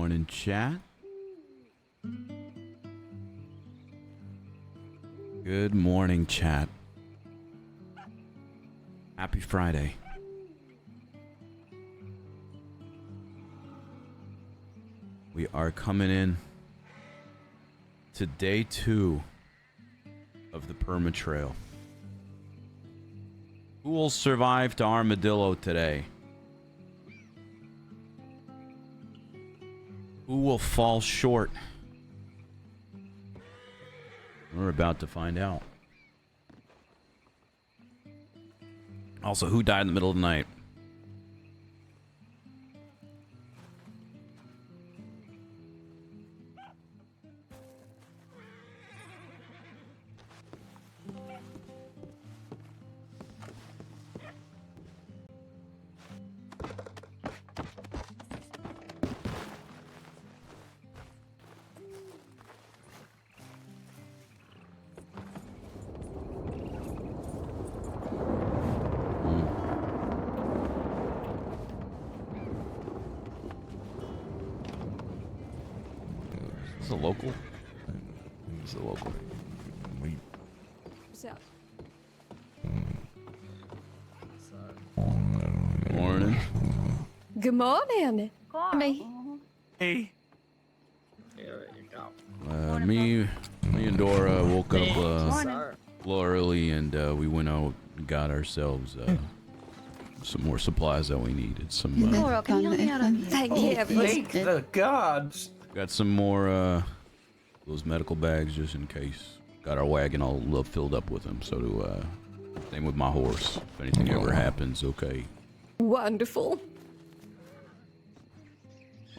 morning, chat. Good morning, chat. Happy Friday. We are coming in to day 2 of the Perma Trail. Who will survive to Armadillo today? Who will fall short? We're about to find out. Also, who died in the middle of the night? Is it local? Is it local? What's up? Morning. Good morning. Me. Hey. Me and Dora woke up a little early, and we went out and got ourselves some more supplies that we needed. Some Laurel, can you help me out on thank heavens. Thank the gods. got some more those medical bags just in case. Got our wagon all filled up with them. So do same with my horse. If anything ever happens, okay. Wonderful.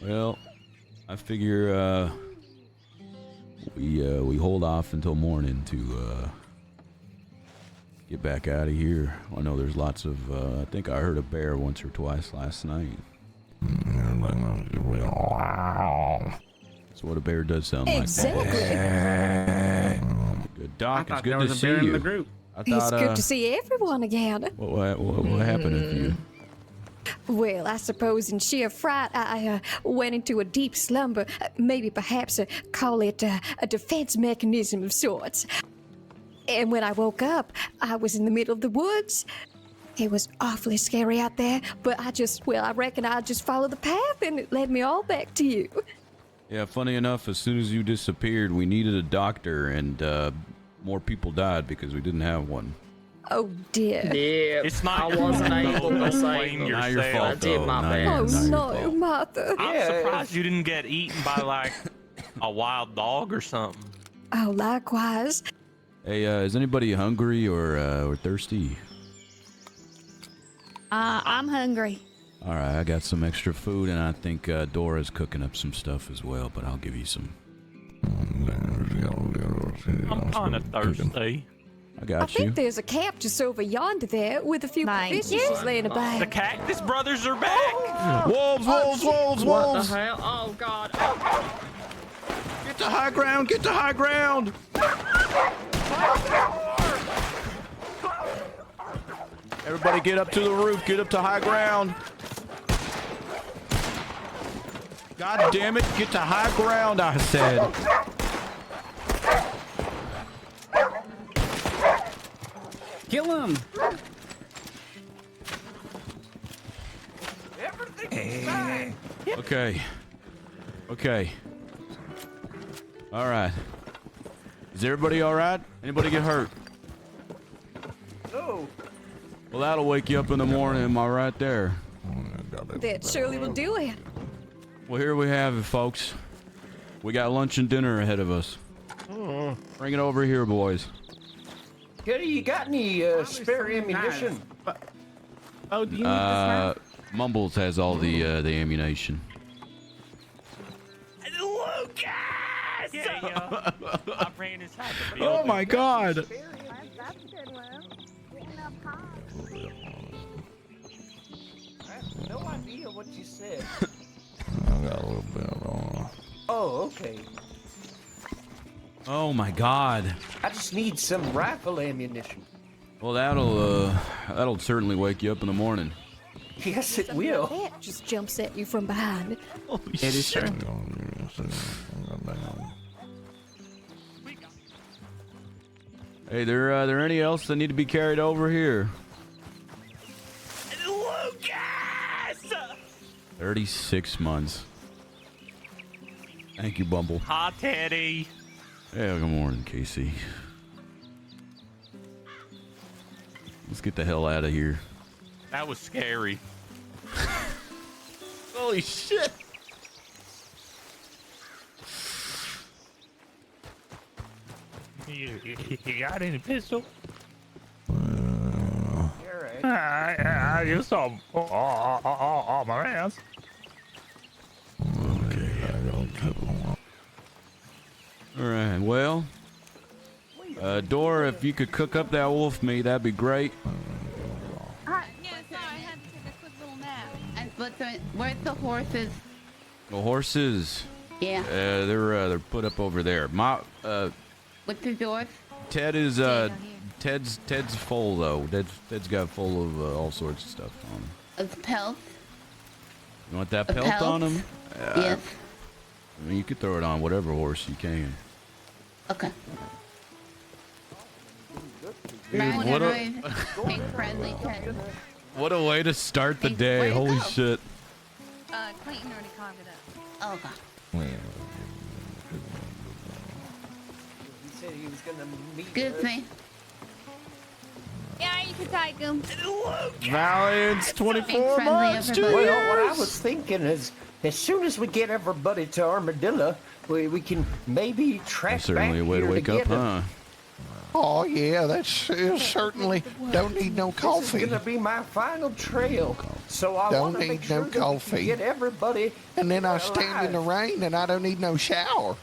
Well, I figure we hold off until morning to get back out of here. I know there's lots of I think I heard a bear once or twice last night. That's what a bear does sound like. Exactly. Good, Doc. It's good there to was a see bear in you. the group. I It's thought, good to see everyone again. what happened to you? Well, I suppose in sheer fright, I went into a deep slumber. Maybe perhaps call it a defense mechanism of sorts. And when I woke up, I was in the middle of the woods. It was awfully scary out there, but I reckon I just followed the path and it led me all back to you. Yeah, funny enough, as soon as you disappeared, we needed a doctor, and more people died because we didn't have one. Oh dear. Yeah, It's not I wasn't able to Don't save blame them. Not your yourself. fault, I did though. my Not your- Oh best. not your no, fault. Martha. I'm Yeah, surprised you didn't get eaten by like a wild dog or something. Oh, likewise. Hey, is anybody hungry or thirsty? I'm hungry. All right, I got some extra food, and I think Dora's cooking up some stuff as well, but I'll give you some. I'm kind of thirsty. I I got you. think there's a camp just over yonder there with a few Thank provisions laying The about. Cactus Brothers are back. Wolves, wolves, wolves, What wolves! the hell? Oh god. Get to high ground! Get to high ground! Everybody get up to the roof. Get up to high ground. God damn it. Get to high ground, I said. Kill him! Okay. Okay. All right. Is everybody all right? Anybody get hurt? No. Well, that'll wake you up in the morning. Am I right there? That surely will do it. Well, here we have it, folks. We got lunch and dinner ahead of us. Bring it over here, boys. Kitty, you got any spare ammunition? Oh, do you need this Mumbles has all the ammunition. Lucas! Yeah. I ran inside the building. Oh my God! That's a good one. Getting up high. I have no idea what you said. I got a little bit on. Oh, okay. Oh my God! I just need some rifle ammunition. Well, that'll certainly wake you up in the morning. Yes, it will. just jumps at you from behind. It is true. Hey, there any else that need to be carried over here? Lucas! 36 months. Thank you, Bumble. Hi, Teddy. Yeah, good morning, Casey. Let's get the hell out of here. That was scary. Holy shit! You got any pistol? You're right. I just saw all my rounds. All right, well, Dora, if you could cook up that wolf meat, that'd be great. Yeah, sorry, I had to take a quick little nap. Where's the horses? The horses, Yeah. they're put up over there. What's the yours? Ted is Ted's full though. Ted's got full of all sorts of stuff on him. Of pelts? You want that A pelt on pelt? him? Yes. I mean, you could throw it on whatever horse you can. Okay. what a- Be friendly, Ted. What a way to start the Hey, day! where'd it Holy go? shit! Clayton already carved it up. Oh, God. He said he was gonna meet Excuse us. me. Yeah, you can take him. Valiance, 24 friendly, months. everybody. Well, what I Jeez. was thinking is, as soon as we get everybody to Armadillo, we can maybe track That's certainly a back way to here wake up, get a- huh? Oh yeah, that's certainly don't need no This coffee. is gonna be my final trail, so I Don't want to need make sure no that we coffee. can get everybody. And then I stand in the alive. rain and I don't need no shower.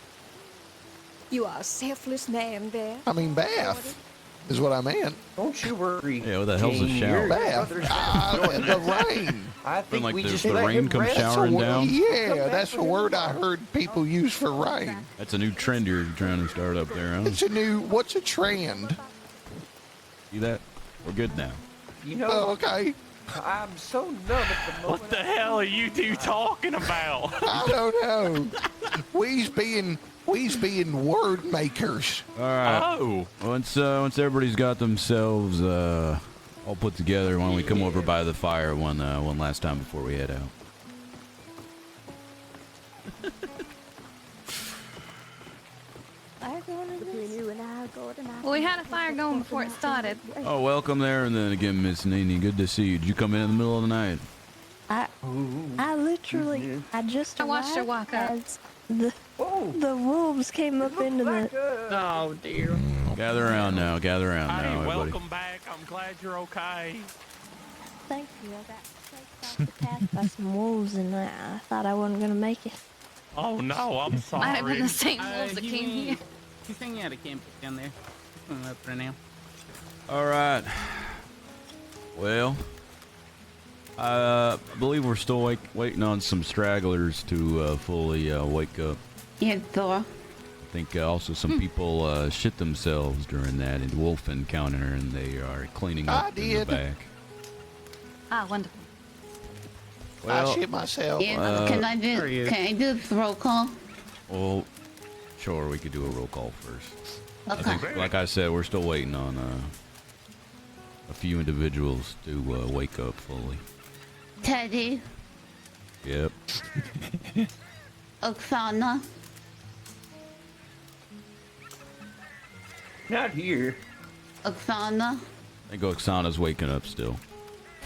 You are a selfless man there. I mean bath is what I meant. Don't you worry. Yeah, what the hell's a Jane, shower? your Bath. brother's The rain. I think like we the just rain let him comes rest. showering down? Yeah, that's a word I heard people use for rain. That's a new trend you're trying to start up there, huh? It's a new, what's a trend? See that? We're good now. You know, Oh, okay. I'm so numb at the moment. What the hell are you two talking about? I don't know. We's being word makers. All right. Oh. Once everybody's got themselves all put together, why don't we come over by the fire one last time before we head out? Between you and I, Gordon, Well, we had a fire going before it started. Oh, welcome there, and then again, Miss Nene, good to see you. Did you come in the middle of the night? I literally, I just I watched her arrived walk up. as the Oh, wolves came up into back the. up. Oh dear. Gather around now, Hey, everybody. welcome back. I'm glad you're okay. Thank you. I got chased off the path by some wolves, and I thought I wasn't gonna make it. Oh no, I'm sorry. Might have been the same wolves that he came here. He's hanging out a camp down there. He's going up right now. All right. Well, I believe we're still waiting on some stragglers to fully wake up. Yes, Thor. I think also some people shit themselves during that wolf encounter, and they are cleaning I up in the did. back. Ah, wonderful. Well, I shit myself. Yeah, can I there he is. do this roll call? well, sure, we could do a roll call first. I Okay. think, like I said, we're still waiting on a few individuals to wake up fully. Teddy, Yep. Oksana, Not here. Oksana. I think Oksana's waking up still.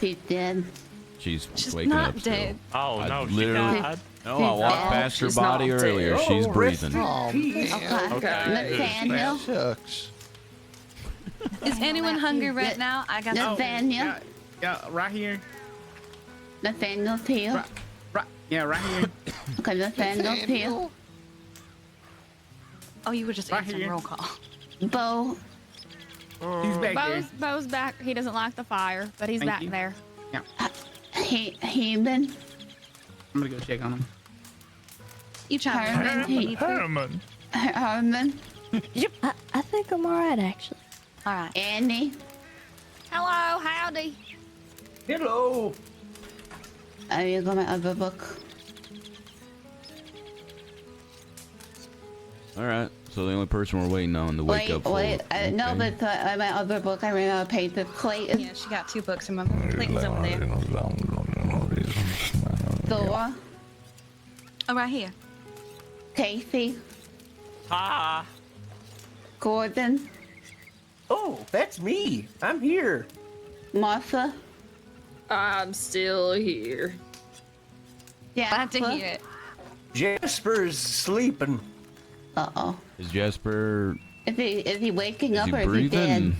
She's dead. She's She's waking not up still. dead. Oh I no, she literally- died. No, I walked dead. past her She's not body dead. earlier. She's Oh, breathing. rest in Oh, peace. man. Okay. Nathaniel. Sucks. Is anyone hungry right now? I got Nathaniel. Yeah, right here. Nathaniel's here. Right here. Okay, Nathaniel's here. Nathaniel. Oh, you were just Right answering here. roll call. Bo. He's back there. Bo's back. He doesn't like the fire, but he's Thank back you. there. Heman. I'm gonna go check on him. You try Herman. Herman. Herman. I think I'm alright actually. All right. Annie. Hello, howdy. Hello. I got my other book. All right. So the only person we're waiting on to wake up for. No, Okay. but my other book, I ran out of paper. Clayton. Yeah, she got 2 books. Remember, Clayton's over there. Thor. Oh, right here. Casey. Ha! Gordon. Oh, that's me. I'm here. Martha. I'm still here. Yeah. Glad to hear it. Jasper's sleeping. Uh-oh. Is Jasper? Is he waking Is up he or is he dead? breathing?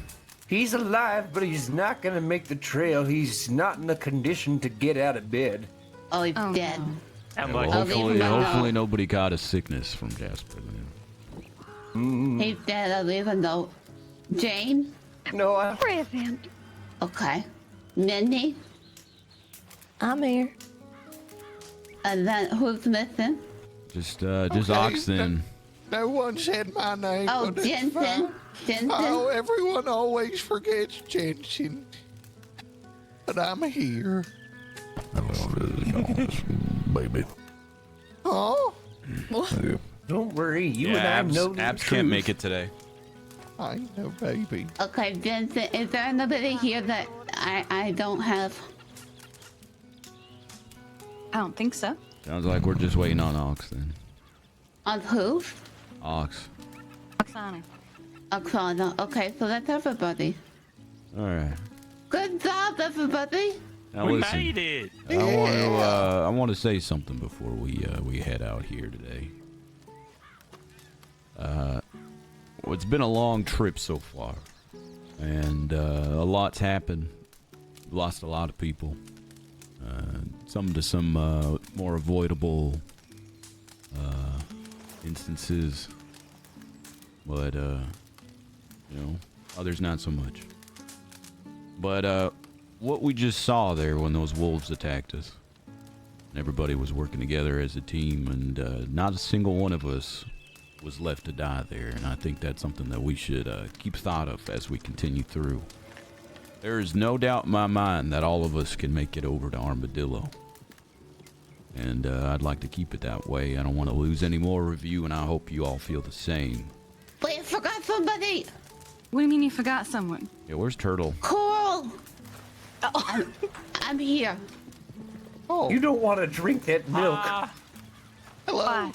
He's alive, but he's not gonna make the trail. He's not in the condition to get out of bed. Oh, he's Oh, dead. no. That Well, much. hopefully nobody got a sickness from Jasper. Then. He's dead. I'll leave a note. Jane? No, I... Present. Okay. Minnie? I'm here. And then who's missing? Just Okay, Ox then. No one said my name. Oh, but it's Jensen. fine. Jensen. Oh, everyone always forgets Jensen. But I'm here. Baby. Oh, Don't worry, you Yeah, and I know the Abs truth. can't make it today. I ain't no baby. Okay, Jensen, is there anybody here that I don't have? I don't think so. Sounds like we're just waiting on Ox then. On who? Ox. Oksana. Oksana. Okay, so that's everybody. All right. Good job, everybody. Now We listen. made it. I want to say something before we head out here today. Well, it's been a long trip so far, and a lot's happened. Lost a lot of people. Some more avoidable instances, but others not so much. But what we just saw there when those wolves attacked us, and everybody was working together as a team, and not a single one of us was left to die there, and I think that's something that we should keep thought of as we continue through. There is no doubt in my mind that all of us can make it over to Armadillo, and I'd like to keep it that way. I don't want to lose any more of you, and I hope you all feel the same. Wait, I forgot somebody. What do you mean you forgot someone? Yeah, where's Turtle? Coral. Oh. I'm here. Oh, You don't want to drink that milk. hello. Why?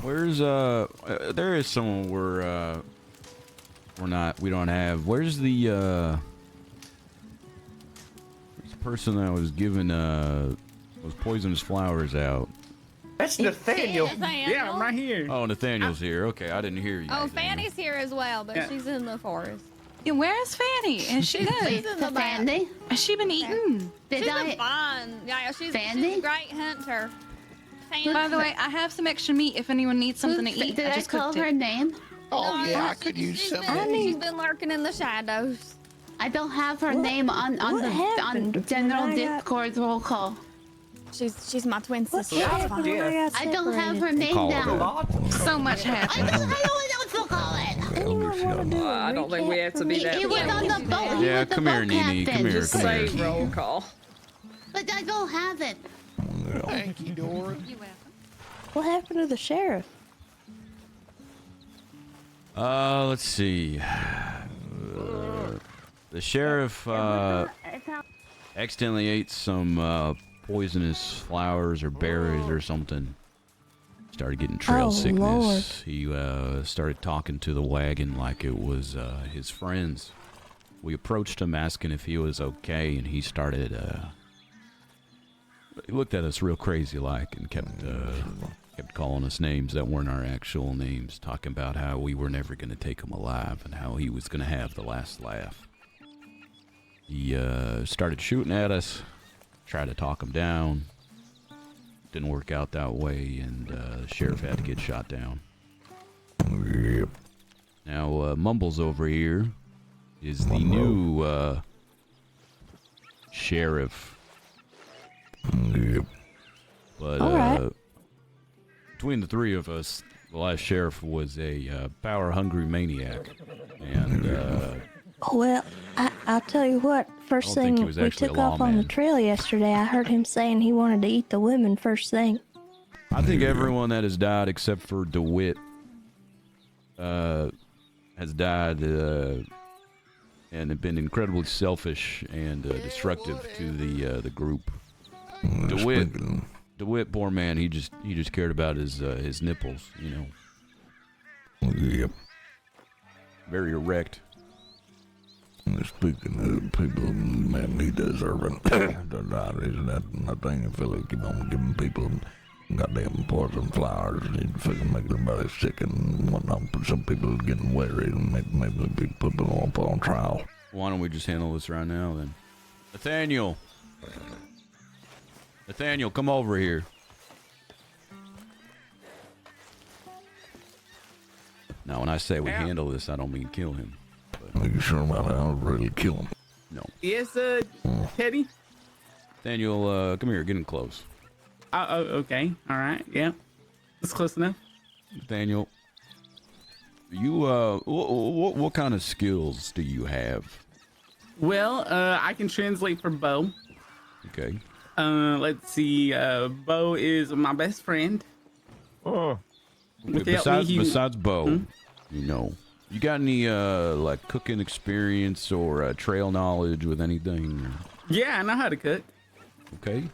Where's there is someone we don't have. Where's the person that was giving those poisonous flowers out? That's Nathaniel. Yeah, I'm right here. Oh, Nathaniel's here. Okay, I didn't hear you. Oh, Nathaniel. Fanny's here as well, but Yeah. she's in the forest. Yeah, where's Fanny? Is she good? She's in the back. Sandy. Has she been eaten? Did She's I? fine. Yeah, she's Fanny? a great hunter. Fanny. By the way, I have some extra meat if anyone needs something to eat. Did I just call cooked her it. name? Oh, No, yeah, I she's- could use she's some. She's been lurking in the shadows. I don't have her name on what the happened general when I got- Discord roll call. She's my twin What sister. She's happened fine. when I got I don't have her separated? name Call down. her. So much I happened. don't know what to call it. Anyone want to do a I don't think we recap have to for be me? that He was on the boat. He Yeah, was the come here, boat Nene. captain. Come here. Just Come say- here. roll call. But I don't have it. Thank you, Dora. What happened to the sheriff? Let's see. The sheriff accidentally ate some poisonous flowers or berries or something. Started getting trail Oh, sickness. Lord. He started talking to the wagon like it was his friends. We approached him asking if he was okay, and he started. He looked at us real crazy like and kept calling us names that weren't our actual names, talking about how we were never going to take him alive and how he was going to have the last laugh. He started shooting at us, tried to talk him down. Didn't work out that way, and the sheriff had to get shot down. Yep. Now, Mumbles over here is the new sheriff. Yep. But All right. between the three of us, the last sheriff was a power-hungry maniac. And Well, I'll tell you what. First don't think he thing was we actually a took off on the lawman. trail yesterday, I heard him saying he wanted to eat the women first thing. I think everyone that has died except for DeWitt has died and have been incredibly selfish and destructive to the group. DeWitt, poor man, he just cared about his nipples, you know. Yep. Very erect. Speaking of people, man, he deserving to die. Isn't that thing? If you keep on giving people goddamn poison flowers, it fucking make everybody sick and whatnot. Some people are getting wary and maybe be put them on trial. Why don't we just handle this right now then? Nathaniel, come over here. Now, when I say we handle this, I don't mean kill him. Are you sure about that? I would really kill him. No. Yes, Teddy. Nathaniel, come here. Get him close. Oh, okay. All right. Yeah. That's close enough. Nathaniel, you, what kind of skills do you have? Well, I can translate for Bo. Okay. Let's see. Bo is my best friend. Oh. Without Besides Bo, you know, you got any like cooking experience or trail knowledge with anything? Yeah, I know how to cook. Okay.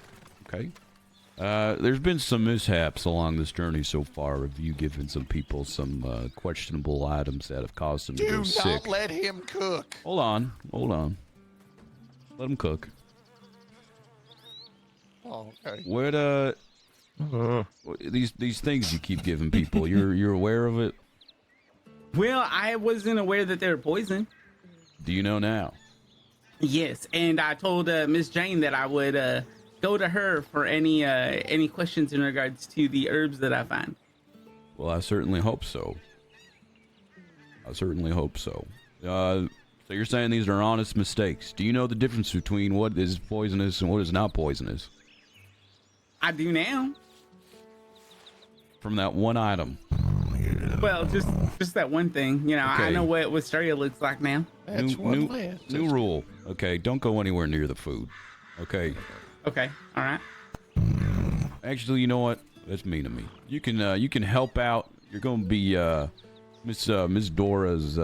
There's been some mishaps along this journey so far. Have you given some people some questionable items that have caused them to go Do sick? not let him cook. Hold on. Let him cook. Oh, okay. What these things you keep giving people, you're aware of it? Well, I wasn't aware that they were poison. Do you know now? Yes, and I told Miss Jane that I would go to her for any questions in regards to the herbs that I find. Well, I certainly hope so. So you're saying these are honest mistakes. Do you know the difference between what is poisonous and what is not poisonous? I do now. From that one item. Well, just that one thing. You know, I Okay. know what Wisteria looks like now. That's New rule. Okay, don't go anywhere near the food. Okay. Okay, all right. Actually, you know what? That's mean of me. You can help out. You're going to be Miss Dora's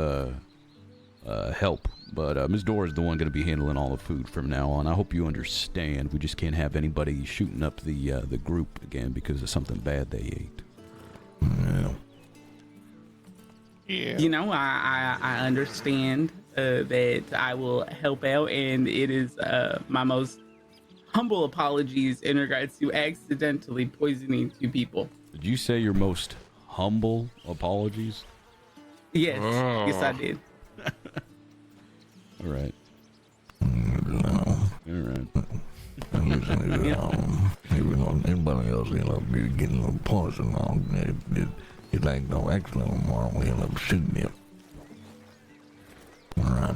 help, but Miss Dora's the one going to be handling all the food from now on. I hope you understand. We just can't have anybody shooting up the group again because of something bad they ate. Yeah. You know, I understand that I will help out, and it is my most humble apologies in regards to accidentally poisoning 2 people. Did you say your most humble apologies? Yes, yes, I did. All right. Anybody else end up getting a little poison on it ain't no accident tomorrow. We end up shooting him. All right.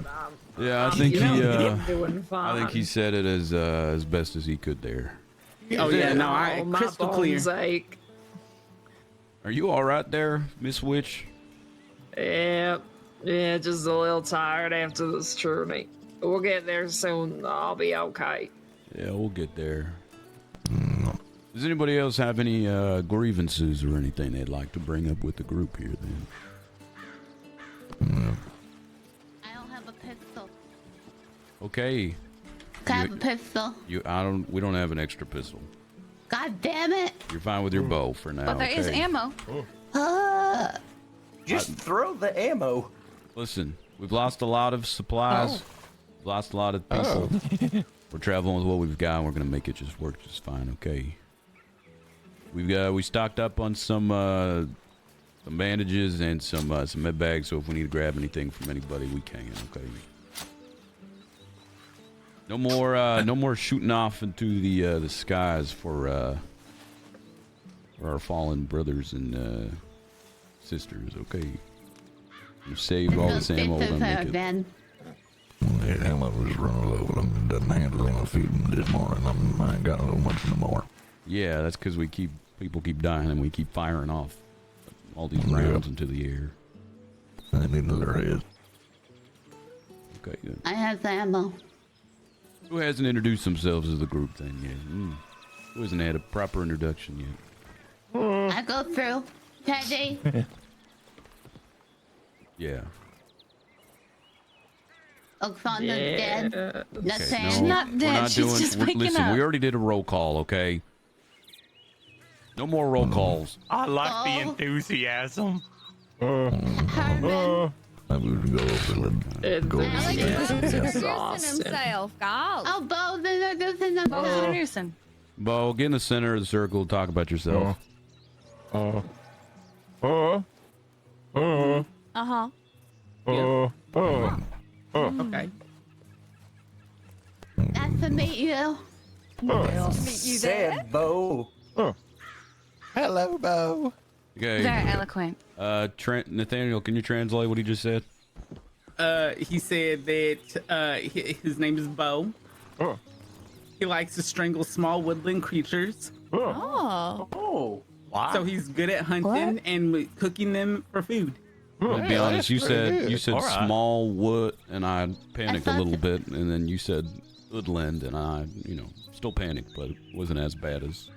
Yeah, I think Doing fine. I think he said it as best as he could there. Oh yeah, no, I Oh, my crystal clear. bones ache. Are you all right there, Miss Witch? Yeah, just a little tired after this journey. We'll get there soon. I'll be okay. Yeah, we'll get there. Does anybody else have any grievances or anything they'd like to bring up with the group here then? I don't have a pistol. Okay. I have a pistol. We don't have an extra pistol. God damn it. You're fine with your bow for now. But there is okay? ammo. Just throw the ammo. Listen, we've lost a lot of supplies. We've lost a lot of people. We're traveling with what we've got, and we're gonna make it just work just fine, okay? We stocked up on some bandages and some med bags, so if we need to grab anything from anybody, we can, okay? No more shooting off into the skies for our fallen brothers and sisters, okay? You saved all this ammo, we're gonna make it. Then. That ammo was running low. It doesn't handle enough even this morning. I ain't got no much no more. Yeah, that's because people keep dying and we keep firing off all these rounds into the air. I need another head. Okay, good. I have the ammo. Who hasn't introduced themselves as the group then yet? Who hasn't had a proper introduction yet? I go through. Teddy. Yeah. Oksana's dead. That's Okay, it. no, not we're dead, not she's doing. just waking listen, up. we already did a roll call. Okay. No more roll calls. I like the Oh. enthusiasm. Herman. I'm gonna go over and go I like over Bo's there. introducing himself, guys. Oh, Bo's introducing Bo's himself. introducing. Bo, get in the center of the circle. Talk about yourself. Uh-huh. Okay. Nice to meet you. Well meet you there. said, Bo. Hello, Bo. Okay. Very eloquent. Nathaniel, can you translate what he just said? He said that his name is Bo. He likes to strangle small woodland creatures. Oh. Oh. Wow. So he's good at hunting and cooking them for food. To be honest, you said All right. small wood, and I panicked a thought little bit, and then you said woodland, and I, still panicked, but it wasn't as bad as.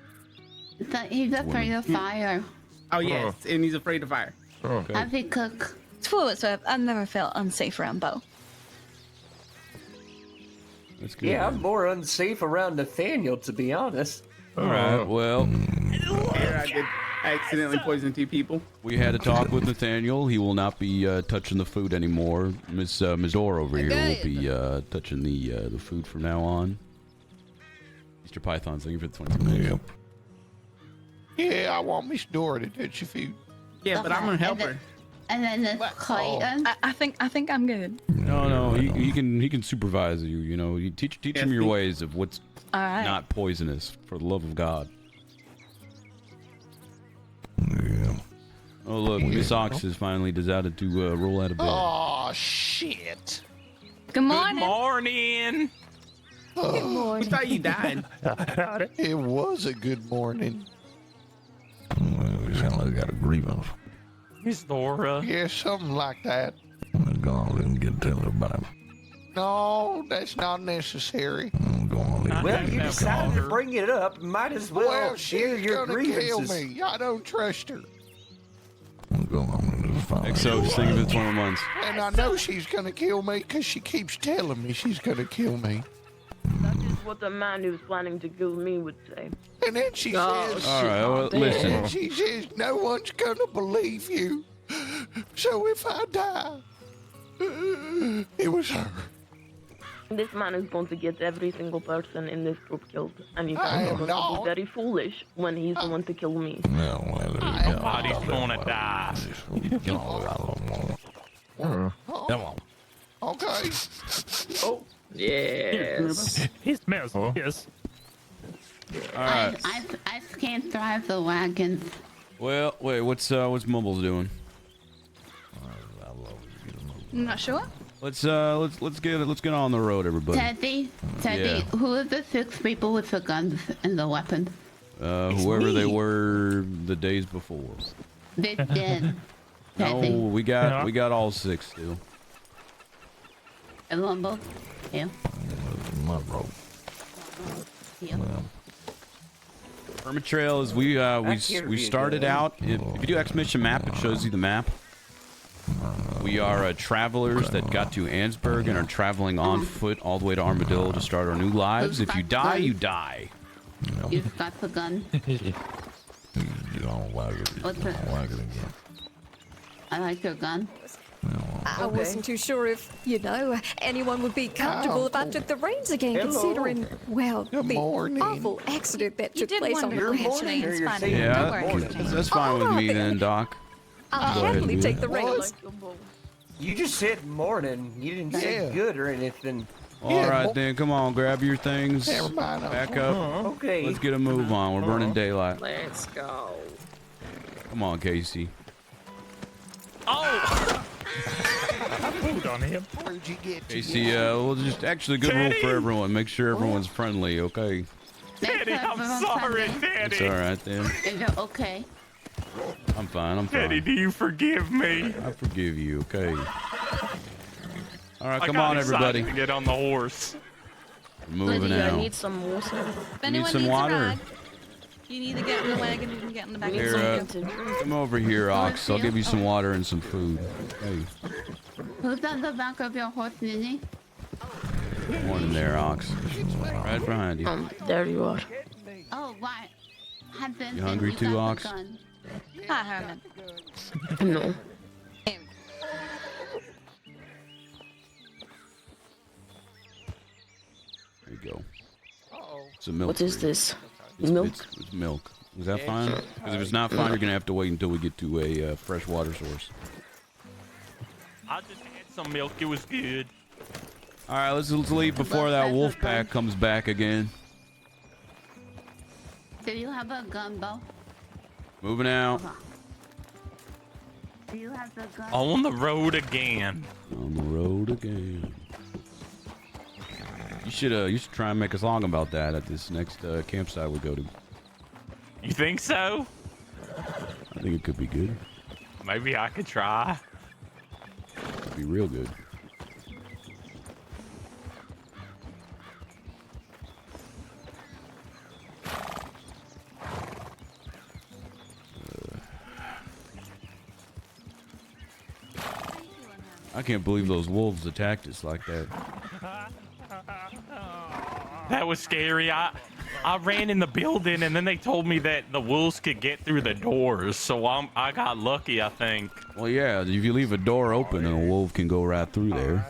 So he's afraid of fire. Oh yes, and he's afraid of fire. How's he cook? For what it's worth, I've never felt unsafe around Bo. That's good. Yeah, I'm man. more unsafe around Nathaniel, to be honest. All right. Well, Here I accidentally poisoned 2 people. we had a talk with Nathaniel. He will not be touching the food anymore. Miss Dora over here will be touching the food from now on. Mr. Python, thank you for the 22 minutes. Yeah, I want Miss Dora to touch your food. Yeah, but I'm gonna help her. And then there's Clayton. I think I'm good. No, he can supervise you. You teach him your ways of what's All right. not poisonous, for the love of God. Yeah. Oh look, Miss Ox has finally decided to roll out of bed. Oh, shit. Good Good morning. morning. We thought you died. It was a good morning. Well, you sound like you got a grievance. Miss Dora. Yeah, something like that. Go on and get tell her about it. No, that's not necessary. Go on and Well, you Have decided to water. bring it up. Might as well, Well, share she's your gonna kill grievances. me. I don't trust her. go on and just find XO, just think of it 21 months. And I know she's gonna kill me because she keeps telling me she's gonna kill me. That is what the man who's planning to kill me would say. And then she Oh, says, All right, well, listen. and she says, no one's gonna believe you. So if I die, it was her. This man is going to get every single person in this group killed, and you I guys are am going not. to be very foolish when he's the one to kill me. No, well, there you go. Somebody's gonna die. Come on. Okay. Oh, Yes. He smells yes. All right. I can't drive the wagons. Well, wait. What's Mumbles doing? I'm not sure. Let's get on the road, everybody. Teddy, Yeah. who are the 6 people with the guns and the weapons? Whoever they me. were the days before. They dead. No, Teddy, we got all 6 still. and Lumbo. Yeah. My rope. Yeah. Perma Trail is we started out. If you do X mission map, it shows you the map. We are travelers that got to Ansburg and are traveling on foot all the way to Armadillo to start our new lives. If you die, you die. You've got the gun. You don't wag it. What's it? Wag it again. I like your gun. I wasn't too sure if, anyone would be comfortable if I took the reins again, Hello. considering, well, Good the morning. awful accident that You took did place on the wonderful. ranch. morning, or you're Fine. saying Don't Yeah, worry. that's fine with me then. then, Doc. I'll Go ahead and happily do take that. the reins. you just said morning. You didn't say Yeah. good or anything. All right then, come on, grab your things. Never mind. Back up. Okay. Let's get a move on. We're burning daylight. Let's go. Come on, Casey. Oh! I pulled on him. Where'd you get to? Casey, we'll just actually good rule for everyone. Make sure everyone's friendly, okay? Teddy, I'm sorry, It's Teddy. all right then. Is it okay? I'm fine. I'm Teddy, fine. do you forgive me? I forgive you, okay? All right, I come got on, excited everybody. to get on the horse. Moving I out. need some water. If You anyone need some needs water? a ride, you need to get in the wagon. You can get in the back Need of Here, the something wagon. to drink. Come over here, Ox. I'll give you some water and some food. Hey, Who's on the back of your horse, Nini? morning there, Ox. Right behind you. There you are. Oh, right. You hungry too, Ox? Hi, Herman. No. There you go. It's a milk. What is for you. this? It's, Milk? It's milk. Is that fine? Because if it's not fine, you're gonna have to wait until we get to a fresh water source. I just had some milk. It was good. All right, let's leave before that wolf pack comes back again. Do you have a gun, Bo? Moving out. Do you have the gun? On the road again. On the road again. You should try and make a song about that at this next campsite we go to. You think so? I think it could be good. Maybe I could try. It'd be real good. I can't believe those wolves attacked us like that. That was scary. I ran in the building and then they told me that the wolves could get through the doors. So I got lucky, I think. Well, yeah, if you leave a door open, and a wolf can go right through there.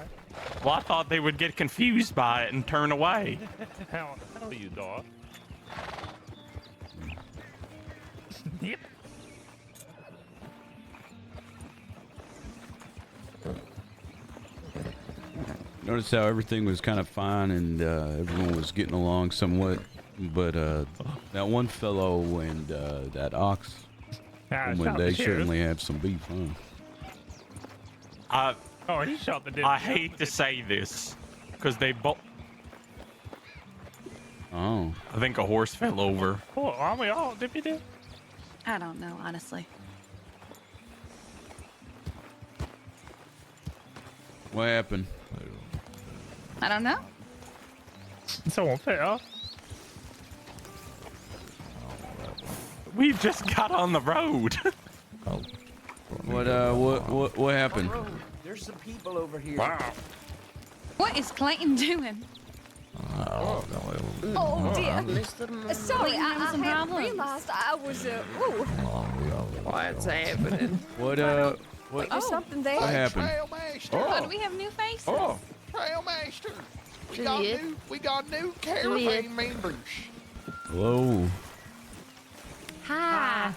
Well, I thought they would get confused by it and turn away. How you, dog? Yep. Notice how everything was kind of fine and everyone was getting along somewhat, but that one fellow and that ox, they certainly have some beef, huh? He shot the I hate to say this, because they both. Oh. I think a horse fell over. Oh, aren't we all? Did we do? I don't know, honestly. What happened? I don't know. Someone fell. We just got on the road. What happened? There's some people over here. Wow. What is Clayton doing? Oh dear. Sorry, I hadn't realized I was. Ooh. What's happening? What Wait, there's something there. What happened? Oh, do we have new faces? Oh, Trailmaster. We got new caravan members. Hello. Hi.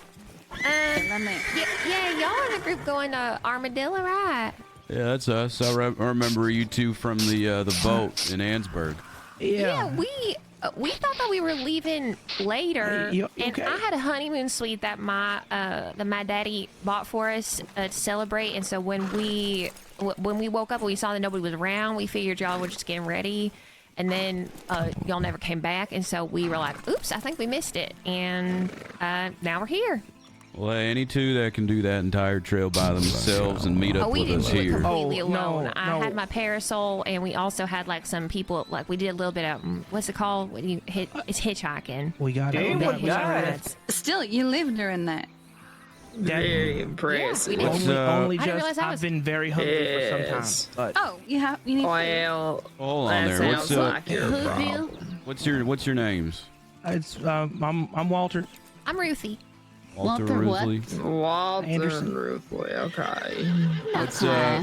Yeah, y'all in the group going to Armadillo, right? Yeah, that's us. I remember you two from the boat in Ansburg. Yeah, we thought that we were leaving later, Hey, you and okay? I had a honeymoon suite that my daddy bought for us to celebrate. And so when we woke up and we saw that nobody was around, we figured y'all were just getting ready, and then y'all never came back, and so we were like, "Oops, I think we missed it," and now we're here. Well, any two that can do that entire trail by themselves and meet up We with didn't us do it here. completely alone. no, I had my parasol, and we also had like some people. Like we did a little bit of what's it called when you hit? It's hitchhiking. We got A it. little bit of hitchhiking rides. Still, you lived during that. Very impressive. Yeah, we did. Only I didn't realize just I I've was- been very hungry for some time. But Oh, you need. Well, Hold on that there. What's sounds like your problem. what's your names? it's I'm Walter. I'm Ruthie. Walter what? Ruthly? Walter Anderson. Ruthly, okay. What's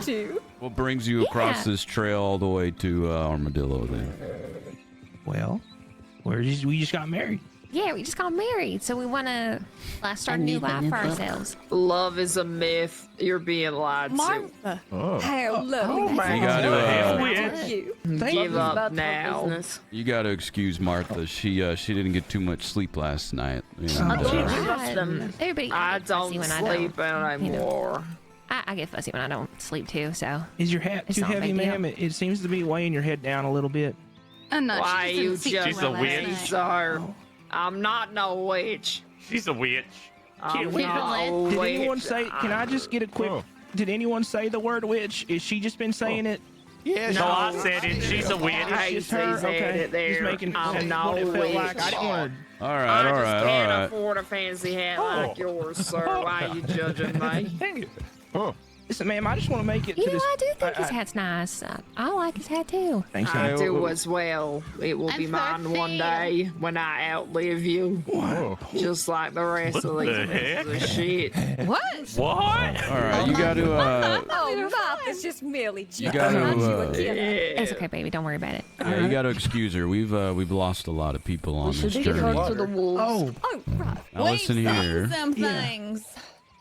Too. what brings you across Yeah. this trail all the way to Armadillo then? Well, we just got married. Yeah, we just got married, so we want to start a new life for ourselves. Love is a myth. You're being lied to. Martha. How lovely. Oh my You gotta Thank you. Give up About your now. business. you gotta excuse Martha. She didn't get too much sleep last night. I And, don't uh, trust them. Everybody I gets fussy don't when I sleep don't. You know. anymore. I get fussy when I don't sleep too, so. Is your hat It's too not a heavy, big deal. ma'am? It seems to be weighing your head down a little bit. No, Why she you just didn't just sleep well last witch? night. sir? I'm not no witch. She's a witch. I'm we- not a Did witch. anyone say? Can I just get a quick? Did anyone say the word witch? Is she just been saying it? Yes. No, I said it. She's a witch. It's just her. Okay. Just making what it felt like. I didn't want to. All right. afford a fancy hat like yours, sir. Why are you judging me? Listen, ma'am, I just want to make it You to know, this. I do think his hat's nice. I like his hat too. Thanks, I ma'am. do as well. It will be mine one day when I outlive you. Just like the rest of What these the pieces of heck? shit. What? What? All right, you got to. Oh, Pop is just merely You got to. It's okay, baby. Don't worry about it. Yeah, you got to excuse her. We've lost a lot of people on this journey. To the wolves. Oh, right. Now listen here. Some things.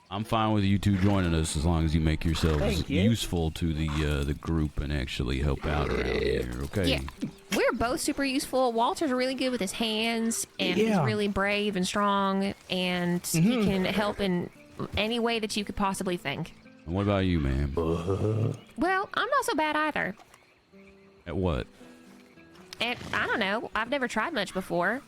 I'm fine with you two joining us as long as you make yourselves useful to the group and actually help out around here. Okay. Yeah, we're both super useful. Walter's really good with his hands, and he's really brave and strong, and he can help in any way that you could possibly think. And what about you, ma'am? Well, I'm not so bad either. At what? And I don't know. I've never tried much before.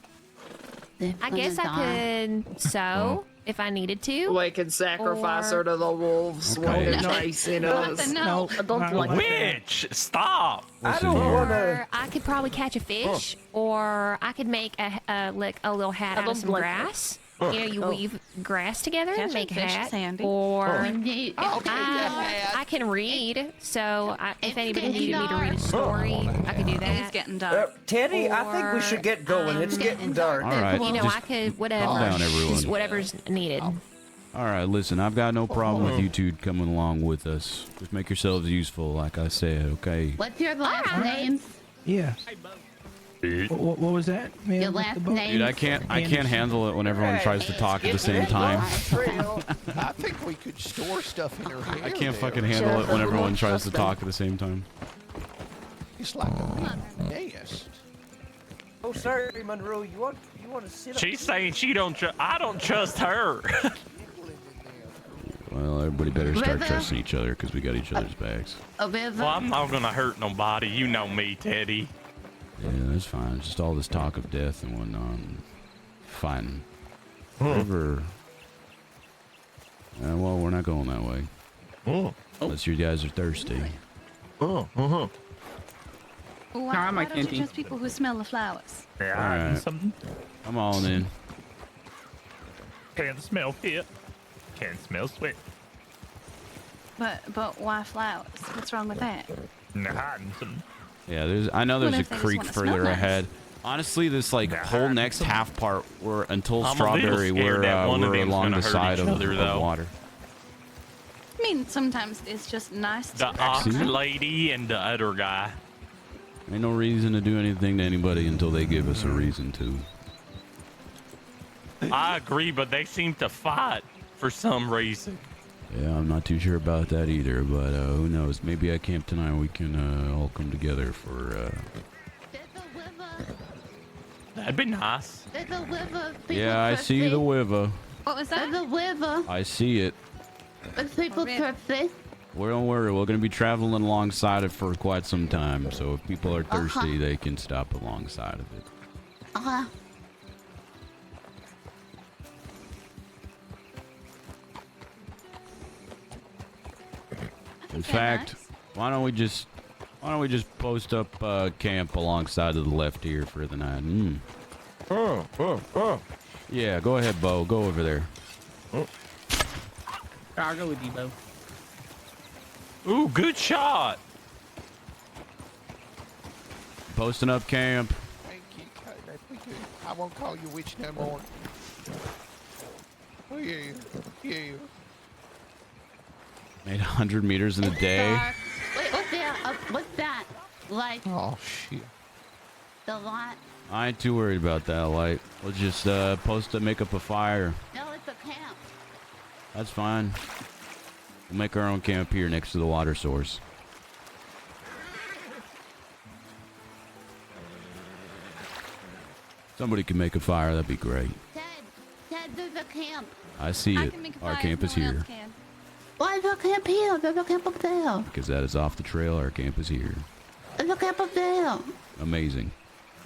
I guess I could sew if I needed to. We can sacrifice her to the wolves while they're chasing us. No. I don't like Witch, stop. I don't want to. Or I could probably catch a fish, or I could make a little hat out of some grass. You know, you weave grass together and make a hat. Or I can read, so if anybody needed me to read a story, I could do that. It's getting dark. Teddy, I think we should get going. It's getting dark. All right. You know, just I could calm down, everyone. just whatever's needed. All right, listen, I've got no problem with you two coming along with us. Just make yourselves useful, like I said, okay? What's your last name? Yeah. What was that? Man, Your last name? Dude, I can't handle it when everyone tries to talk at the same time. I think we could store stuff in her hair. I can't fucking handle it when everyone tries to talk at the same time. It's like a nest. Oh, sorry, Monroe. You want to sit up? She's saying she don't. I don't trust her. Well, everybody better start trusting each other because we got each other's backs. Well, I'm not gonna hurt nobody. You know me, Teddy. Yeah, that's fine. It's just all this talk of death and whatnot. Fine. Whatever. Well, we're not going that way. Unless you guys are thirsty. Why I'm like don't you hinting. trust people who smell the flowers? All right. Come on in. Can't smell fear. Can't smell sweat. But why flowers? What's wrong with that? Hiding some. Yeah, I know there's What a if they just creek wanna smell further nice? ahead. Honestly, this whole next half part, until I'm a little Strawberry, scared that one of we're them's along gonna the hurt side each of other, though. water. I mean, sometimes it's just nice The to ox lady and the other guy. Ain't no reason to do anything to anybody until they give us a reason to. I agree, but they seem to fight for some reason. Yeah, I'm not too sure about that either, but who knows? Maybe at camp tonight we can all come together for. That'd be nice. There's a river. Yeah, I see the river. What was that? There's a river. I see it. There's people thirsty. Well, don't worry, we're going to be traveling alongside it for quite some time, so if people are thirsty, they can stop alongside of it. In fact, why don't we just post up camp alongside to the left here for the night? Yeah, go ahead, Bo. Go over there. I'll go with you, Bo. Ooh, good shot. Posting up camp. Thank you, that'd be good. I won't call you witch no more. Oh, yeah. 800 meters in a day. Wait, what's that? What's that? Like Oh, shit. the lot? I ain't too worried about that light. We'll just make up a fire. No, it's a camp. That's fine. We'll make our own camp here next to the water source. Somebody can make a fire, that'd be great. Ted, there's a camp. I see it. Our camp is here. Why is there a camp here? There's a camp up there. Because that is off the trail, our camp is here. There's a camp up there. Amazing.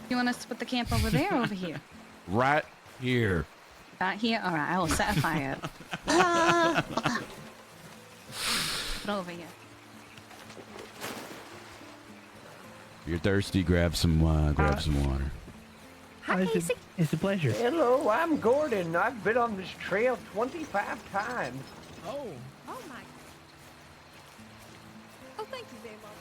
You want us to put the camp over there or over here? Right here. Right here? All right, I will set a fire up. Put it over here. If you're thirsty, grab some water. Hi, it's a pleasure. Hello, I'm Gordon. I've been on this trail 25 times. Oh. Oh my. Oh, thank you very much.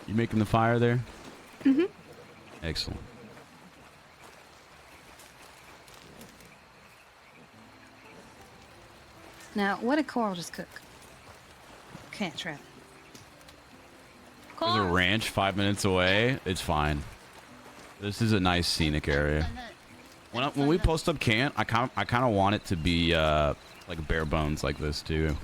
You making the fire there? Mm-hmm. Excellent. Now, what did Coral just cook? Can't try. There's a ranch 5 minutes away. It's fine. This is a nice scenic area. When we post up camp, I kind of want it to be like bare bones like this too.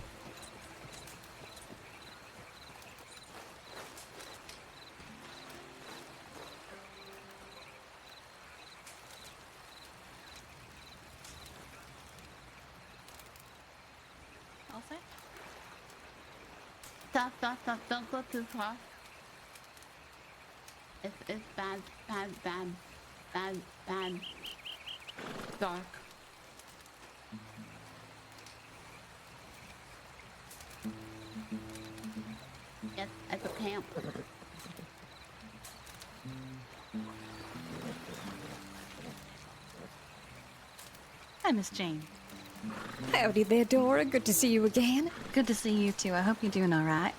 I'll say. Stop. Don't go too far. It's bad. Dark. Yes, at the camp. Hi, Miss Jane. Howdy there, Dora. Good to see you again. Good to see you too. I hope you're doing all right.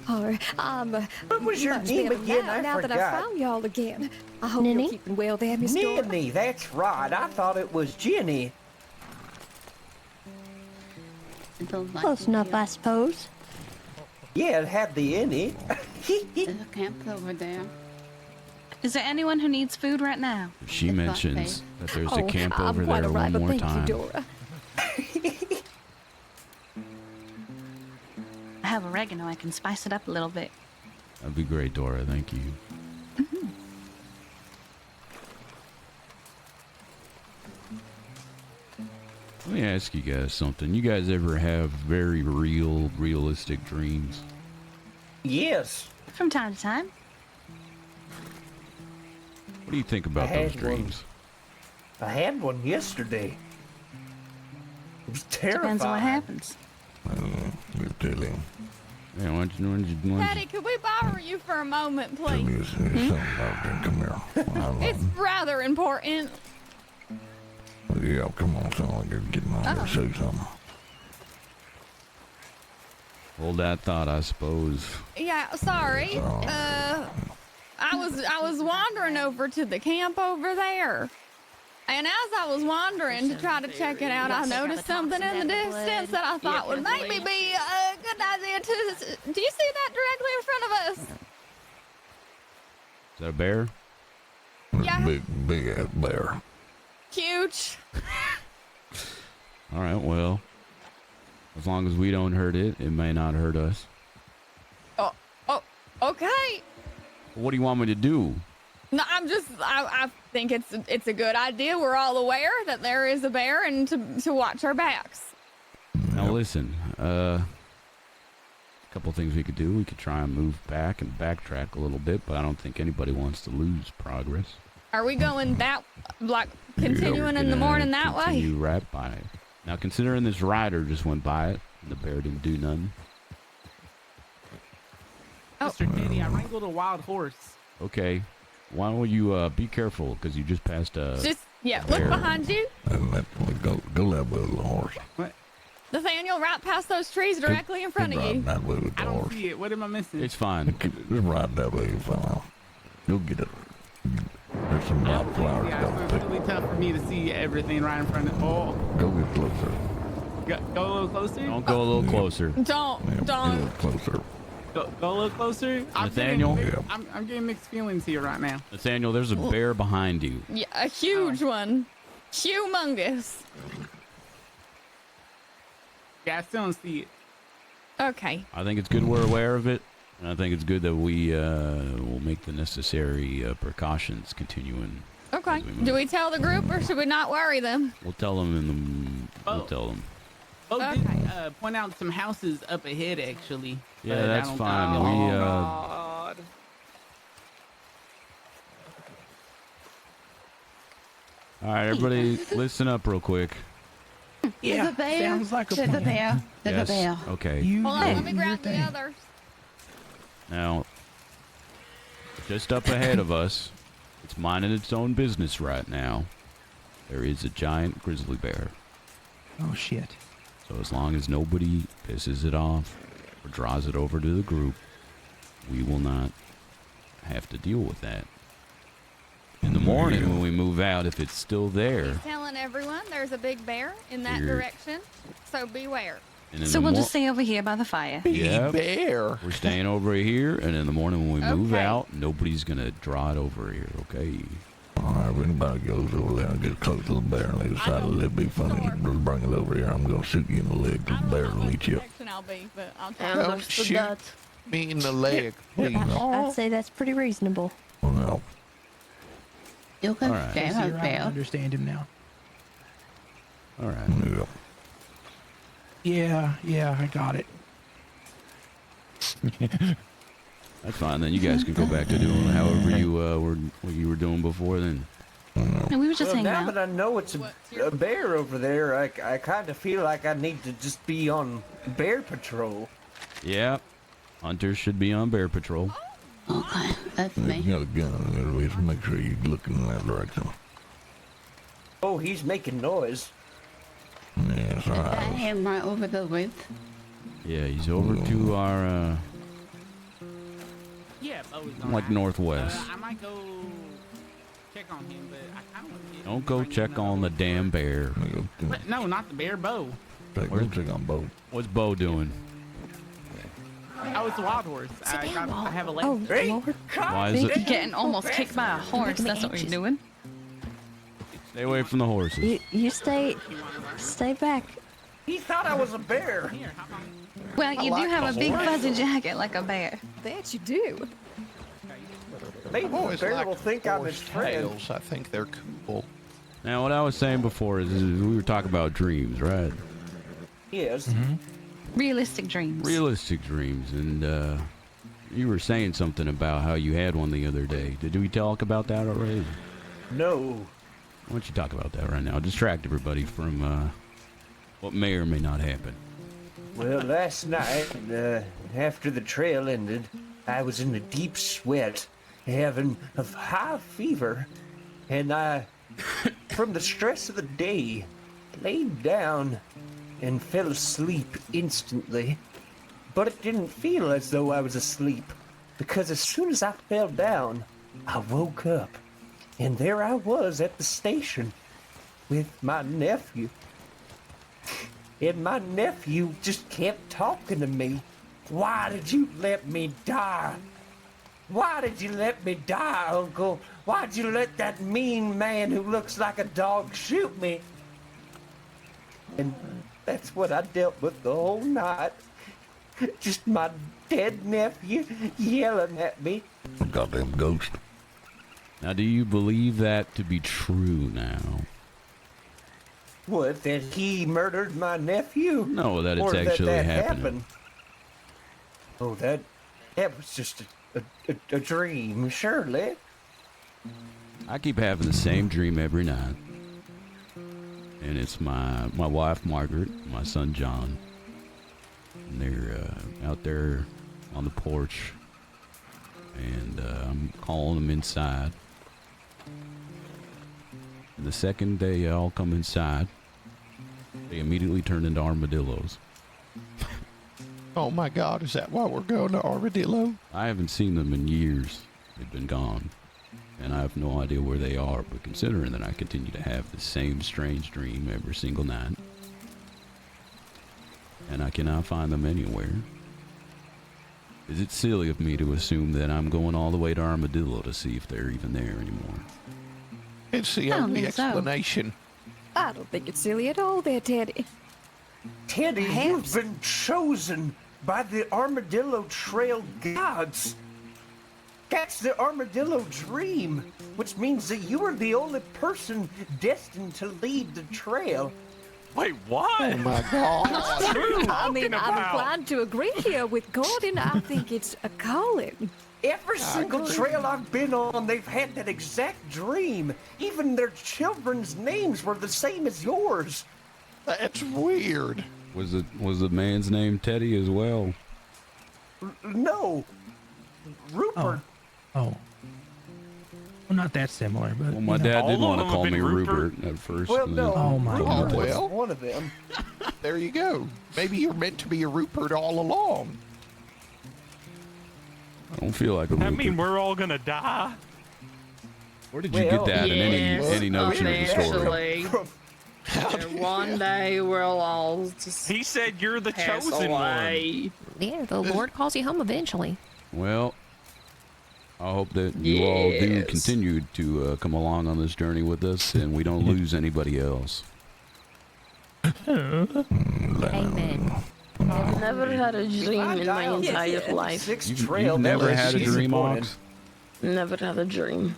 Oh, What was your much name better again? now, I now that I forgot. found y'all again. I hope Ninny? you're keeping well there, Miss Dora. Ninny, that's right. I thought it was Jenny. Close enough, I suppose. Yeah, it had the any. There's a camp over there. Is there anyone who needs food right now? She mentions that there's a camp I'm over quite there all right, one but more thank time. you, Dora. I have oregano. I can spice it up a little bit. That'd be great, Dora. Thank you. Let me ask you guys something. You guys ever have very realistic dreams? Yes. From time to time. What do you think about I those had one. dreams? I had one yesterday. It was terrifying. Depends on what happens. You tell him. Yeah, why don't you Daddy, could we borrow you for a moment, Tell me please? something about that. Come here. It's rather important. Yeah, come on, son. I gotta get my to say something. Hold that thought, I suppose. Yeah, sorry. I was wandering over to the camp over there. And as I was wandering to try to check it out, I noticed something in the distance that I thought would maybe be a good idea to... Do you see that directly in front of us? Is that a bear? Yeah. Big ass bear. Huge. All right, well, as long as we don't hurt it, it may not hurt us. Oh, okay. What do you want me to do? No, I think it's a good idea. We're all aware that there is a bear and to watch our backs. Now listen, a couple things we could do. We could try and move back and backtrack a little bit, but I don't think anybody wants to lose progress. Are we going that, like, continuing We're in the gonna morning that way? continue right by it. Now, considering this rider just went by it, and the bear didn't do nothing. Mr. Diddy, I wrangled a wild horse. Okay, why don't you be careful, because you just passed a Look bear. behind you. Go that way, little horse. What? Nathaniel, right past those trees directly in front of you. That way with the I don't horse. see it. What am I missing? It's fine. Just ride that way, fella. You'll get it. There's some wild flowers Yeah, down it's there. really tough for me to see everything right in front of. Oh, Go get closer. go a little closer. Don't go a little closer. Don't. Get a little closer. Go a little closer. Nathaniel? I'm getting mixed feelings here right now. Nathaniel, there's a bear behind you. Yeah, a huge one. Humongous. Yeah, I still don't see it. Okay. I think it's good we're aware of it, and I think it's good that we will make the necessary precautions continuing. Okay. Do we tell the group or should we not worry them? We'll tell them in the. We'll tell them. Oh, did point out some houses up ahead, actually. Yeah, But I that's don't fine. think- We God. All right, everybody, listen up real quick. There's a bear. sounds like a There's a plan. bear. There's a bear. Okay. Hold on, let me grab the others. Now, just up ahead of us, it's minding its own business right now. There is a giant grizzly bear. Oh shit. So as long as nobody pisses it off or draws it over to the group, we will not have to deal with that. In the morning when we move out, if it's still there, He's telling everyone there's a big bear in that Weird. direction, so beware. and in So the we'll mor- just stay over here by the fire. Yep. Bear. We're staying over here, and in the morning when we move Okay. out, nobody's gonna draw it over here, okay? Alright, if anybody goes over there and gets close to the bear and they decide it'd be funny to bring it over here, I'm gonna shoot you in the leg because the bear will eat you up. I'll be, but I'll try. Understood shoot. that. Me in the leg, please. I'd say that's pretty reasonable. Well, You can All right. scare See, a I bear. understand him now. All right. Yeah, I got it. That's fine. Then you guys can go back to doing however you were what you were doing before. Then No, we were just Well, hanging now out. that I know it's a bear over there, I kind of feel like I need to just be on bear patrol. yeah, hunters should be on bear patrol. Okay, that's if me. you got a gun, at least make sure you're looking in that direction. Oh, he's making noise. Yes, Is that alright. him right over the roof? Yeah, he's over to our Yeah, Bo's like northwest. I might go check on him, but I kind of want to get. Don't go check on the damn bear. But no, not the bear, Bo. Check on both. What's Bo doing? Oh, it's a wild horse. I have a leg. Oh, Lord. Why is it? Getting almost kicked by a horse. That's what you're doing. Stay away from the horses. You stay back. He thought I was a bear. Well, you do have a big fuzzy jacket like a bear. That you do. Maybe I've the always bear liked will think I'm his horse friend. tails. I think they're cool. Now, what I was saying before is we were talking about dreams, right? Yes. Realistic dreams. Realistic dreams, and you were saying something about how you had one the other day. Did we talk about that already? No. Why don't you talk about that right now? Distract everybody from what may or may not happen. Well, last night, after the trail ended, I was in a deep sweat, having a high fever, and I, from the stress of the day, laid down and fell asleep instantly. But it didn't feel as though I was asleep, because as soon as I fell down, I woke up, and there I was at the station with my nephew. And my nephew just kept talking to me. Why did you let me die? Why did you let me die, Uncle? Why'd you let that mean man who looks like a dog shoot me? And that's what I dealt with the whole night. Just my dead nephew yelling at me. Goddamn ghost. Now, do you believe that to be true now? What, that he murdered my nephew? No, that it's Or actually that happening. happened? Oh, that was just a dream, surely. I keep having the same dream every night. And it's my wife, Margaret, my son, John. And they're out there on the porch. And I'm calling them inside. And the second they all come inside, they immediately turn into armadillos. Oh my God, is that why we're going to Armadillo? I haven't seen them in years. They've been gone. And I have no idea where they are, but considering that I continue to have the same strange dream every single night, and I cannot find them anywhere, is it silly of me to assume that I'm going all the way to Armadillo to see if they're even there anymore? It's the I don't only think so. explanation. I don't think it's silly at all there, Teddy. Teddy, you've been chosen by the Armadillo Trail gods. That's the Armadillo dream, which means that you are the only person destined to lead the trail. Wait, what? Oh my God. I mean, I'm inclined to agree here with Gordon. I think it's a calling. Every single trail I've been on, they've had that exact dream. Even their children's names were the same as yours. That's weird. Was the man's name Teddy as well? No, Rupert. Oh. Well, not that similar, but. Well, my dad did want to call me Rupert at first. Well, no. Oh my God. Well, one of them. There you go. Maybe you're meant to be a Rupert all along. I don't feel like a Rupert. I mean, we're all gonna die. Where did you get that in any notion of the story? One day we'll all just. He said you're the pass chosen away. Yeah, the Lord calls you home eventually. Well, I hope that you all do continue to come along on this journey with us, and we don't lose anybody else. Amen. I've never had a dream in my entire life. You've never had a dream, Ox? Never had a dream.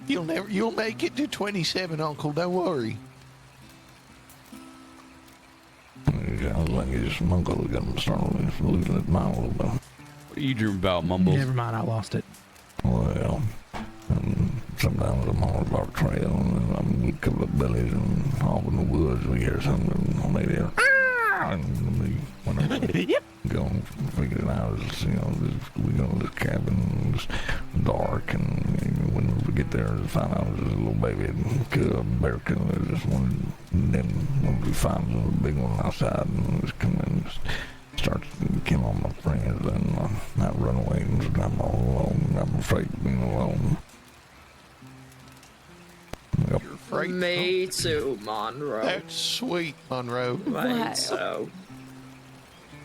You'll make it to 27, Uncle. Don't worry. Sounds like his uncle got him started losing his mind a little bit. What do you dream about, Mumbles? Never mind, I lost it. Well, sometimes I'm on a trail and I'm with a couple of billies and off in the woods we hear something and they do. And when I go and figure it out, it's, we go to this cabin, it's dark, and when we get there, we find out there's a little baby cub, bear cub, just one of them, when we find a big one outside, and just come in and just starts to kill all my friends, and I run away, and I'm all alone, I'm afraid of being alone. You're afraid? Me too, Monroe. That's sweet, Monroe. Right, so.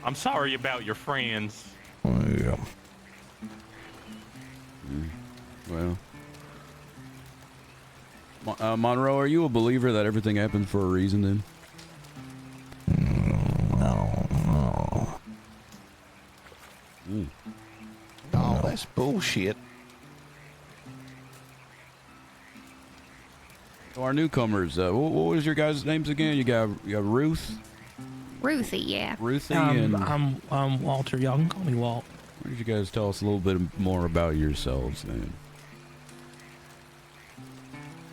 I'm sorry about your friends. Yeah. Well, Monroe, are you a believer that everything happens for a reason then? No. Oh, that's bullshit. So our newcomers, what was your guys' names again? You got Ruth? Ruthie, yeah. Ruthie and... I'm Walter. Y'all can call me Walt. Why don't you guys tell us a little bit more about yourselves then?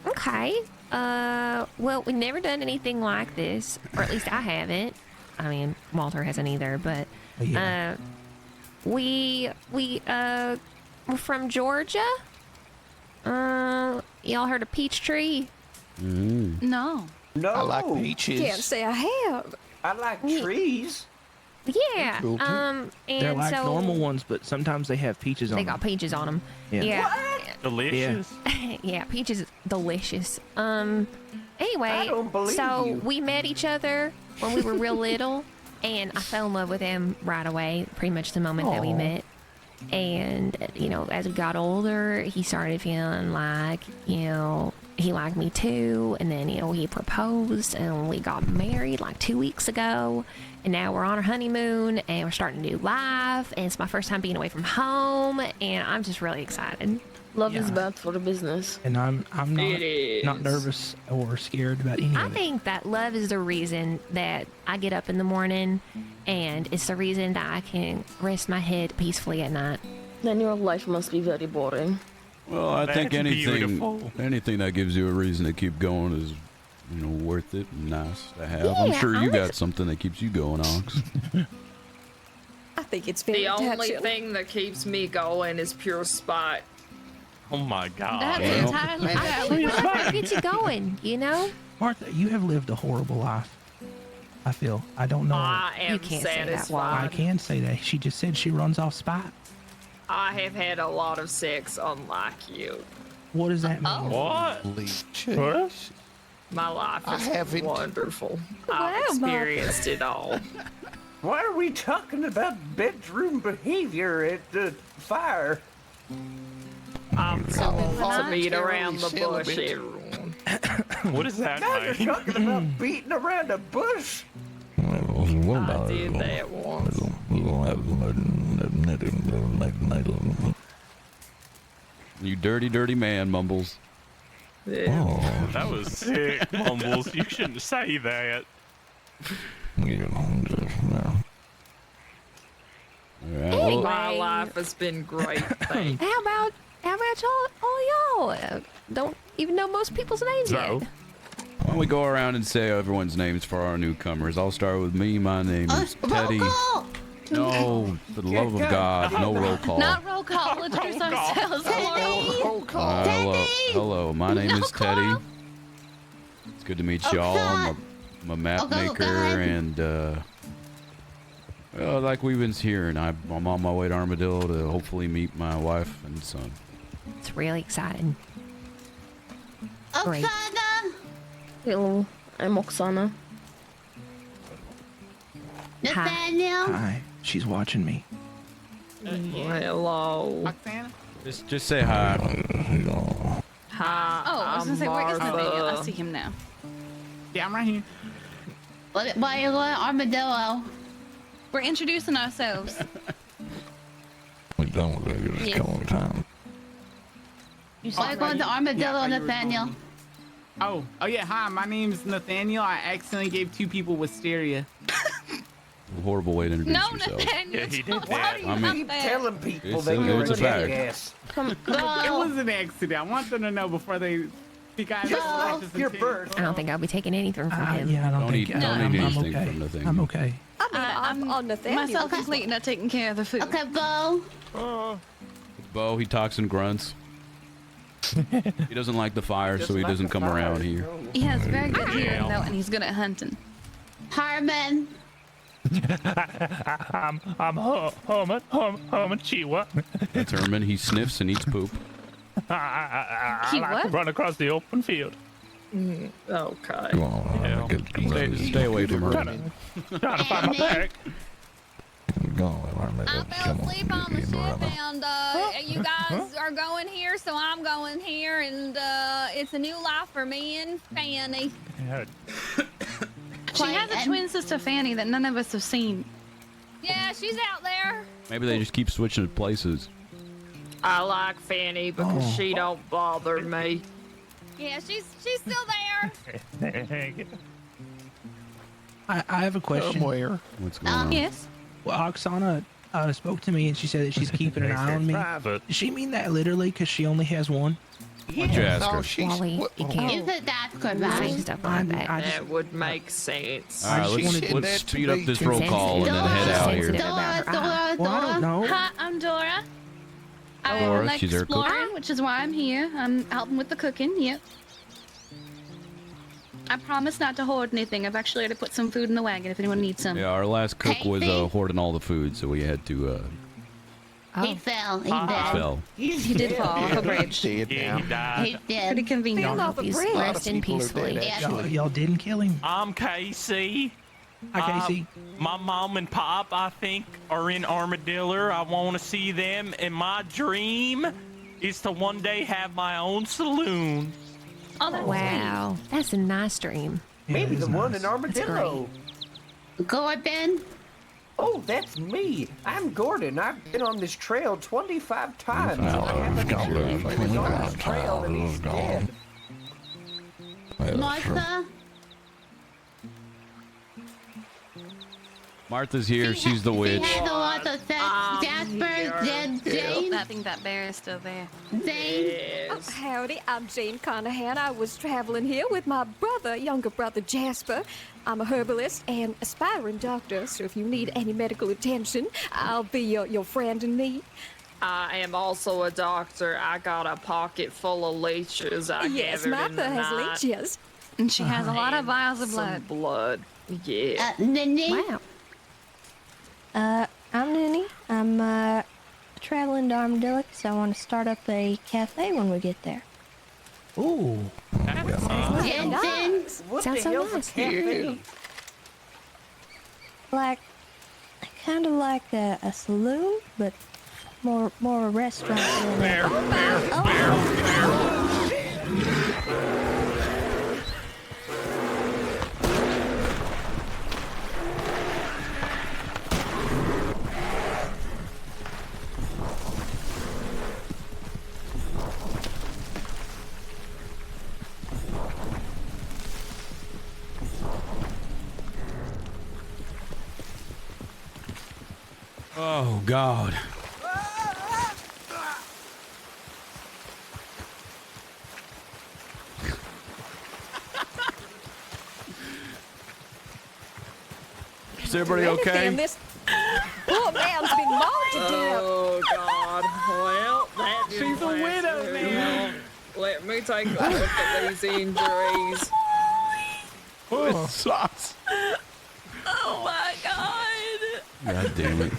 Okay. Well, we've never done anything like this, or at least I haven't. I mean, Walter hasn't either, but we're from Georgia. Y'all heard of Peachtree? No. No. I like peaches. Can't say I have. I like trees. Yeah. Cool, and they're like so normal ones, but sometimes they have peaches on they them. got peaches on them. Yeah. Yeah. Delicious. Yeah, peaches is delicious. Anyway, so we met each other when we were real little, and I fell in love with him right away, pretty much the moment that we met. And, as we got older, he started feeling like, he liked me too. And then, he proposed and we got married like 2 weeks ago. And now we're on our honeymoon and we're starting a new life. And it's my first time being away from home. And I'm just really excited. Love is bad for the business. And I'm not nervous or scared about any I of it. think that love is the reason that I get up in the morning, and it's the reason that I can rest my head peacefully at night. Then your life must be very boring. Well, I think That's anything that gives you a reason to keep going is, worth it and nice to have. I'm Yeah, sure you got something that keeps you going, Ox. I think it's very The only touching. thing that keeps me going is pure spite. Oh my God. That's Well. entirely I valid. think whatever gets you going, Martha, you have lived a horrible life. I feel. I don't know. I am You can't say that, I satisfied. can say that. She just said she runs off spite. I have had a lot of sex unlike you. What does that mean? What? What? My life I is haven't. wonderful. Wow, I've experienced it all. Why are we talking about bedroom behavior at the fire? I'm told to meet voluntarily around the bush, celibate. everyone. What does that Now you're mean? talking about beating around a bush? What I about did that once. You dirty, dirty man, Mumbles. Yeah. That was sick, Mumbles. You shouldn't say that. All well, My life has been great. Thanks. How about all y'all? Don't even know most people's names yet. why don't we go around and say everyone's names for our newcomers? I'll start with me. My name is Teddy. No, for the love of God, no roll call. Not roll call. Let's introduce ourselves. Hello, my name is Teddy. It's good to meet y'all. I'm a map maker, and well, like we've been hearing, I'm on my way to Armadillo to hopefully meet my wife and son. It's really exciting. Great. Oksana. Hello, I'm Oksana. Nathaniel. Hi. She's watching me. Hello. Just say hi. Hi. Oh, I was gonna say, where is Martha. Nathaniel? I see him now. Yeah, I'm right here. Why are you going to Armadillo? We're introducing ourselves. We don't think it's coming time. Why are you going to Armadillo, Nathaniel? Oh yeah. Hi, my name's Nathaniel. I accidentally gave 2 people wisteria. A horrible way to introduce No, yourself. Nathaniel. Yeah, he did stop that. worrying I mean- about that. Telling people It's that a- you're it's a a fact. jackass. It was an accident. I want them to know before they think I Your bird. I don't think I'll be taking anything from him. Yeah, I don't think don't I'm need anything okay. from Nathaniel. I'm okay. I mean, I'm on Nathaniel. Myself complete, not taking care of the food. Okay, Bo. Bo, he talks and grunts. He doesn't like the fire, so he doesn't come around here. He has very good hearing though, and he's good at hunting. Harmon. I'm Herman Chiwa. That's Herman. He sniffs and eats poop. I He like what? to run across the open field. Okay. Come on, Stay away from Herman. Trying to find my bag. I fell asleep on the ship, and you guys are going here, so I'm going here, and it's a new life for me and Fanny. She has a twin sister, Fanny, that none of us have seen. Yeah, she's out there. Maybe they just keep switching places. I like Fanny because she don't bother me. Yeah, she's still there. I have a question. What's going on? Yes. Well, Oksana spoke to me and she said that she's keeping an eye on me. Does she mean that literally because she only has one? What'd you ask her? Wally, you can't Isn't that good, say right? stuff like that. That would make sense. All right, let's speed up this roll call and then head out here. Dora. Well, I don't know. Hi, I'm Dora. I Dora, like she's our cook. exploring, which is why I'm here. I'm helping with the cooking. Yep. I promise not to hoard anything. I've actually already put some food in the wagon if anyone needs some. Yeah, our last cook was hoarding all the food, so we had to. He fell. He fell. He did fall off a bridge. Yeah, he died. He did. Pretty convenient. Fell off a He's bridge. resting peacefully. Y'all didn't kill him? I'm Casey. Hi, Casey. My mom and pop, I think, are in Armadillo. I want to see them, and my dream is to one day have my own saloon. Oh, that's Wow, that's a nice dream. Maybe the one in That's Armadillo. Gordon. Oh, that's me. I'm Gordon. I've been on this trail 25 times. Oh, I haven't God, seen him. He was on this trail and he's God. dead. Martha. Martha's here. She's the She witch. has a lot of sex. Jasper, Jane. I think that bear is still there. Jane. Oh, howdy, I'm Jane Conahan. I was traveling here with my younger brother Jasper. I'm a herbalist and aspiring doctor, so if you need any medical attention, I'll be your friend in need. I am also a doctor. I got a pocket full of leeches I Yes, gathered in Martha the has night. leeches. And she has a lot of vials of Some blood. blood. Yeah. Nini. Wow. I'm Nini. I'm traveling to Armadillo, so I want to start up a cafe when we get there. Ooh. Jensen. What Sounds the so hell's nice. a cafe? Like, kind of like a saloon, but more a restaurant than Oh God. Is everybody okay? This poor man's been mauled to death. Oh God! Well, that She's a widow, man. Let me take a look at these injuries. Oh, sucks. Oh my god. God damn it.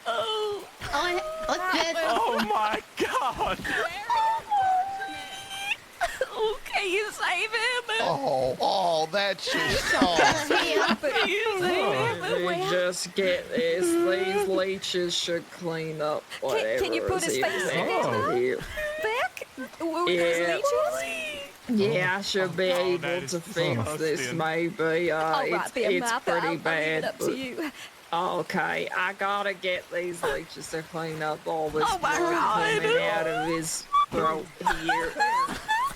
Oh. Oh my God. Oh, can you save him? Oh, that's just awesome. Can you save him? Let me just get this. These leeches should clean up whatever. Can you put his face in here? Back? With Yeah. those leeches? Yeah, I should be able is to fix this. disgusting. Maybe. All right, It's then, Martha, pretty I'll leave bad. it up but- to you. Okay, I gotta get these leeches to clean up all this Oh my blood God. coming out of his throat here.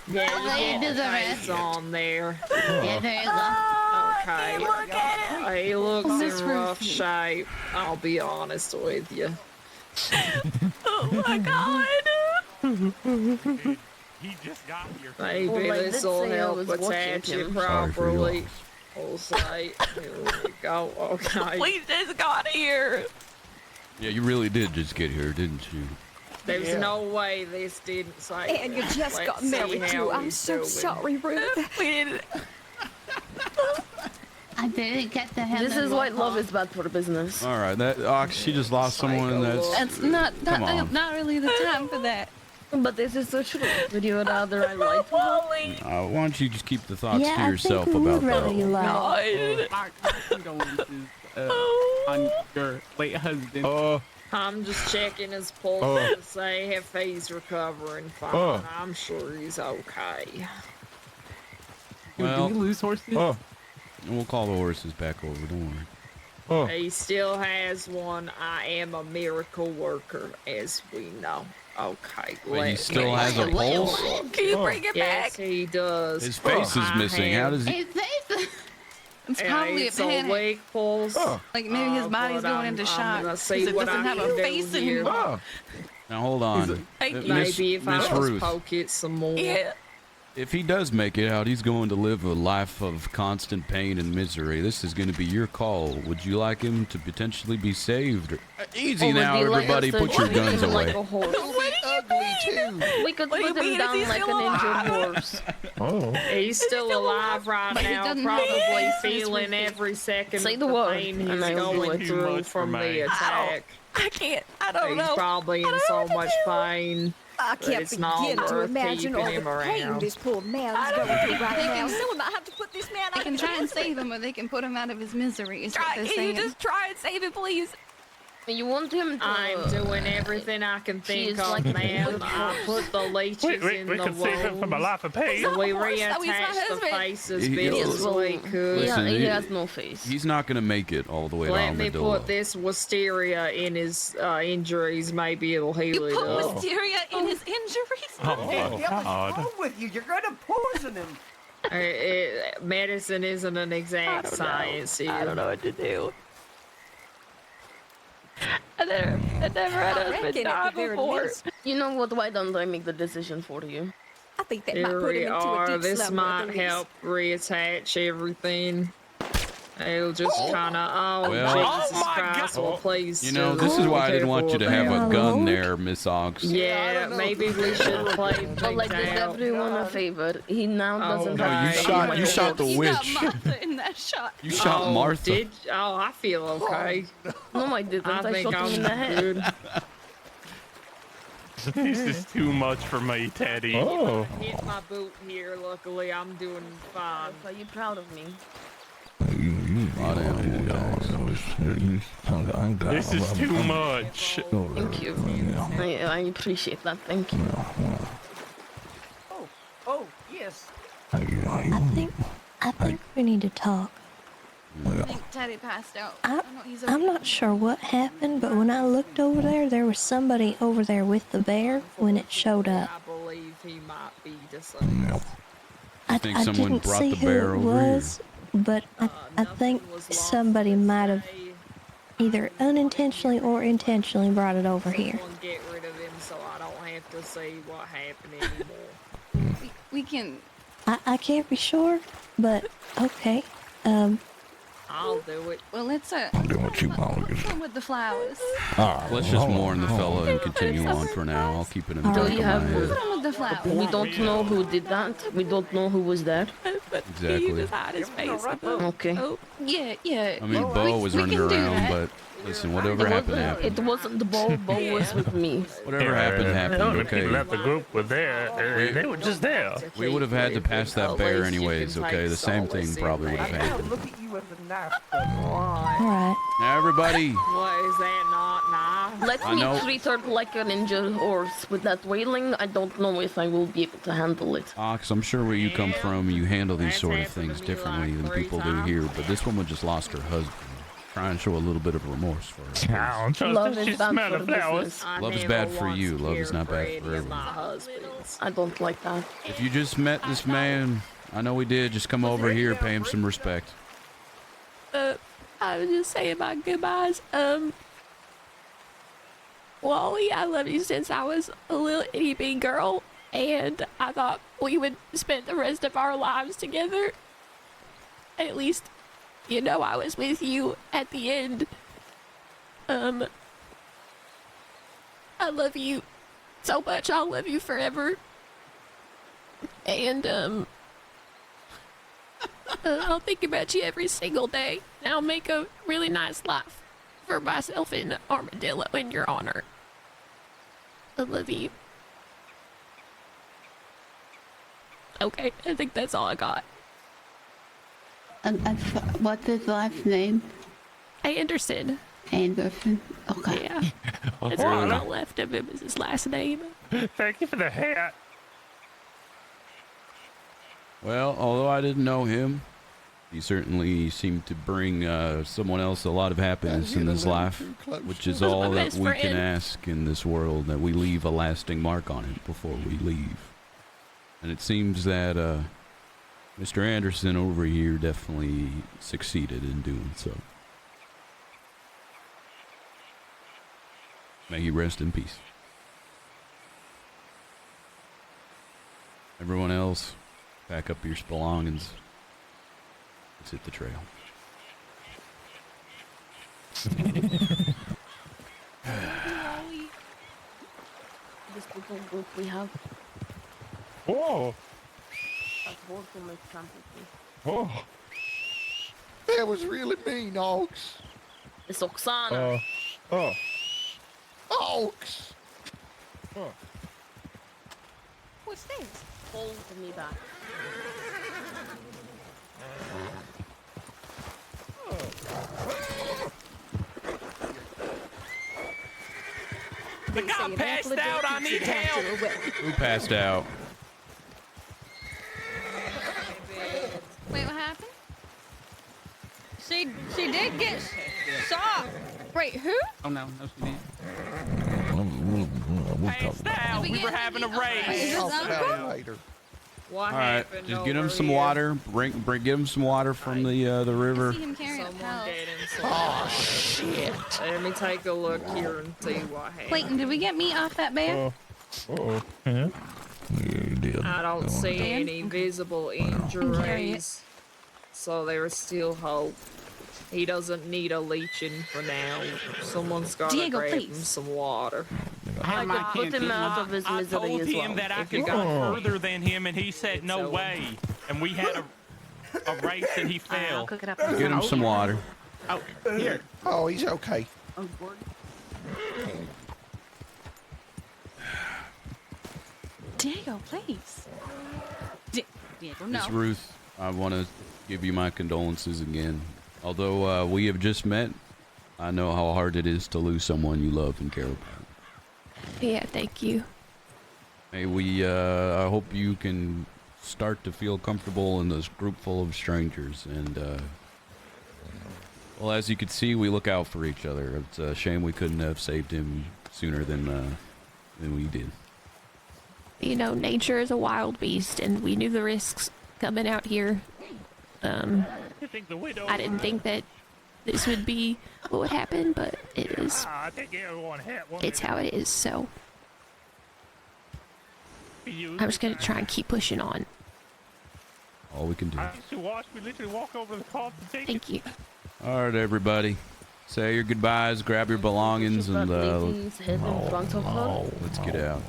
Yeah, you get the face on there. Yeah, there you go. Okay. Look at him. He looks Miss in rough Ruthie. shape. I'll be honest with you. Oh my god. He just got here. Maybe Well, I did this will say I help was watching attach it him. Sorry for your properly. loss. We'll say, here we go. Okay. We just got here. Yeah, you really did just get here, didn't you? There's no way this didn't say And you that. just Let's got see married how too. I'm he's so doing. sorry, Ruth. We didn't. I didn't get the hell. This is why love is bad for business. All right, that Ox, she just lost someone. That's not Come on. not really the time for that. But this is the truth. Would you rather I lie to you? Why don't you just keep the thoughts Yeah, to I yourself think we about would rather that? you lie. My condolences on your late husband. I'm just checking his pulse to say if he's recovering fine. I'm sure he's okay. Well, Did we lose horses? we'll call the horses back over. Don't worry. He still has one. I am a miracle worker, as we know. Okay, Wait, he still has a pulse? Can you bring it Yes, back? he does. His face is missing. How does he? It's probably a it's panic. weak pulse. Like maybe his body's but going into shock gonna because see it what doesn't I have can a do face here. anymore. Now hold on, Maybe if Miss I just Ruth. poke it some more. Yeah. If he does make it out, he's going to live a life of constant pain and misery. This is going to be your call. Would you like him to potentially be saved? Easy Or would now, you like everybody. us to Put your treat him guns away. like a horse? Ugly too. We could What do you put him mean? Is down he like still an injured alive? horse. He's still alive right But he now, doesn't probably have a face, feeling Miss every second Say of the the word, pain and he's I will do going it. Too through much for from me. the attack. I can't. I don't He's know. probably in I don't so know what to much do. pain. I But can't it's not begin to worth imagine all keeping the him pain around. this poor man's going through right now. Someone might have to put this man They out can of try and misery. save him, or they can put him out of his misery. Is what Try, they're can saying. you just try and save it, please? You want him to... I'm doing everything I can think She's of, like a man. good I put the leeches in We the can save him from a wounds. life of pain. So we Of course, that was my reattach the husband. face as He- best Yes, as well, we could. Listen, he he- has no face. He's not going to make it all the way to Let me Armadillo. put this wisteria in his injuries. Maybe it'll heal You it put up. wisteria in his injuries? Oh, What's God. wrong with you? You're gonna poison him. Medicine isn't an exact science here. I don't know what to do. I never had a husband reckon die at the very before. least- You know what? Why don't I make the decision for you? I think that might Here put him we into a are. deep This slumber. at might the least. help reattach everything. It'll just kind of. Oh, Well- Jesus Oh my Christ! God. Well, please. You know, just this is be why I didn't want you to have careful a with gun Lord. there, Miss Ox. that. Yeah, maybe we should play things But like, did out. everyone a favor? He now doesn't No, have you to shot. You shot the He witch. got Martha in that shot. You shot Oh, Martha. Oh, I feel okay. No, I didn't. I I think shot him in the I'm head. good. This is too much for me, Teddy. Oh. Hit my boot here. Luckily, I'm doing fine. Are you proud of me? This is too much. Thank you. I appreciate that. Thank you. Oh, yes. I think we need to talk. I think Teddy passed out. I- know he's I'm not sure what happened, but when I looked over there was somebody over there with the bear when it showed up. I believe he might be disabled. I think I someone didn't brought see the who bear it over here. was, but I think somebody might have either unintentionally or intentionally brought it over here. Someone get rid of him so I don't have to see what happened anymore. We can. I can't be sure, but okay. I'll do it. Well, let's Do what you want. with the flowers. Let's just mourn the fella and continue on for now. I'll keep it in the Do back you of my have? head. With the flowers. We don't know who did that. We don't know who was there. Exactly. Okay. Oh, yeah. I mean, Bo was running around, but listen, whatever happened, happened. It wasn't the ball. Bo was with me. Whatever happened, happened, The people okay? at the group were there. They were just there. We would have had to pass that bear anyways, okay? The same thing probably would have happened. Look at you as a knife. Alright. Now, everybody, What is that not nice? Let I know. me treat her like an injured horse. With that wailing, I don't know if I will be able to handle it. Ox, I'm sure where you come from, you handle these sort of things differently than people do here, but this woman just lost her husband. Try and show a little bit of remorse for her. I don't trust Love that is she bad smelled for the the flowers. business. Love is bad for you. Love is not bad for everyone. I don't like that. If you just met this man, I know we did, just come over here, pay him some respect. I was just saying my goodbyes. Wally, I loved you since I was a little itty bitty girl, and I thought we would spend the rest of our lives together. At least, you know, I was with you at the end. I love you so much. I'll love you forever. And, I'll think about you every single day. And I'll make a really nice life for myself and Armadillo in your honor. I love you. Okay, I think that's all I got. What's his last name? Anderson. Anderson. Okay. Yeah. That's all I got left of him is his last name. Thank you for the hat. Well, although I didn't know him, he certainly seemed to bring someone else a lot of happiness in his life, which is all that we can ask in this world, that we leave a lasting mark on it before we leave. And it seems that Mr. Anderson over here definitely succeeded in doing so. May he rest in peace. Everyone else, pack up your belongings. Let's hit the trail. This little group we have. Whoa. Oh. That was really mean, Oaks. It's Oksana. Oaks! What's this? Hold me back. The guy passed out. I need help. Who passed out? Wait, what happened? She did get shot. Wait, who? Oh no, she didn't. Passed out. We were having a race. What All right, happened just get him over some here? water. Get him some water from the river. See him carrying a Someone pelt. get him some. Oh, shit. Let me take a look here and see what happened. Clayton, did we get meat off that bear? Uh-oh. Yeah. You did. I don't see Dan? any visible Carry it. injuries, so there's still hope. He doesn't need a leeching for now. Someone's got to Diego, grab him please. some water. I could put him out of his I misery told as him well. that I If could you go want. further than him, and he said no way. And we had a race, and he fell. Cook it up. Get him some water. Oh, here. Oh, he's okay. Diego, please. Diego, no. Miss Ruth, I want to give you my condolences again. Although we have just met, I know how hard it is to lose someone you love and care about. Yeah, thank you. Hey, I hope you can start to feel comfortable in this group full of strangers. And, well, as you can see, we look out for each other. It's a shame we couldn't have saved him sooner than we did. You know, nature is a wild beast, and we knew the risks coming out here. I didn't think that this would be what would happen, but it is. I think everyone had one. It's how it is. So I'm just gonna try and keep pushing on. All we can do. I used to watch. We literally walk over the car to take Thank you. All right, everybody. Say your goodbyes, grab your belongings, and let's get out.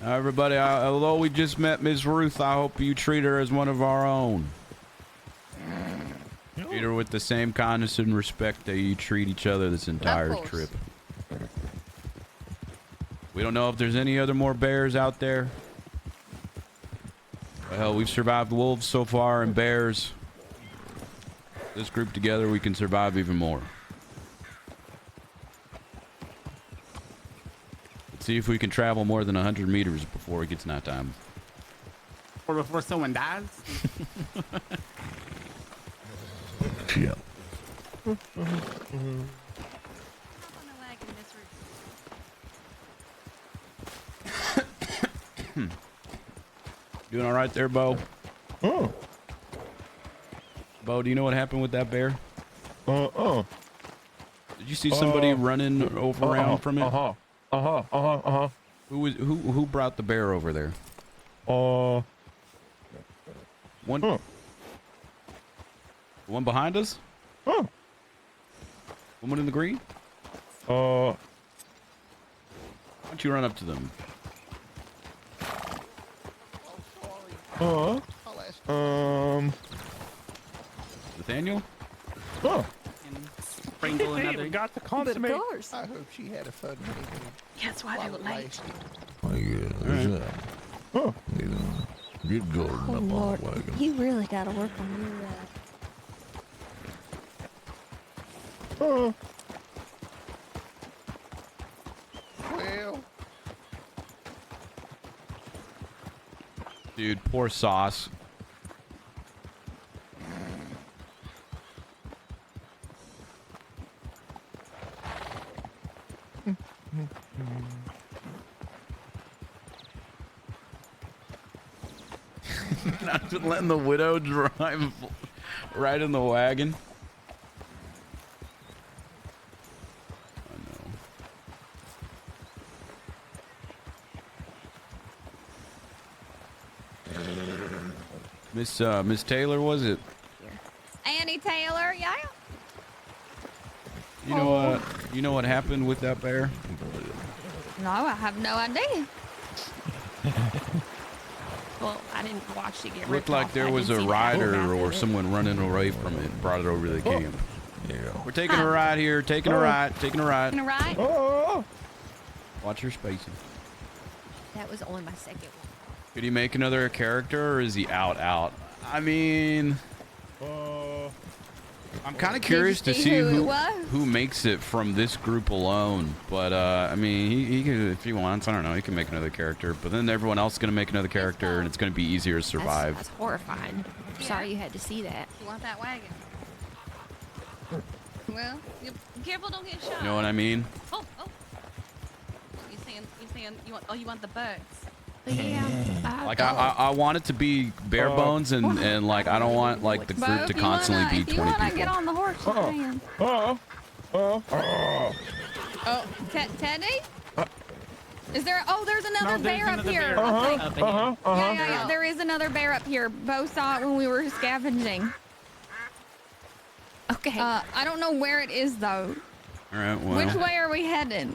Everybody, although we just met Miss Ruth, I hope you treat her as one of our own. Treat her with the same kindness and respect that you treat each other this entire trip. We don't know if there's any other more bears out there. Hell, we've survived wolves so far and bears. This group together, we can survive even more. Let's see if we can travel more than 100 meters before it gets nighttime. Or before someone dies. Yeah. Doing all right there, Bo? Oh. Bo, do you know what happened with that bear? Did you see somebody running around from it? Who brought the bear over there? One. One behind us? Someone in the green? Why don't you run up to them? Nathaniel? Sprinkle another. Got the consummate. Of course. I hope she had a fun meeting. That's why they were late. Oh, yeah. Get Gordon Oh up on Lord, the wagon. you really got to work on your. Well, Dude, poor Sauce. Not just letting the widow drive right in the wagon. Miss Taylor, was it? Annie Taylor, yeah. You know what? You know what happened with that bear? No, I have no idea. Well, I didn't watch it get ripped Looked like off. there I was did a see what happened rider after or it. someone running away from it and brought it over to the camp. Yeah. We're taking a ride here. Taking a ride. Taking a ride. Taking a ride? Watch your spacing. That was only my second one. Could he make another character or is he out? I mean, I'm kind of curious to see who makes it from this group alone. But I mean, he could, if he wants, I don't know, he can make another character. But then everyone else is gonna make another character, and it's gonna be easier to survive. That's horrifying. Sorry you had to see that. You want that wagon? Well, you careful, don't get shot. You know what I mean? Oh. You saying you want the birds? Yeah. Like I want it to be bare bones, and like I don't want like the group to constantly be 20 If you wanna people. get on the horse, you can. Oh, Teddy? Is there? Oh, there's another bear up here. Yeah. There is another bear up here. Bo saw it when we were scavenging. Okay. I don't know where it is though. All right. Well, Which way are we headed?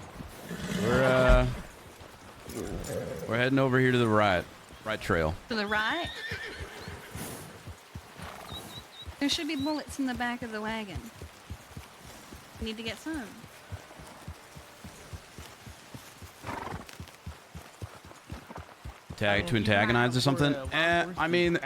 We're heading over here to the right trail. To the right? There should be bullets in the back of the wagon. Need to get some. To antagonize or something? I mean,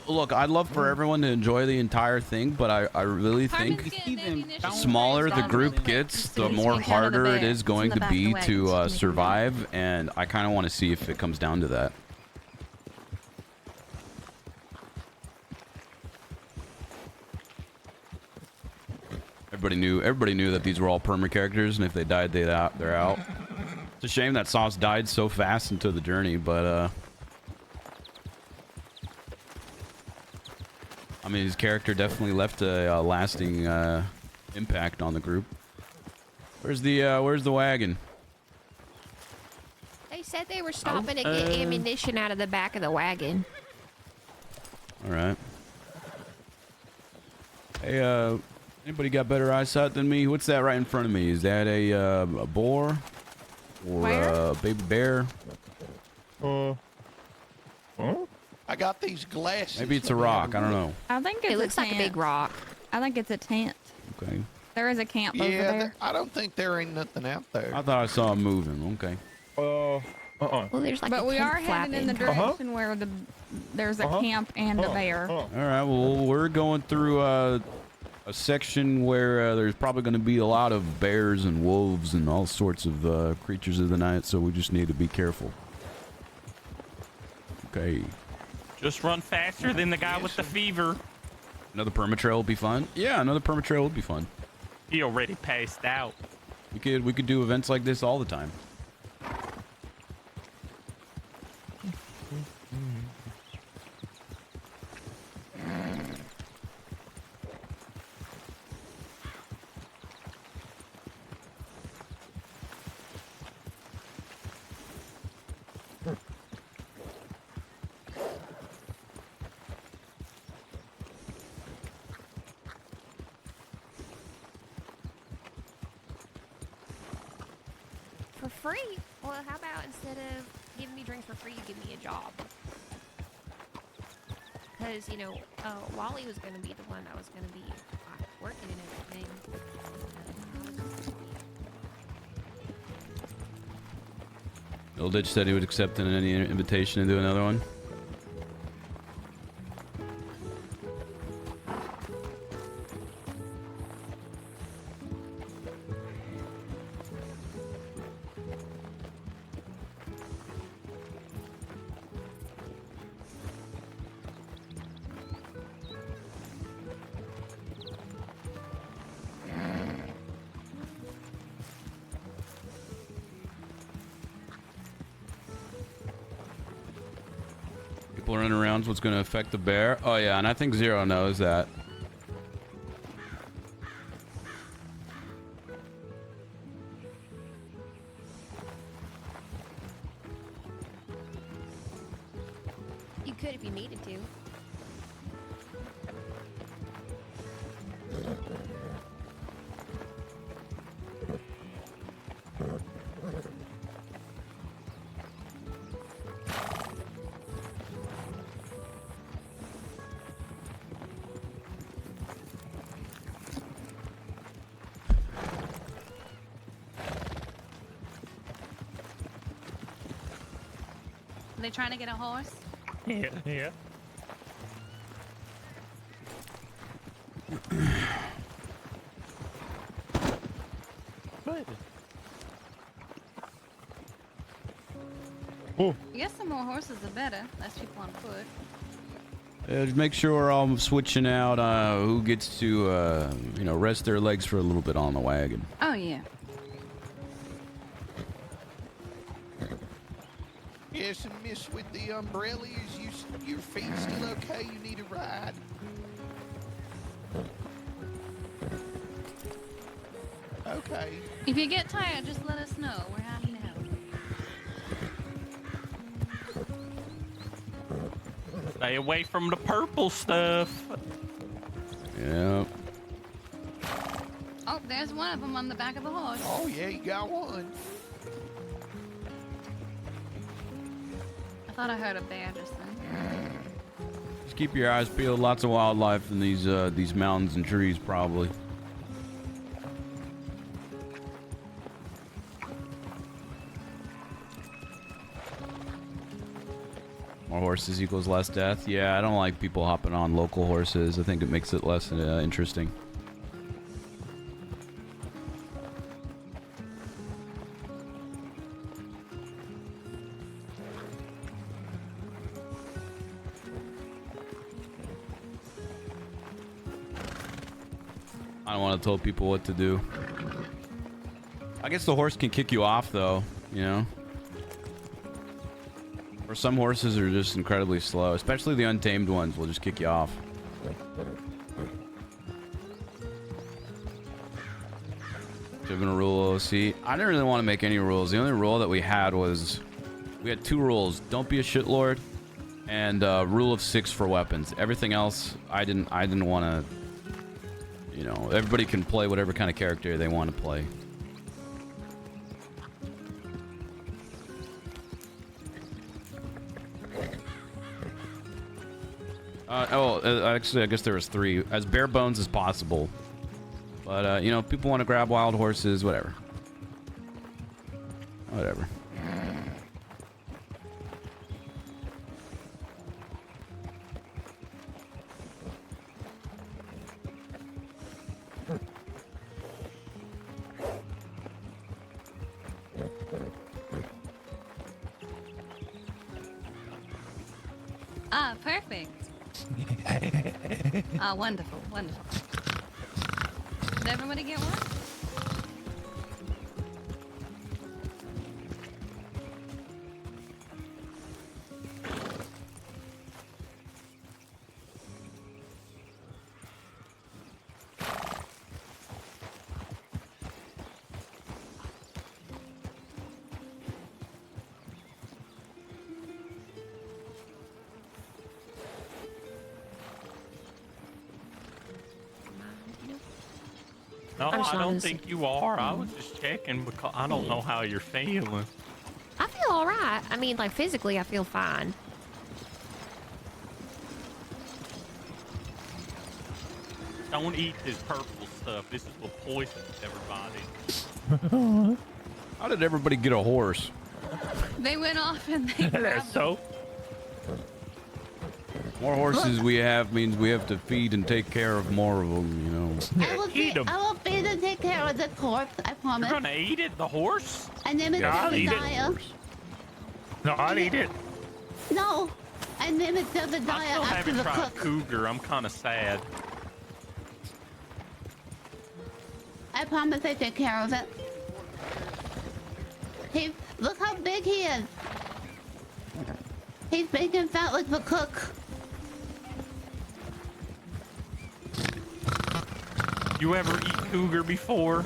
look, I'd love for everyone to enjoy the entire thing, but I really think the smaller the group gets, the more harder it is going to be to survive, and I kind of want to see if it comes down to that. Everybody knew that these were all perma characters, and if they died, they're out. It's a shame that Sauce died so fast into the journey, but mean, his character definitely left a lasting impact on the group. Where's the wagon? They said they were stopping to get ammunition out of the back of the wagon. All right. Hey, anybody got better eyesight than me? What's that right in front of me? Is that a boar or a baby bear? I got these glasses. Maybe it's a rock. I don't know. I think it looks like a big rock. I think it's a tent. Okay. There is a camp over Yeah, there. I don't think there ain't nothing out there. I thought I saw him moving. Okay. Well, there's like but a we tent are heading in the flapping. direction where there's a camp and a bear. All right. Well, we're going through a section where there's probably going to be a lot of bears and wolves and all sorts of creatures of the night. So we just need to be careful. Okay. Just run faster than the guy with the fever. Another Perma Trail will be fun. Yeah, another Perma Trail would be fun. He already passed out. We could do events like this all the time. For free? Well, how about instead of giving me drinks for free, you give me a job? Because, you know, Wally was going to be the one that was going to be working and everything. Ditch said he would accept any invitation to do another one. People running around, what's going to affect the bear? Oh yeah, and I think Zero knows that. You could if you needed to. Are they trying to get a horse? Yeah, yeah. I guess the more horses, the better. Less people on foot. Just make sure we're all switching out who gets to, you know, rest their legs for a little bit on the wagon. Oh, yeah. Yes, and miss with the umbrella, is your feet still okay? You need a ride. Okay. If you get tired, just let us know. We're happy to help. Stay away from the purple stuff. Yeah. Oh, there's one of them on the back of the horse. Oh, yeah, you got one. I thought I heard a bear just then. Just keep your eyes peeled. Lots of wildlife in these mountains and trees, probably. More horses equals less death. Yeah, I don't like people hopping on local horses. I think it makes it less interesting. I don't want to tell people what to do. I guess the horse can kick you off, though, you know? Or some horses are just incredibly slow, especially the untamed ones will just kick you off. Given a rule, see, I didn't really want to make any rules. The only rule that we had was, we had 2 rules: don't be a shitlord, and rule of 6 for weapons. Everything else, I didn't want to. You know, everybody can play whatever kind of character they want to play. Actually, I guess there was 3. As bare bones as possible. But, you know, people want to grab wild horses, whatever. Whatever. Ah, perfect. Ah, wonderful, wonderful. Did everybody get one? No, I don't think you are. I was just checking because I don't know how you're feeling. I feel all right. I mean, like physically, I feel fine. Don't eat this purple stuff. This is what poisons everybody. How did everybody get a horse? They went off and they grabbed them. More horses we have means we have to feed and take care of more of them, you know. I will feed and take care of the corpse, I promise. You're gonna eat it, the horse? And then it's I'll eat it. Obadiah. No, I'll eat it. No, and then it's I Obadiah still after haven't the tried cook. cougar. I'm kind of sad. I promise I take care of it. Look how big he is. He's big and fat like the cook. You ever eat cougar before?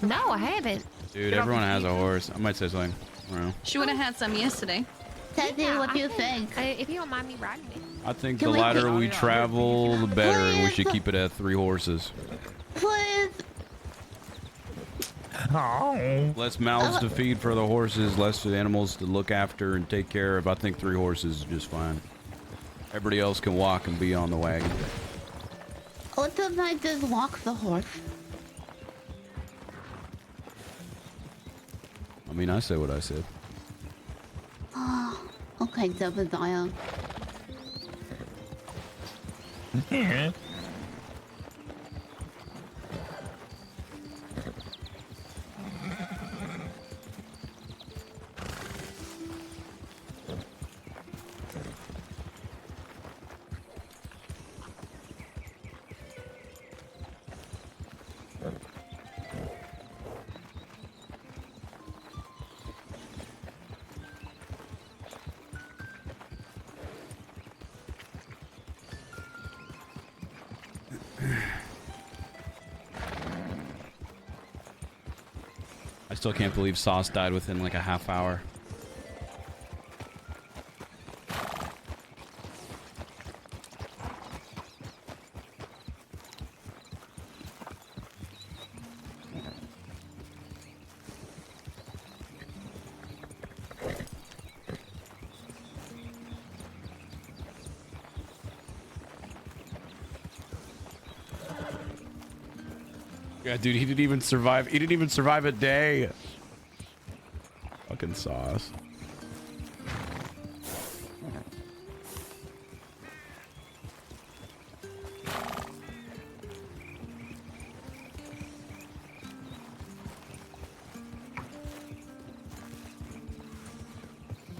No, I haven't. Dude, everyone has a horse. I might say something. I don't know. She would have had some yesterday. Teddy, what do you think? If you don't mind me riding it. I think Can the we lighter get- we travel, the better, and we should keep it at 3 horses. Please. Oh. Less mouths to feed for the horses, less animals to look after and take care of. I think 3 horses is just fine. Everybody else can walk and be on the wagon. What if I just walk the horse? I mean, I said what I said. Oh, okay, Obadiah. Yeah. I still can't believe Sauce died within like a half hour. Yeah, dude, he didn't even survive. He didn't even survive a day. Fucking Sauce.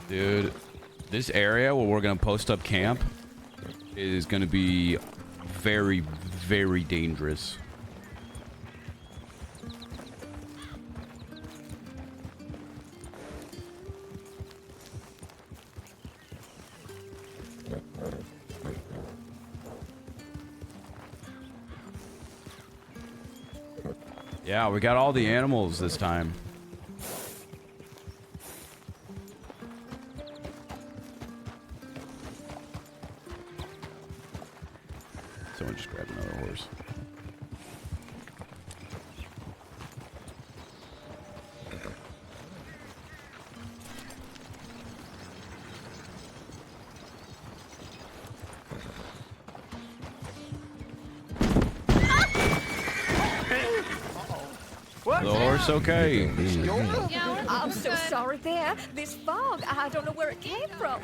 Dude, this area where we're gonna post up camp is gonna be very, very dangerous. Yeah, we got all the animals this time. Someone just grabbed another horse. What? The horse okay? I'm so sorry there. This fog, I don't know where it came from.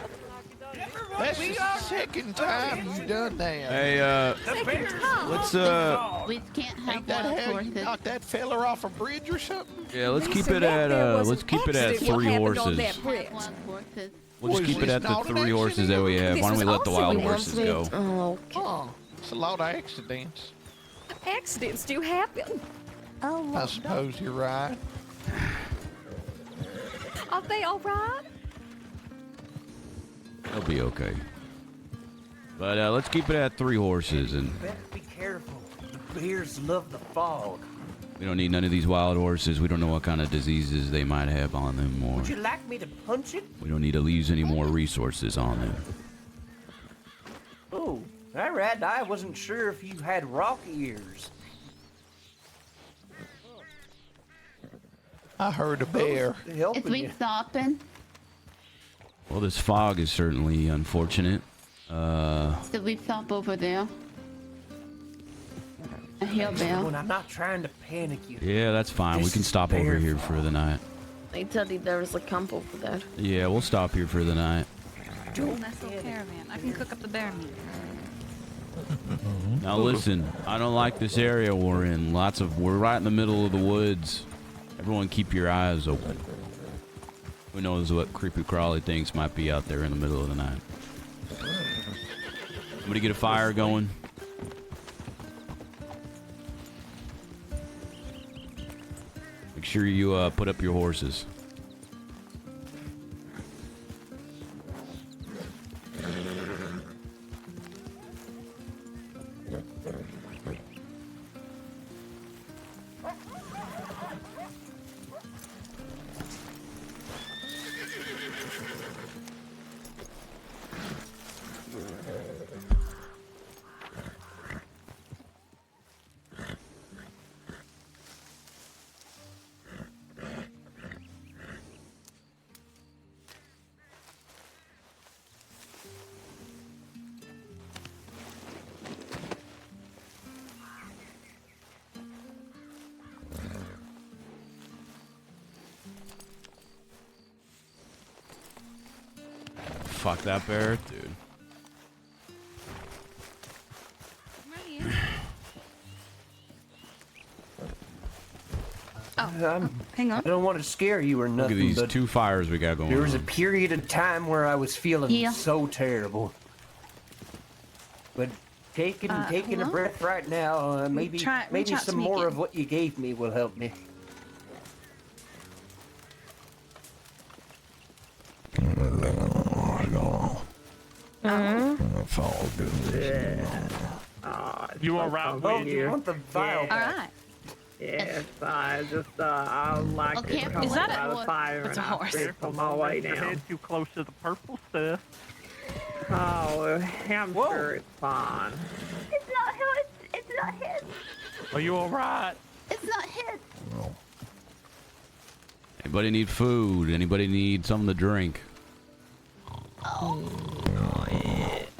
That's the second time you done that. Hey, let's We can't have Ain't that wild how you horses. knocked that feller off a bridge or something? yeah, let's keep it at 3 horses. We'll just keep it at the 3 horses that we have. Why don't we let the wild horses go? Oh, it's a lot of accidents. Accidents do happen. Oh, I suppose you're right. Are they all right? They'll be okay. But let's keep it at 3 horses, and Better be careful. The bears love the fog. we don't need none of these wild horses. We don't know what kind of diseases they might have on them, or Would you like me to punch it? we don't need to use any more resources on them. Oh, all right. I wasn't sure if you had rock ears. I heard a bear. Is we stopping? Well, this fog is certainly unfortunate. Did we stop over there? I hear bear. Well, I'm not trying to panic you. Yeah, that's fine. We can stop over here for the night. Hey, Teddy, there's a camp over there. Yeah, we'll stop here for the night. Nice little caravan. I can cook up the bear meat. Now listen, I don't like this area we're in. We're right in the middle of the woods. Everyone keep your eyes open. Who knows what creepy crawly things might be out there in the middle of the night. Somebody get a fire going. Make sure you put up your horses. Fuck that bear, dude. Hang on. I don't want to scare you or Look nothing. at these but 2 fires we got going there was a on. period of time where I was feeling so terrible. But taking a hello? breath right now, maybe reach out some to me more again. of what you gave me will help me. You all right Oh, with you you? want the vial All right. Yes, I just I like Okay, to come is that by a- the fire it's and a I horse. sit on my way Don't down. head too close to the purple stuff. Oh, I'm sure it's fine. It's not his. It's not his. Are you all right? It's not his. Anybody need food? Anybody need something to drink?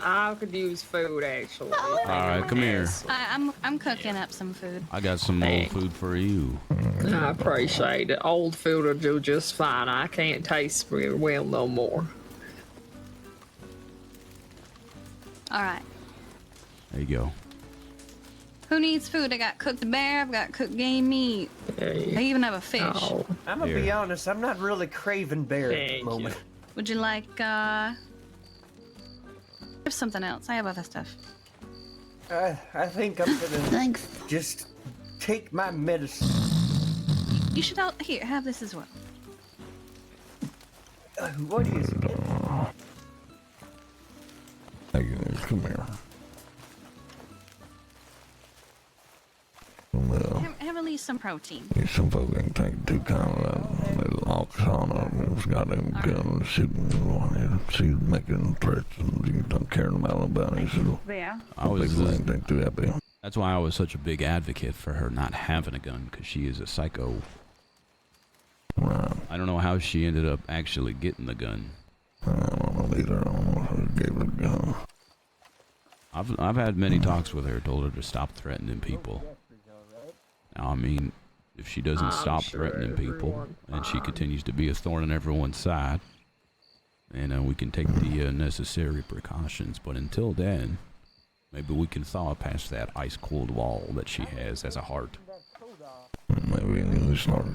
I could use food actually. All right, come here. I'm cooking up some food. I got some old food for you. I appreciate it. Old food will do just fine. I can't taste very well no more. All right. There you go. Who needs food? I got cooked bear. I've got cooked game meat. I even have a fish. Oh. I'm gonna be honest, I'm not really craving bear at the moment. Would you like there's something else. I have other stuff. I think I'm gonna just take my medicine. You should here have this as well. What is it? Come here. Heavenly some protein. Some folk ain't taking too kind of that little Oksana. It's got them gun shooting. She's making threats and you don't care about it. So Yeah. people ain't think too happy. That's why I was such a big advocate for her not having a gun, because she is a psycho. Right. I don't know how she ended up actually getting the gun. I don't know either. I don't know who gave her the gun. I've had many talks with her, told her to stop threatening people. Now, I mean, if she doesn't stop threatening people, and she continues to be a thorn in everyone's side, and we can take the necessary precautions. But until then, maybe we can thaw past that ice-cold wall that she has as a heart. Maybe we start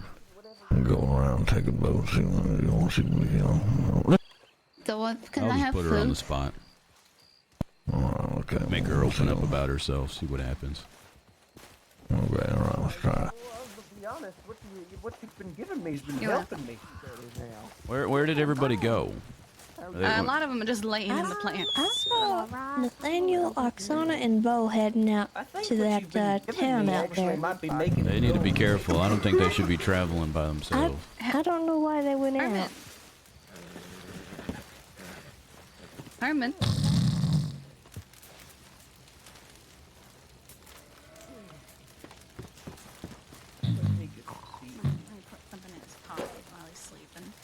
going around taking boats. You know. So what can I'll I just have put her on the food? spot. Okay. Make her open up about herself, see what happens. Okay, alright, let's try it. To be honest, what you've been giving me has been You're helping me. Where did everybody go? A lot of them are just laying in the plants. I saw Nathaniel, Oksana, and Bo heading out to that town out there. They need to be careful. I don't think they should be traveling by themselves. I don't know why they went out. Herman.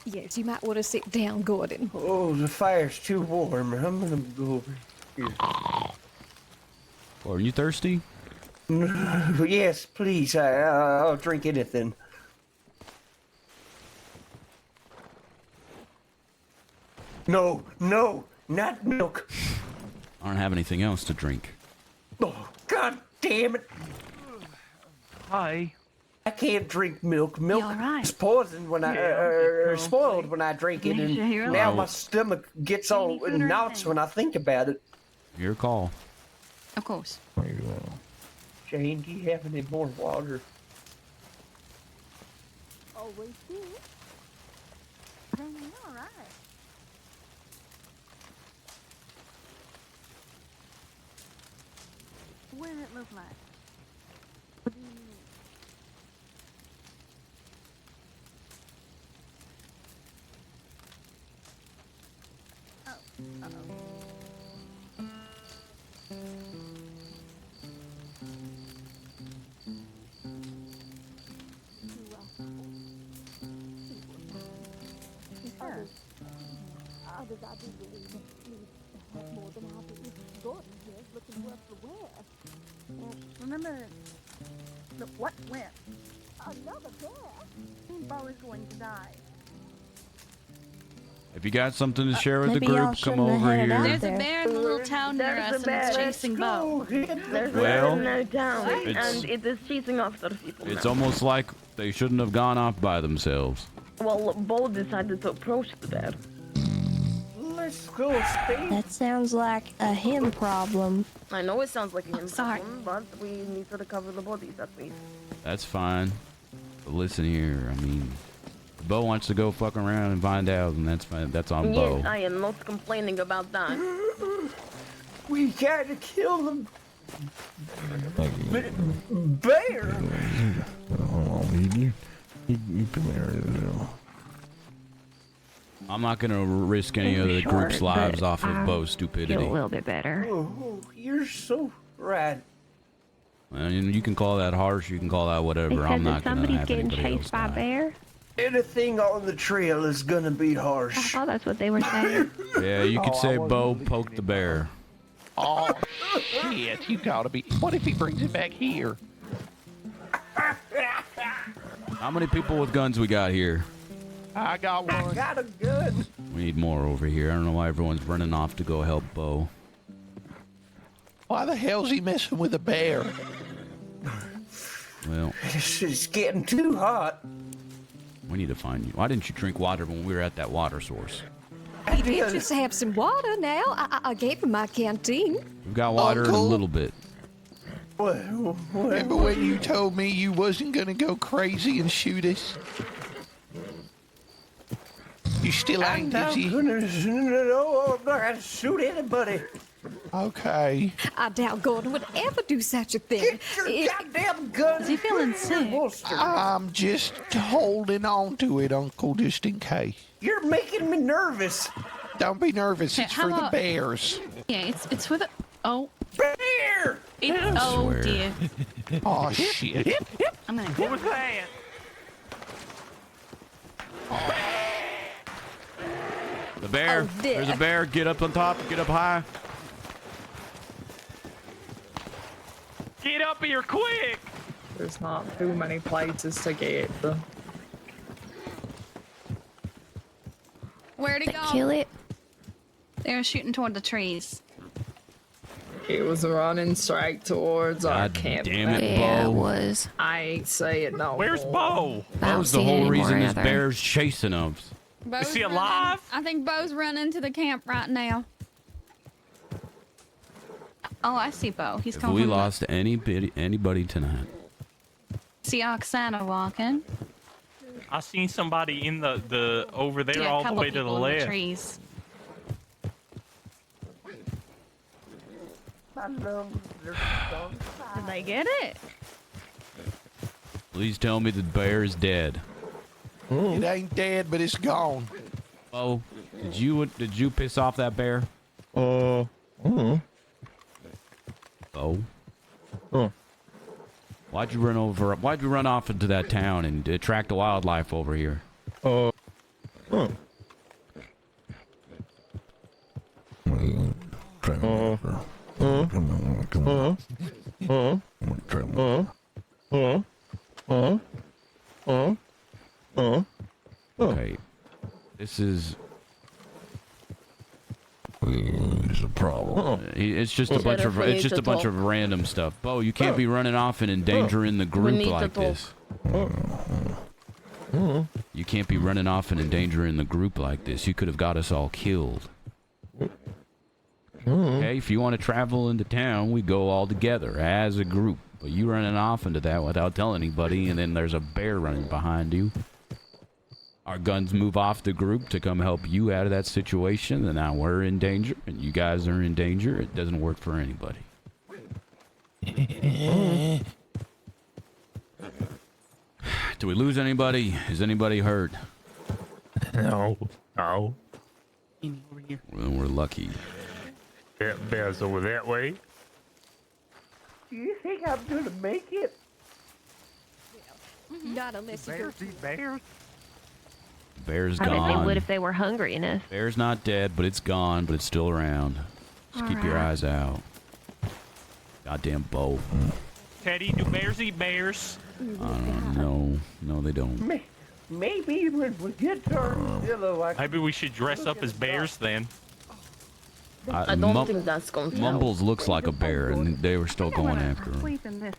Yes, you might want to sit down, Gordon. Oh, the fire's too warm. I'm gonna go over here. Are you thirsty? Yes, please. I'll drink anything. No, not milk. I don't have anything else to drink. Oh, God damn it. Hi. I can't drink milk. Milk is poisoned when spoiled when I drink it, and now my stomach gets all knots when I think about it. Your call. Of course. Jane, do you have any more water? Always do. All right. What does it look like? What do you mean? Others I do believe have more than I do. Gordon here is looking worse for wear. Remember the what went? Another bear? Bo is going to die. If you got something to share with the maybe y'all group, come shouldn't have over headed out here. There's a bear in the little town near us, and it's chasing Bo. There's Well, no town, it's- and it is chasing after people. It's now. almost like they shouldn't have gone off by themselves. Well, Bo decided to approach the bear. Let's go, Steve. That sounds like a him problem. I know it sounds like a him sorry. problem, but we need to recover the bodies at least. That's fine. But listen here, I mean, if Bo wants to go fuck around and find out, and that's fine. That's on Bo. Yes, I am not complaining about that. We gotta kill them. Bear. Hold on, you come here. I'm not gonna risk any of the group's lives off of Bo's stupidity. bit better. Oh, you're so right. And you can call that harsh, you can call that whatever. I'm not gonna have anybody else die. bear. Anything on the trail is gonna be harsh. Oh, that's what they were saying. Yeah, you could say Bo poked the bear. Oh, shit, you gotta be. What if he brings it back here? How many people with guns we got here? I got one. I got a gun. We need more over here. I don't know why everyone's running off to go help Bo. Why the hell's he messing with a bear? Well, This is getting too hot. we need to find you. Why didn't you drink water when we were at that water source? He did just have some water now. I gave him my canteen. We've got water in a Uncle? little bit. Remember when you told me you wasn't gonna go crazy and shoot us? You still I'm ain't, not is you? gonna, no, I'm not gonna shoot anybody. Okay. I doubt Gordon would ever do such a thing. Get your goddamn gun. Is he feeling sick? I'm just holding on to it, Uncle, just in case. You're making me nervous. Don't be nervous. Okay, It's how for the about- bears. Yeah, it's for the. Oh. Bear! Oh swear. dear. Oh, shit. I'm gonna. What was that? The bear. Oh, dear. There's a bear. Get up on top. Get up high. Get up here quick! There's not too many places to get though. Where'd he go? Kill it. They were shooting toward the trees. It was running straight towards our God camp. damn it, Yeah, it Bo. was. I ain't saying no. Where's more. Bo? That was the whole reason this bear's chasing us. Bo's Is he running- alive? I think Bo's running to the camp right now. Oh, I see Bo. He's If coming. we from the- lost anybody tonight, See Oksana walking. I seen somebody in the over there Yeah, a all the couple way to the people in the left. trees. Did they get it? please tell me the bear is dead. It ain't dead, but it's gone. Bo, did you piss off that bear? Bo? Why'd you run off into that town and attract the wildlife over here? Okay. This is It's a problem. it's just a Is bunch that of if we it's need just to a bunch talk? of random stuff. Bo, you can't be running off and endangering the group need to like talk. this. You can't be running off and endangering the group like this. You could have got us all killed. Okay, if you want to travel into town, we go all together as a group. But you running off into that without telling anybody, and then there's a bear running behind you. Our guns move off the group to come help you out of that situation, and now we're in danger, and you guys are in danger. It doesn't work for anybody. Do we lose anybody? Is anybody hurt? No. Well, then we're lucky. That bear's over that way. Do you think I'm gonna make it? Not unless you go. Bears? Bear's I bet they gone. would if they were hungry enough. Bear's not dead, but it's gone, but it's still around. Just keep your eyes out. Goddamn Bo. Teddy, do bears eat bears? I don't know. No, they don't. Maybe when we get to our villa, Maybe we should dress up as bears then. I don't think that's going to help. Mumbles looks like a bear, and they were still going after him. Sleep in this.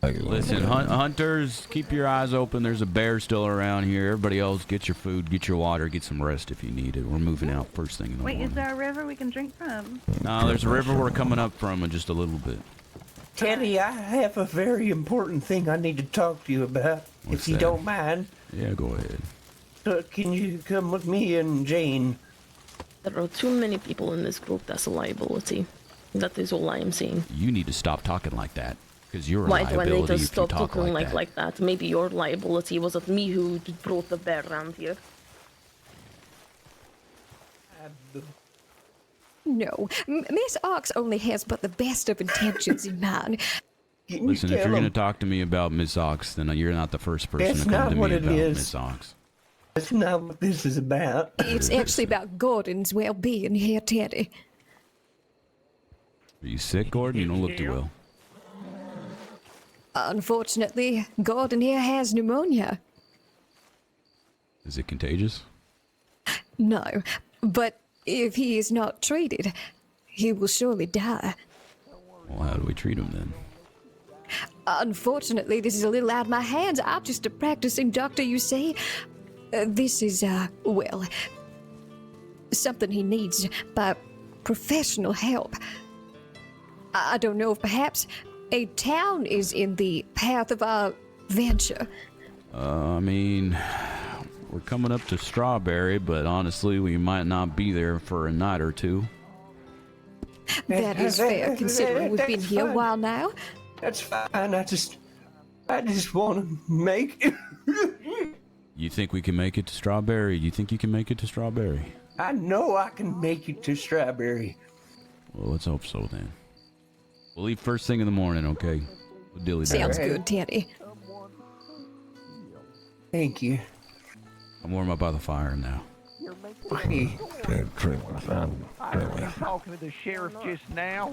Listen, hunters, keep your eyes open. There's a bear still around here. Everybody else, get your food, get your water, get some rest if you need it. We're moving out first thing in the Wait, morning. is there a river we can drink from? No, there's a river we're coming up from in just a little bit. Teddy, I have a very important thing I need to talk to you about, What's if you that? don't mind. Yeah, go ahead. Can you come with me and Jane? There are too many people in this group that's a liability. That is all I am saying. You need to stop talking like that, because you're a Why do I need liability to if you stop talk talking like that. like that? Maybe your liability was it me who brought the bear around here. No, Miss Ox only has but the best of intentions in mind. Listen, if you're going to talk to me about Miss Ox, then you're not the first person That's to come not to what me it about is. Miss Ox. That's not what this is about. It's actually about Gordon's well-being here, Teddy. Are you sick, Gordon? You don't look too well. Unfortunately, Gordon here has pneumonia. Is it contagious? No, but if he is not treated, he will surely die. Well, how do we treat him then? Unfortunately, this is a little out of my hands. I'm just a practicing doctor, you see. This is, well, something he needs by professional help. I don't know if perhaps a town is in the path of our venture. I mean, we're coming up to Strawberry, but honestly, we might not be there for a night or two. That is fair, considering we've been here a while now. That's fine. I just want to make it. You think we can make it to Strawberry? You think you can make it to Strawberry? I know I can make it to Strawberry. Well, let's hope so then. We'll leave first thing in the morning, okay? We'll dilly Sounds good, Teddy. Thank you. I'm warm up by the fire now. Hey. I was talking to the sheriff just now.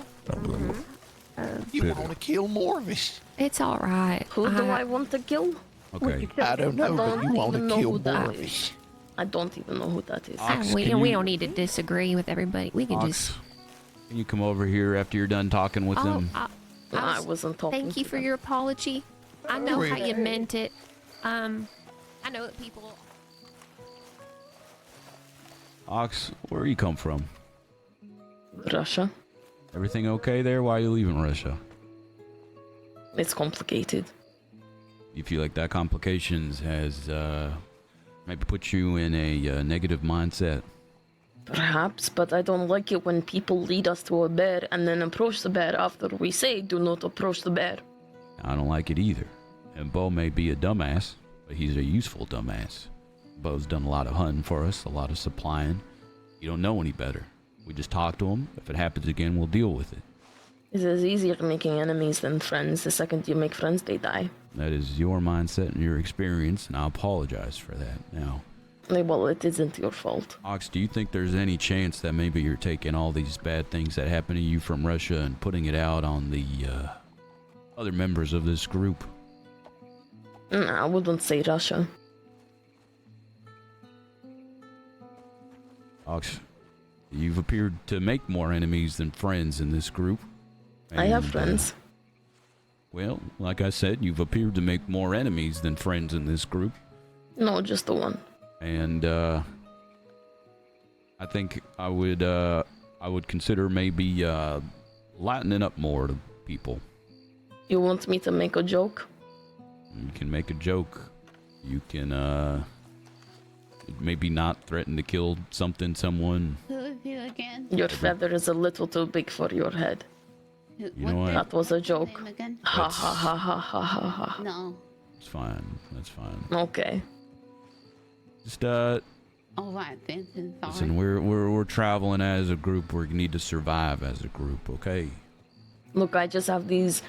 You want to kill more of us? It's all right. Who do I want to kill? Okay. I don't know, but you want to kill more of us. I don't even know who that is. Ox, we can you- don't need to disagree with everybody. We can Ox, just. can you come over here after you're done talking with them? I wasn't talking. Thank you to for them. your apology. I know how you meant it. I know that people. Ox, where you come from? Russia. Everything okay there? Why are you leaving Russia? It's complicated. You feel like that complications has maybe put you in a negative mindset? Perhaps, but I don't like it when people lead us to a bear and then approach the bear after we say do not approach the bear. I don't like it either. And Bo may be a dumbass, but he's a useful dumbass. Bo's done a lot of hunting for us, a lot of supplying. You don't know any better. We just talk to him. If it happens again, we'll deal with it. It is easier making enemies than friends. The second you make friends, they die. That is your mindset and your experience, and I apologize for that. Now, well, it isn't your fault. Ox, do you think there's any chance that maybe you're taking all these bad things that happen to you from Russia and putting it out on the other members of this group? I wouldn't say Russia. Ox, you've appeared to make more enemies than friends in this group. I have friends. Well, like I said, you've appeared to make more enemies than friends in this group. No, just the one. And I think I would consider maybe lightening up more to people. You want me to make a joke? You can make a joke. You can maybe not threaten to kill someone. Who is you again? Your feather is a little too big for your head. You know what? That was a joke. Name again? Ha ha ha ha ha ha ha. No. It's fine. That's fine. Okay. Just All right, then. Sorry. listen, we're traveling as a group. We need to survive as a group, okay? Look, I just have these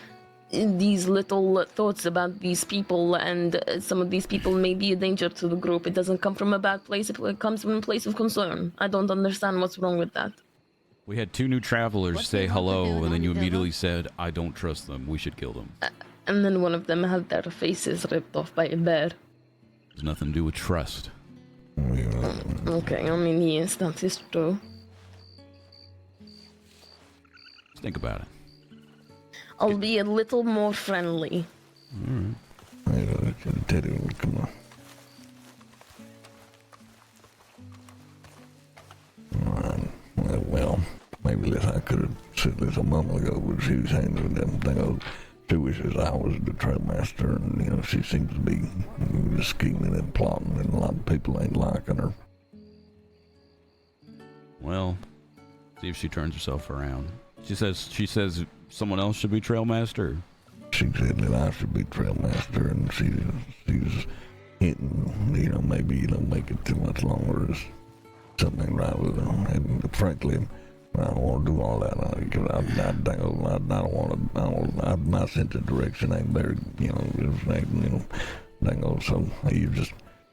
little thoughts about these people, and some of these people may be a danger to the group. It doesn't come from a bad place. It comes from a place of concern. I don't understand what's wrong with that. We had 2 new travelers say hello, and then you immediately said, "I don't trust them. We should kill them." And then one of them had their faces ripped off by a bear. There's nothing to do with trust. Okay, I mean, yes, that is true. Just think about it. I'll be a little more friendly. Alright. Teddy, come on. Alright. Well, maybe I could have said this a moment ago, but she was handling them thing. She wishes I was the trailmaster, and, you know, she seems to be scheming and plotting, and a lot of people ain't liking her. Well, see if she turns herself around. She says someone else should be trailmaster. She said that I should be trailmaster, and she's hinting, you know, maybe you don't make it too much longer. There's something right with her. And frankly, I don't want to do all that. I don't want to. My sense of direction ain't very, you know, so you just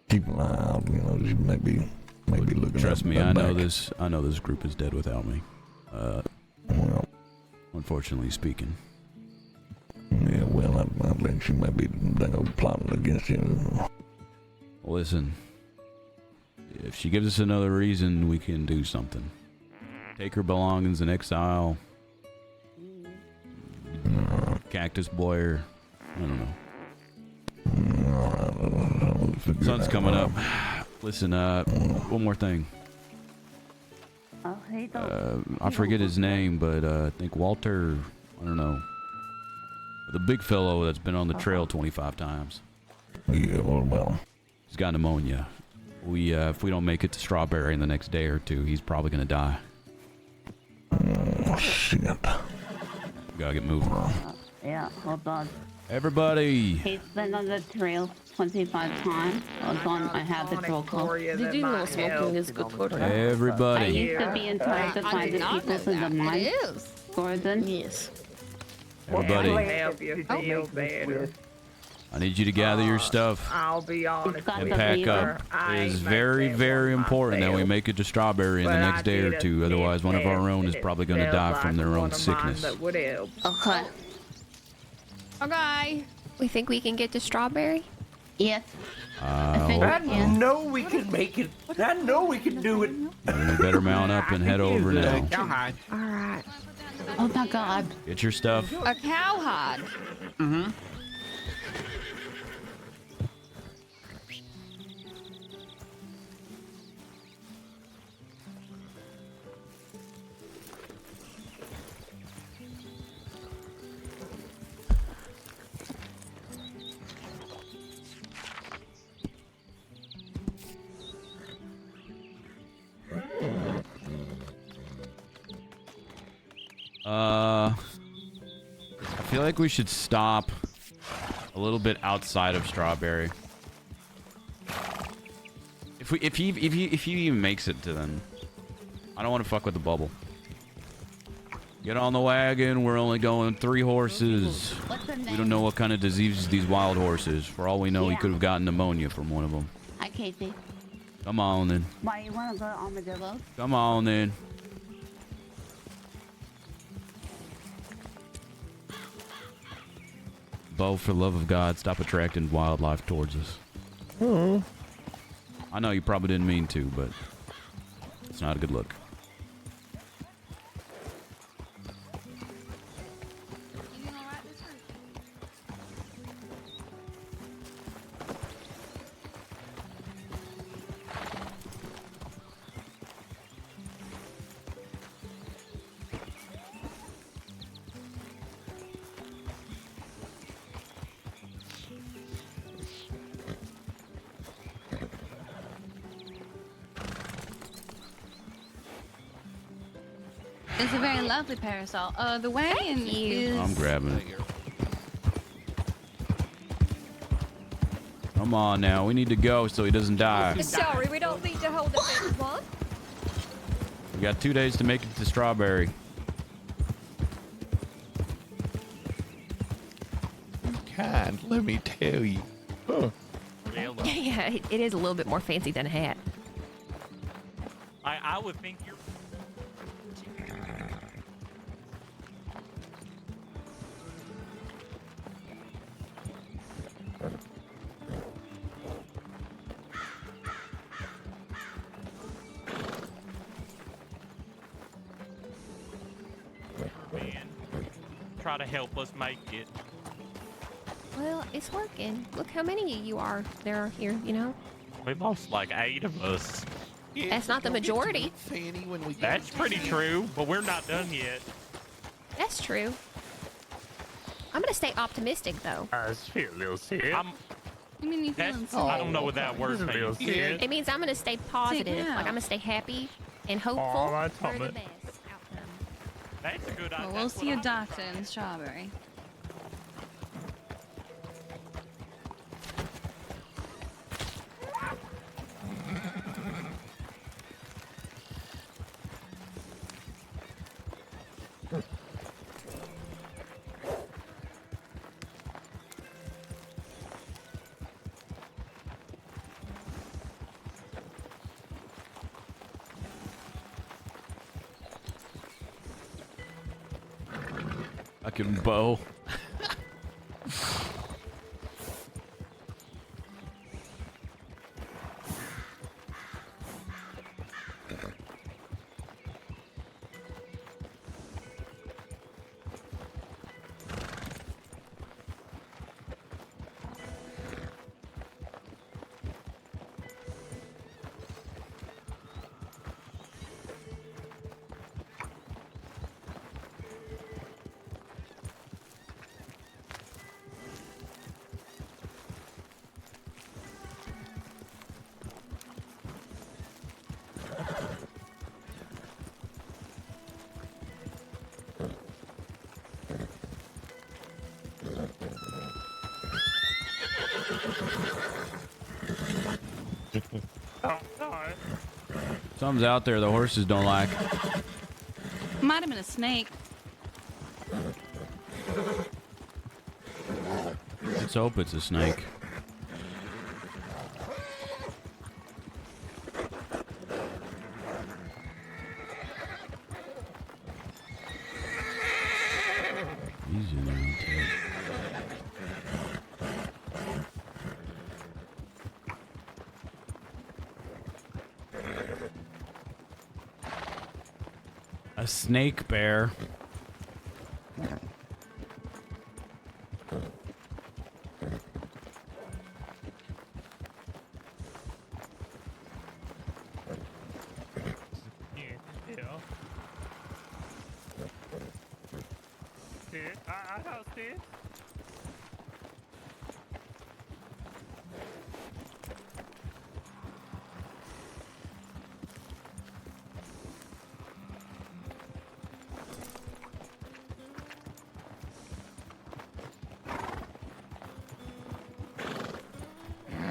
keep an eye out. You know, you maybe looking. Trust me, I know back. this. I know this group is dead without me. Well, unfortunately speaking. Yeah, well, I think she may be plotting against you. Listen, if she gives us another reason, we can do something. Take her belongings in exile. Cactus Boyer. I don't know. Sun's coming up. Listen, one more thing. I forget his name, but I think Walter, I don't know. The big fellow that's been on the trail 25 times. Yeah, well. He's got pneumonia. If we don't make it to Strawberry in the next day or two, he's probably going to die. Oh, shit. Gotta get moving. Yeah, hold on. Everybody. He's been on the trail 25 times. Hold on, I have the protocol. Did you know smoking is good for I Everybody. used to be in touch with I did the not people know in the that. mine. It is. Gordon? Yes. Everybody. Help you feel better. I need you to gather your stuff I'll be honest and with pack you. up. I It ain't is make very, that very one important that we myself. make it to Strawberry in the But I next day or did a two. Otherwise, one of our own is probably going to die from their own sickness. That would help. Okay. Okay. We think we can get to Strawberry? Yes. I know we can make it. I know we can do it. We better mount up and head over now. Cowhide. All right. Oh my god. Get your stuff. A cowhide. Mm-hmm. I feel like we should stop a little bit outside of Strawberry. If he even makes it to them, I don't want to fuck with the bubble. Get on the wagon. We're only going 3 horses. We don't know what kind of diseases these wild horses. For all we know, he could have gotten pneumonia from one of them. Hi, Casey. Come on then. Why you want to go to Armadillo? Come on then. Bo, for the love of God, stop attracting wildlife towards us. I know you probably didn't mean to, but it's not a good look. It's a very lovely parasol. The wagon is. I'm grabbing it. Come on now, we need to go so he doesn't die. Sorry, we don't need to hold up everyone. We got 2 days to make it to Strawberry. Kind, let me tell you. Huh. Yeah, it is a little bit more fancy than a hat. I would think you're. Man, try to help us make it. Well, it's working. Look how many you are there here, you know? We lost like 8 of us. That's not the majority. That's pretty true, but we're not done yet. That's true. I'm gonna stay optimistic though. I just feel a little sick. You mean you feeling sick? I don't know what that word means. It means I'm gonna stay positive. Sick now. Like I'm gonna stay happy and hopeful Oh, my for the tummy. best outcome. That's a good idea. Well, we'll see a doctor in Strawberry. Fucking Bo. Oh, sorry. Something's out there the horses don't like. Might have been a snake. Let's hope it's a snake. Easy now, Ted. A snake bear. I house this.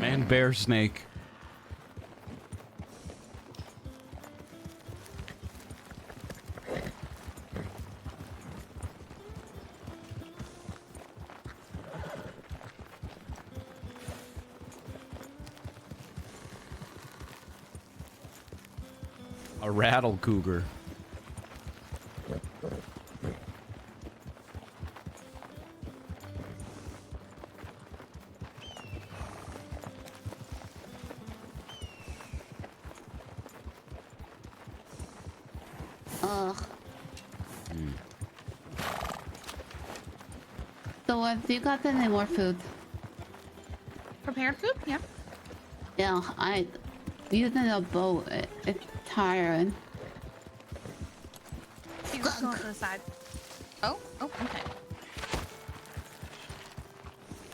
Man, bear, snake. A rattle cougar. Ugh. So have you got any more food? Prepared food? Yeah. Yeah, using a boat, it's tiring. You just go to the side. Oh, okay.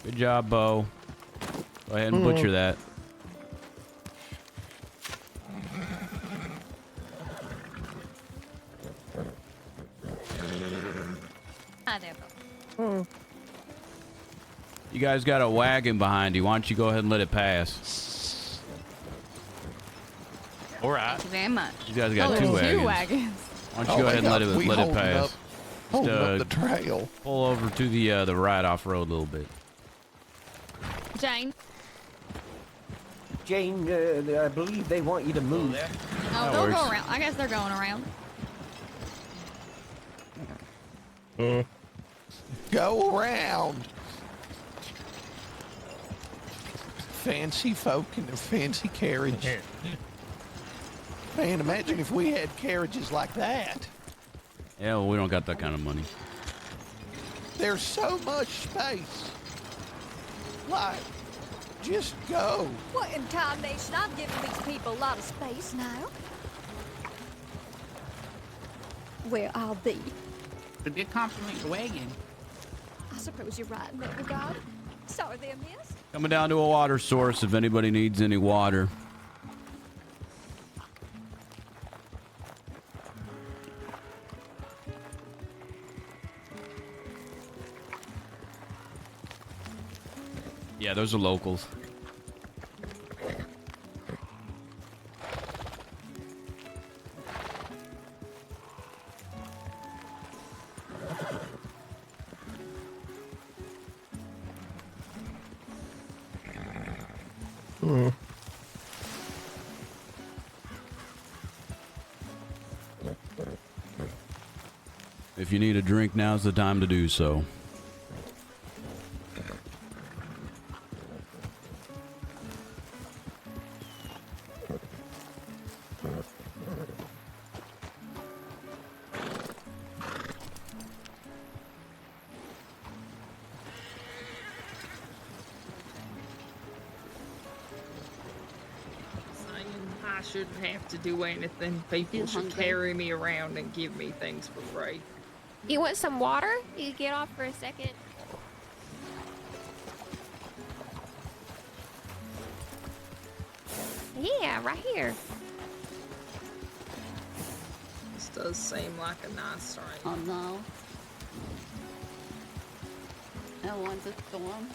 Good job, Bo. Go ahead and butcher that. Ah, there we go. You guys got a wagon behind you. Why don't you go ahead and let it pass? All right. Thank you very much. You guys got there's two wagons. two wagons. Why don't you go ahead and let it pass? Up, holding up the trail. Pull over to the right off road a little bit. Jane. Jane, I believe they want you to move. Oh, they'll go around. I guess they're going around. Go around. Fancy folk in their fancy carriage. Man, imagine if we had carriages like that. Yeah, well, we don't got that kind of money. There's so much space. Like, just go. What in tarnation? I'm giving these people a lot of space now. Where are they? But they compliment the wagon. I suppose you're right in that regard. Sorry there, miss. Coming down to a water source if anybody needs any water. Yeah, those are locals. If you need a drink, now's the time to do so. I shouldn't have to do anything. People You should hungry? carry me around and give me things for free. You want some water? You get off for a second. Yeah, right here. This does seem like a nice train. Oh no. I want a storm.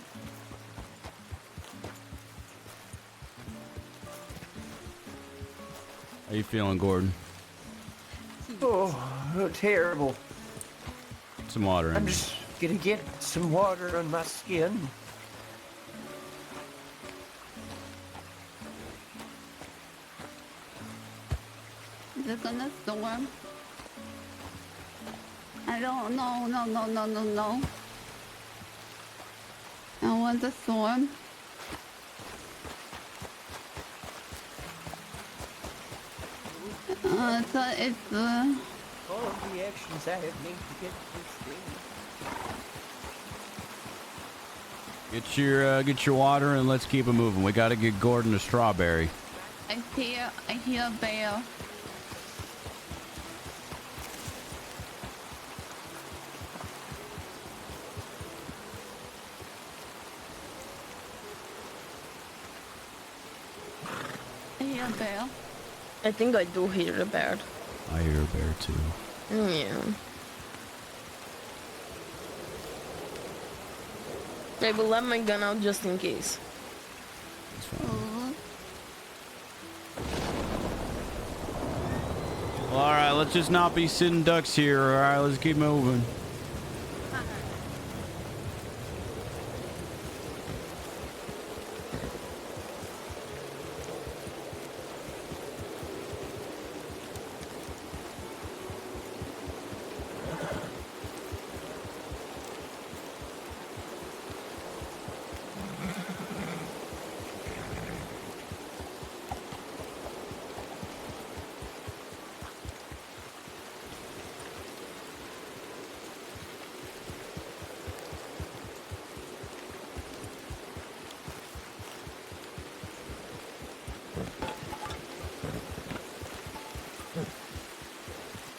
How you feeling, Gordon? Oh, terrible. Some water in I'm there. just gonna get some water on my skin. Is it gonna storm? I don't know. No. I want the storm. It's All of the actions I have made to get this thing. Get your water and let's keep it moving. We got to get Gordon a strawberry. I hear a bear. I hear a bear. I think I do hear a bear. I hear a bear too. Yeah. I will let my gun out just in case. That's fine. Well, all right, let's just not be sitting ducks here. All right, let's keep moving.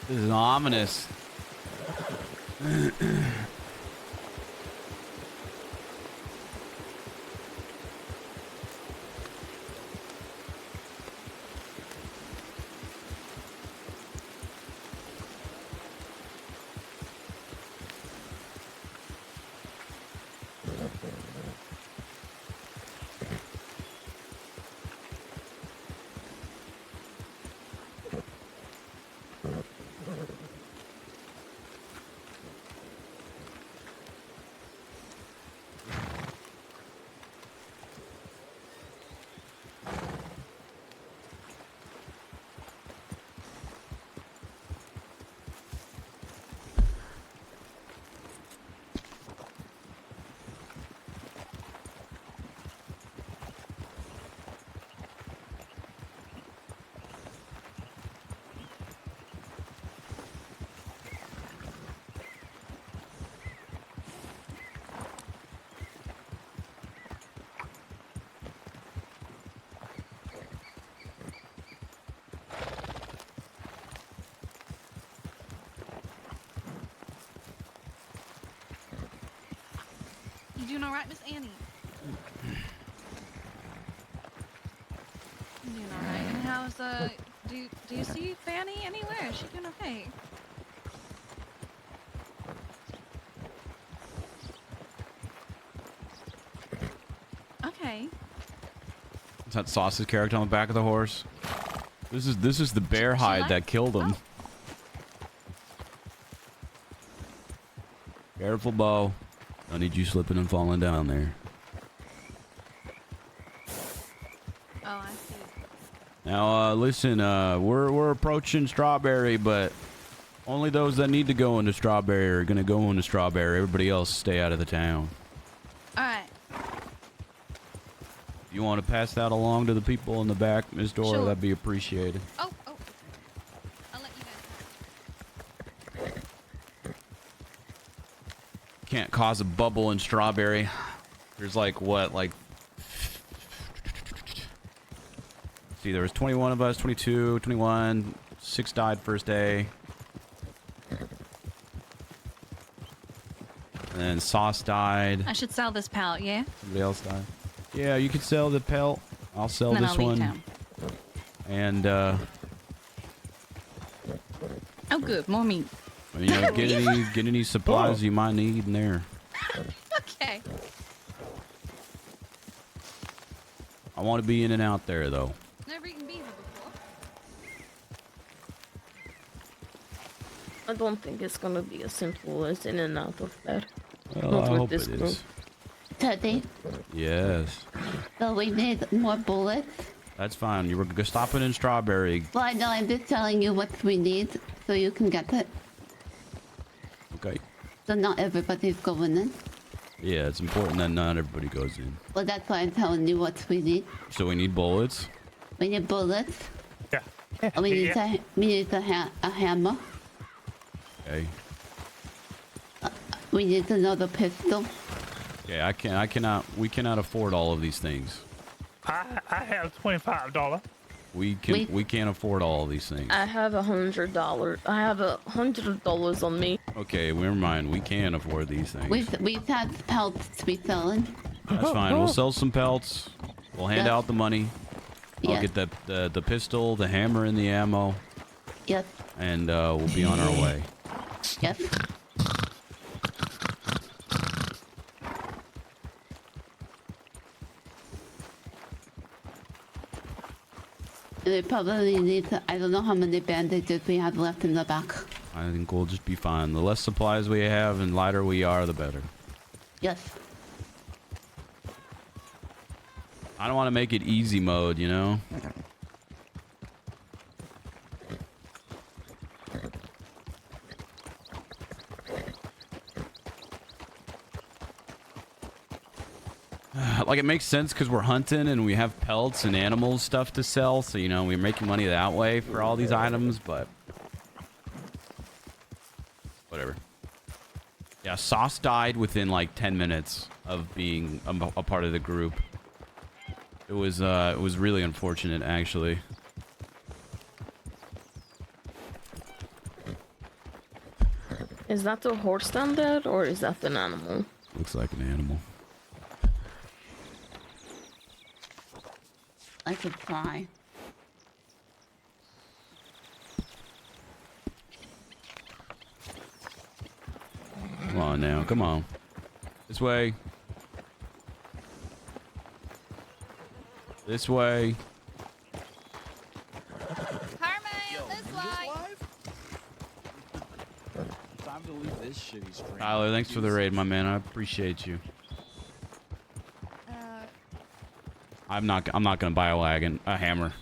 This is ominous. You doing all right, Miss Annie? You doing all right? And how's do you see Fanny anywhere? Is she doing okay? Okay. Is that Sauce's character on the back of the horse? This is the bear hide that killed him. Careful, Bo. I need you slipping and falling down there. Oh, I see. Now, listen, we're approaching Strawberry, but only those that need to go into Strawberry are gonna go into Strawberry. Everybody else stay out of the town. All right. If you want to pass that along to the people in the back, Miss Dora, Sure. that'd be appreciated. Oh. I'll let you guys. Can't cause a bubble in Strawberry. There's like what, like... See, there was 21 of us, 22, 21, 6 died first day. And then Sauce died. I should sell this pallet, yeah? Somebody else died. Yeah, you can sell the pelt. I'll sell And then this I'll leave one. town. And, Oh, good. More meat. you know, get any supplies you might need in there. Okay. I want to be in and out there, though. Never eaten beaver I don't think it's gonna be as simple as in and out of there. Well, Not I with hope this it group. is. Teddy, Yes. so we need more bullets. That's fine. You were stopping in Strawberry. Well, I know I'm just telling you what we need so you can get it. Okay. So not everybody's going in. Yeah, it's important that not everybody goes in. Well, that's why I'm telling you what we need. So we need bullets. We need bullets. Yeah. We need a hammer. Okay. We need another pistol. Okay, we cannot afford all of these things. I have $25. We can't afford all of these things. I have $100. I have $100 on me. Okay, never mind. We can afford these things. We've had pelts to be selling. That's fine. We'll sell some pelts. We'll hand Yes. out the money. I'll Yes. get the pistol, the hammer, and the ammo. Yes. And we'll be on our way. Yes. They probably need to, I don't know how many bandages we have left in the back. I think we'll just be fine. The less supplies we have and lighter we are, the better. Yes. I don't want to make it easy mode, you know? Like, it makes sense because we're hunting and we have pelts and animal stuff to sell, so, you know, we're making money that way for all these items, but... whatever. Yeah, Sauce died within, like, 10 minutes of being a part of the group. It was really unfortunate, actually. Is that a horse down there, or is that an animal? Looks like an animal. I could try. Come on now, come on. This way. This way. Time to leave this shitty stream. Tyler, thanks for the raid, my man. I appreciate you. I'm not gonna buy a hammer.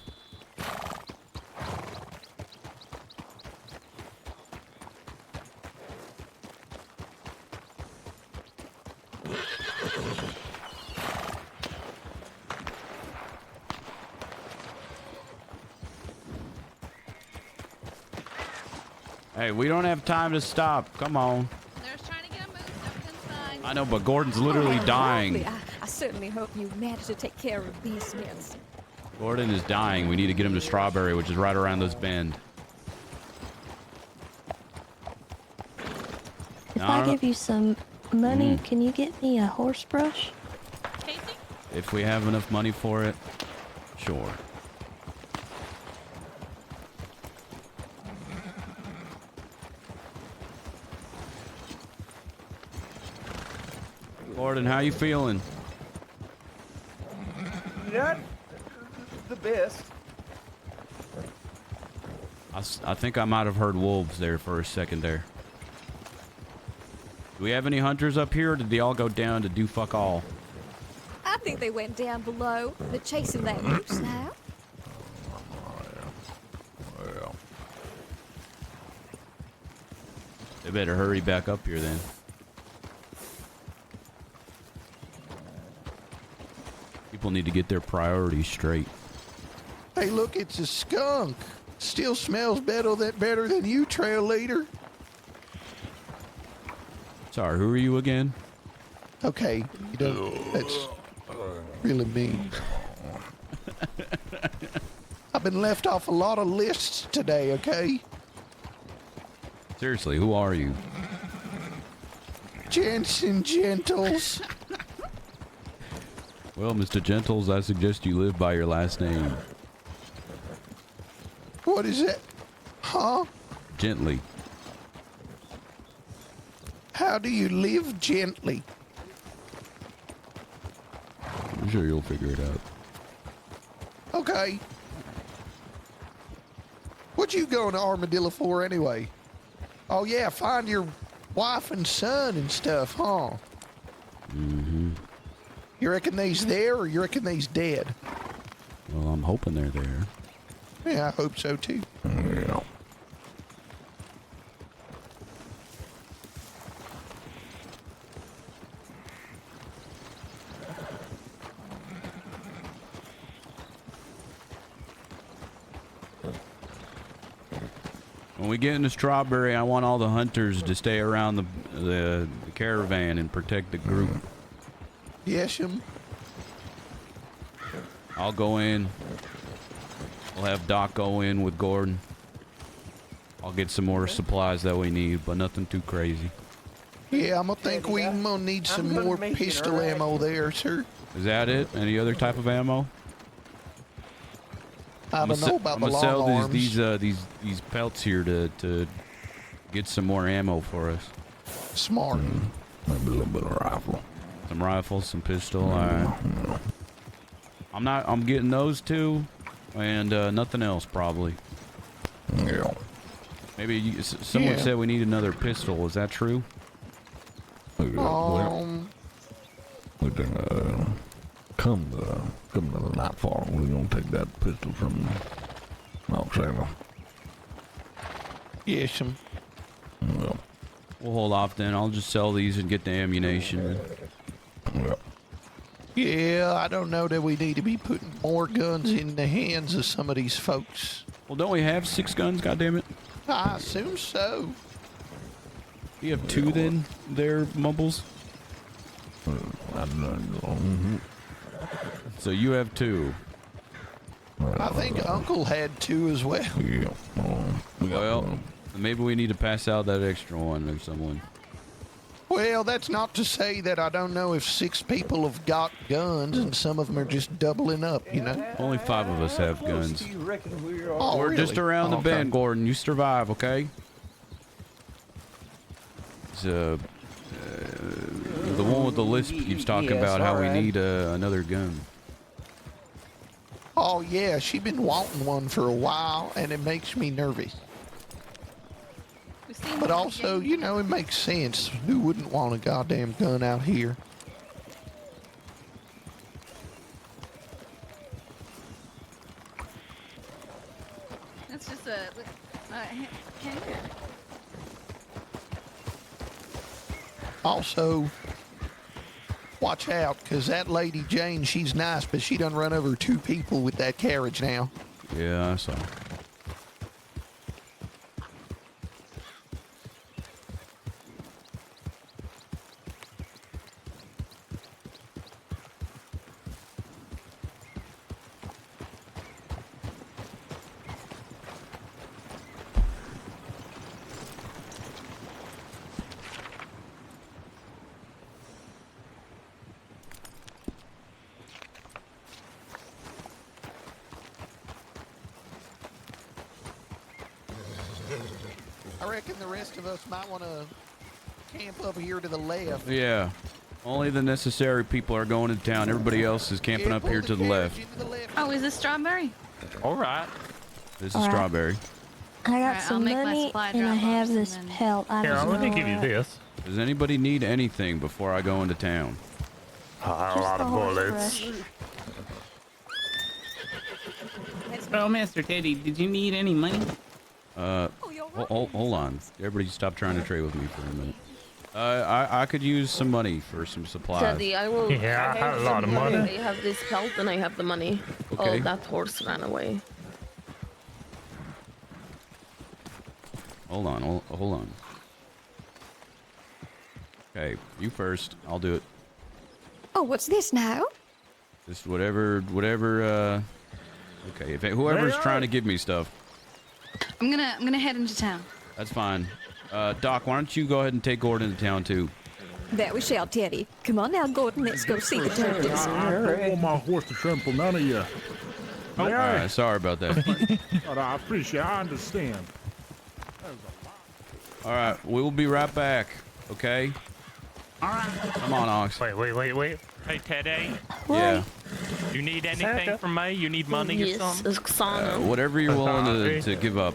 Hey, we don't have time to stop. Come on. I know, but Gordon's literally dying. Lovely. I certainly hope you manage to take care of these men. Gordon is dying. We need to get him to Strawberry, which is right around this bend. If I give you some money, can you get me a horse brush? If we have enough money for it, sure. Gordon, how you feeling? Not the best. I think I might have heard wolves there for a second there. Do we have any hunters up here, or did they all go down to do fuck all? I think they went down below. They're chasing that moose now. Well, they better hurry back up here then. People need to get their priorities straight. Hey, look, it's a skunk. Still smells better than you, trail leader. Sorry, who are you again? Okay, you don't. That's really mean. I've been left off a lot of lists today, okay? Seriously, who are you? Jensen Gentles. Well, Mr. Gentles, I suggest you live by your last name. What is that? Huh? Gently. How do you live gently? I'm sure you'll figure it out. Okay. What you going to Armadillo for anyway? Oh yeah, find your wife and son and stuff, huh? Mm-hmm. You reckon they's there, or you reckon they's dead? Well, I'm hoping they're there. Yeah, I hope so too. Yeah. When we get into Strawberry, I want all the hunters to stay around the caravan and protect the group. Yes, I'll go in. We'll have Doc go in with Gordon. I'll get some more supplies that we need, but nothing too crazy. Yeah, I'm gonna think we gonna need some more pistol ammo there, sir. Is that it? Any other type of ammo? I don't know about the long sell arms. these pelts here to get some more ammo for us. Smart. Maybe a little bit of rifle. Some rifles, some pistol. All right. I'm getting those two, and nothing else probably. Yeah. Maybe someone said we need another pistol. Is that true? We can come to the nightfall. We're gonna take that pistol from Sailor. Yes, Well, we'll hold off then. I'll just sell these and get the ammunition. Yeah, I don't know that we need to be putting more guns in the hands of some of these folks. Well, don't we have 6 guns? Goddammit. I assume so. You have 2 then? There, Mumbles. So you have 2. I think Uncle had 2 as well. Yeah. Well, maybe we need to pass out that extra one or someone. Well, that's not to say that I don't know if 6 people have got guns and some of them are just doubling up, you know? Only 5 of us have guns. Oh, We're just really? around the Okay. bend, Gordon. You survive, okay? The one with the lisp keeps talking about how we need another gun. Oh, yeah, she's been wanting one for a while, and it makes me nervous. But also, you know, it makes sense. Who wouldn't want a goddamn gun out here? That's just a hanger. Also, watch out, because that lady Jane, she's nice, but she done run over 2 people with that carriage now. Yeah, I saw. I reckon the rest of us might want to camp up here to the left. Yeah. Only the necessary people are going into town. Everybody else is camping up here to the left. Oh, is this strawberry? All right. This is All right. Strawberry. I got Alright, I'll some make my money supply and I drop have box this and then- pelt. I Here, don't let me know, give you this. Does anybody need anything before I go into town? A lot of bullets. Oh, Master Teddy, did you need any money? Hold on. Everybody stop trying to trade with me for a minute. I could use some money for some supplies. Teddy, I will. Yeah, I have a lot of some money. I have this pelt and I have the money. Okay. Oh, that horse ran away. Hold on, hold on. Okay, you first. I'll do it. Oh, what's this now? Just whatever. Okay, if whoever's trying to give me stuff, I'm gonna head into town. that's fine. Doc, why don't you go ahead and take Gordon to town too? That we shall, Teddy. Come on now, Gordon. Let's go see the turkeys. I don't want my horse to trample none of you. All right, sorry about that. But I appreciate. I understand. All right, we will be right back. Okay. All right. Come on, Ox. Wait. Hey, Teddy. Yeah. You need anything from me? You need money or something? Whatever you're willing to give up.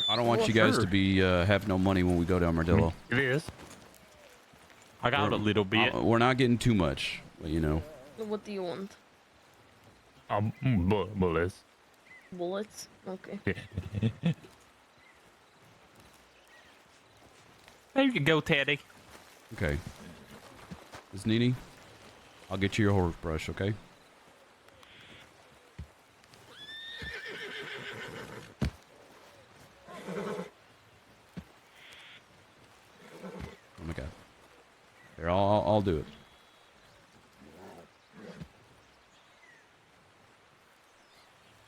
I don't want you guys to be have no money when we go to Armadillo. It is. I got a little bit. We're not getting too much, but you know. What do you want? Bullets. Bullets? Okay. There you go, Teddy. Okay. Miss Nini, I'll get you your horse brush, okay? Oh my god. Here, I'll do it.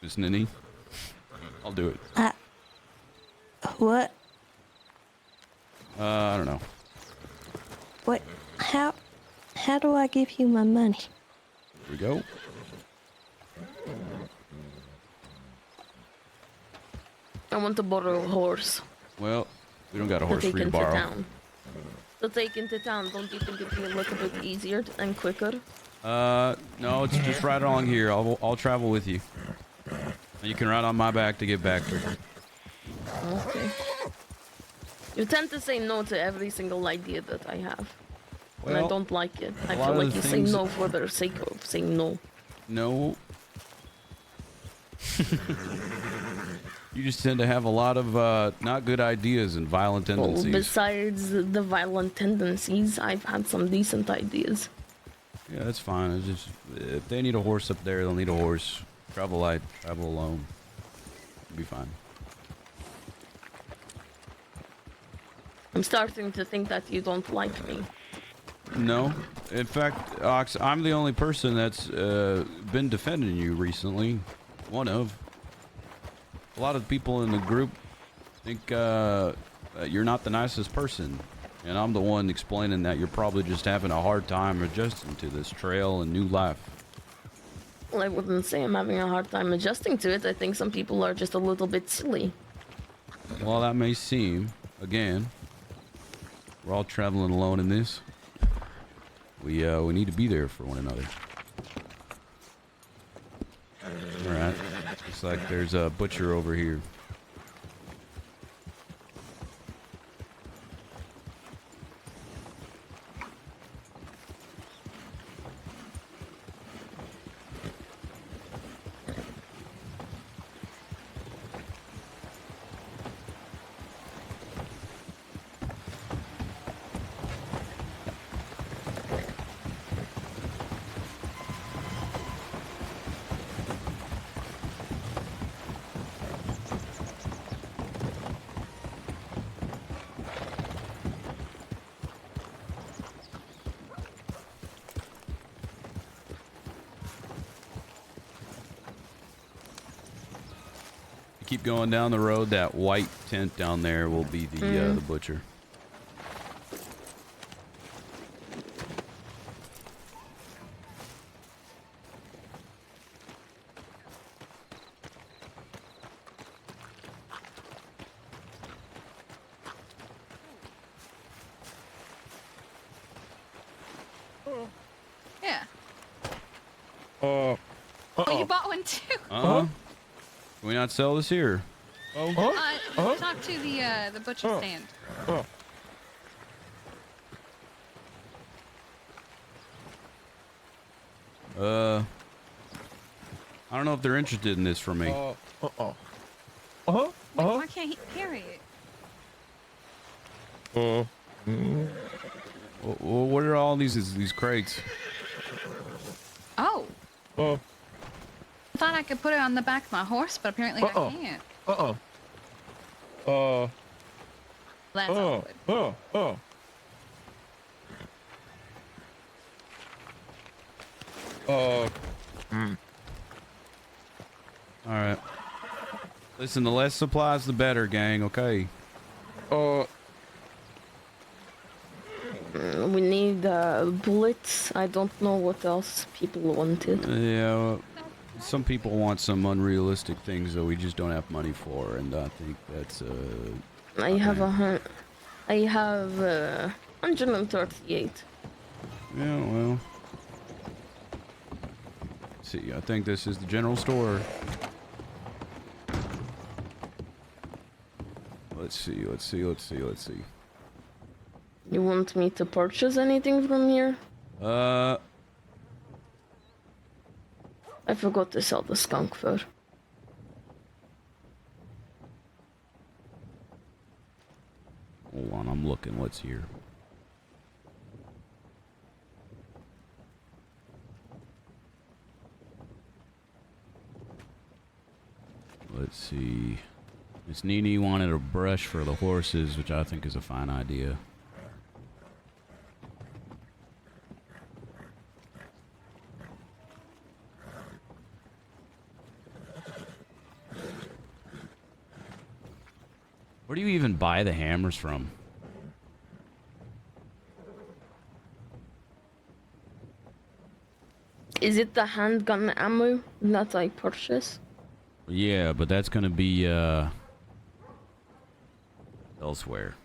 Miss Nini, I'll do it. What? I don't know. What? How do I give you my money? Here we go. I want to borrow a horse. Well, we don't got a horse to for take you to into borrow. town. To take into town, don't you think it'd be a little bit easier and quicker? No, it's just right along here. I'll travel with you. You can ride on my back to get back quicker. Okay. You tend to say no to every single idea that I have. And I Well, don't like it. I a lot feel of like the you say things- no for the sake of saying no. No. You just tend to have a lot of not good ideas and violent Well, tendencies. besides the violent tendencies, I've had some decent ideas. Yeah, that's fine. It's just if they need a horse up there, they'll need a horse. Travel light, travel alone. It'll be fine. I'm starting to think that you don't like me. No, in fact, Ox, I'm the only person that's been defending you recently. One of. A lot of people in the group think that you're not the nicest person. And I'm the one explaining that you're probably just having a hard time adjusting to this trail and new life. Well, I wouldn't say I'm having a hard time adjusting to it. I think some people are just a little bit silly. Well, that may seem, again, we're all traveling alone in this. We need to be there for one another. All right. Looks like there's a butcher over here. Keep going down the road. That white tent down there will be the butcher. Yeah. Oh, you bought one too. Can we not sell this here? Talk to the butcher stand. I don't know if they're interested in this from me. Why can't he carry it? What are all these crates? Oh. I thought I could put it on the back of my horse, but apparently I can't. That's awkward. All right. Listen, the less supplies, the better, gang. Okay. We need bullets. I don't know what else people wanted. Yeah. Some people want some unrealistic things that we just don't have money for, and I think that's I have 138. Yeah, well. See, I think this is the general store. Let's see. You want me to purchase anything from here? Uh, I forgot to sell the skunk fur. hold on, I'm looking. What's here? Let's see. Miss Nini wanted a brush for the horses, which I think is a fine idea. Where do you even buy the hammers from? Is it the handgun ammo that I purchase? Yeah, but that's gonna be elsewhere.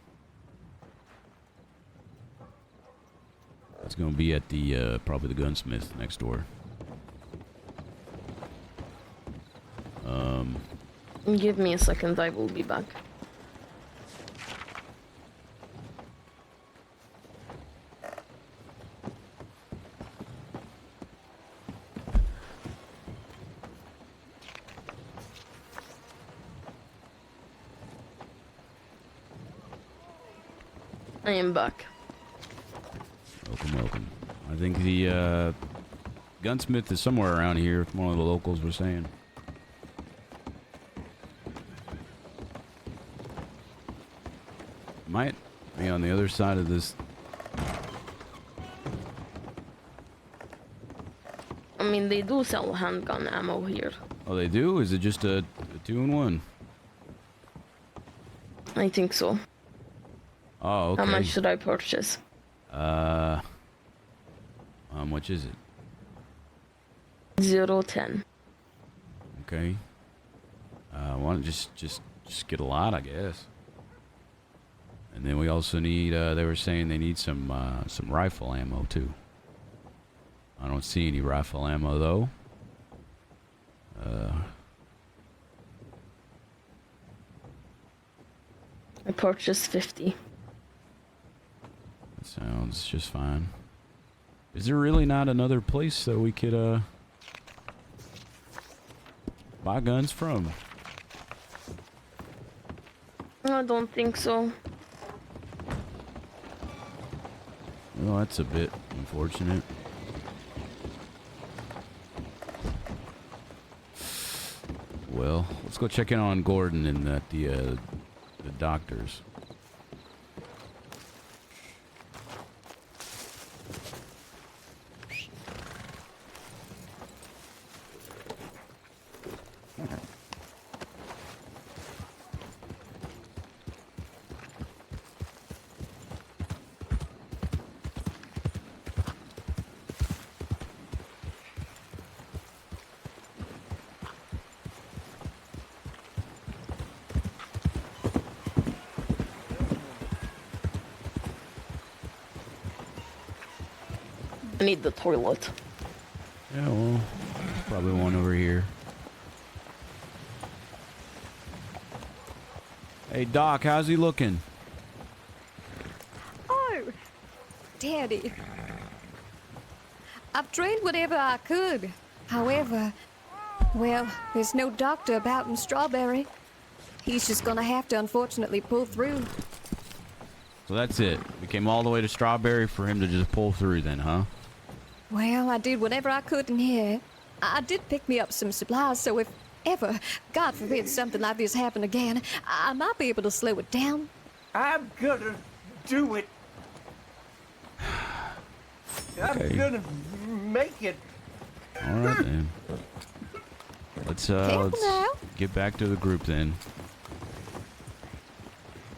It's gonna be at the probably the gunsmith next door. Give me a second, I will be back. I am back. Welcome. I think the gunsmith is somewhere around here. One of the locals were saying. Might be on the other side of this. I mean, they do sell handgun ammo here. Oh, they do? Is it just a 2-in-1? I think so. Oh, okay. How much should I purchase? How much is it? 0.10. Okay. Why don't just get a lot, I guess. And then we also need. They were saying they need some rifle ammo too. I don't see any rifle ammo though. I purchased 50. That sounds just fine. Is there really not another place that we could buy guns from? I don't think so. Well, that's a bit unfortunate. Well, let's go check in on Gordon and at the doctors. I need the toilet. Yeah, well, there's probably one over here. Hey, Doc, how's he looking? Oh, Daddy. I've trained whatever I could. However, well, there's no doctor about in Strawberry. He's just gonna have to unfortunately pull through. So that's it. We came all the way to Strawberry for him to just pull through then, huh? Well, I did whatever I could in here. I did pick me up some supplies, so if ever, God forbid, something like this happened again, I might be able to slow it down. I'm gonna do it. Okay. I'm gonna make it. All right then. Let's get back to the group then.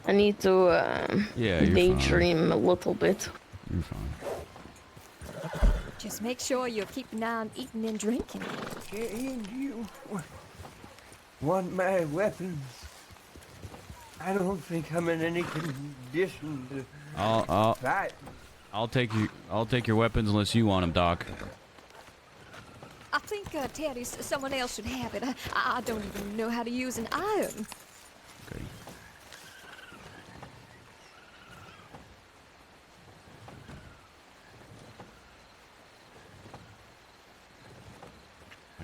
I need to Yeah, you're daydream a little bit. You're fine. Just make sure you keep an eye on eating and drinking. And you want my weapons? I don't think I'm in any condition to fight. I'll take your weapons unless you want them, Doc. I think, Teddy, someone else should have it. I don't even know how to use an iron. Okay.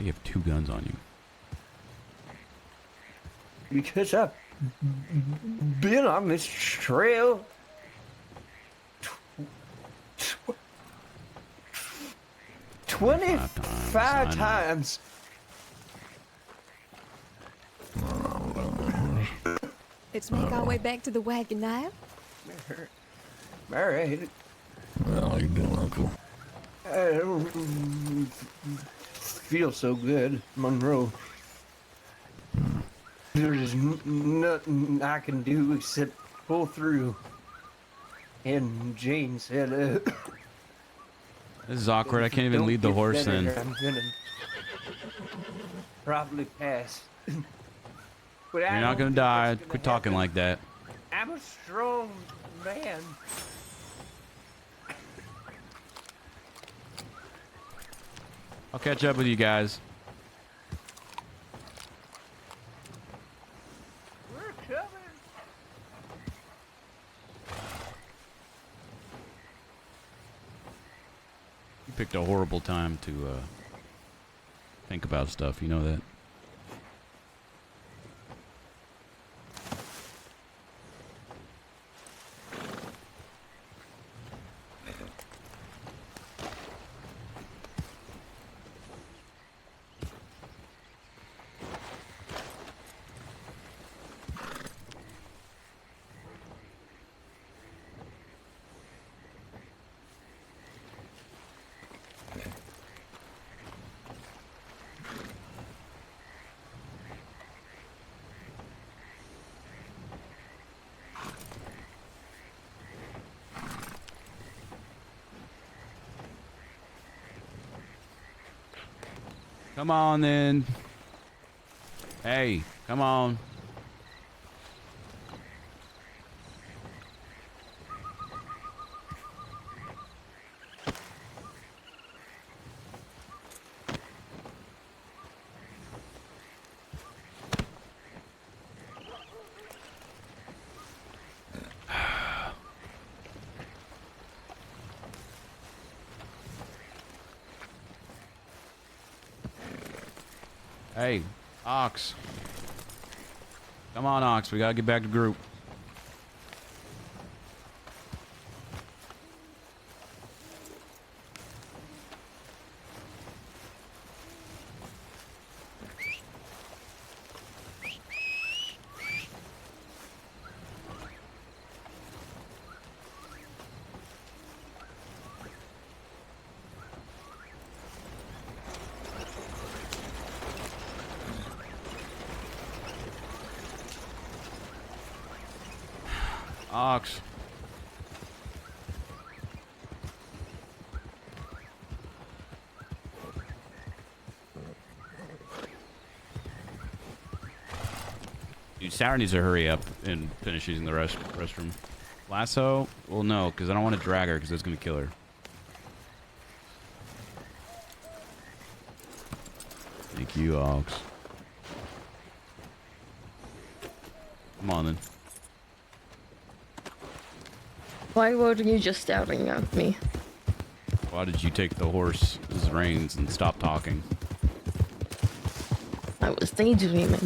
do you have 2 guns on you? Because I've been on this trail 25 times. Let's make our way back to the wagon now. All right. Well, how you doing, Uncle? I don't feel so good, Monroe. There's nothing I can do except pull through. And Jane said, This is awkward. I can't even don't lead the get horse better, in. I'm gonna probably pass. But You're not gonna die. Quit talking like that. I'm a strong man. I'll catch up with you guys. We're coming. You picked a horrible time to think about stuff. You know that. Come on, then. Hey, come on. Hey, Ox. Come on, Ox. We gotta get back to group. Ox. Dude, Sarah needs to hurry up and finish using the restroom. Lasso? Well, no, because I don't want to drag her because that's going to kill her. Thank you, Ox. Come on, then. Why were you just shouting at me? Why did you take the horse's reins and stop talking? I was daydreaming.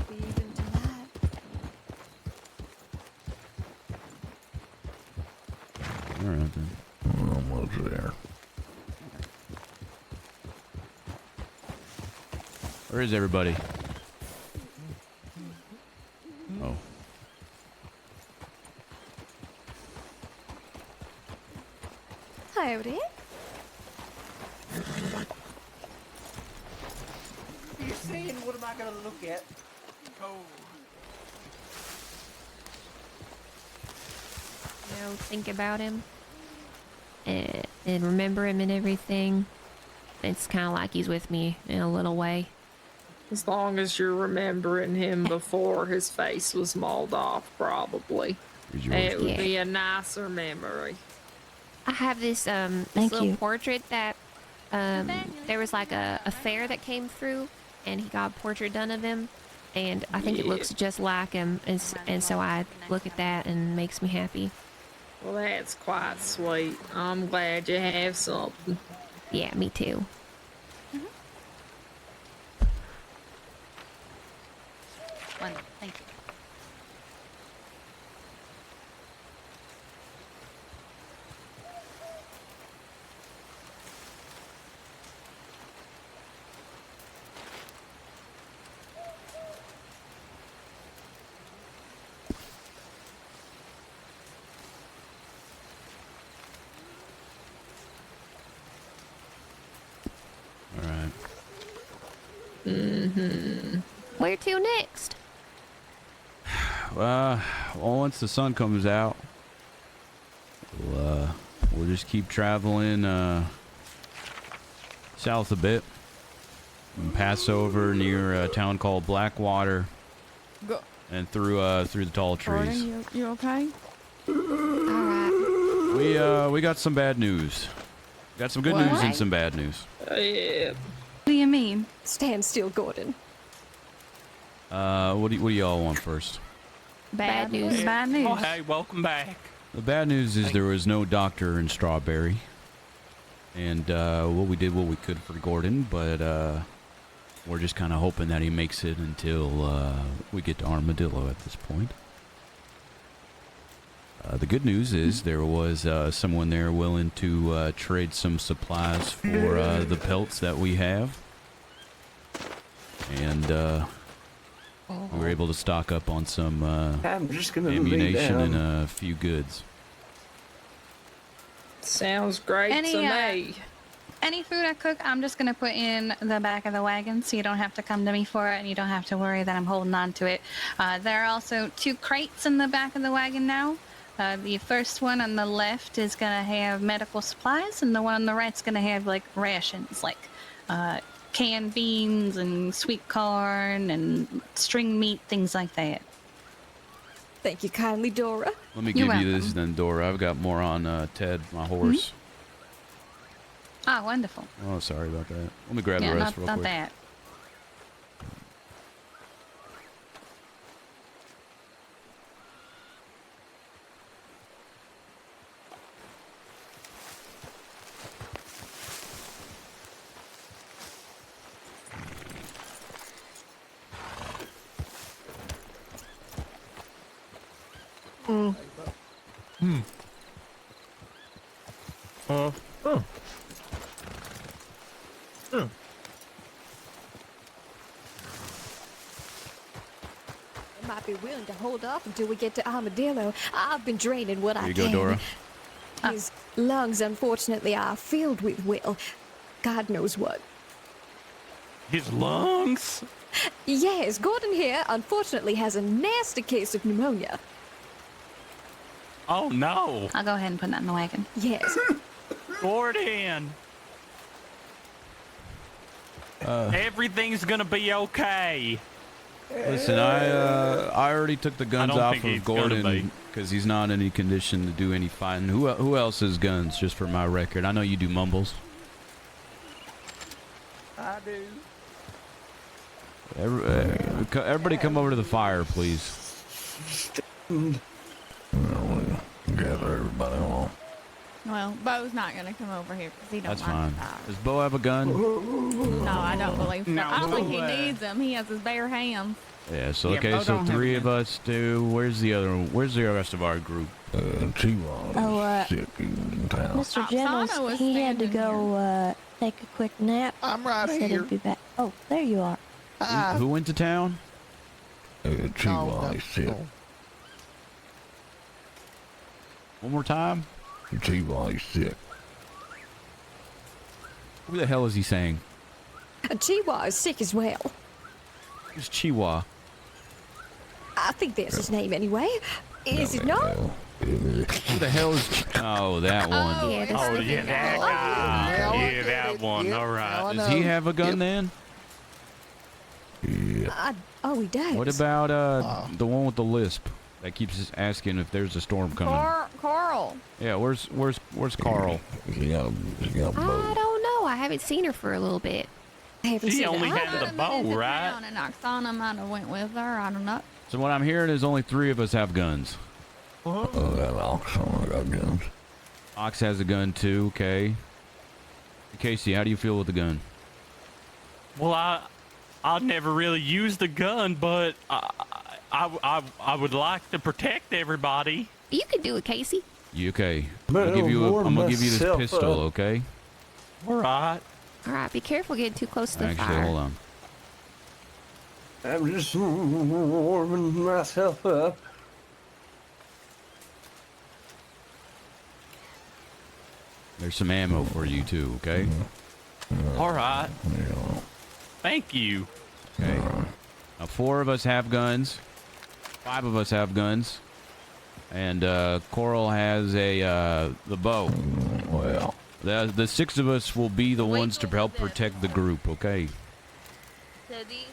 Maybe even tonight. All right, then. Almost there. Where is everybody? Oh. Howdy. You're saying, what am I gonna look at? Oh. You know, think about him and remember him and everything. It's kind of like he's with me in a little way. As long as you're remembering him before his face was mauled off, probably. It would be a nicer memory. I have this little portrait that there was like a fair that came through, and he got a portrait done of him. and I think it looks just like him, and so I look at that and makes me happy. Well, that's quite sweet. I'm glad you have something. Yeah, me too. Wonderful. Thank you. All right. Where to next? Well, once the sun comes out, we'll just keep traveling south a bit and pass over near a town called Blackwater and through the tall trees. Gordon, you okay? We got some bad news. Got some good news and some bad news. Yeah. What do you mean? Stand still, Gordon. What do y'all want first? Bad news. Bad news. Oh, hey, welcome back. The bad news is there was no doctor in Strawberry, and we did what we could for Gordon, but we're just kind of hoping that he makes it until we get to Armadillo at this point. The good news is there was someone there willing to trade some supplies for the pelts that we have, and we were able to stock up on some I'm just gonna ammunition and a few goods. Sounds great to me. Any food I cook, I'm just gonna put in the back of the wagon, so you don't have to come to me for it, and you don't have to worry that I'm holding on to it. There are also 2 crates in the back of the wagon now. The first one on the left is gonna have medical supplies, and the one on the right's gonna have like rations, like canned beans and sweet corn and string meat, things like that. Thank you kindly, Dora. Let me give you this then, Dora. I've got more on Ted, my horse. Ah, wonderful. Oh, sorry about that. Let me grab the rest real not quick. that. I might be willing to hold off until we get to Armadillo. I've been draining what I Here can. you go, Dora. His lungs, unfortunately, are filled with, well, God knows what. His lungs? Yes, Gordon here, unfortunately, has a nasty case of pneumonia. Oh, no. I'll go ahead and put that in the wagon. Yes. Gordon. Everything's gonna be okay. Listen, I already took the guns off think he's of gonna Gordon because he's not in any condition to do any fighting. Who else has guns, just for my record? I know you do, Mumbles. I do. Everybody come over to the fire, please. Gather everybody on. Well, Bo's not gonna come over here because he don't That's like fine. the fire. Does Bo have a gun? No, I don't believe so. No, I don't think he Bo, needs them. He has his bare hands. Yeah, so Yeah, okay, Bo so don't have 3 a of us do. Where's the rest of our group? Chihuahua sick in town. Mr. Jennings, Oksana was he had to standing go take a quick nap. I'm right He said here. he'd be back. Oh, there you are. Who went to town? Chihuahua sick. One more time? Chihuahua sick. Who the hell is he saying? Chihuahua is sick as well. Who's Chihuahua? I think that's his name anyway. Is it not? Who the hell is... Oh, that one. Yeah, that's Oh, the yeah, thing. that guy. Yeah, that one. All right. Does he have a gun then? Yeah. Oh, he does. What about the one with the lisp that keeps asking if there's a storm coming? Carl. Yeah, where's Carl? He got I don't know. I haven't seen her for a little bit. haven't She seen only her. had the bow, right? And Oksana might have went with her. I don't know. So what I'm hearing is only 3 of us have guns. Oh, that Oksana got guns. Ox has a gun too. Okay. Casey, how do you feel with the gun? Well, I never really used the gun, but I would like to protect everybody. You can do it, Casey. You okay? I'm gonna give you this pistol, okay? All right. All right, be careful getting too close to the Actually, fire. hold on. I'm just warming myself up. There's some ammo for you too, okay? All right. Thank you. Okay. Now 4 of us have guns. 5 of us have guns. And Coral has the bow. Well, the 6 of us will be the ones to help protect the group, okay? Teddy,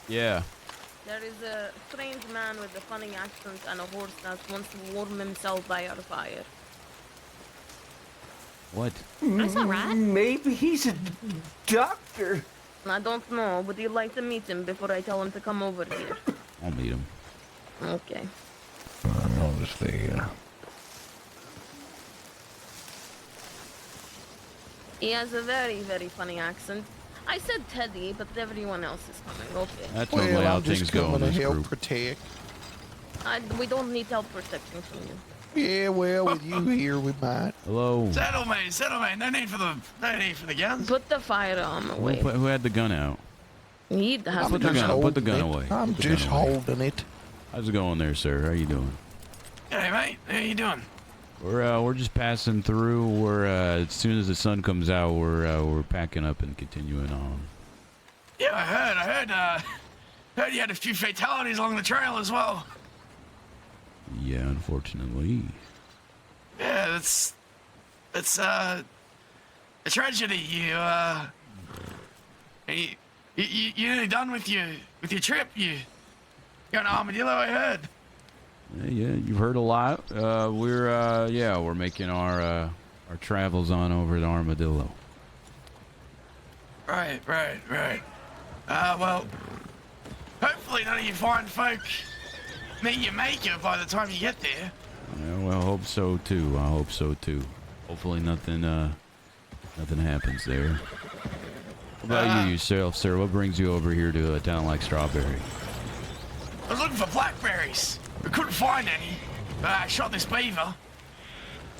Yeah. there is a strange man with a funny accent and a horse that wants to warm himself by our fire. What? That's all right. Maybe he's a doctor. I don't know. Would you like to meet him before I tell him to come over here? I'll meet him. Okay. I'll just stay here. He has a very, very funny accent. I said Teddy, but everyone else is coming. Okay. That's normally how things go in this help group. protect. We don't need help protecting from you. Yeah, well, with you here, we might. Hello. Settle, mate. No need for the guns. Put the firearm away. Who had the gun out? He has Put the gun away. I'm Put the just gun away. holding it. How's it going there, sir? How you doing? Hey, mate. How you doing? We're just passing through. We're as soon as the sun comes out, we're packing up and continuing on. Yeah, I heard you had a few fatalities along the trail as well. Yeah, unfortunately. Yeah, that's a tragedy. You nearly done with your trip. You going to Armadillo, I heard. Yeah, you've heard a lot. We're making our travels on over to Armadillo. Right. Well, hopefully none of you fine folk meet your maker by the time you get there. Yeah, well, I hope so too. Hopefully nothing happens there. What about you yourself, sir? What brings you over here to a town like Strawberry? I was looking for blackberries. We couldn't find any. I shot this beaver.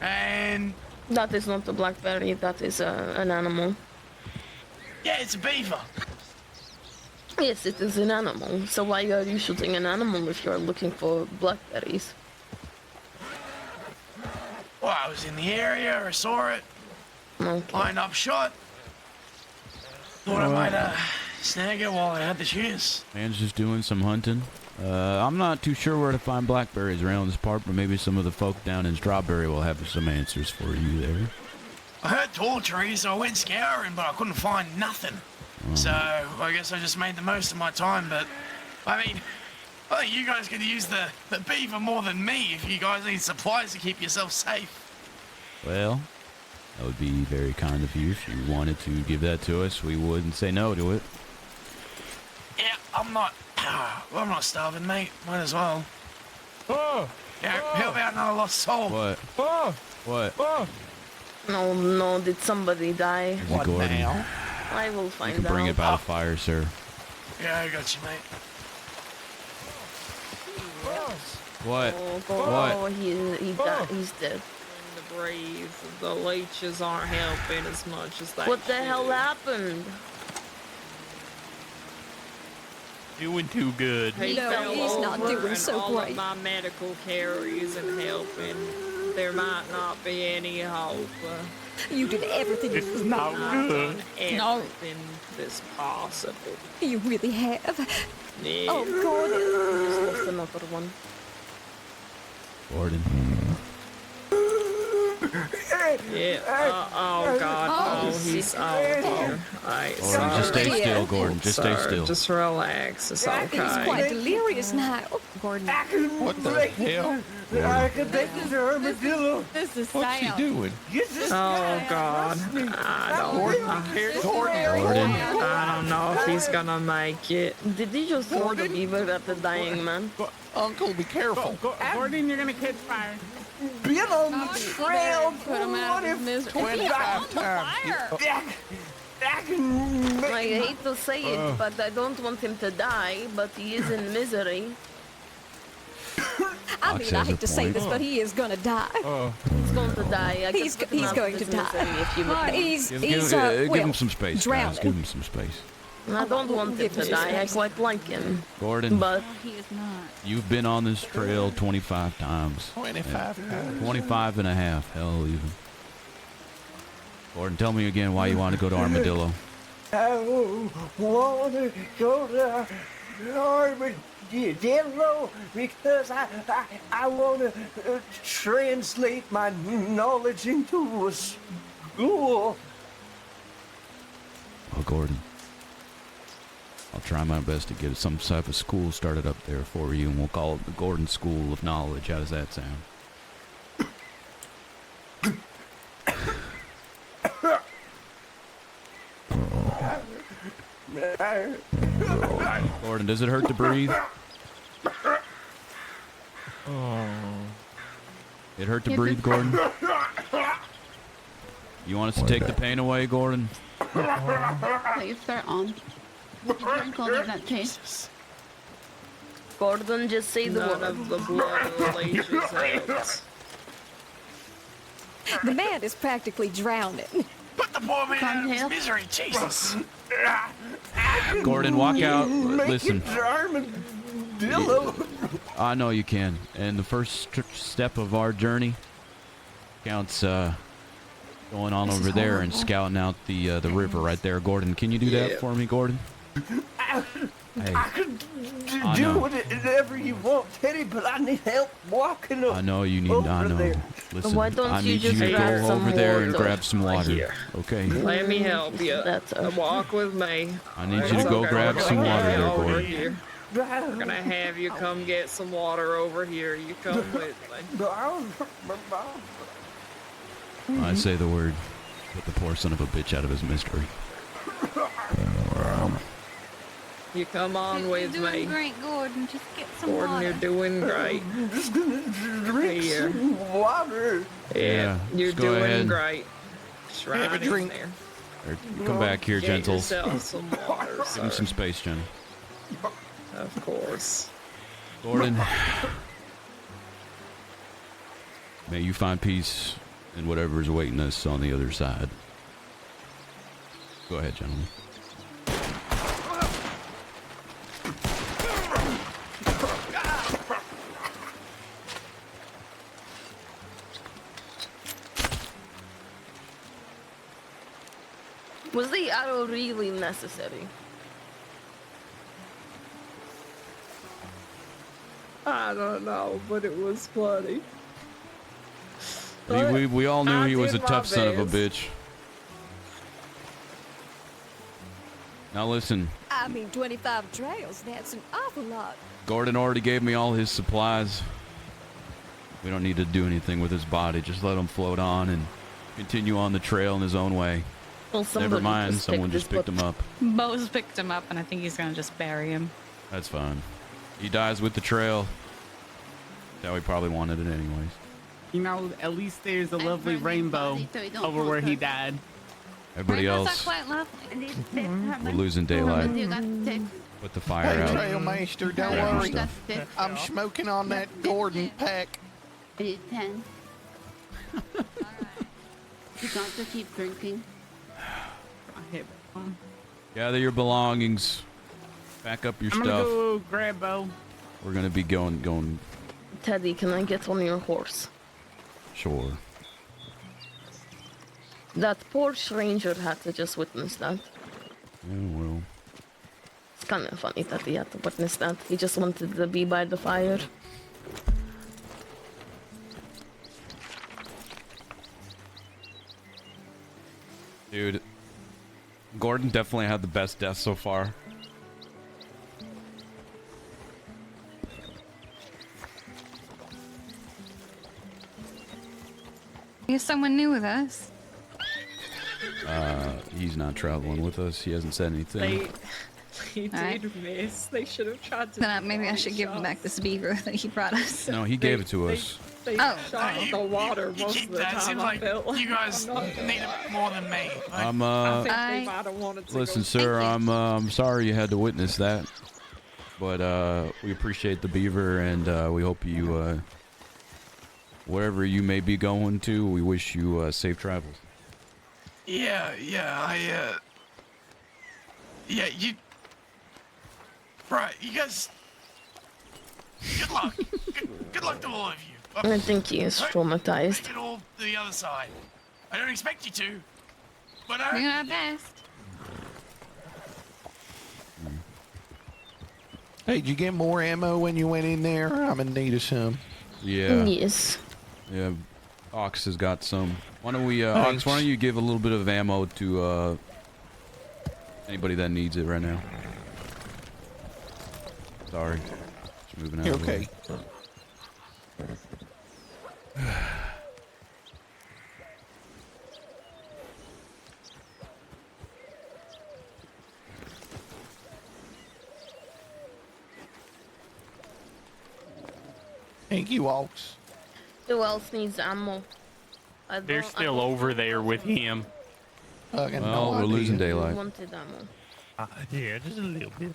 And... That is not a blackberry, that is an animal. Yeah, it's a beaver. Yes, it is an animal. So why are you shooting an animal if you're looking for blackberries? Well, I was in the area, I saw it. Okay. Lined up shot. Thought I might snag it while I had the chance. Man's just doing some hunting. I'm not too sure where to find blackberries around this part, but maybe some of the folk down in Strawberry will have some answers for you there. I heard tall trees, so I went scouring, but I couldn't find nothing. So I guess I just made the most of my time, but I mean, I think you guys could use the beaver more than me if you guys need supplies to keep yourself safe. Well, that would be very kind of you. If you wanted to give that to us, we wouldn't say no to it. Yeah, I'm not starving, mate. Might as well. Yeah, help out another lost soul. What? What? No, did somebody die? Is it Gordon? I will find You can bring it by the fire, sir. Yeah, I got you, mate. What? Oh, he's dead. The breeze, the leeches aren't helping as much as they What the should. hell happened? Doing too good. He No, fell he's not over doing and so all great. of my medical care isn't helping. There might not be any hope. You did everything. It's not good. No. Everything that's possible. You really have. Yeah. Oh, Gordon. Just another one. Gordon. Yeah. Oh God. Oh, he's dear. Gordon, just stay still, Gordon. Just stay still. Just relax. It's okay. He's quite delirious now. Gordon. What the hell? I can take it to Armadillo. This is What's he sad. doing? Oh God, I don't know if he's gonna make it. Did he just throw the beaver at the dying man? Uncle, be careful. Gordon, you're gonna catch fire. Been on the trail for Put him out of his misery. 25 times. I hate to say it, but I don't want him to die, but he is in misery. I mean, I hate to say this, but he is gonna die. He's going to die. I He's just put him out going of to his misery die. if you would. He's Give well, him some space, guys. drowning. Give him some space. I don't want him to die. I quite like him. Gordon, But He is not. you've been on this trail 25 times. 25 times. 25 and a half, hell even. Gordon, tell me again why you want to go to Armadillo. I want to go to Armadillo because I want to translate my knowledge into a school. Oh, Gordon. I'll try my best to get some type of school started up there for you, and we'll call it the Gordon School of Knowledge. How does that sound? Gordon, does it hurt to breathe? It hurt to breathe, Gordon? You want us to take the pain away, Gordon? Please, they're on. You drink all of that tea. Gordon, just say the None word. of the blood leaches out. The man is practically drowning. Put the poor man out of his misery, Jesus. Gordon, walk out. Listen. Armadillo. I know you can. And the first step of our journey counts going on over there and scouting out the river right there. Gordon, can you do that for me, Gordon? Hey, I could I do know. whatever you want, Teddy, but I need help walking over I know you need. I know. there. Listen, Why don't I you need you just to grab go some over there and water? grab some water. Here. Okay. Let me help you. That's Walk with me. I need you to go grab some water there, Over Gordon. here. I'm gonna have you come get some water over here. You come with me. I say the word. Put the poor son of a bitch out of his misery. You come on with You're doing me. great, Gordon. Just get some Gordon, water. you're doing great. I'm just gonna drink Here. some water. Yeah, you're just go doing ahead. great. Just right Have a in drink. there. There, come back here, Get gentles. yourself some water, Give him sir. some space, Jenny. Of course. Gordon. May you find peace in whatever is awaiting us on the other side. Go ahead, gentlemen. Was the arrow really necessary? I don't know, but it was funny. We all knew I he was a did my tough son of a best. bitch. Now listen, I mean, 25 trails, that's an awful lot. Gordon already gave me all his supplies. We don't need to do anything with his body. Just let him float on and continue on the trail in his own way. Well, Never somebody mind, just someone picked just this picked him up. Bo's picked him up, and I think he's gonna just bury him. That's fine. He dies with the trail. That's how he probably wanted it anyways. You know, at least there's a lovely rainbow so he don't over where he fall died. Everybody Rainbows else, are quite lovely. we're losing daylight. You got stick. Put the fire Hey, out. Trailmaster, don't Grab your worry. stuff. Stick. I'm smoking on that Gordon pack. I need 10. You got to keep drinking. I hit him. Gather your belongings. Pack up your I'm stuff. gonna go grab Bo. We're gonna be going. Teddy, can I get on your horse? Sure. That poor stranger had to just witness that. Yeah, well. It's kind of funny that he had to witness that. He just wanted to be by the fire. Dude, Gordon definitely had the best death so far. Is someone new with us? He's not traveling with us. He hasn't said anything. They did miss. They should have tried to. Then maybe I should give him back this beaver that he brought us. No, he gave it to us. They shot the water You most keep of the that. time. Seems I like felt you guys I'm not- need it more than me. Like, I think they might have wanted to Listen, go. sir, I'm sorry you had to witness that, but we appreciate the beaver, and we hope you, wherever you may be going to, we wish you safe travels. yeah, you. Right, you guys. Good luck. Good luck to all of you. I think he is traumatized. Make it all to the other side. I don't expect you to, but We're our best. Hey, did you get more ammo when you went in there? I'm in need of some. Yeah. Yes. Yeah. Ox has got some. Why don't we, Ox, why don't you give a little bit of ammo to anybody that needs it right now? Sorry. Just moving out You're of the way. okay. Thank you, Ox. Who else needs ammo? They're still over there with him. Well, we're losing daylight. Wanted ammo. Yeah, just a little bit.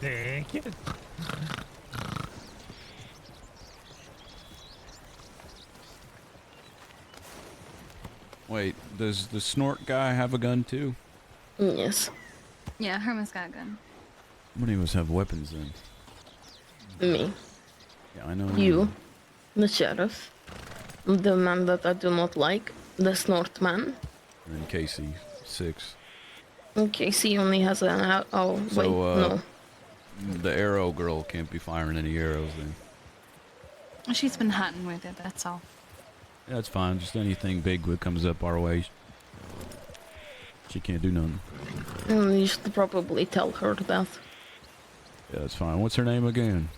Thank you. Wait, does the snort guy have a gun too? Yes. Yeah, Herman's got a gun. How many of us have weapons then? Me. Yeah, I know. You. The sheriff. The man that I do not like. The snort man. And then Casey, 6. Casey only has an out. Oh, wait, So, no. the arrow girl can't be firing any arrows then. She's been hunting with it, that's all. Yeah, that's fine. Just anything big that comes up our way. She can't do nothing. You should probably tell her that. Yeah, that's fine. What's her name again?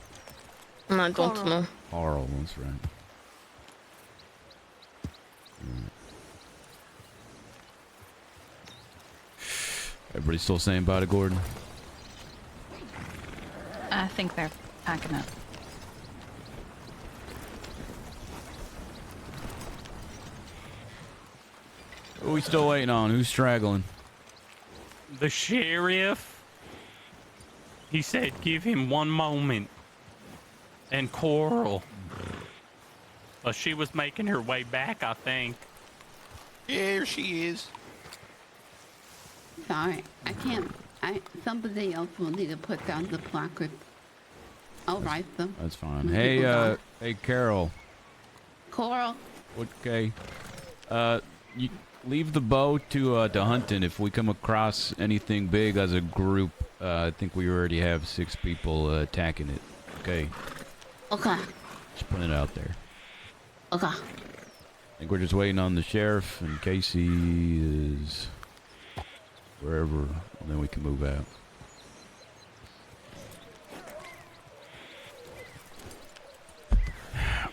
I don't know. Carl, that's right. Everybody still saying bye to Gordon? I think they're packing up. Who are we still waiting on? Who's straggling? The sheriff. He said give him one moment. And Coral. Well, she was making her way back, I think. Here she is. Sorry, I can't. Somebody else will need to put down the placard. I'll write them. That's fine. When Hey, people die. hey, Carol. Coral. Okay. You leave the bow to hunting. If we come across anything big as a group, I think we already have 6 people attacking it. Okay. Okay. Just putting it out there. Okay. I think we're just waiting on the sheriff, and Casey is wherever, and then we can move out.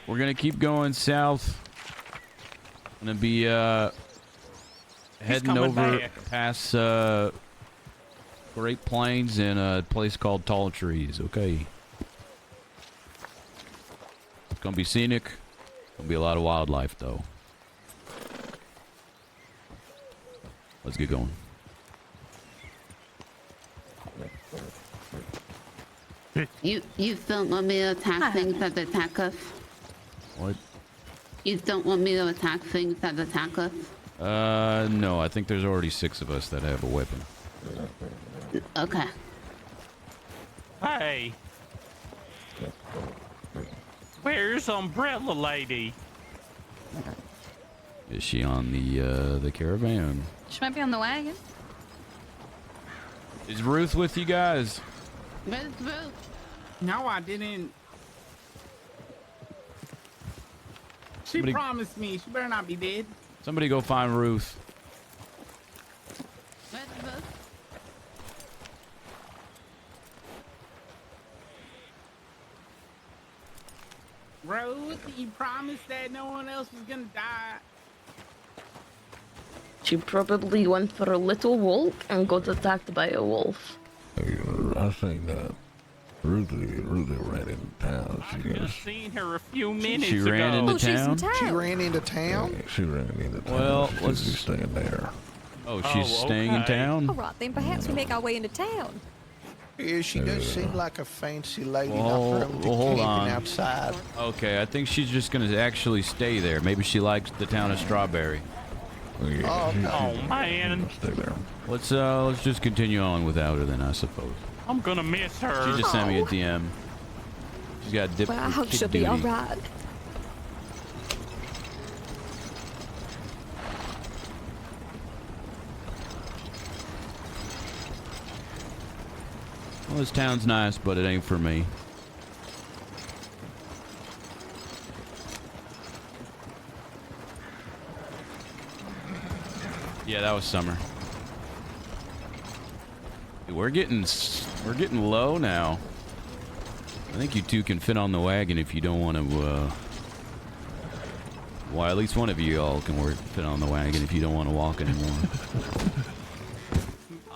We're gonna keep going south. Gonna be heading coming over back. past Great Plains and a place called Tall Trees. Okay. It's gonna be scenic. Gonna be a lot of wildlife though. Let's get going. You don't want me to attack things that attack us? What? You don't want me to attack things that attack us? No, I think there's already 6 of us that have a weapon. Okay. Hey. Where's Umbrella Lady? Is she on the caravan? She might be on the wagon. Is Ruth with you guys? Where's Ruth? No, I didn't. She Somebody- promised me. She better not be dead. Somebody go find Ruth. Rose, you promised that no one else was gonna die. She probably went for a little walk and got attacked by a wolf. I seen Ruthie ran into town. I just seen her a few minutes She ago. ran into town? She ran into town? Yeah, she ran into town. Well, She let's was staying there. Oh, she's staying in town? All right, then perhaps we make our way into town. Yeah, she does seem like a fancy lady, Well, not prone to hold camping on. outside. Okay, I think she's just gonna actually stay there. Maybe she likes the town of Strawberry. Oh, man. Stay there. Let's just continue on without her then, I suppose. I'm gonna miss her. She just sent me a DM. She's got dip. Well, I hope kid she'll be duty. all right. Well, this town's nice, but it ain't for me. Yeah, that was summer. Dude, we're getting low now. I think you two can fit on the wagon if you don't want to. Well, at least one of you all can fit on the wagon if you don't want to walk anymore.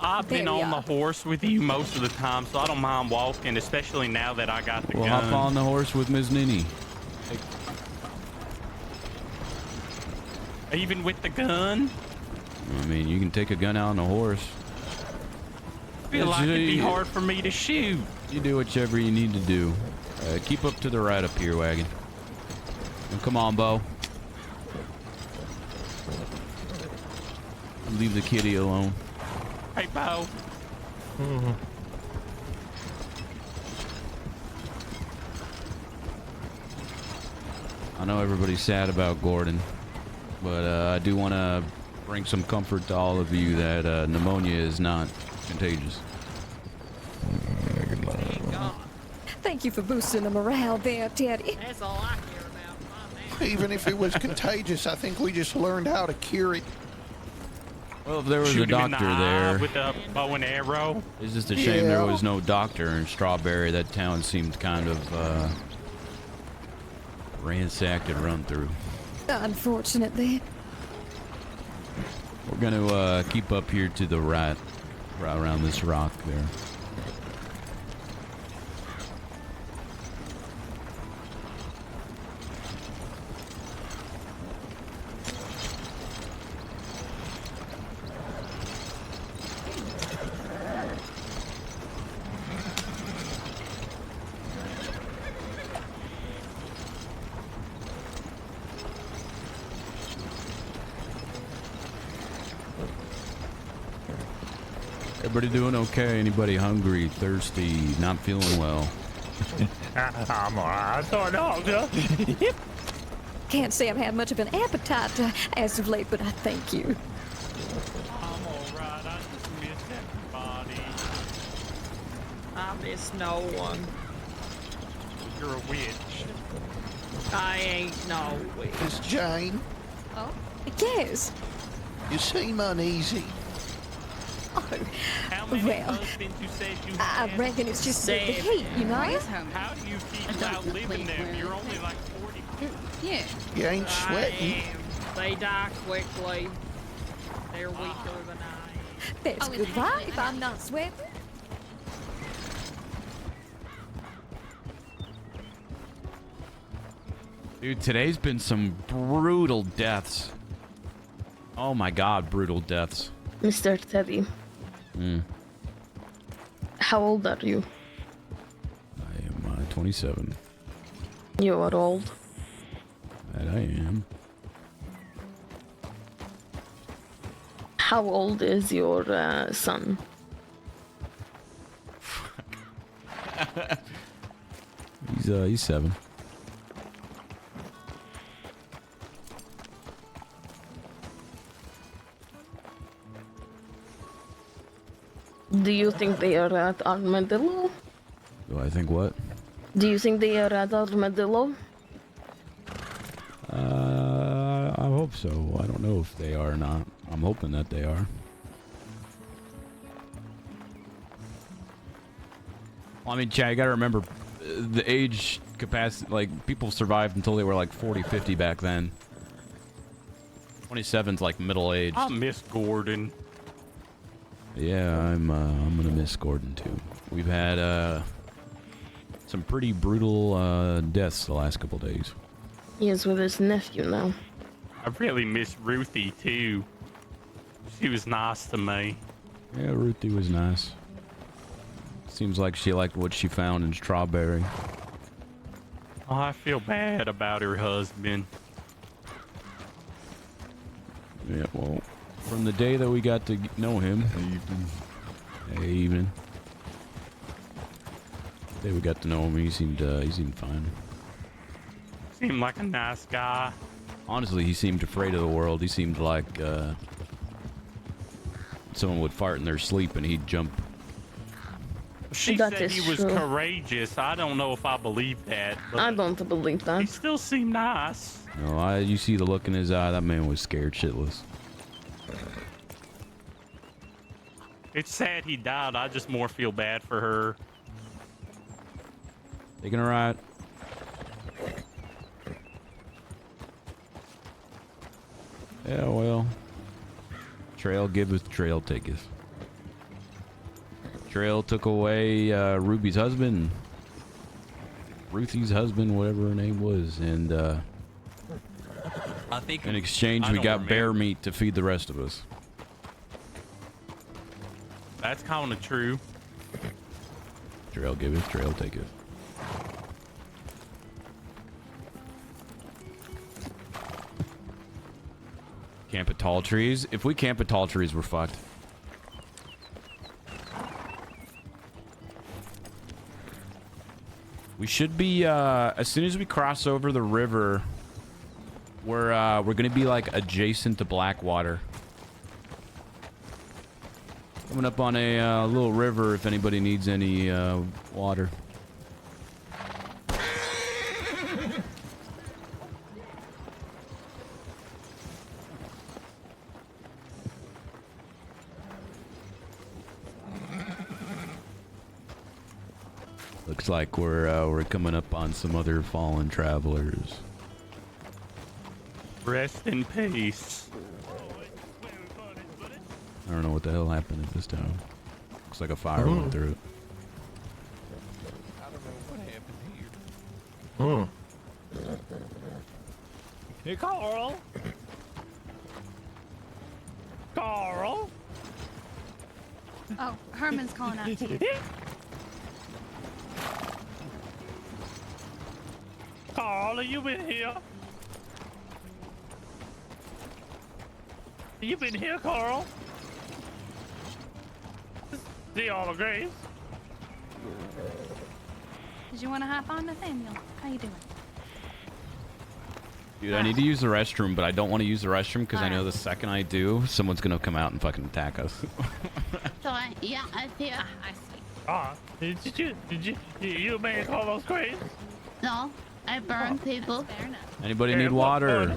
I've been There we on the are. horse with you most of the time, so I don't mind walking, especially now that I got the We'll gun. hop on the horse with Ms. Ninny. Even with the gun? I mean, you can take a gun out on a horse. I feel like it'd be hard for me to shoot. You do whichever you need to do. Keep up to the right up here, wagon. Now, come on, Bo. Leave the kitty alone. Hey, Bo. I know everybody's sad about Gordon, but I do want to bring some comfort to all of you that pneumonia is not contagious. Thank you for boosting the morale there, Teddy. That's all I care about. Even if it was contagious, I think we just learned how to cure it. Well, if there was Shoot a him in the doctor eye there, with a bow and arrow. it's just a shame there was no doctor in Strawberry. That town seemed kind of ransacked and run through. Unfortunately. We're gonna keep up here to the right around this rock there. Everybody doing okay? Anybody hungry, thirsty, not feeling well? I'm alright. Can't say I've had much of an appetite as of late, but I thank you. I'm alright. I just miss everybody. I miss no one. You're a witch. I ain't no witch. Miss Jane, Oh? Yes. you seem uneasy. How many Well, husbands you said you I had? reckon it's just the heat, you know? How do you keep outliving them? You're only like 40. Yeah. You ain't sweating. They die quickly. They're weaker than I am. That's good, right? If I'm not sweating. Dude, today's been some brutal deaths. Oh my god, brutal deaths. Mr. Teddy, how old are you? I am 27. You are old. That I am. How old is your son? He's 7. Do you think they are at Armadillo? Do I think what? Do you think they are at Armadillo? I hope so. I don't know if they are or not. I'm hoping that they are. Well, I mean, Chad, you gotta remember the age capacity, like, people survived until they were like 40, 50 back then. 27's like middle-aged. I miss Gordon. Yeah, I'm gonna miss Gordon too. We've had some pretty brutal deaths the last couple days. He is with his nephew now. I really miss Ruthie too. She was nice to me. Yeah, Ruthie was nice. Seems like she liked what she found in Strawberry. Oh, I feel bad about her husband. Yeah, well, from the day that we got to know him, evening. Day we got to know him, he seemed fine. Seemed like a nice guy. Honestly, he seemed afraid of the world. He seemed like someone would fart in their sleep and he'd jump. She said he was courageous. I don't know if I believe that. I don't believe that. He still seemed nice. No, you see the look in his eye. That man was scared shitless. It's sad he died. I just more feel bad for her. Taking a ride. Yeah, well. Trail giveth, trail taketh. Trail took away Ruby's husband. Ruthie's husband, whatever her name was. And I think in exchange, we got bear meat to feed the rest of us. That's kind of true. Trail giveth, trail taketh. Camp at tall trees. If we camp at tall trees, we're fucked. We should be as soon as we cross over the river, we're gonna be like adjacent to Blackwater. Coming up on a little river if anybody needs any water. Looks like we're coming up on some other fallen travelers. Rest in peace. I don't know what the hell happened at this town. Looks like a fire went through it. I don't know what happened here. Hey, Carl. Carl. Oh, Herman's calling out to you. Carl, are you in here? You been here, Carl? See all the graves? Did you want to hop on, Nathaniel? How you doing? Dude, I need to use the restroom, but I don't want to use the restroom because I know the second I do, someone's gonna come out and fucking attack us. So I see. Ah, did you make all those graves? No, I burn people. Fair enough. Anybody need water?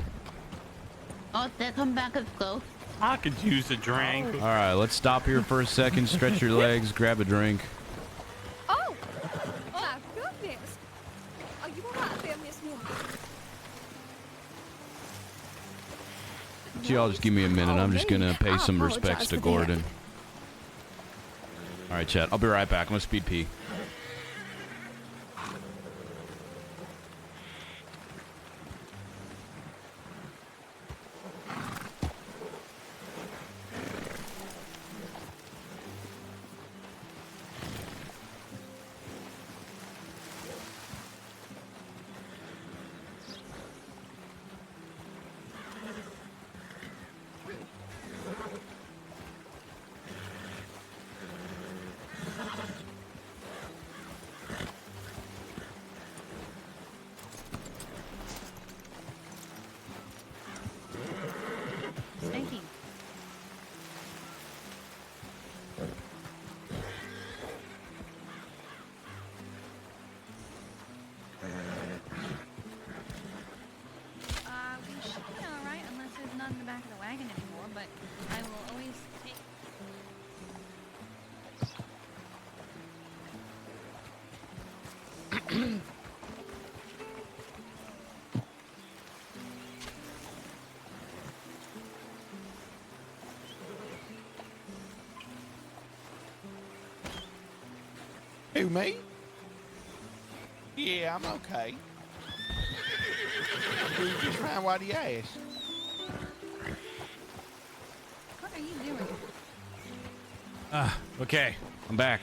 Oh, they come back as ghosts. I could use a drink. All right, let's stop here for a second, stretch your legs, grab a drink. Oh! My goodness! Are you alright there, Miss Moore? Y'all just give me a minute. I'm just gonna pay some apologize respects to for that. Gordon. All right, chat. I'll be right back. I'm gonna speed pee. Stinky. We should be alright unless there's none in the back of the wagon anymore, but I will always take... Who, me? Yeah, I'm okay. You just fine, why do you ask? What are you doing? Okay, I'm back.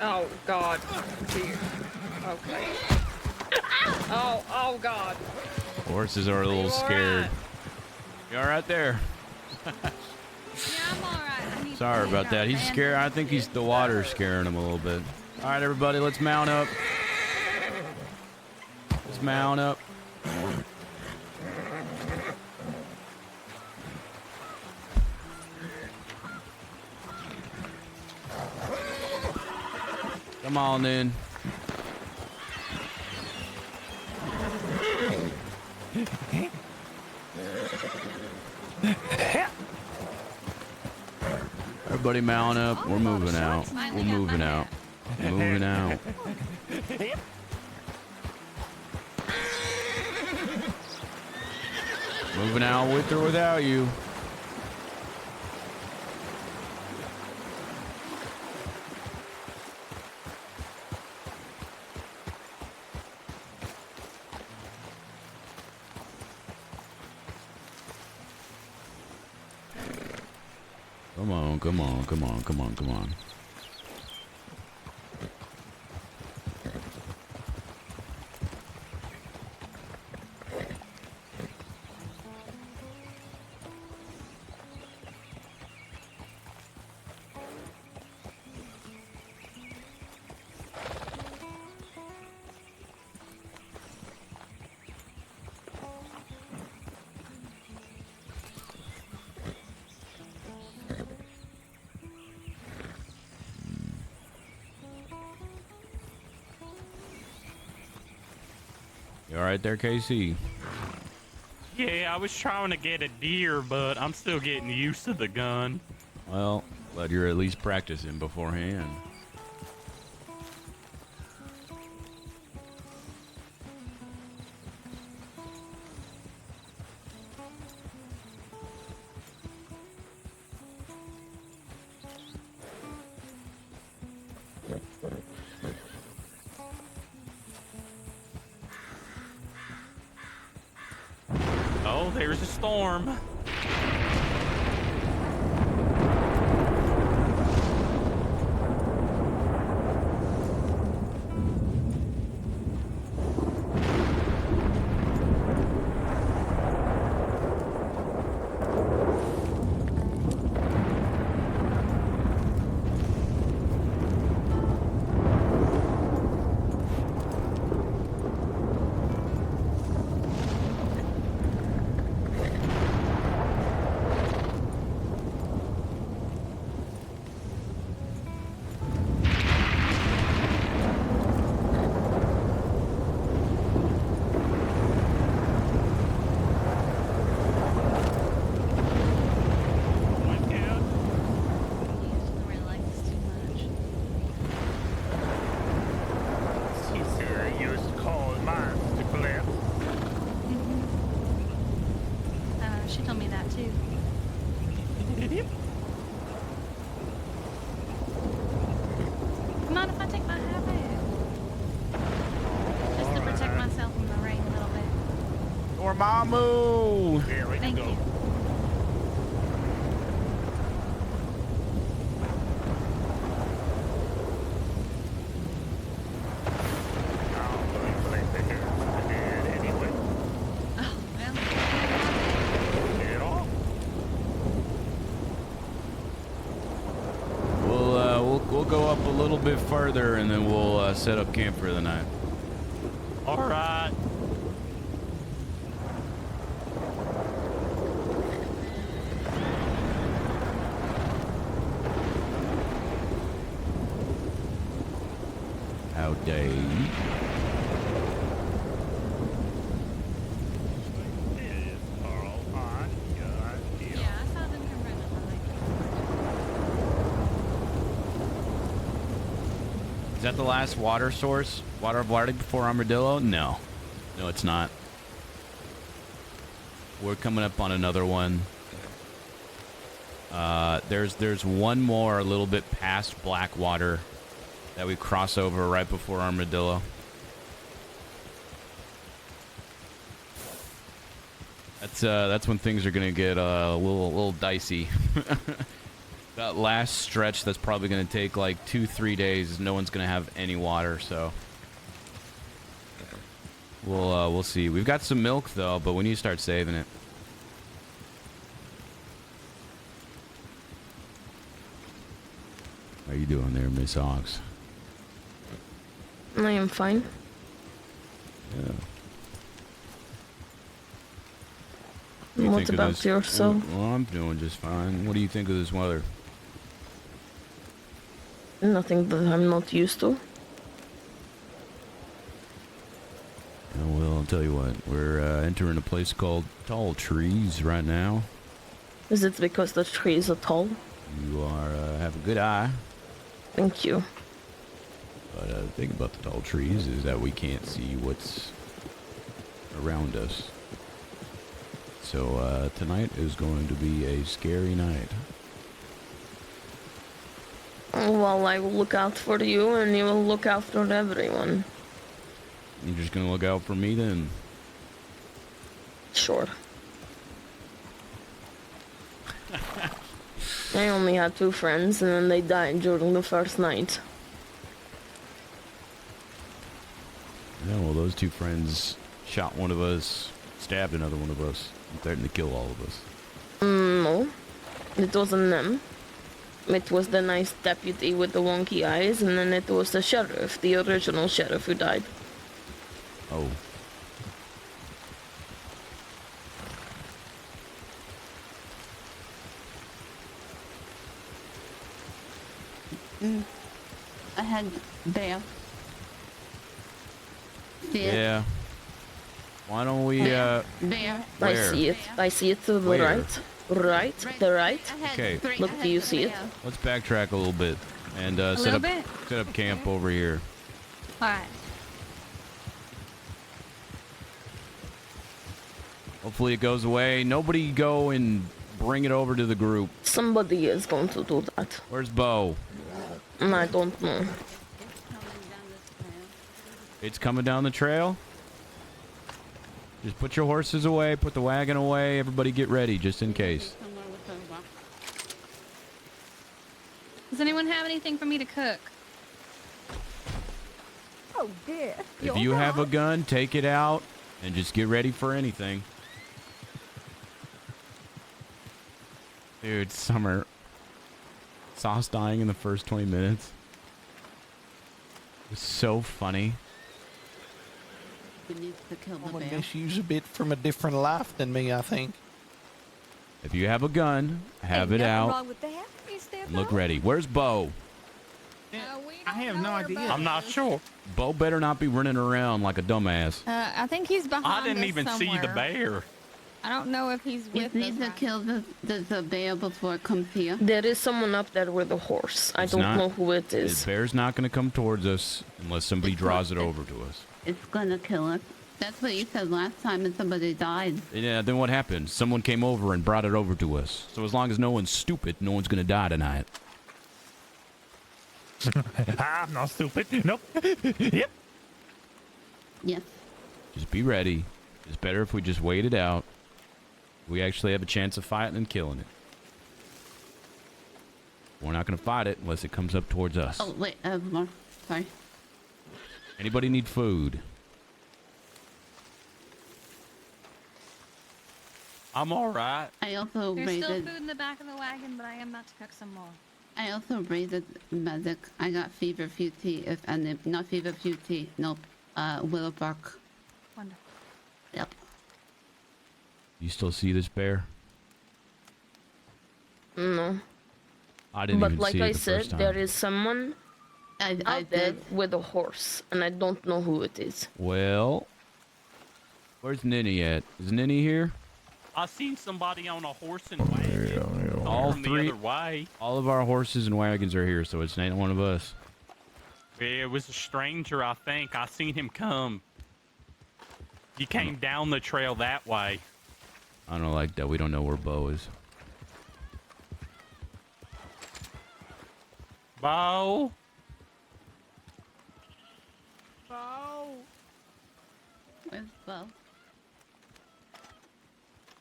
Oh God. Dear. Okay. Oh God. Horses are a little scared. You all right there? Yeah, I'm alright. I need Sorry to about that. He's man. scared. I think the water's scaring him a little bit. All right, everybody, let's mount up. Let's mount up. Come on, then. Everybody mount up. We're moving out. We're moving out. Moving out. Moving out with or without you. Come on, come on, come on, come on, come on. You all right there, KC? Yeah, I was trying to get a deer, but I'm still getting used to the gun. Well, glad you're at least practicing beforehand. Oh, there's a storm. She told me that too. Mind if I take my hat off? Just to protect myself from the rain a little bit. Dormammu! Thank you. We'll go up a little bit further and then we'll set up camp for the night. All right. How day? Yeah, I saw them come running. Is that the last water source? Water of Lardy before Armadillo? No. No, it's not. We're coming up on another one. There's one more a little bit past Blackwater that we cross over right before Armadillo. That's when things are gonna get a little dicey. That last stretch, that's probably gonna take like 2-3 days. No one's gonna have any water, so we'll see. We've got some milk though, but we need to start saving it. How you doing there, Miss Ox? I am fine. Yeah. What about yourself? Well, I'm doing just fine. What do you think of this weather? Nothing that I'm not used to. Oh, well, I'll tell you what. We're entering a place called Tall Trees right now. Is it because the trees are tall? You have a good eye. Thank you. But the thing about the tall trees is that we can't see what's around us. So tonight is going to be a scary night. Well, I will look out for you, and you will look out for everyone. You're just gonna look out for me then? Sure. I only had 2 friends, and then they died during the first night. Yeah, well, those 2 friends shot one of us, stabbed another one of us, and threatened to kill all of us. No, it wasn't them. It was the nice deputy with the wonky eyes, and then it was the sheriff, the original sheriff who died. Oh. Ahead there. Yeah. Why don't we, There. I see it. I see it to the Where? right. Right. The right. Okay. Look, do you see it? Let's backtrack a little bit and set up camp over here. All right. Hopefully it goes away. Nobody go and bring it over to the group. Somebody is going to do that. Where's Bo? I don't know. It's coming down the trail? Just put your horses away, put the wagon away, everybody get ready, just in case. Does anyone have anything for me to cook? Oh dear. If you have a gun, take it out and just get ready for anything. Dude, Summer. Sauce dying in the first 20 minutes. It's so funny. We need to kill the Someone bear. misuse a bit from a different life than me, I think. If you have a gun, have it out. Wrong with that, is there, And look ready. Where's Bo? I have no idea. I'm not sure. Bo better not be running around like a dumbass. I think he's behind I didn't us even see the somewhere. bear. I don't know if he's We with need us. to kill the bear before it comes here. There is someone up there with a horse. I It's don't not- know who it The is. bear's not going to come towards us unless somebody draws it over to us. It's gonna kill us. That's what you said last time and somebody died. Yeah, then what happened? Someone came over and brought it over to us. So as long as no one's stupid, no one's going to die tonight. I'm not stupid. Nope. Yep. Yes. Just be ready. It's better if we just wait it out. We actually have a chance of fighting and killing it. We're not going to fight it unless it comes up towards us. Oh, wait, more. Sorry. Anybody need food? I'm all right. I also There's still raided. food in the back of the wagon, but I am about to cook some more. I also raided medic. I got fever QT. If any, not fever QT. Nope. Willow bark. Wonderful. Yep. You still see this bear? No. I didn't But even like see it I the said, first time. there is someone I out there did. with a horse, and I don't know who it is. Well, where's Ninny at? Is Ninny here? I seen somebody on a horse and wagon. All from three. the other way. All of our horses and wagons are here, so it's not one of us. It was a stranger, I think. I seen him come. He came down the trail that way. I don't like that. We don't know where Bo is. Bo? Bo. Where's Bo?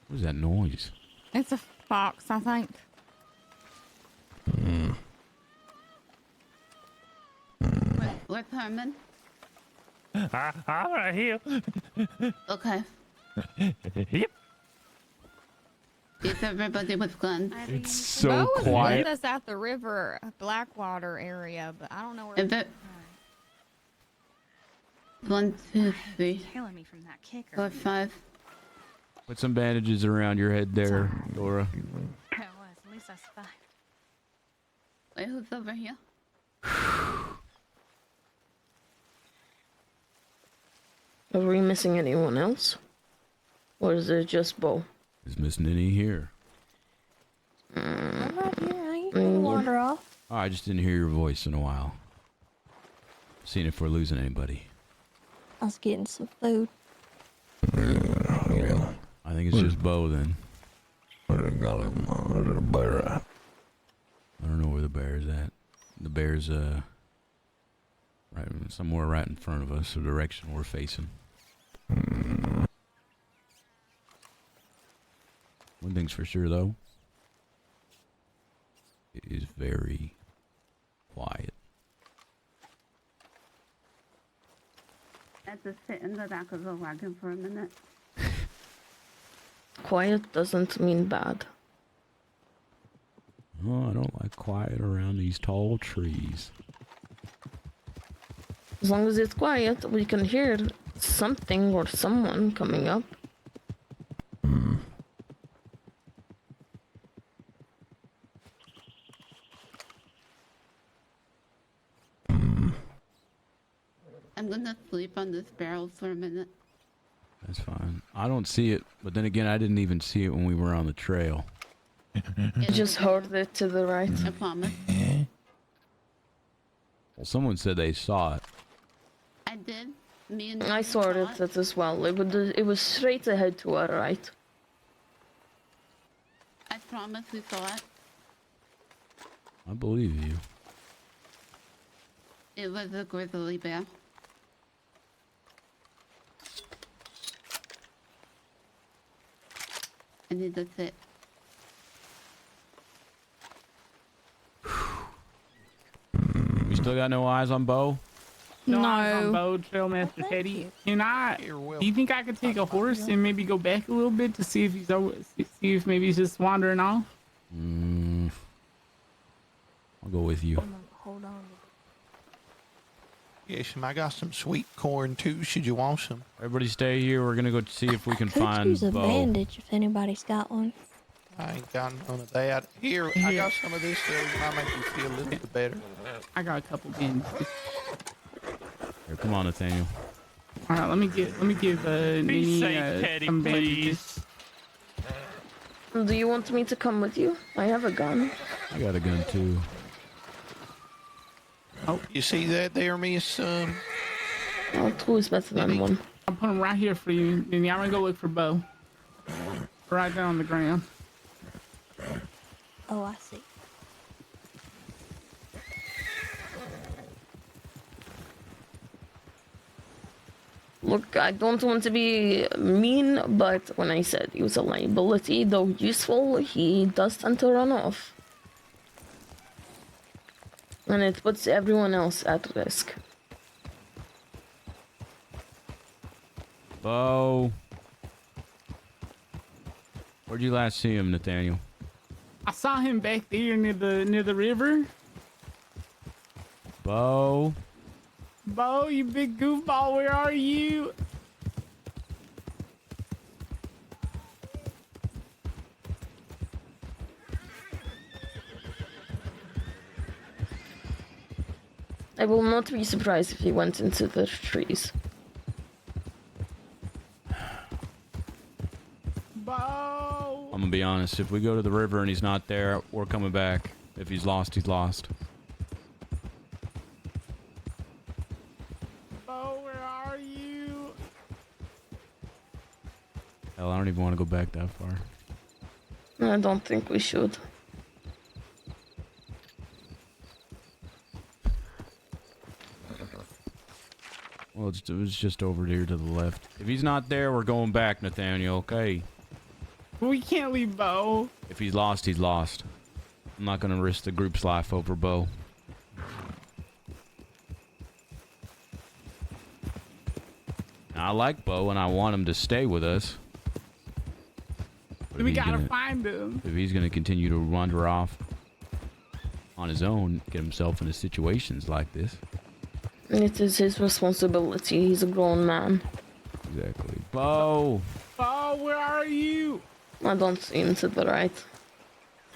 What is that noise? It's a fox, I think. Where's Herman? I'm right here. Okay. Yep. Is everybody with guns? It's so Bo was quiet. with us at the river Blackwater area, but I don't know where. Is it? 1, 2, 3, Killing me from that kicker. 4, 5. Put some bandages around your head there, Dora. It was. At least I survived. Wait, who's over here? Are we missing anyone else? Or is it just Bo? Is missing any here? I'm right here. I ain't gonna wander off. Oh, I just didn't hear your voice in a while. Seeing if we're losing anybody. I was getting some food. I think it's just Bo then. Where's the bear at? I don't know where the bear's at. The bear's right somewhere right in front of us, the direction we're facing. One thing's for sure though. It is very quiet. I just sit in the back of the wagon for a minute. Quiet doesn't mean bad. Oh, I don't like quiet around these tall trees. As long as it's quiet, we can hear something or someone coming up. I'm gonna sleep on this barrel for a minute. That's fine. I don't see it, but then again, I didn't even see it when we were on the trail. You just heard it to the right. I promise. Well, someone said they saw it. I did. Me and I saw it as well. It was straight ahead to our right. I promise we saw it. I believe you. It was a grizzly bear. I need to sit. We still got no eyes on Bo? No. Eyes on Bo, Trailmaster Teddy. Can I? Do you think I could take a horse and maybe go back a little bit to see if he's see if maybe he's just wandering off? I'll go with you. Hold on. Yes, I got some sweet corn too. Should you want some? Everybody stay here. We're gonna go see if we can Could find use a Bo. bandage if anybody's got one. I ain't got none of that. Here, I got some of this. Might make you feel a little bit better. I got a couple bins. Here, come on, Nathaniel. All right, let me give Nini safe, Teddy, some bandages. Do you want me to come with you? I have a gun. I got a gun too. Oh, you see that there, Miss? Oh, two is better than one. I'll put him right here for you, Nini. I'm gonna go look for Bo. Right down on the ground. Oh, I see. Look, I don't want to be mean, but when I said he was a liability, though useful, he does tend to run off. And it puts everyone else at risk. Bo. Where'd you last see him, Nathaniel? I saw him back there near the river. Bo. Bo, you big goofball, where are you? I will not be surprised if he went into the trees. Bo! I'm gonna be honest. If we go to the river and he's not there, we're coming back. If he's lost, he's lost. Hell, I don't even want to go back that far. I don't think we should. Well, it was just over here to the left. If he's not there, we're going back, Nathaniel, okay? We can't leave Bo. If he's lost, he's lost. I'm not gonna risk the group's life over Bo. Now, I like Bo and I want him to stay with us. But We if he's gotta gonna- find him. If he's gonna continue to wander off on his own, get himself into situations like this. It is his responsibility. He's a grown man. Exactly. Bo! Bo, where are you? I don't see him to the right.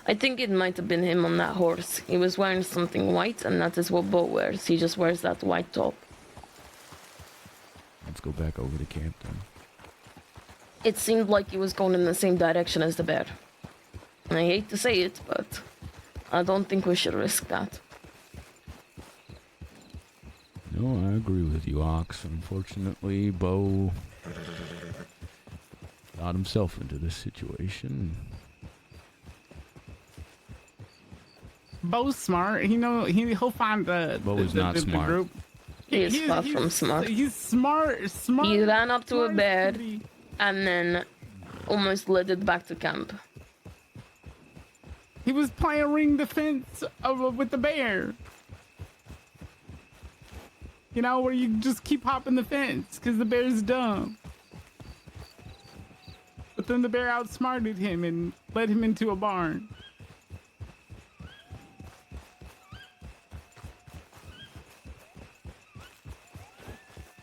I think it might have been him on that horse. He was wearing something white, and that is what Bo wears. He just wears that white top. Let's go back over to camp then. It seemed like he was going in the same direction as the bear. And I hate to say it, but I don't think we should risk that. No, I agree with you, Ox. Unfortunately, Bo got himself into this situation. Bo's smart. He'll find the. Bo is not smart. Group. He is far from smart. He's smart. He ran up to a bear and then almost led it back to camp. He was playing ring defense with the bear. You know, where you just keep hopping the fence because the bear's dumb. But then the bear outsmarted him and led him into a barn.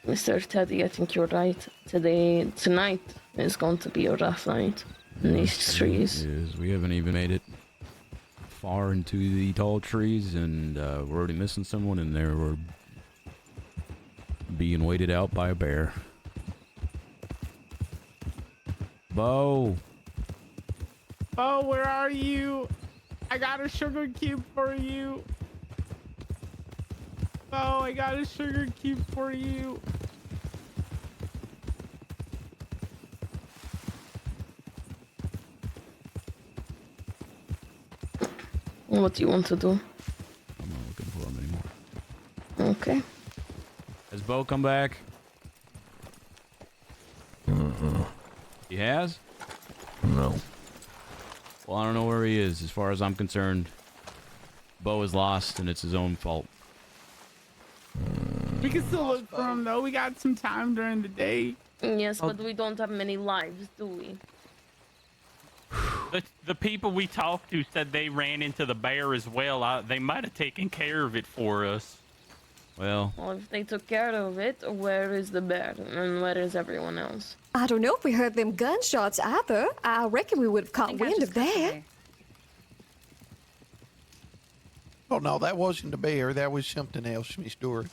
Mr. Teddy, I think you're right. Tonight is going to be a rough night in these trees. Yes, we haven't even made it far into the tall trees, and we're already missing someone in there. We're being waited out by a bear. Bo! Bo, where are you? I got a sugar cube for you. Bo, I got a sugar cube for you. What do you want to do? I'm not looking for him anymore. Okay. Has Bo come back? He has? No. Well, I don't know where he is. As far as I'm concerned, Bo is lost, and it's his own fault. We can still look for him, though. We got some time during the day. Yes, but we don't have many lives, do we? The people we talked to said they ran into the bear as well. They might have taken care of it for us. Well, if they took care of it, where is the bear and where is everyone else? I don't know if we heard them gunshots either. I reckon we would have caught wind of that. Oh, no, that wasn't the bear. That was something else, Miss Dory.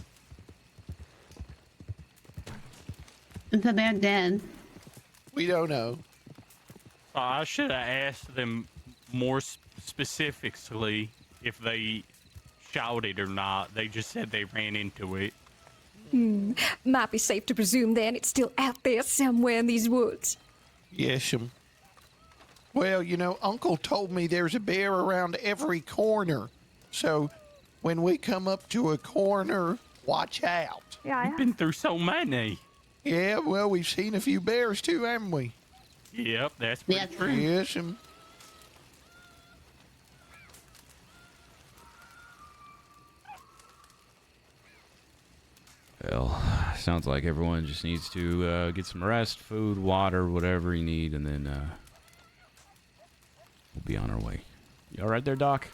Is the bear dead? We don't know. I should have asked them more specifically if they shouted or not. They just said they ran into it. Might be safe to presume then it's still out there somewhere in these woods. Yes'm. Well, you know, Uncle told me there's a bear around every corner. So when we come up to a corner, watch out. Yeah, we've been through so many. Yeah, well, we've seen a few bears too, haven't we? Yep, that's pretty true. Yes'm. Well, sounds like everyone just needs to get some rest, food, water, whatever you need, and then we'll be on our way. You all right there, Doc?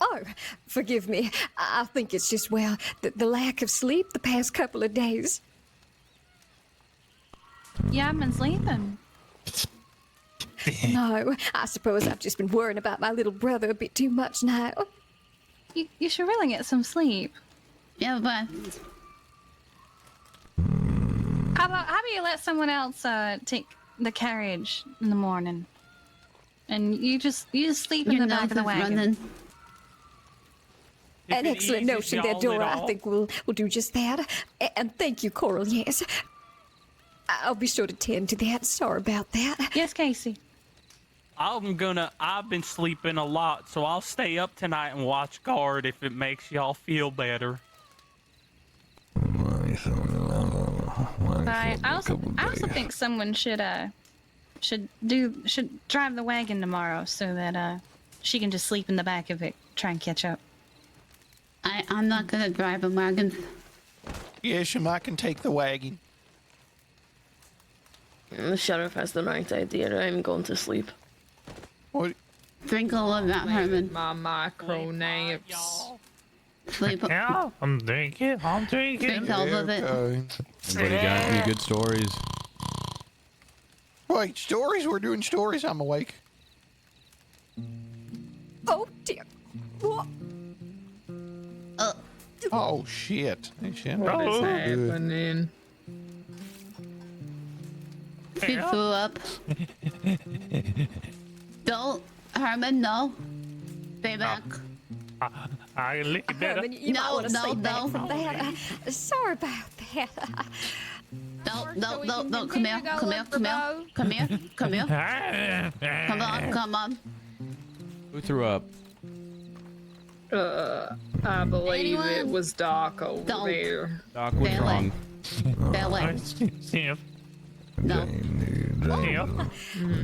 Oh, forgive me. I think it's just, well, the lack of sleep the past couple of days. Yeah, I've been sleeping. No, I suppose I've just been worrying about my little brother a bit too much now. You should really get some sleep. Yeah, but how about you let someone else take the carriage in the morning, and you just sleep in the back of the wagon. An excellent notion there, Dora. I think we'll do just that. And thank you, Coral, yes. I'll be sure to tend to that. Sorry about that. Yes, Casey. I've been sleeping a lot, so I'll stay up tonight and watch guard if it makes y'all feel better. I also think someone should drive the wagon tomorrow so that she can just sleep in the back of it, try and catch up. I'm not gonna drive a wagon. Yes, I can take the wagon. The sheriff has the right idea. I'm going to sleep. What? Drink all of that, Herman. My micro naps. Sleep. Yeah, I'm drinking. Drink all of it. Anybody got any good stories? Wait, stories? We're doing stories. I'm awake. Oh, dear. What? Oh, shit. What is happening? She threw up. Don't, Herman, no. Stay back. I lick it better. Herman, you might want to stay back from that. Sorry about that. No, come here. Come on. Who threw up? I believe Anyone? it was Doc over Don't. there. Doc, what's Ballet. wrong? Ballet. Sniff. No.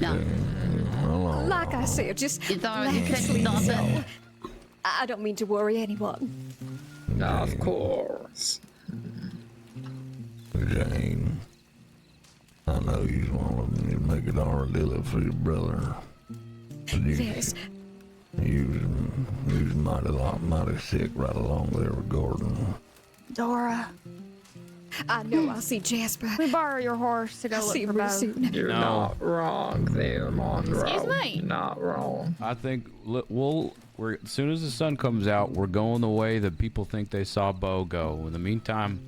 No. Like I said, just It's already lack of fixed sleep, off so it. I don't mean to worry anyone. Of course. Jane, I know you want to make it armadillo for your brother. But Yes. you was mighty sick right along there with Gordon. Dora, I know I'll see Jasper. we borrow your horse to go I'll look see for him real Bo. soon. You're No. not wrong there, Monroe. Excuse me? Not wrong. I think we're as soon as the sun comes out, we're going the way that people think they saw Bo go. In the meantime,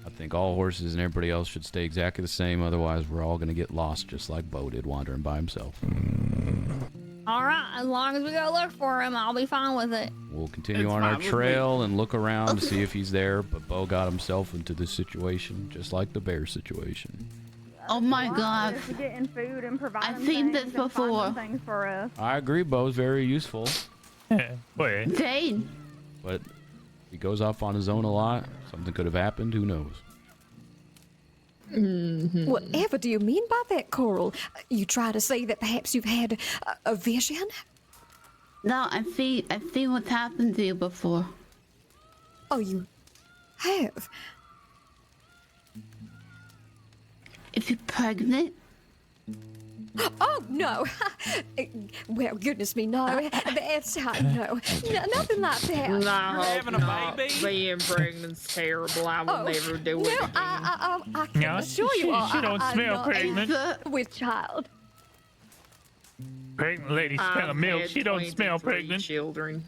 I think all horses and everybody else should stay exactly the same. Otherwise, we're all gonna get lost, just like Bo did, wandering by himself. All right, as long as we go look for him, I'll be fine with it. We'll continue It's on our fine with me. trail and look around to see if he's there. But Bo got himself into this situation, just like the bear situation. Oh my God. Getting food and providing I've seen this before. things for us. I agree, Bo's very useful, Wait. Jane. but if he goes off on his own a lot, something could have happened. Who knows? Whatever do you mean by that, Coral? You try to say that perhaps you've had a vision? No, I've seen what's happened to you before. Oh, you have? If you're pregnant, Oh, no. Well, goodness me, no. That's no. Nothing like that. No, I having a hope not. baby? Being pregnant's terrible. I will never do no, it again. I can No, assure you all. she don't I'm smell not pregnant. With child. Pregnant lady smell I've milk. had She don't smell 23 pregnant. Children.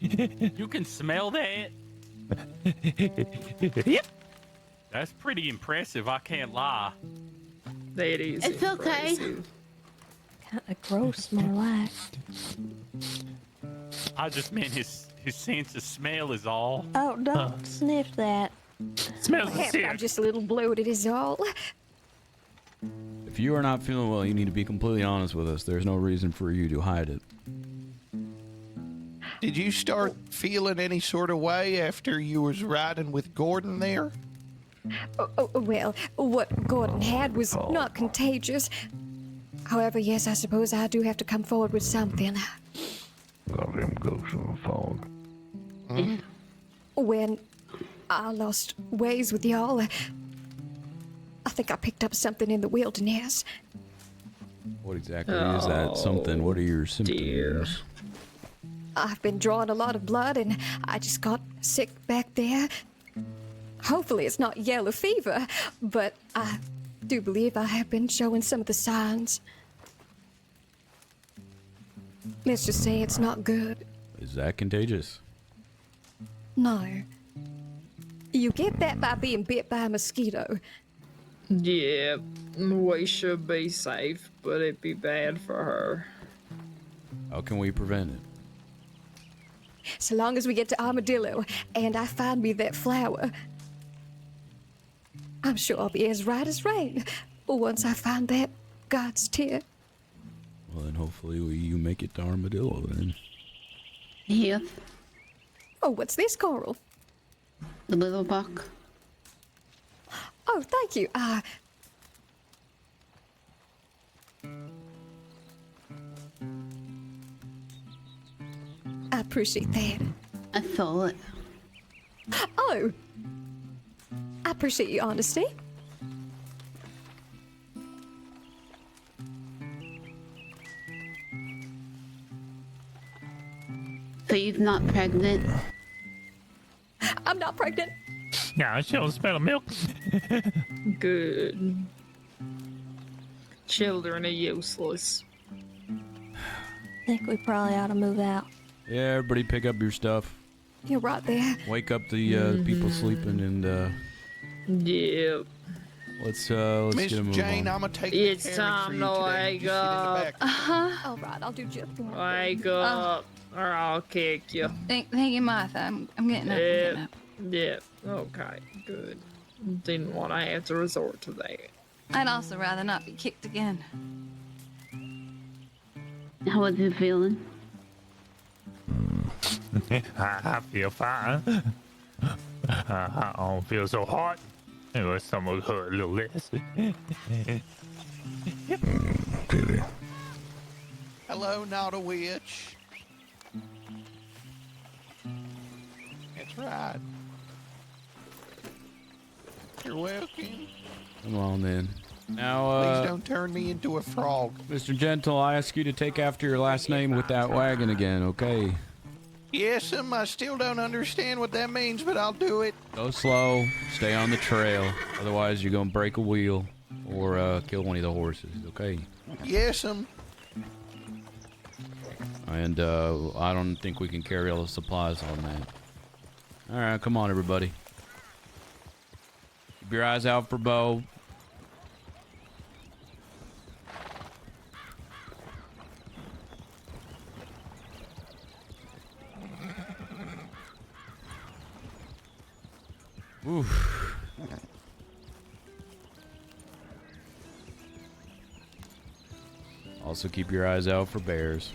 You can smell that? Yep. That's pretty impressive, I can't lie. That is it's okay. impressive. Kind of gross, more like. I just meant his sense of smell is all. Oh, don't sniff that. Smells Perhaps sick. I'm just a little bloated is all. If you are not feeling well, you need to be completely honest with us. There's no reason for you to hide it. Did you start feeling any sort of way after you was riding with Gordon there? Well, what Gordon had was not contagious. However, yes, I suppose I do have to come forward with something. Got them ghosts in the fog. When I lost ways with y'all, I think I picked up something in the wilderness. What exactly is that something? What are your symptoms? Dear. I've been drawing a lot of blood and I just got sick back there. Hopefully it's not yellow fever, but I do believe I have been showing some of the signs. Let's just say it's not good. Is that contagious? No. You get that by being bit by a mosquito. Yeah, we should be safe, but it'd be bad for her. How can we prevent it? So long as we get to Armadillo and I find me that flower, I'm sure I'll be as right as rain. once I find that God's tear. Well, then hopefully you make it to Armadillo then. Yes. Oh, what's this, Coral? The little buck. Oh, thank you. I appreciate that. I saw it. Oh, I appreciate your honesty. So you're not pregnant? I'm not pregnant. Nah, she don't smell milk. Good. Children are useless. I think we probably ought to move out. Yeah, everybody pick up your stuff. You're right there. Wake up the people sleeping and Yep. let's Miss get a move Jane, on. I'm gonna take It's the caring for time you to today. wake You sit in the up. back. All right, I'll do just one. Wake up, or I'll kick you. Thank you, Martha. I'm getting up. I'm getting up. Yep. Okay. Good. Didn't want to have to resort to that. I'd also rather not be kicked again. How was you feeling? I feel fine. I don't feel so hot. My stomach hurt a little less. Kitty. Hello, not a witch. That's right. You're welcome. Come on then. Now, Please don't turn me into a frog. Mr. Gentle, I ask you to take after your last name with that wagon again, okay? Yes, I still don't understand what that means, but I'll do it. Go slow. Stay on the trail. Otherwise, you're gonna break a wheel or kill one of the horses, okay? Yes, And I don't think we can carry all the supplies on that. All right, come on, everybody. Keep your eyes out for Bo. Oof. Also keep your eyes out for bears.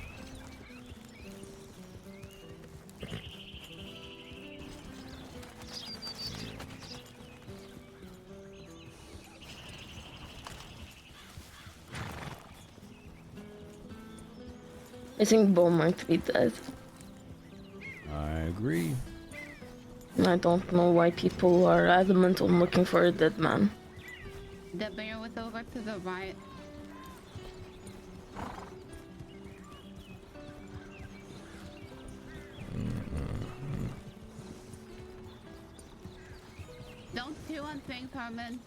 I think Bo might be dead. I agree. I don't know why people are adamant on looking for a dead man. The bear was over to the right. Don't do one thing, Carmen.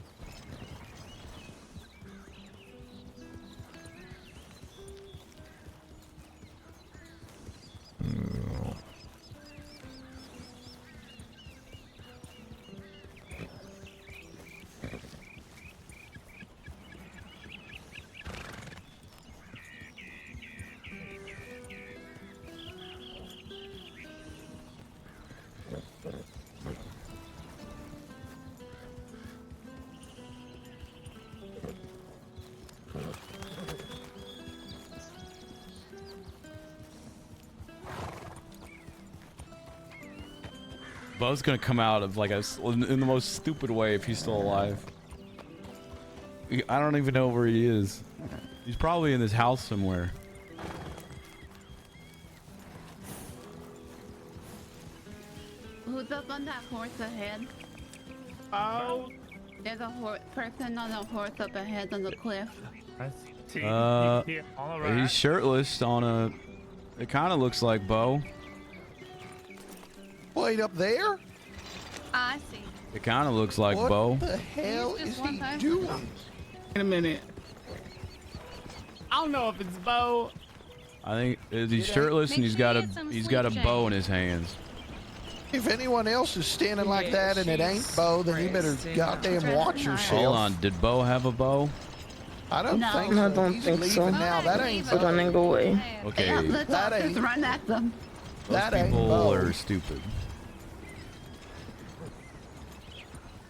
Bo's gonna come out of like in the most stupid way if he's still alive. I don't even know where he is. He's probably in this house somewhere. Who's up on that horse ahead? Oh. There's a person on a horse up ahead on the cliff. He's shirtless on a. It kind of looks like Bo. Wait, up there? I see. It kind of looks like What Bo. the hell He's is just he one doing? In a minute. I don't know if it's Bo. I think he's shirtless and he's got a bow in his hands. If anyone else is standing like that and it ain't Bo, then you better goddamn watch yourself. Hold on, did Bo have a bow? I don't think so. I don't He's think so. leaving now. That ain't We're running away. Okay. Yeah, let's all That just ain't- run at them. Those that ain't people Bo. are stupid.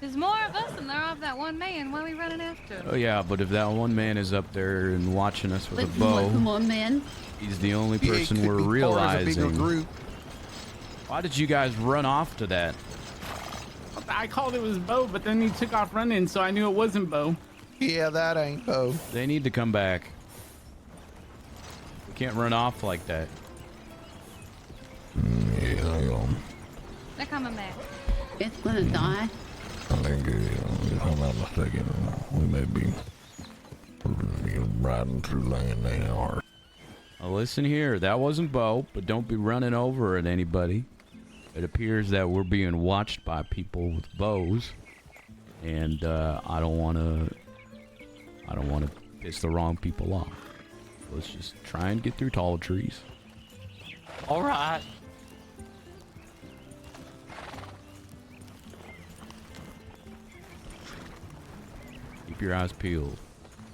There's more of us than there are of that one man. Why are we running after him? Oh yeah, but if that one man is up there and watching us with a bow, one man. he's the only Yeah, he person could we're be part of a bigger realizing. group. Why did you guys run off to that? I called it was Bo, but then he took off running, so I knew it wasn't Bo. Yeah, that ain't Bo. They need to come back. We can't run off like that. Yeah, They're coming back. It's gonna die. I think, if I'm not mistaken, we may be riding through land now. Now listen here, that wasn't Bo, but don't be running over at anybody. It appears that we're being watched by people with bows, and I don't want to piss the wrong people off. Let's just try and get through tall trees. All right. Keep your eyes peeled.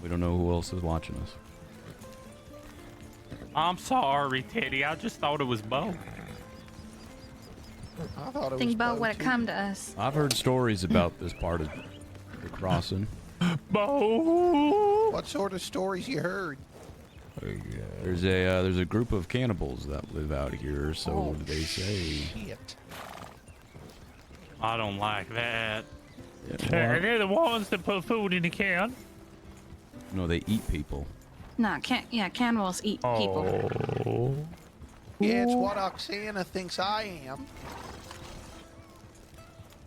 We don't know who else is watching us. I'm sorry, Teddy. I just thought it was Bo. I thought it was Think Bo Bo would have too. come to us. I've heard stories about this part of the crossing. Bo. What sort of stories you heard? There's a group of cannibals that live out here, so they say. Shit. I don't like that. Yeah, They're the ones that put food in the can. no, they eat people. No, cannibals eat people. Oh. Yeah, it's what Oksana thinks I am.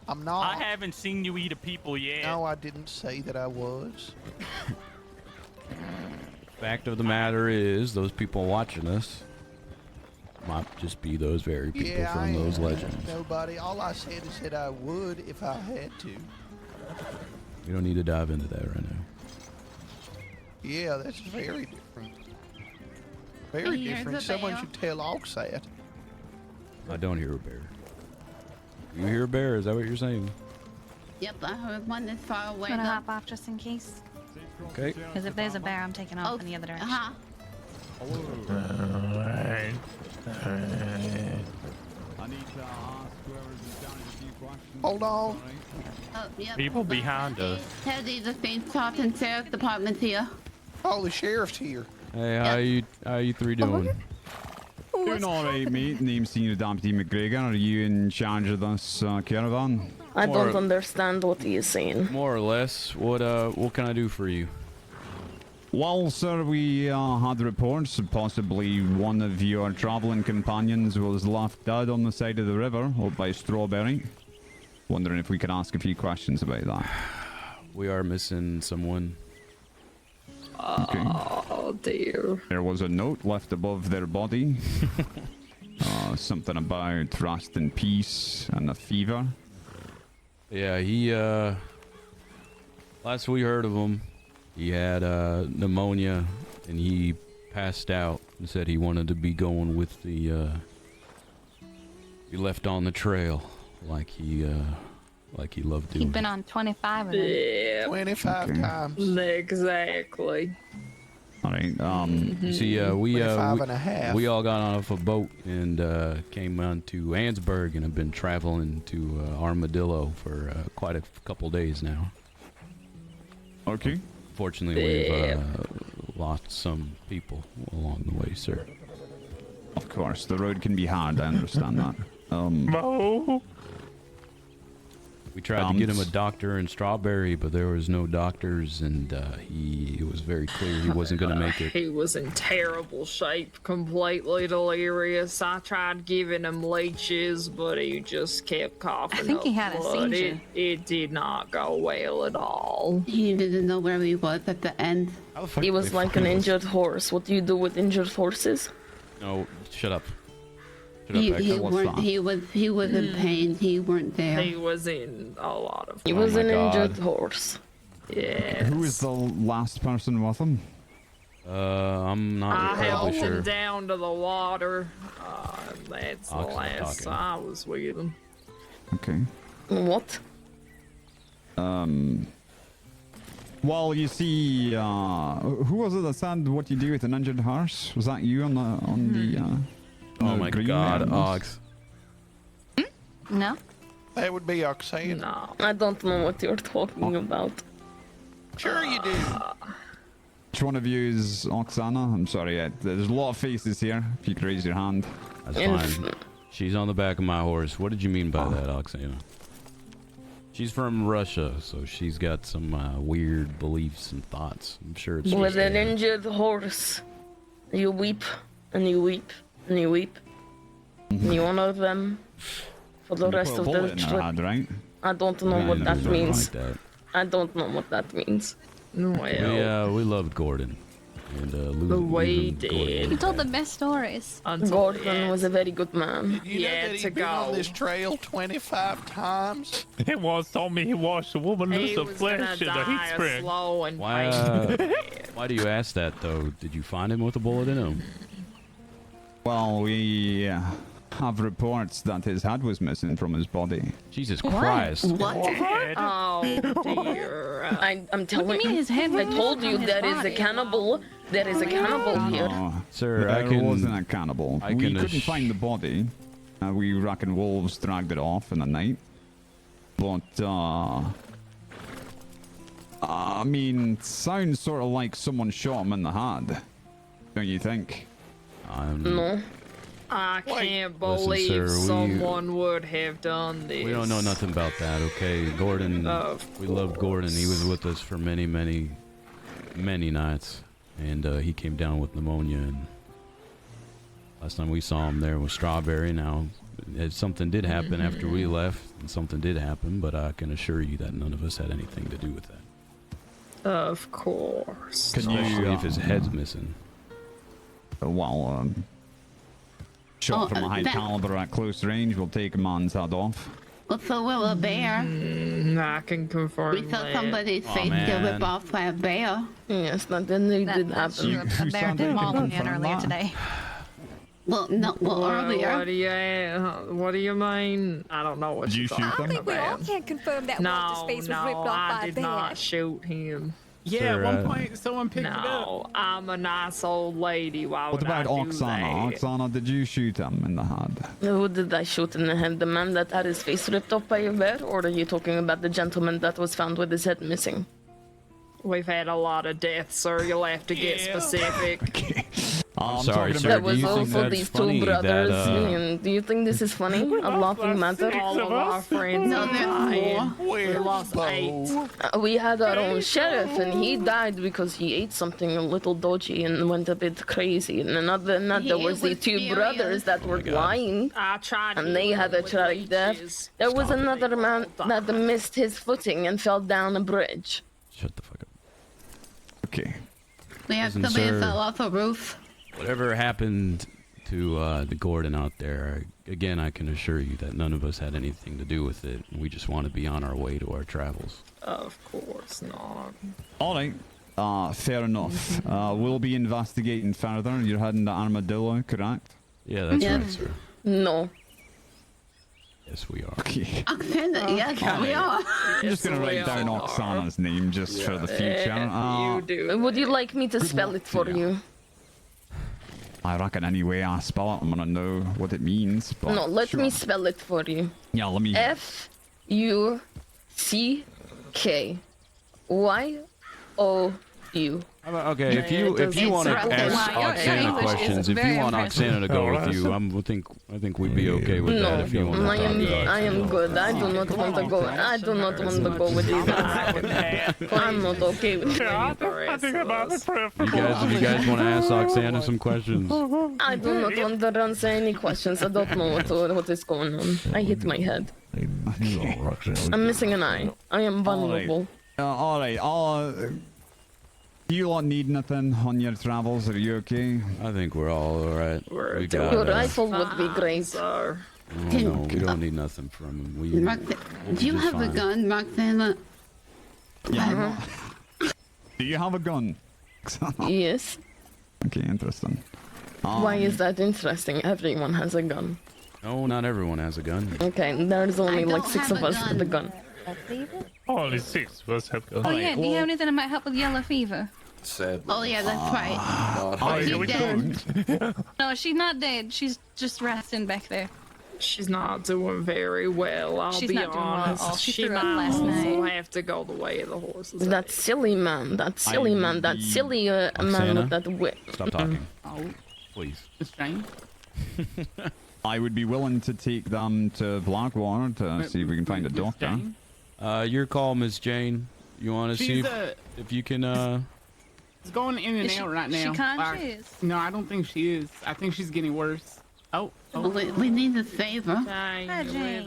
I'm not. I haven't seen you eat a people yet. No, I didn't say that I was. Fact of the matter is, those people watching us might just be those very people Yeah, from I those am. legends. Nobody. All I said is that I would if I had to. We don't need to dive into that right now. Yeah, that's very different. Very Here's different. a Someone bear. should tell Ox that. I don't hear a bear. You hear a bear? Is that what you're saying? Yep, I heard one that's far away. I'm gonna hop off just in case. Okay. Because if there's a bear, I'm taking off in the other direction. Uh-huh. Alright. Hold on. Oh, yep. People behind us. Teddy, the St. Charlton Sheriff Department here. Oh, the sheriff's here. Hey, how you three doing? Doing alright, mate. Name's Senior Deputy McGregor. Are you in charge of this caravan? I don't understand what he is saying. More or less. What can I do for you? Well, sir, we had reports that possibly one of your traveling companions was left dead on the side of the river up by Strawberry. Wondering if we could ask a few questions about that. We are missing someone. Okay. Oh dear. There was a note left above their body. Something about rest in peace and a fever. Yeah, he last we heard of him, he had pneumonia and he passed out and said he wanted to be going with the he left on the trail like he loved doing. He'd been on 25 of them. Yeah. 25 times. Exactly. All right. You see, we 25 and a half. we all got off a boat and came on to Ansburg and have been traveling to Armadillo for quite a couple days now. Okay. Fortunately, we've lost some people along the way, sir. Of course, the road can be hard. I understand that. Bo. We tried to get him a doctor in Strawberry, but there was no doctors, and it was very clear he wasn't going to make it. He was in terrible shape, completely delirious. I tried giving him leeches, but he just kept coughing. I think up he had a blood. seizure. It did not go well at all. He didn't know where he was at the end. He was like an injured horse. What do you do with injured horses? No, shut up. He was in pain. He weren't there. He was in a lot of He pain. was an injured horse. Yes. Who was the last person with him? I'm not I helped entirely sure. him down to the water. That's the Ox is last talking. I was with him. Okay. What? Well, you see, who was it that said what you do with an injured horse? Was that you on the Oh my green God, there? Ox. No? That would be Oksana. No. I don't know what you're talking about. Sure you do. Which one of you is Oksana? I'm sorry, there's a lot of faces here. If you could raise your hand. That's fine. She's on the back of my horse. What did you mean by that, Oksana? She's from Russia, so she's got some weird beliefs and thoughts. I'm sure it's With just an injured horse, you weep and you weep and you weep. And you honor them for the rest of the trip. Right? I don't know what that means. I don't know what that means. Well, we loved Gordon. And we did. You told the best stories. Gordon was a very good man. You know that he'd been on this trail 25 times? He once told me he washed a woman loose of flesh in the heat spring. Why do you ask that, though? Did you find him with a bullet in him? Well, we have reports that his head was missing from his body. Jesus Christ. What? Oh dear. I'm telling you, I told you there is a cannibal. There is a cannibal here. Sir, there wasn't a cannibal. We couldn't find the body. We reckon wolves dragged it off in the night. But, I mean, it sounds sort of like someone shot him in the head. Don't you think? No. I can't Listen, believe sir, someone would have done this. We don't know nothing about that, okay? Gordon, we loved Gordon. He was with us for many, many, many nights. And he came down with pneumonia. And last time we saw him there was Strawberry. Now, something did happen after we left, and something did happen, but I can assure you that none of us had anything to do with that. Of course. Can you see if his head's missing? Well, shot from a high caliber at close range will take a man's head off. Well, so will a bear. I can confirm We saw somebody's face get ripped off by a bear. Yes, that did happen. That's true. A bear did maul again earlier today. Well, no, earlier. What do you mean? I don't know what you're talking about. I think we all can confirm that Walter's face was ripped off by a I did bear. not shoot him. Yeah, Sir, at one point someone picked it up. No, I'm a nice old lady. Why What would about I do Oksana? that? Oksana, did you shoot him in the head? Who did I shoot in the head? The man that had his face ripped off by a bear? Or are you talking about the gentleman that was found with his head missing? We've had a lot of deaths, sir. You'll have to get specific. I'm sorry, sir. There Do was you think also that's these funny two brothers. that, And do you think this is funny? A laughing matter? All of our friends No, are there's dying. more. We lost 8. We had our own sheriff, and he died because he ate something a little dodgy and went a bit crazy. And another than that, there was the two brothers that were lying, I tried and they had a tragic death. There was another man that missed his footing and fell down a bridge. Shut the fuck up. Okay. We have Listen, somebody sir. fell off a roof. Whatever happened to the Gordon out there, again, I can assure you that none of us had anything to do with it. We just want to be on our way to our travels. Of course not. All right. Fair enough. We'll be investigating further. You're heading to Armadillo, correct? Yeah, that's right, sir. No. Yes, we are. Okay. Yes, we are. I'm just going to write down Oksana's name just for the future. You do. Would you like me to spell it for you? I reckon any way I spell it, I'm going to know what it means. But No, let sure. me spell it for you. Yeah, let me... F-U-C-K-Y-O-U. Okay, if you want to ask Oksana questions, if you want Oksana to go with you, I think we'd be okay with that. If you want to talk to I am good. I do not want to go. I do not want to go with you. I'm not okay with you. I think about the You guys want to ask Oksana some questions? I do not want to answer any questions. I don't know what is going on. I hit my head. I'm missing an eye. I am vulnerable. All right. Do you lot need nothing on your travels? Are you okay? I think we're all alright. Your rifle would be great. No, we don't need nothing from him. Do you have a gun, Roxana? Yeah. Do you have a gun? Yes. Okay, interesting. Why is that interesting? Everyone has a gun. No, not everyone has a gun. Okay, there's only like 6 of us with a gun. Only 6 of us have guns. Oh yeah, do you have anything that might help with yellow fever? Sad. Oh yeah, that's right. Oh, She's dead. No, she's not dead. She's just resting back there. She's not doing very well, I'll She's be not doing well at honest. all. She She threw up might last also night. have to go the way of the horses. That silly man. That silly man. That silly man Oksana, with that whip. Stop talking. Oh, Please. Miss Jane. I would be willing to take them to Blackwater to see if we can find a doctor. Your call, Miss Jane. You want to see She's if you can, It's going in and Is she- out right is now. she conscious? No, I don't think she is. I think she's getting worse. Oh. We need a favor. Hi, Jane.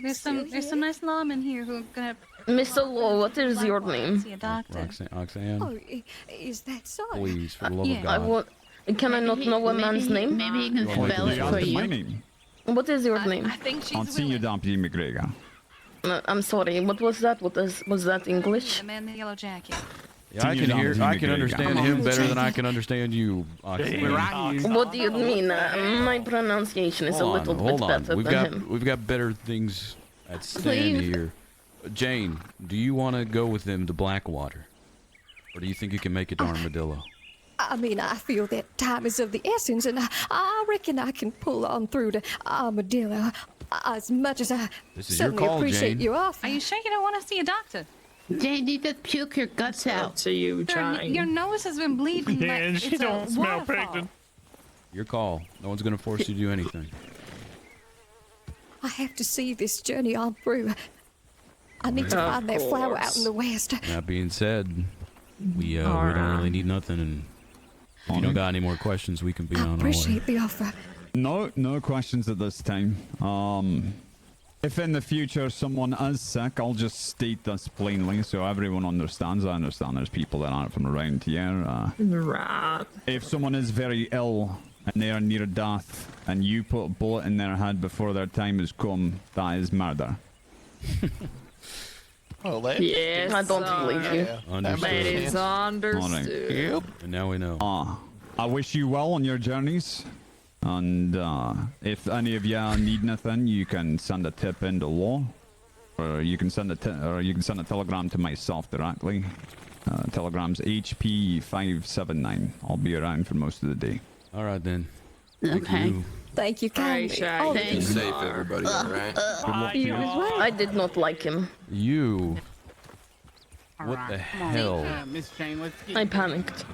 There's some nice lawmen here who are gonna. Mr. Law, what is your name? See a doctor. Oxane? Oh, is that so? Please, for the love of I God. want. Can I not know a man's name? Maybe he can Well, spell it that's for my you. name. What is your name? I think she's Senior Deputy McGregor. I'm sorry. What was that? Was that English? the man in the yellow jacket. Yeah, I can hear. I can understand him better than I can understand you, Oxane. What do you mean? My pronunciation is a little bit Hold on. better We've than got him. we've got better things at stand Please. here. Jane, do you want to go with them to Blackwater, or do you think you can make it to Armadillo? I mean, I feel that time is of the essence, and I reckon I can pull on through to Armadillo. As much as I This is your certainly call, appreciate Jane. your offer. Are you sure you don't want to see a doctor? Jane, you just puke your guts out. To you, Jane. Your nose has been bleeding. Yeah, like and she it's a don't smell waterfall. pregnant. Your call. No one's gonna force you to do anything. I have to see this journey on through. I need to Of find that flower out course. in the west. That being said, we don't really need nothing, and if you don't got any more questions, we can be on our way. Appreciate the offer. No questions at this time. If in the future someone is sick, I'll just state this plainly so everyone understands. I understand there's people that aren't from around here. Right. If someone is very ill and they are near death, and you put a bullet in their head before their time has come, that is murder. Well, that Yes, I don't believe you. That is understood. Yep. And now we know. I wish you well on your journeys. And if any of you need anything, you can send a tip into law, or you can send a telegram to myself directly. Telegram's HP 579. I'll be around for most of the day. All right then. Okay. Thank you kindly. All of Be you. safe, everybody, alright? I did not like him. You. What the hell? Miss Jane, let's get I panicked.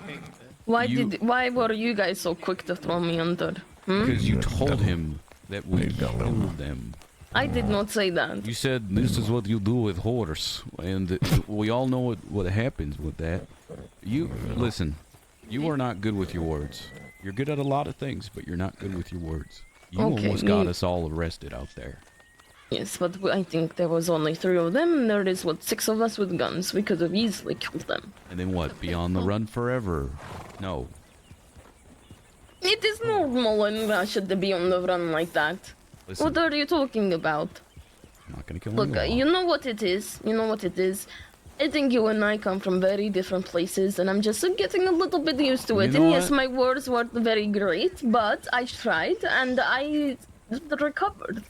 Why were you guys so quick to throw me under? Because you told him that we killed them. I did not say that. You said this is what you do with horse, and we all know what happens with that. You listen. You are not good with your words. You're good at a lot of things, but you're not good with your words. You Okay, almost got us all arrested out there. Yes, but I think there was only 3 of them, and there is, 6 of us with guns. We could have easily killed them. And then what? Be on the run forever? No. It is normal in Russia to be on the run like that. Listen. What are you talking about? I'm not gonna kill Look, anyone. you know what it is. You know what it is. I think you and I come from very different places, and I'm just getting a little bit used to You it. know And yes, what? my words weren't very great, but I tried, and I recovered.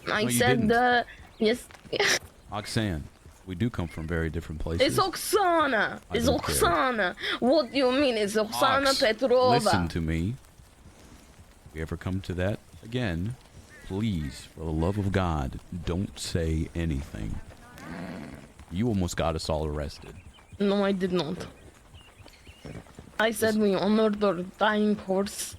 I No, you said, didn't. yes. Oxane, we do come from very different places. It's Oksana. I It's don't care. Oksana. What do you mean? It's Oksana Ox, Petrova. listen to me. If we ever come to that again, please, for the love of God, don't say anything. You almost got us all arrested. No, I did not. I said we honored our dying horse,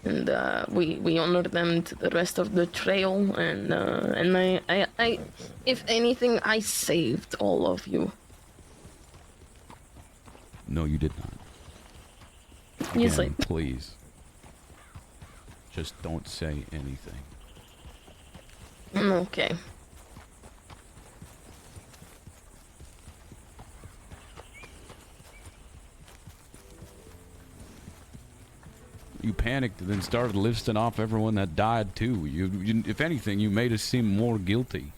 and we honored them to the rest of the trail, and I, if anything, I saved all of you. No, you did not. Yes, Again, please. Just don't say anything. Okay. You panicked and then started listing off everyone that died too. You if anything, you made us seem more guilty.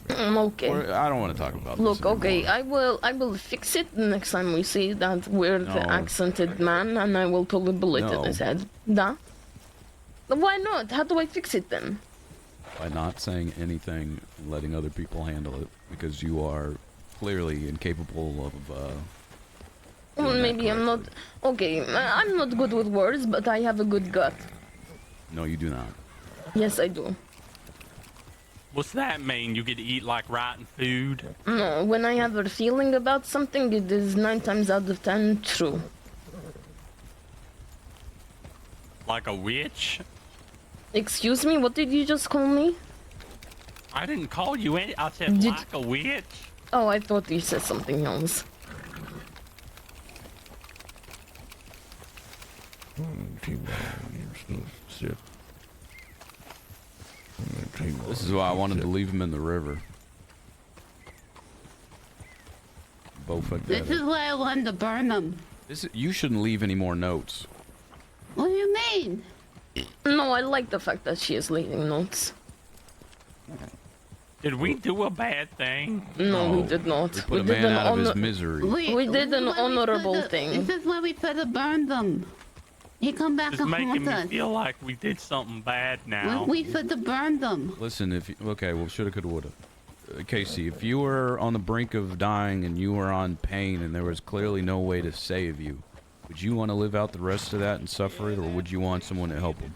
Okay. I don't want to talk about Look, this okay, I will fix it next time we see that weird No. accented man, and I will pull a bullet in No. his head. Da? Why not? How do I fix it then? by not saying anything and letting other people handle it, because you are clearly incapable of Well, maybe I'm not. Okay, I'm not good with words, but I have a good gut. No, you do not. Yes, I do. What's that mean? You get to eat like rotten food? No, when I have a feeling about something, it is 9 times out of 10 true. Like a witch? Excuse me, what did you just call me? I didn't call you any. I said like a witch. Oh, I thought you said something else. This is why I wanted to leave him in the river. Both like that. This is why I wanted to burn them. You shouldn't leave any more notes. What do you mean? No, I like the fact that she is leaving notes. Did we do a bad thing? No, we did not. We put a man out of his misery. We did an honorable thing. This is why we could have burned them. He come back It's and making haunt me us. feel like we did something bad now. We should have burned them. Listen, if you, okay, well, shoulda, coulda, woulda. Casey, if you were on the brink of dying and you were on pain and there was clearly no way to save you, would you want to live out the rest of that and suffer it, or would you want someone to help him?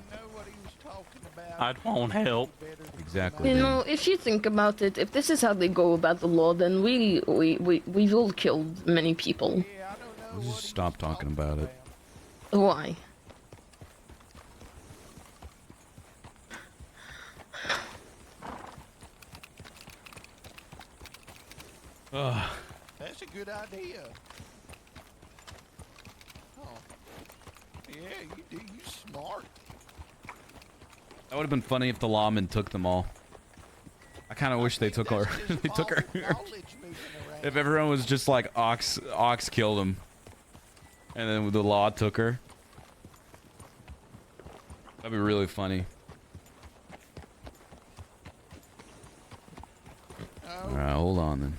I'd want help. Exactly. You then. know, if you think about it, if this is how they go about the law, then we've all killed many people. Just stop talking about it. Why? That's a good idea. Oh. Yeah, you do. You smart. That would have been funny if the lawman took them all. I kind of wish they took her. They took her. If everyone was just like Ox killed him, and then the law took her. That'd be really funny. All right, hold on then.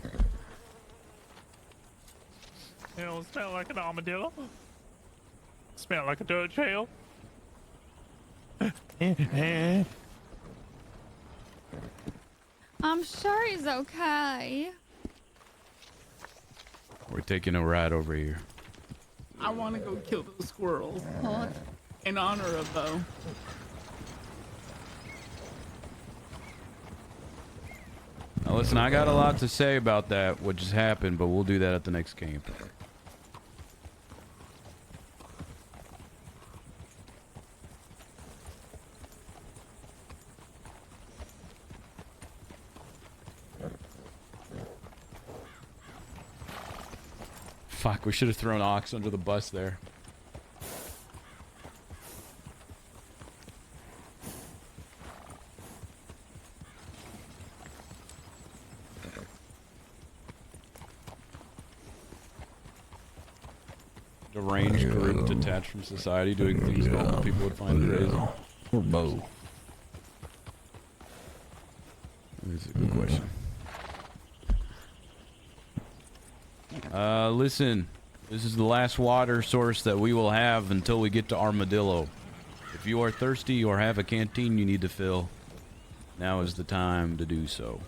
You know, smell like an armadillo. Smell like a dirt trail. I'm sure he's okay. We're taking a ride over here. I want to go kill those squirrels. In honor of Bo. Now listen, I got a lot to say about that, what just happened, but we'll do that at the next camp. Fuck, we should have thrown Ox under the bus there. Deranged group detached from society doing things normal people would find crazy. Or Bo. That's a good question. Listen, this is the last water source that we will have until we get to Armadillo. If you are thirsty or have a canteen you need to fill, now is the time to do so.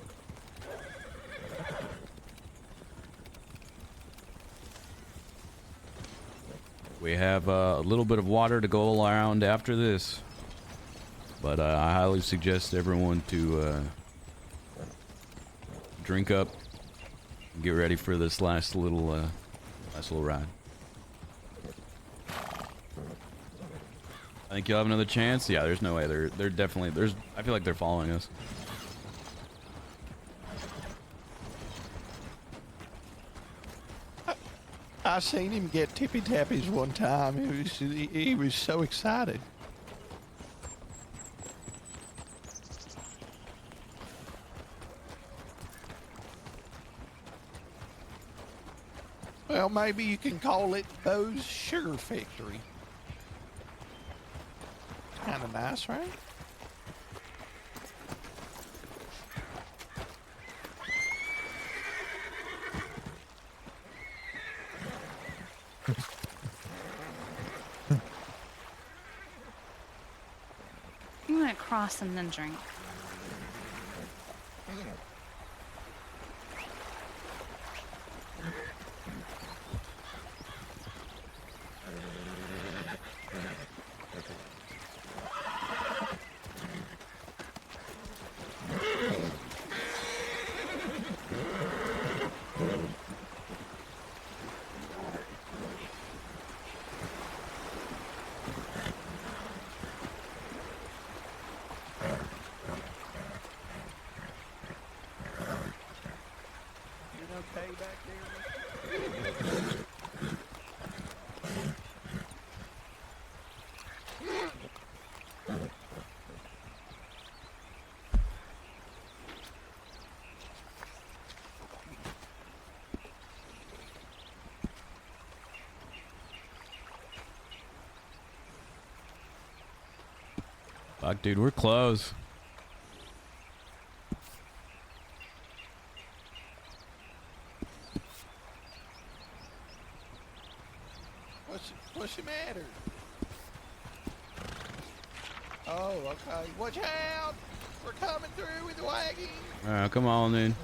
We have a little bit of water to go around after this, but I highly suggest everyone to drink up and get ready for this last little ride. I think you'll have another chance. Yeah, there's no way. They're definitely I feel like they're following us. I seen him get tippy tappies one time. He was so excited. Well, maybe you can call it Bo's Sugar Factory. Kind of nice, right? I'm gonna cross and then drink. okay back there? Fuck, dude, we're close. What's the matter? Oh, okay. Watch out! We're coming through with the wagon. Come on, then.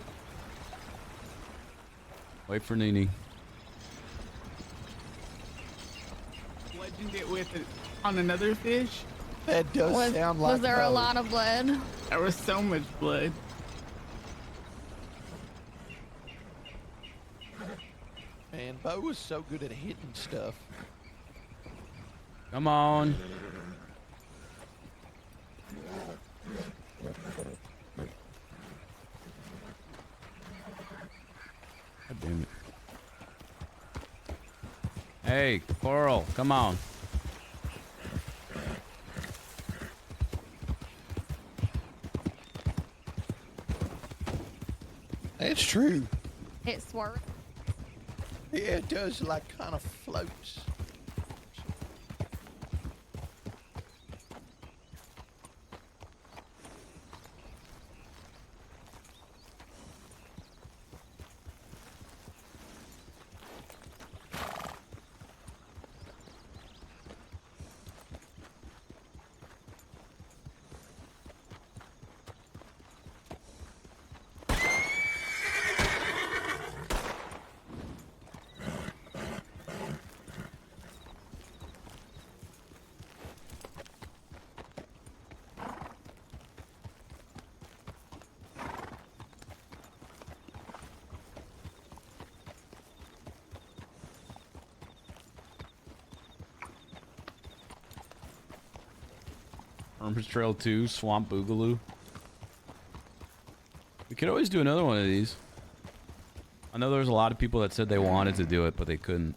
Wait for Nini. Legend it with it on another fish. That does sound like. Was there a both. lot of blood? There was so much blood. Man, Bo was so good at hitting stuff. Come on. God damn it. Hey, Coral, come on. That's true. It swerved. Yeah, it does, like, kind of floats. Perma Trail 2, Swamp Boogaloo. We could always do another one of these. I know there was a lot of people that said they wanted to do it, but they couldn't.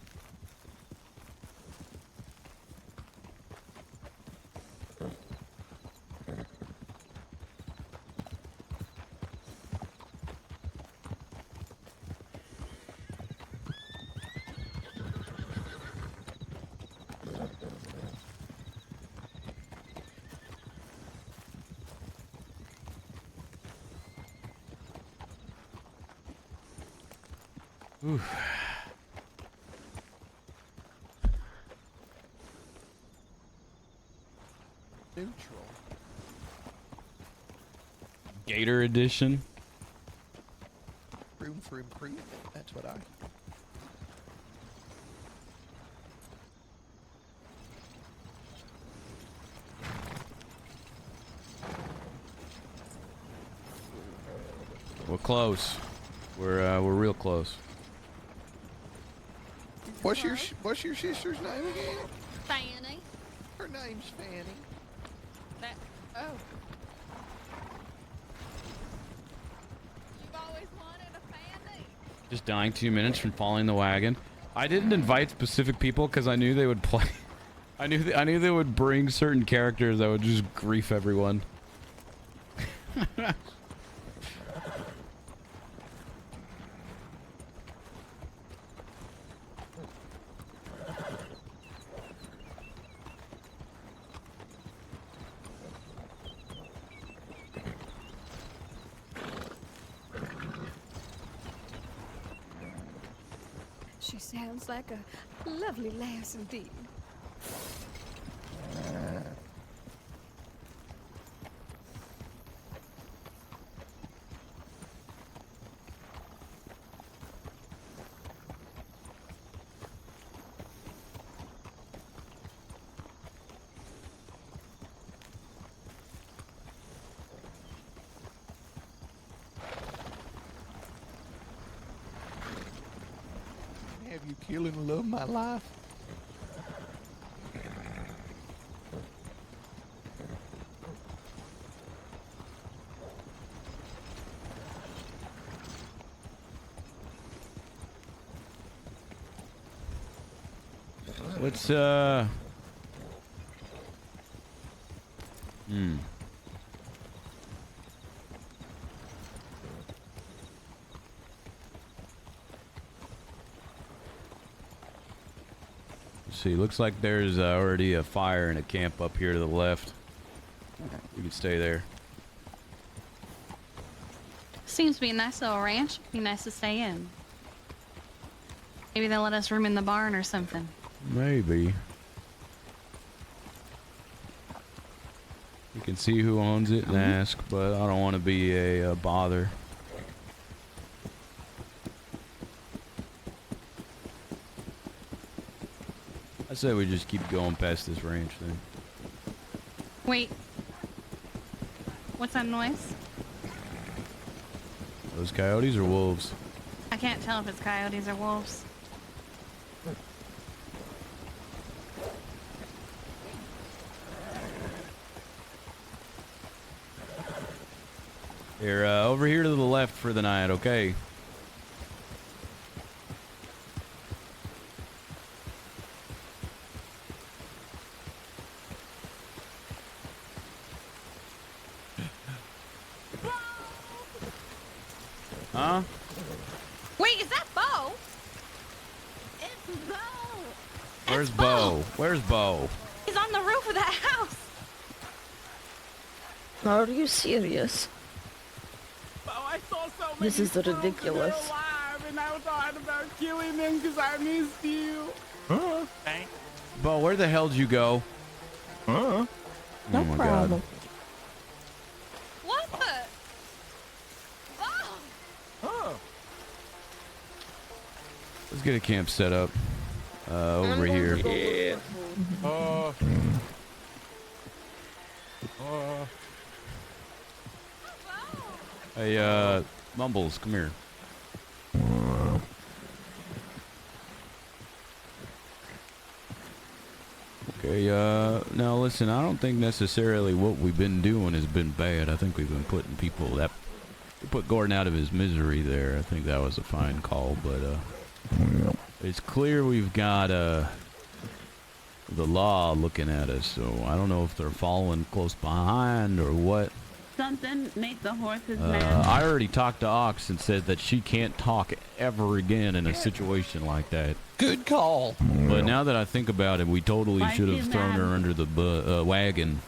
Oof. Neutral. Gator edition. Room for improvement. That's what I. We're close. We're real close. What's your sister's name again? Fanny. Her name's Fanny. That. Oh. You've always wanted a Fanny. Just dying 2 minutes from falling the wagon. I didn't invite specific people because I knew they would play. I knew they would bring certain characters that would just grief everyone. She sounds like a lovely lass indeed. Have you killing the love of my life? Let's see, looks like there's already a fire and a camp up here to the left. We can stay there. Seems to be a nice little ranch. Be nice to stay in. Maybe they'll let us room in the barn or something. Maybe. We can see who owns it and ask, but I don't want to be a bother. I say we just keep going past this ranch then. Wait. What's that noise? Those coyotes or wolves? I can't tell if it's coyotes or wolves. Here, over here to the left for the night, okay? Huh? Wait, is that Bo? It's Bo. Where's Bo? Where's Bo? He's on the roof of that house. Are you serious? I saw so many This is ridiculous. alive, and I thought about killing them because I missed you. Thanks. Bo, where the hell did you go? No Oh my problem. God. What the? Oh! Let's get a camp set up over here. Yeah. Hey, Mumbles, come here. Okay, now listen, I don't think necessarily what we've been doing has been bad. I think we've been putting people that... We put Gordon out of his misery there. I think that was a fine call, but, it's clear we've got, the law looking at us, so I don't know if they're following close behind or what. Something make the horses mad. I already talked to Ox and said that she can't talk ever again in a situation like that. Good call. But now that I think about it, we totally Why should have she thrown mad? her under the wagon.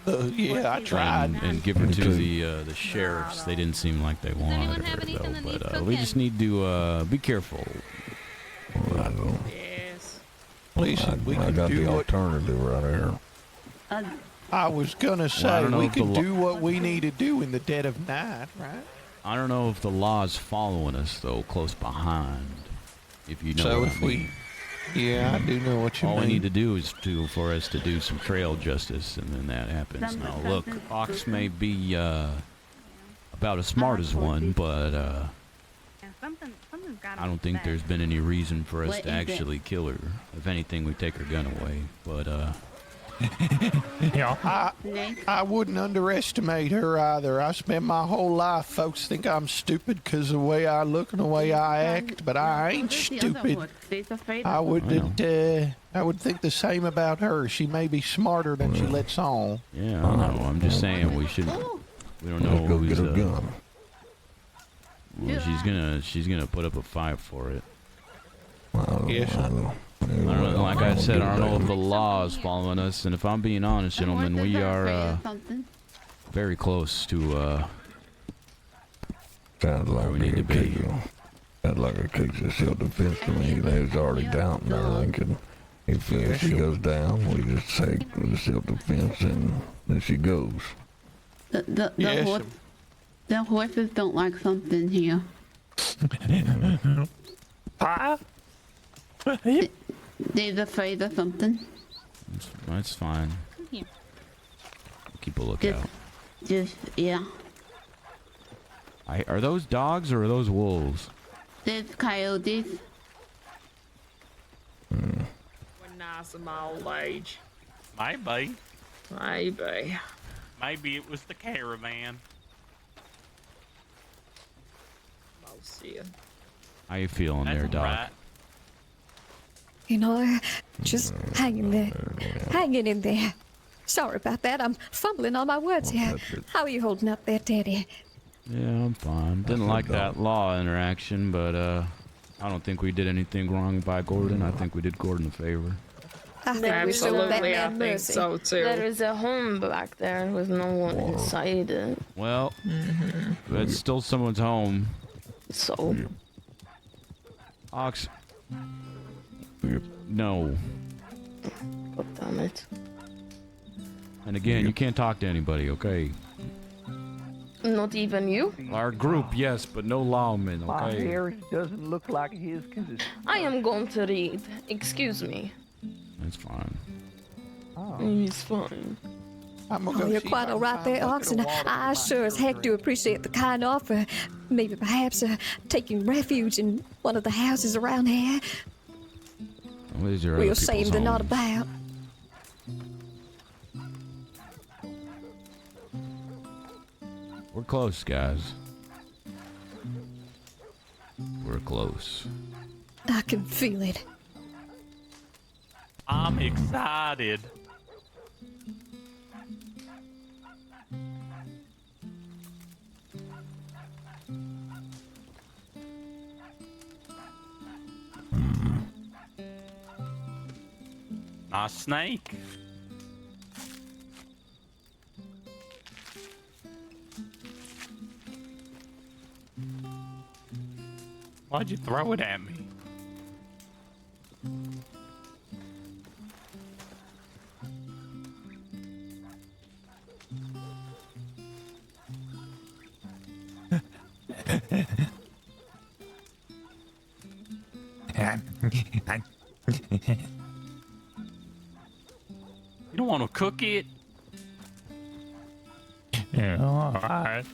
Yeah, I tried. And give her to the sheriffs. They didn't seem like they wanted her though. But we just need to be careful. Yes. Listen, we I can got do the what alternative right here. I was gonna I say. don't know We if the can lo- do what we need to do in the dead of night, right? I don't know if the law's following us though, close behind. If you know So what if I we- mean. Yeah, I do know what you All mean. we need to do is for us to do some trail justice, and then that happens. Now, look, Ox may be about as smart as one, but Yeah, something's got I don't think there's been any reason for us What to is it? actually kill her. If anything, we take her gun away. But I wouldn't underestimate her either. I spent my whole life, folks think I'm stupid because of the way I look and the way I act, but I ain't stupid. I would think the same about her. She may be smarter than she lets on. yeah, I know. I'm just saying we shouldn't. We don't know Let's go who's. get her gun. Well, she's gonna put up a fight for it. Yes. I don't know, like I said, I don't know if the law is following us, and if I'm being honest, gentlemen, we are very close to Sounds like we need to be. Sounds like a case of self-defense to me. There's already down there. I think if she goes down, we just say the self-defense, and then she goes. The horses don't like something here. They're afraid of something. That's fine. Keep a lookout. Yeah. Are those dogs or are those wolves? There's coyotes. We're nice in my old age. Maybe. Maybe. Maybe it was the caravan. I'll see you. How you feeling there, That's Doc? right. You know, just hanging in there. Sorry about that. I'm fumbling on my words here. How are you holding up there, Teddy? Yeah, I'm fine. Didn't like that law interaction, but I don't think we did anything wrong by Gordon. I think we did Gordon a favor. I think we showed that man mercy. So too. There is a home back there with no one inside it. Well, it's still someone's home. So? Ox. No. God damn it. And again, you can't talk to anybody, okay? Not even you? Our group, yes, but no lawmen, okay? My hair doesn't look like his because it's... I am going to read. Excuse me. That's fine. Oh. It's fine. Oh, you're quite all right there, Ox, and I sure as heck do appreciate the kind offer. Maybe perhaps taking refuge in one of the houses around here. Well, these are We'll other seem people's to not homes. about. We're close, guys. We're close. I can feel it. I'm excited. Nice snake. Why'd you throw it at me? You don't want to cook it? Yeah, all right.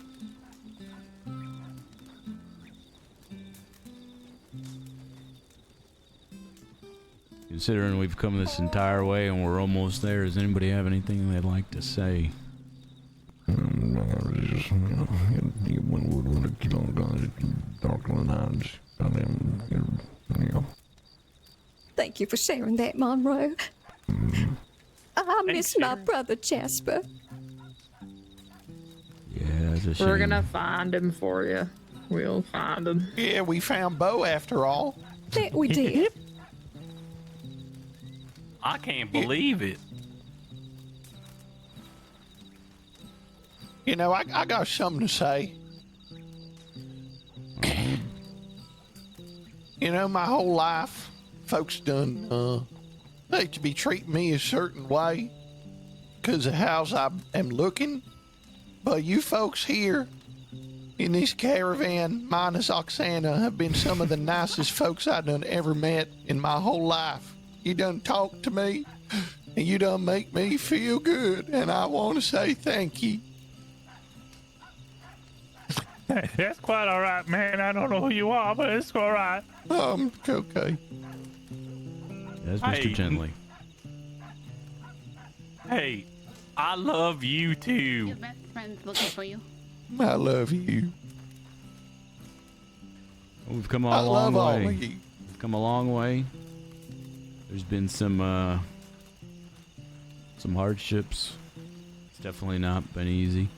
Considering we've come this entire way and we're almost there, does anybody have anything they'd like to say? Thank you for sharing that, Monroe. I miss my brother, Jasper. Yeah, it's a shame. We're gonna find him for you. We'll find him. Yeah, we found Bo after all. That we did. I can't believe it. You know, I got something to say. You know, my whole life, folks done hate to be treating me a certain way because of how I am looking. But you folks here in this caravan, minus Oksana, have been some of the nicest folks I done ever met in my whole life. You done talk to me, and you done make me feel good, and I want to say thank you. That's quite all right, man. I don't know who you are, but it's all right. Okay. That's Mr. Hey. Gently. Hey, I love you too. Your best friend's looking for you. I love you. We've come I a long love all way. of you. We've come a long way. There's been some hardships. It's definitely not been easy.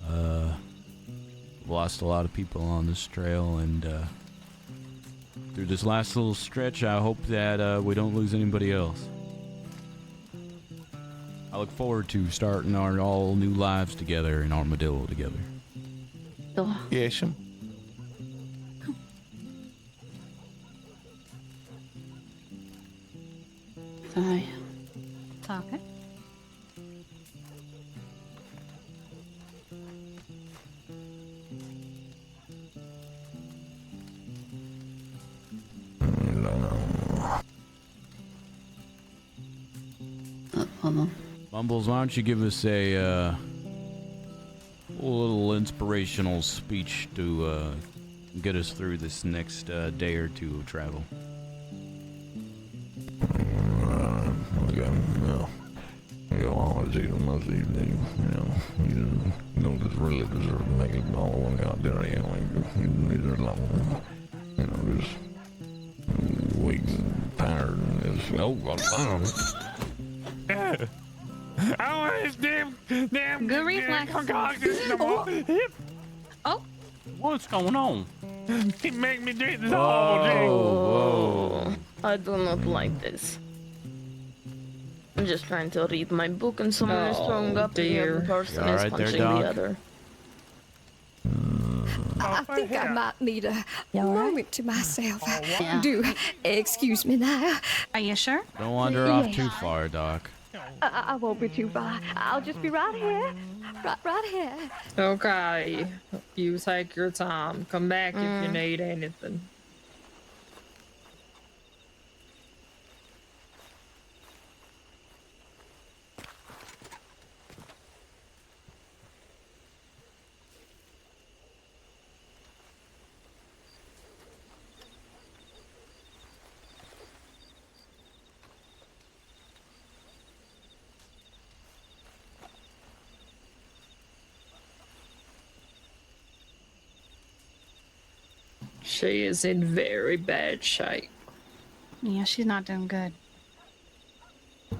We've lost a lot of people on this trail, and through this last little stretch, I hope that we don't lose anybody else. I look forward to starting our all new lives together in Armadillo together. Yes, Sorry. It's okay. Hold on. Mumbles, why don't you give us a little inspirational speech to get us through this next day or two of travel? You always eat them most evening, you don't just really deserve to make it all one out there anyway. These are long, just waiting Oh, God. I don't want this damn. Good reflex. Oh, what's going on? Keep making me drink this Whoa, horrible drink. whoa. I do not like this. I'm just trying to read my book and someone is throwing up the other person is punching the other. I think I might need a moment to myself. Yeah. Do excuse me now. Are you sure? Don't wander off too far, Doc. I won't be too far. I'll just be right here. Right here. Okay. You take your time. Come back if you need anything. She is in very bad shape. Yeah, she's not doing good.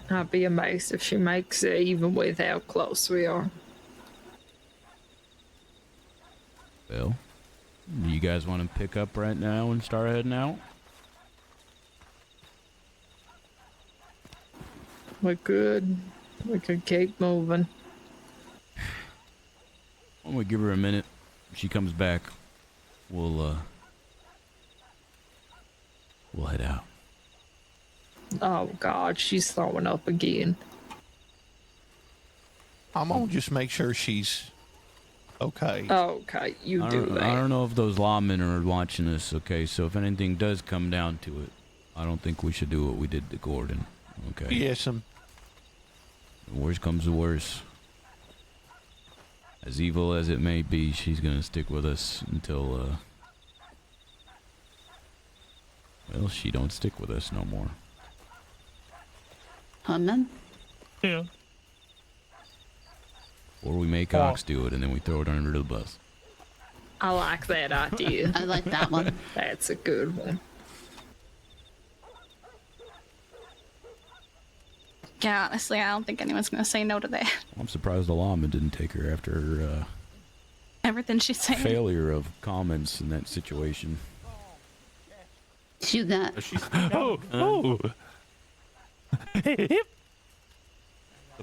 I'd be amazed if she makes it even with how close we are. Bill, you guys want to pick up right now and start heading out? We could keep moving. Why don't we give her a minute? If she comes back, we'll head out. Oh God, she's throwing up again. I'm gonna just make sure she's okay. Okay, you do that. I don't know if those lawmen are watching us, okay? So if anything does come down to it, I don't think we should do what we did to Gordon, okay? Yes, Worst comes to worst. As evil as it may be, she's gonna stick with us until, well, she don't stick with us no more. Amen. Yeah. Or we make Ox do it and then we throw it under the bus. I like that idea. I like that one. That's a good one. Yeah, honestly, I don't think anyone's gonna say no to that. I'm surprised the lawman didn't take her after her Everything she's saying. failure of comments in that situation. You got. Oh. The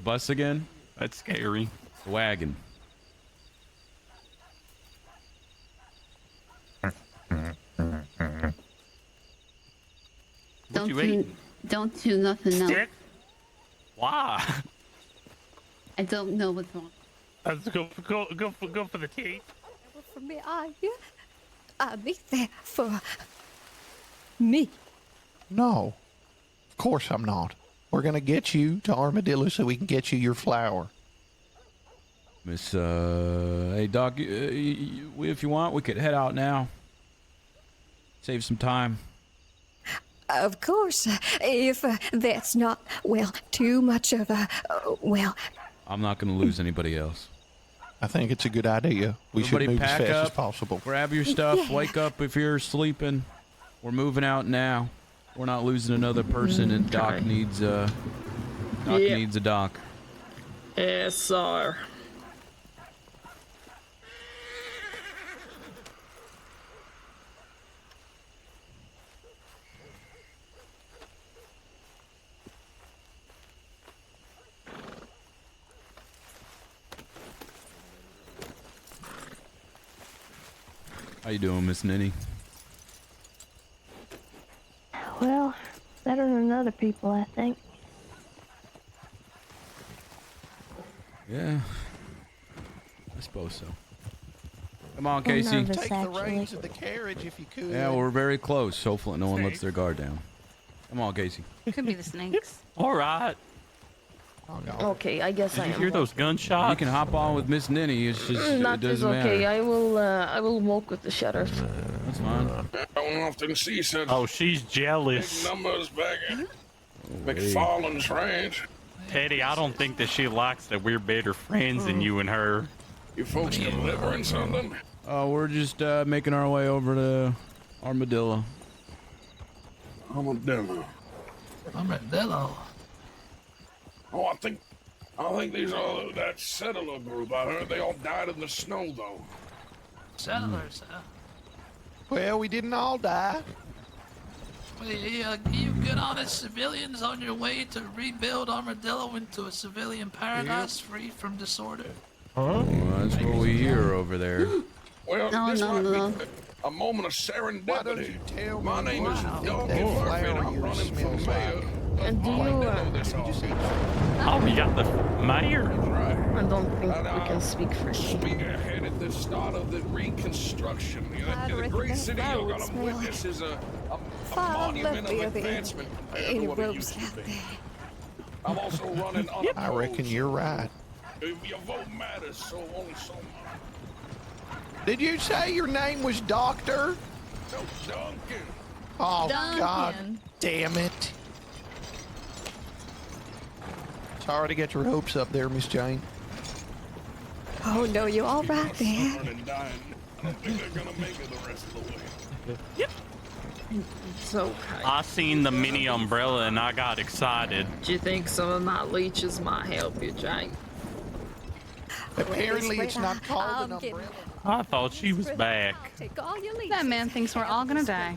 bus again? That's scary. The wagon. Don't do nothing now. Stick? Why? I don't know what's wrong. Let's go for the tea. For me, I need that for me. No, of course I'm not. We're gonna get you to Armadillo so we can get you your flour. Miss, hey Doc, if you want, we could head out now. Save some time. Of course, if that's not, well, too much of a, well... I'm not going to lose anybody else. I think it's a good idea. We should Everybody move as pack fast up, as possible. Grab your stuff, Yeah. wake up if you're sleeping. We're moving out now. We're not losing another person, and Doc needs a doc. Yes, sir. How you doing, Miss Ninny? Well, better than other people, I think. Yeah, I suppose so. Come on, I'm Casey. nervous, Take the actually. reins of the carriage if you could. Yeah, we're very close. Hopefully no one lets their guard down. Come on, Casey. Could be the snakes. All right. Okay, I guess Did I you am. hear those gunshots? You can hop on with Miss Ninny. It's just it That is doesn't okay. matter. I will walk with the sheriff. That's fine. I don't often see such Oh, she's jealous. numbers back at McFarland's ranch. Teddy, I don't think that she likes that we're better friends than you and her. You folks delivering something? We're just making our way over to Armadillo. Armadillo. Armadillo. Oh, I think these are that settler group. I heard they all died in the snow, though. Settlers, huh? Well, we didn't all die. Well, you good honest civilians on your way to rebuild Armadillo into a civilian paradise free from disorder? Well, that's what we hear over there. Well, No, this no, might no. be a moment of serendipity. Tell My me name is what Duncan that Murphy, and flower I'm yours running for smells mayor. like. And do you, Oh, we got the mayor. I don't think we can speak for Speak ahead at the start of the reconstruction. The great city you're gonna witness is a monument of advancement compared to what it used to be. I'm also running unopposed. I reckon you're right. Your vote matters, so only so much. Did you say your name was Doctor? No, Duncan. Oh, Duncan. God damn it. Sorry to get your hopes up there, Miss Jane. Oh, no, you're all right there. And dying. I don't think they're gonna make it the rest of the way. Yep. It's okay. I seen the mini umbrella and I got excited. Do you think some of my leeches might help you, Jake? Apparently it's not called an umbrella. I thought she was back. That man thinks we're all gonna die.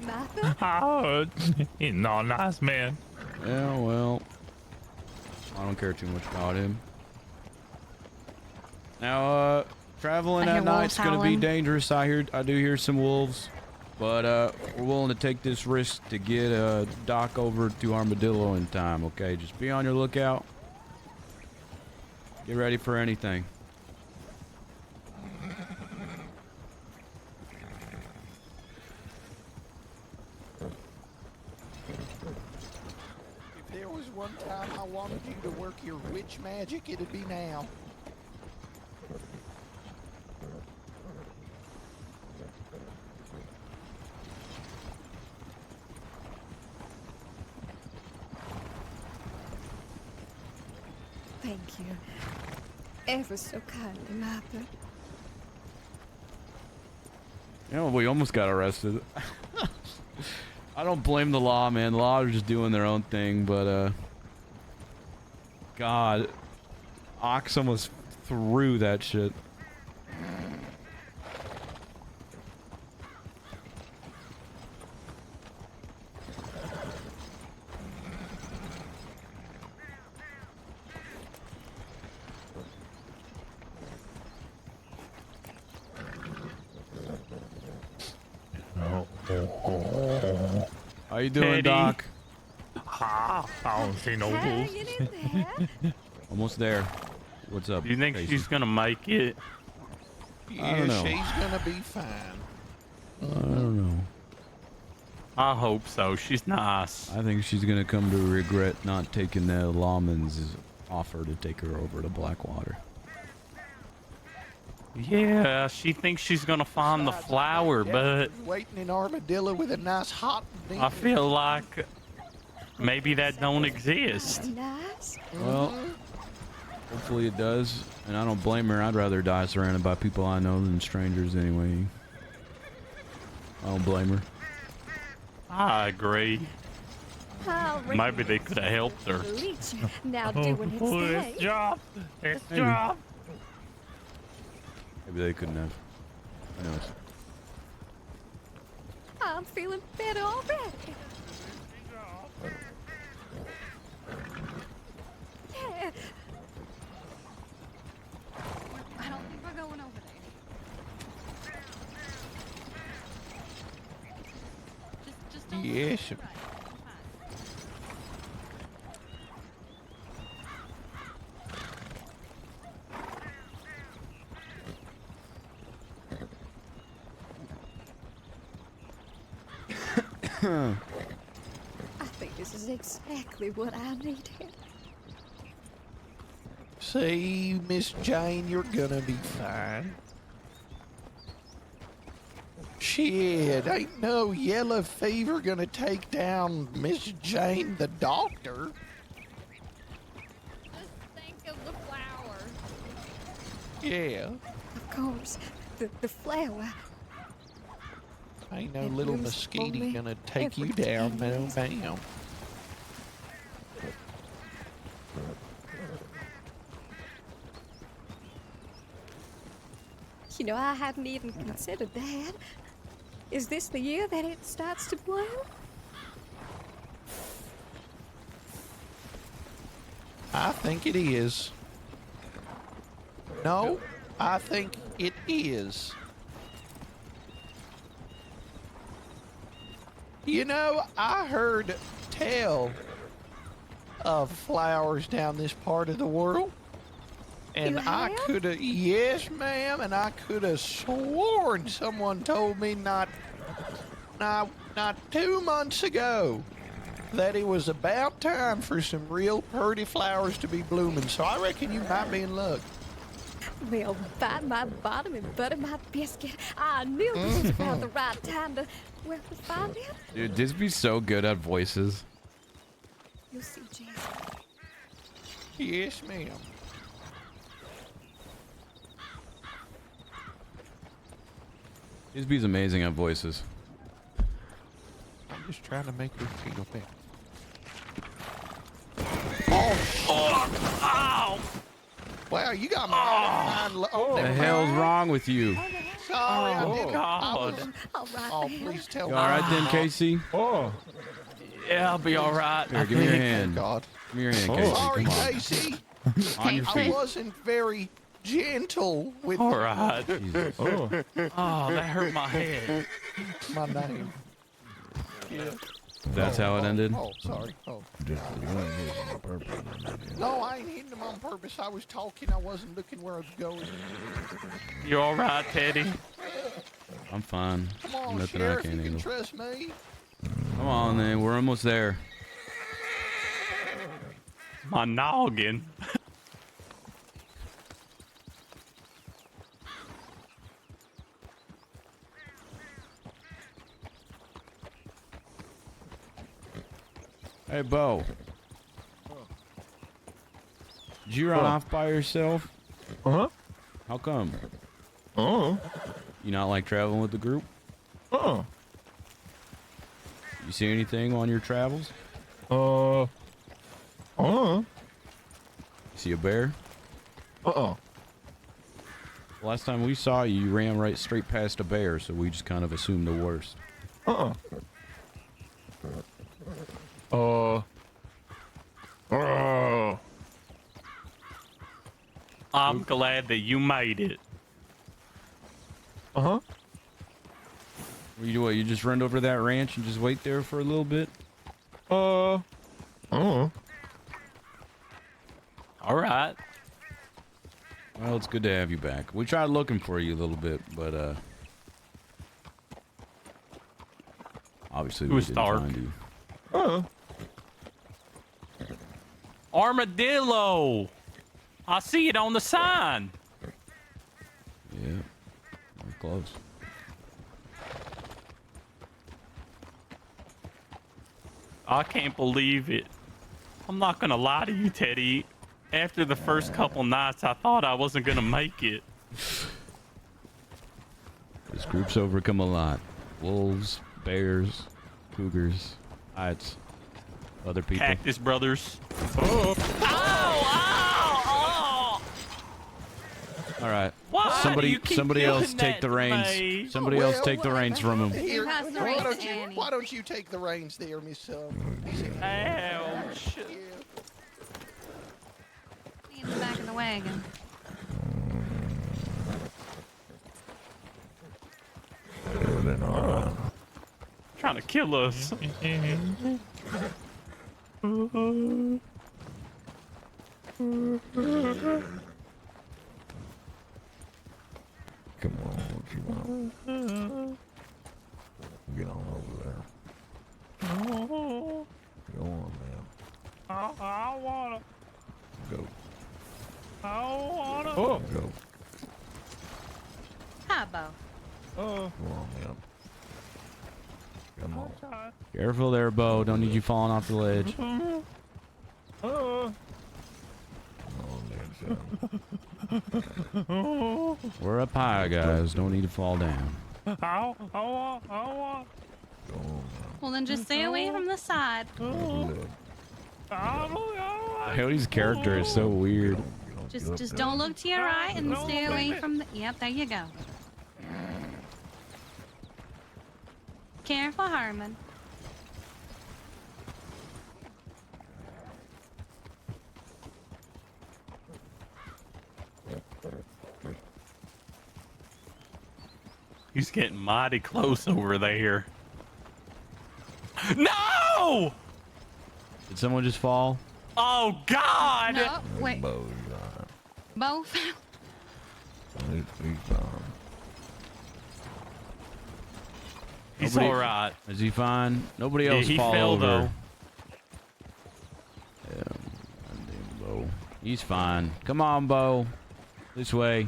Oh, he's not a nice man. Yeah, well, I don't care too much about him. Now, traveling I hear at night's wolves gonna be howling. dangerous. I do hear some wolves, but we're willing to take this risk to get Doc over to Armadillo in time. Okay, just be on your lookout. Get ready for anything. If there was one time I wanted you to work your witch magic, it'd be now. Thank you. Ever so kindly, Martha. You know, we almost got arrested. I don't blame the law, man. The law are just doing their own thing, but God, Ox almost threw that shit. How you doing, Teddy. Doc? I don't see no wolves. Almost there. What's up? Do you think Casey? she's gonna make it? I don't know. She's gonna be fine. I don't know. I hope so. She's nice. I think she's gonna come to regret not taking the lawman's offer to take her over to Blackwater. Yeah, she thinks she's gonna find the flower, but Waiting in Armadillo with a nice hot dinner. I feel like maybe that don't exist. Nice. Well, hopefully it does, and I don't blame her. I'd rather die surrounded by people I know than strangers anyway. I don't blame her. I agree. I'll Maybe they could have helped her. Leech now doing his thing. Job. It's Maybe. job. Maybe they couldn't have. Who knows? I'm feeling better already. Yeah. I don't think we're going over there. Just don't Yes. I think this is exactly what I needed. See, Miss Jane, you're gonna be fine. Shit, ain't no yellow fever gonna take down Miss Jane the doctor. Just think of the flower. Yeah, Of course, the flower. ain't no It little blooms mosquito only gonna take you every down, 10 no years. ma'am. You know, I hadn't even considered that. Is this the year that it starts to bloom? I think it is. No, I think it is. You know, I heard tell of flowers down this part of the world. And I could have, yes, ma'am, and I could have sworn someone told me not 2 months ago that it was about time for some real pretty flowers to be blooming. So I reckon you might be in luck. Well, bite my bottom and butter my biscuit. I knew this was about the right time to, well, to find out. Dude, Disby's so good at voices. You'll see, Jason. Yes, ma'am. Disby's amazing at voices. I'm just trying to make her feel better. Ow! Wow, you got my What the hell's wrong with you? Sorry, I didn't. God. Oh, please tell You me. all right then, Casey? Oh. Yeah, I'll be all right. Here, give me your hand. God. Give me your hand, Casey. Sorry, Come on. Casey. On your I feet. wasn't very gentle with All right. Jesus. Oh, that hurt my head. my name. Yeah. That's how it ended? Oh, sorry. Oh. Just you ain't hitting on purpose. No, I ain't hitting him on purpose. I was talking. I wasn't looking where I was going. You all right, Teddy? I'm fine. Come on, Nothing Sheriff, I can't you can handle. trust me. Come on, then. We're almost there. My noggin. Hey, Bo. Did you run off by yourself? Uh-huh. How come? Uh-huh. You not like traveling with the group? Uh-uh. You see anything on your travels? Uh-uh. You see a bear? Uh-uh. Last time we saw you, you ran right straight past a bear, so we just kind of assumed the worst. Uh-uh. I'm glad that you made it. Uh-huh. You what? You just run over to that ranch and just wait there for a little bit? All right. Well, it's good to have you back. We tried looking for you a little bit, but obviously we was didn't dark. find you. Armadillo! I see it on the sign. Yeah, we're close. I can't believe it. I'm not gonna lie to you, Teddy. After the first couple nights, I thought I wasn't gonna make it. This group's overcome a lot. Wolves, bears, cougars, heights, other people. Cactus Brothers. All right. Why do Somebody, you keep somebody doing else take that the to reins. me? Somebody else take the reins from him. Here, has the why reins, don't you? Annie? Why don't you take the reins there, Miss? Ouch. In the back of the wagon. Trying to kill us. Come on, what you want? Get on over there. Go on, man. I wanna. Go. I wanna. Go. Hi, Bo. Go on, man. Come on. Careful there, Bo. Don't need you falling off the ledge. We're up high, guys. Don't need to fall down. I want. Well, then just stay away from the side. Cody's character is so weird. Just don't look to your right and stay away from the. Yep, there you go. Careful, Harmon. He's getting mighty close over there. No! Did someone just fall? Oh God! No, wait. Both. Both. He's Nobody- all right. Is he fine? Nobody Yeah, else he fall fell, over. though. Yeah, goddamn Bo. He's fine. Come on, Bo. This way.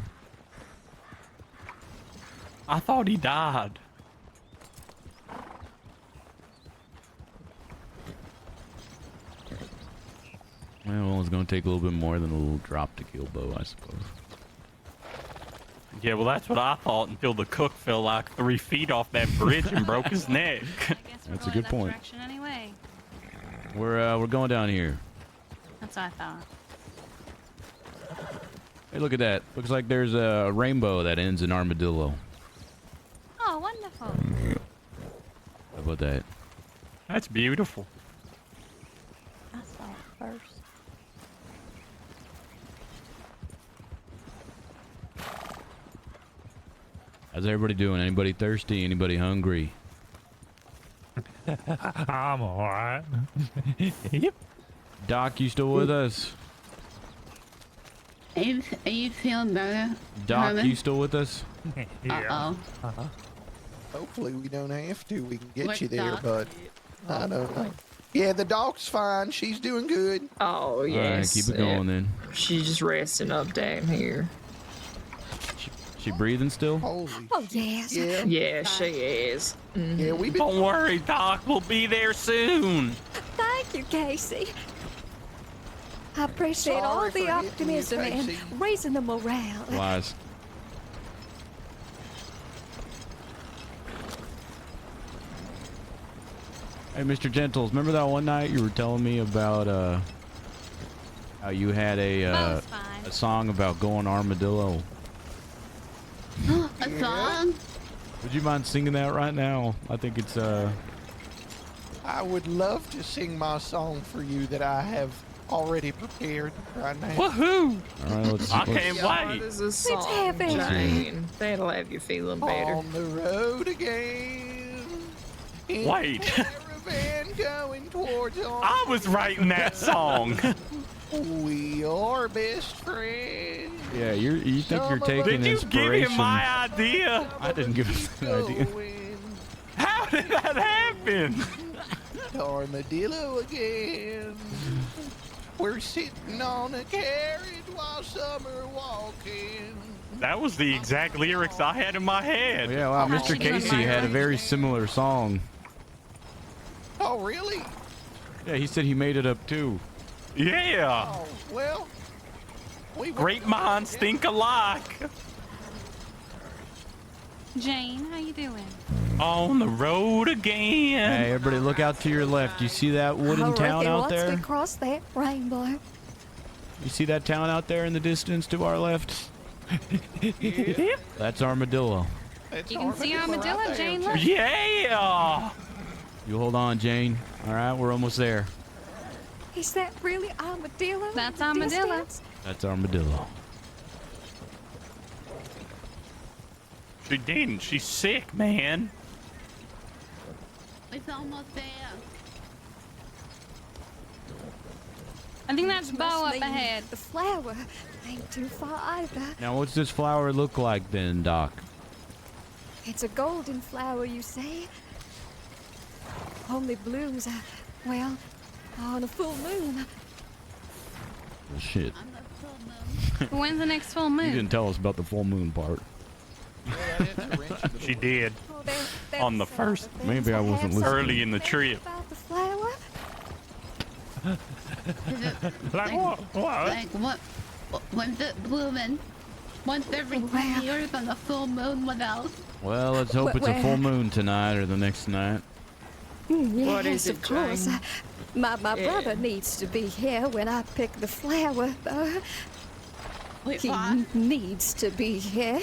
I thought he died. Well, it's going to take a little bit more than a little drop to kill Bo, I suppose. Yeah, well, that's what I thought until the cook fell like 3 feet off that bridge and broke his neck. That's a good point. Direction anyway. We're going down here. That's what I thought. Hey, look at that. Looks like there's a rainbow that ends in Armadillo. Oh, wonderful. How about that? That's beautiful. I saw it first. How's everybody doing? Anybody thirsty? Anybody hungry? I'm alright. Yep. Doc, you still with us? Are you feeling better? Doc, Herman? you still with us? Uh-oh. Hopefully we don't have to. We can get What you there, doc? but I don't know. Yeah, the dog's fine. She's doing good. Oh, All yes. right, keep it going then. She's just resting up down here. She breathing still? Holy. Oh, yes. Yeah. Yeah, she is. Yeah, we've been. Don't worry, Doc. We'll be there soon. Thank you, Casey. I appreciate all Sorry for the hitting you, optimism and Casey. raising the morale. Wise. Hey, Mr. Gentles, remember that one night you were telling me about how you had a song about going armadillo? A song? Would you mind singing that right now? I think it's I would love to sing my song for you that I have already prepared right now. Woohoo! All right, let's. I can't What wait. is this Let's song, have it. Jane? That'll have you feeling better. On the road again. In Wait. caravan going towards I was writing that song. We are best friends. Yeah, you think you're taking Did you inspiration? give him my idea? I didn't give him that idea. How did that happen? Armadillo again. We're sitting on a carriage while some are walking. That was the exact lyrics I had in my head. Yeah, wow, Mr. Casey had a very similar song. Oh, really? Yeah, he said he made it up too. Yeah. Oh, well. Great minds think alike. Jane, how you doing? On the road again. Hey, everybody, look out to your left. You see that wooden I town reckon out once there? we cross that rainbow. You see that town out there in the distance to our left? That's Armadillo. You can see Armadillo, Jane. Look. Yeah. You hold on, Jane. All right, we're almost there. Is that really Armadillo? That's in the Armadillo. distance? That's Armadillo. She didn't. She's sick, man. It's almost there. I think that's Must Bo up mean ahead. The flower ain't too far either. Now, what's this flower look like then, Doc? It's a golden flower, you say? Only blooms, well, on a full moon. Well, shit. When's the next full You moon? didn't tell us about the full moon part. She did. Oh, On the first. Maybe I wasn't listening. Early in the trip. About the flower? Like what? Like what? When's it blooming? Once every 10 years on a full moon, what else? Well, let's hope it's a full moon tonight or the next night. What Yes, is it, of course. Jane? My Yeah. brother needs to be here when I pick the flower, though. Wait, he what? needs to be here.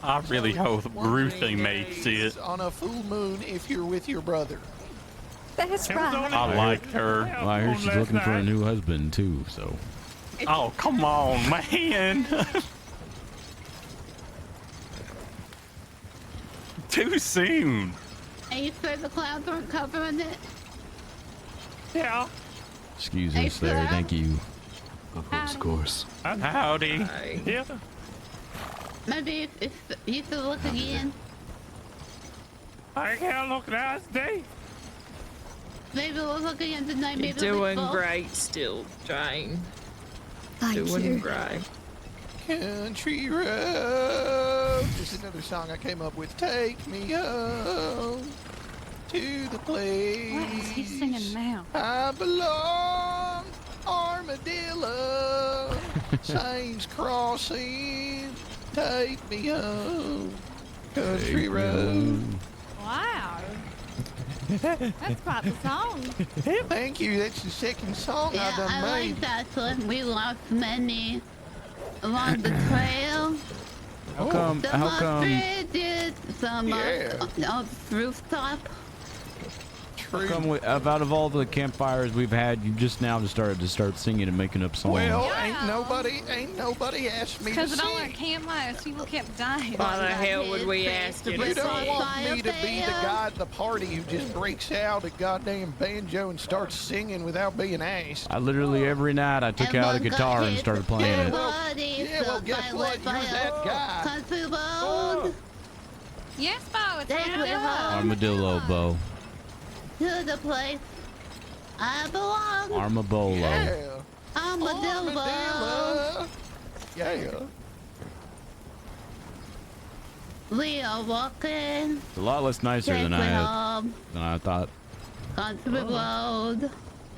I really hope Ruthie makes it. On a full moon if you're with your brother. That's right. I liked her. Well, I heard she's looking for a new husband too, so. Oh, come on, man. Too soon. Are you sure the clouds aren't covering it? Yeah. Excuse Hey, us there, Flo. thank you. Of course. Howdy. Yeah. Maybe if you could look again. I can't look now, it's day. Maybe we'll look again tonight. Maybe You're we'll doing look. great still, Jane. Thank Doing you. great. Country road. Just another song I came up with. Take me home to the place. What is he singing now? I belong. Armadillo. Saints Crossing. Take me home. Country road. Wow. That's quite the song. Thank you. That's the second song Yeah, I done I made. like that one. We lost many along the trail. How come? Some How off come? bridges, some Yeah. off rooftop. How come out of all the campfires we've had, you just now just started to start singing and making up songs? Well, ain't nobody asked me to Because at all our sing. campfires, people kept dying. Why the hell would we ask you You to don't sing? want me to be the guy at the party who just breaks out a goddamn banjo and starts singing without being asked. I literally every night I took out a guitar and started playing it. Well, guess what? You're that guy. Country road. Yes, Bo, it's Take me home Armadillo bow. to the place I belong. Armabolo. Yeah. Armadillo. Armadillo. Yeah. We are walking. It's a lot less nicer Take than me I home. thought. Country road.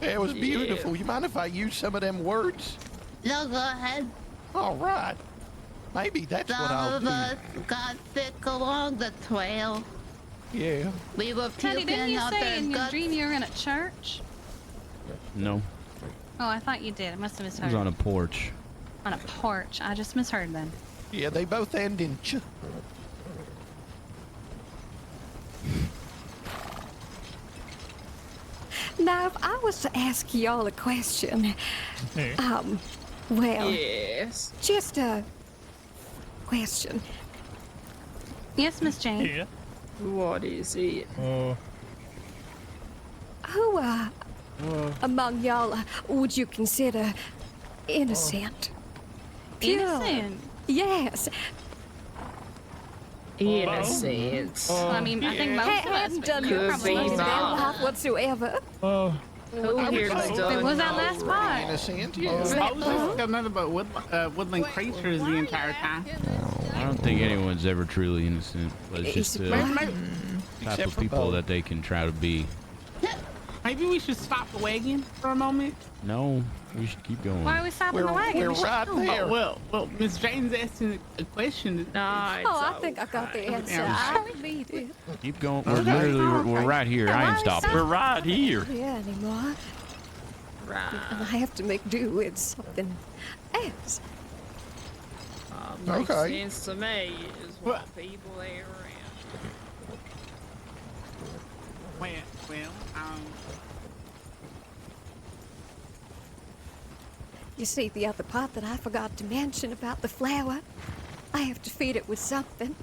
It was beautiful. You mind if I use some of them words? No, go ahead. All right. Maybe that's what Some I'll of do. us got sick along the trail. Yeah. We were Teddy, didn't puking you out say their in your guts. dream you were in a church? No, Oh, I thought you did. I must have it was misheard. on a porch. On a porch. I just misheard then. Yeah, they both end in ch. Now, if I was to ask y'all a question, well, Yes. just a question. Yes, Miss Jane. Yeah. What is it? Who, among y'all would you consider innocent? Pure. Innocent? Yes. Innocent. I mean, I think most of us Hadn't done Could your be in their not. life whatsoever. Who here's done? It was that last part. Innocent. I was just got nothing but woodland creatures the entire time. I don't think anyone's ever truly innocent, but it's just the type Except of for people Bo. that they can try to be. Maybe we should stop the wagon for a moment. No, we should keep going. Why are we stopping the wagon? We're We should right go. there. Well, Miss Jane's asking a question. No, it's Oh, I think I got the answer I needed. Keep going. We're literally we're right here. I ain't stopping. We're right here. Yeah, anymore. right. And I have to make do with something else. Makes Okay. sense to me. Is what people there around. You see, the other part that I forgot to mention about the flower, I have to feed it with something.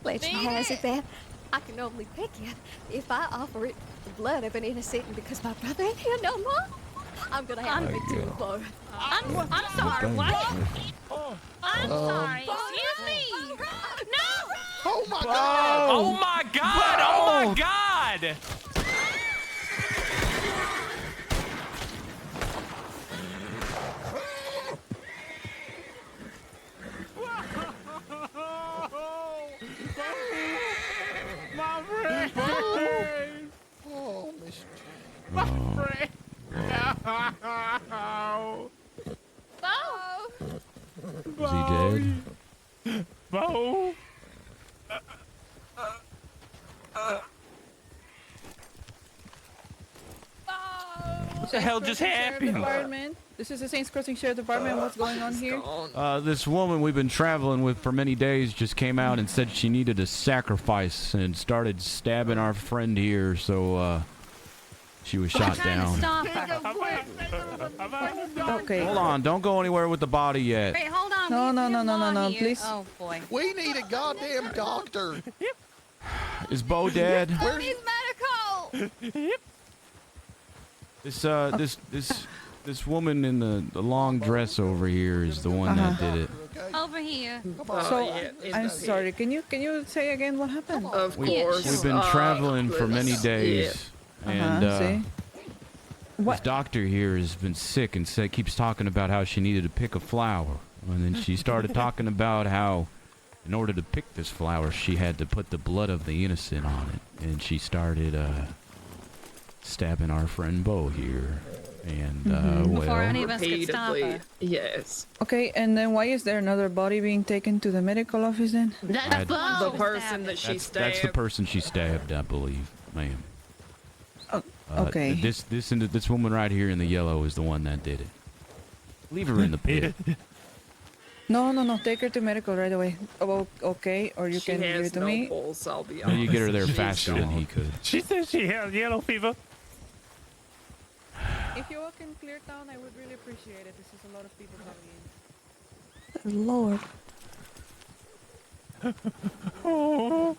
Legend has it that I can only pick it if I offer it the blood of an innocent, and because my brother ain't here no more, I'm gonna have to make do with both. I'm sorry, what? I'm sorry. Excuse me. No! Oh my God! Oh my god! Oh my god! My friend! Oh, Miss. My friend! No! Is he dead? Bo! What the hell just happened? Department. This is the Saints Crossing Sheriff Department. What's going on here? This woman we've been traveling with for many days just came out and said she needed a sacrifice and started stabbing our friend here, so she was shot down. Okay. Hold on, don't go anywhere with the body yet. Wait, hold on. No, please. Oh boy. We need a goddamn doctor. Is Bo dead? Where's medical? This woman in the long dress over here is the one that did it. Over here. So, I'm sorry. Can you say again what happened? Of course. We've been traveling for many days, and this doctor here has been sick and keeps talking about how she needed to pick a flower, and then she started talking about how, in order to pick this flower, she had to put the blood of the innocent on it, and she started stabbing our friend Bo here. And before any of us could stop her. Yes. Okay, and then why is there another body being taken to the medical office then? That's the person that she stabbed. That's the person she stabbed, I believe, ma'am. Okay. This woman right here in the yellow is the one that did it. Leave her in the pit. No. Take her to medical right away. Oh, okay, or you She can give has it to no me. pulse, I'll be No, you get her there honest. faster than he could. She said she had yellow fever. If you all can clear town, I would really appreciate it. This is a lot of people coming in. Good Lord. Oh.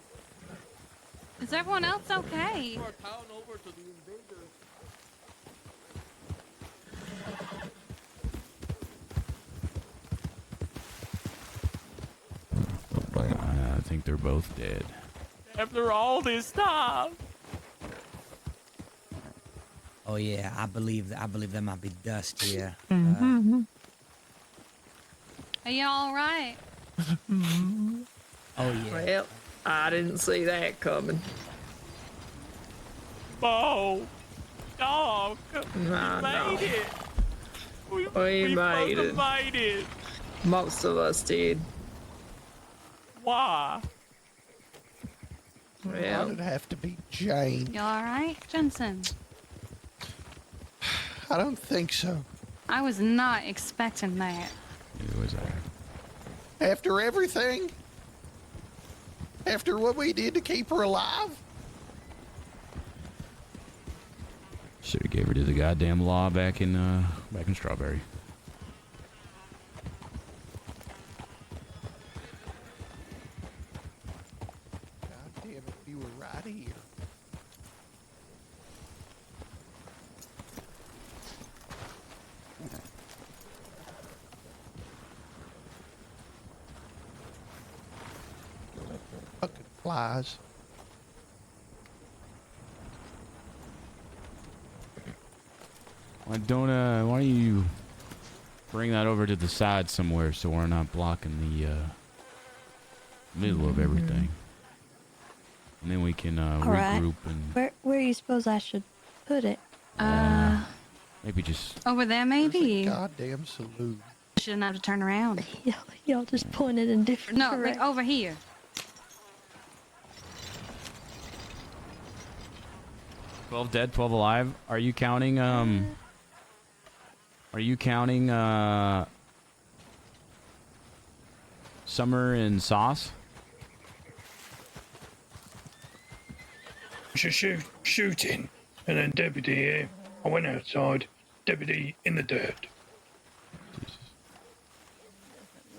Is everyone else okay? I think they're both dead. After all this time. Oh yeah, I believe there might be dust here. Are you all right? Oh yeah. Well, I didn't see that coming. Bo, dog, Nah, we made it. We made fucking it. made it. Most of us did. Why? Why Well, did it have to be Jane? You all right, Jensen? I don't think so. I was not expecting that. Neither was I. After everything? After what we did to keep her alive? Should have gave her to the goddamn law back in Strawberry. God damn it, you were right here. Fucking flies. Why don't you bring that over to the side somewhere so we're not blocking the middle of everything, and then we can All right. regroup and Where do you suppose I should put it? maybe just Over there, maybe. Goddamn salute. Shouldn't have to turn around. Y'all just pointed in different No, like directions. over here. 12 dead, 12 alive. Are you counting Summer and Sauce? Shooting, and then Deputy here. I went outside. Deputy in the dirt.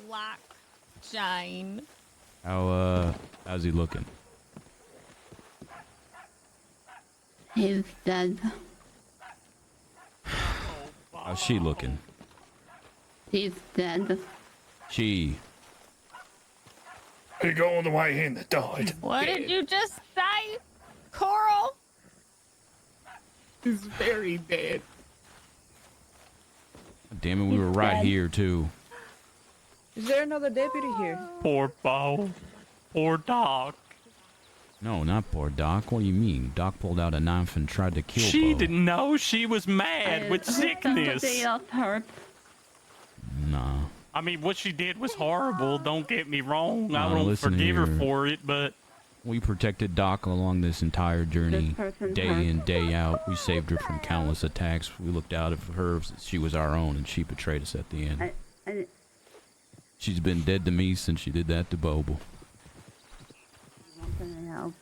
Like Jane. How's he looking? He's dead. How's she looking? He's dead. She. He got all the way in that died. What did you just say, Coral? He's very dead. Damn it, we were right here too. Is there another deputy here? Poor Bo. Poor Doc. No, not poor Doc. What do you mean? Doc pulled out a knife and tried to kill She Bo. didn't know. She was mad with sickness. Somebody else hurt. Nah. I mean, what she did was horrible. Don't get me wrong. I No, don't listen forgive her here. for it, but We protected Doc along this entire journey, person day has- in, day out. We saved her from countless attacks. We looked out for her. She was our own, and she betrayed us at the end. She's been dead to me since she did that to Bobo. How can I help?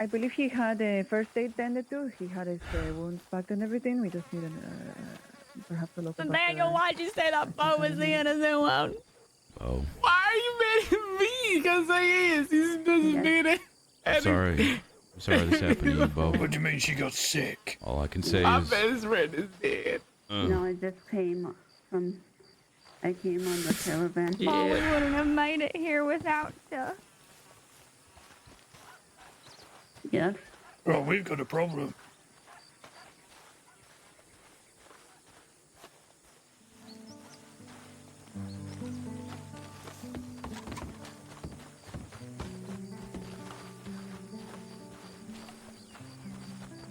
I believe he had a first aid tended to. He had his wounds packed and everything. We just need perhaps a local Daniel, why'd you say that Bo was the innocent one? Oh. Why are you mad at me? Because he is. He's doesn't mean it. Sorry. I'm sorry this happened to you, Bo. What do you mean she got sick? All I can say My is... best friend is dead. No, I just came from. I came on the caravan. Oh, we wouldn't have made it here without you. Yes. Well, we've got a problem.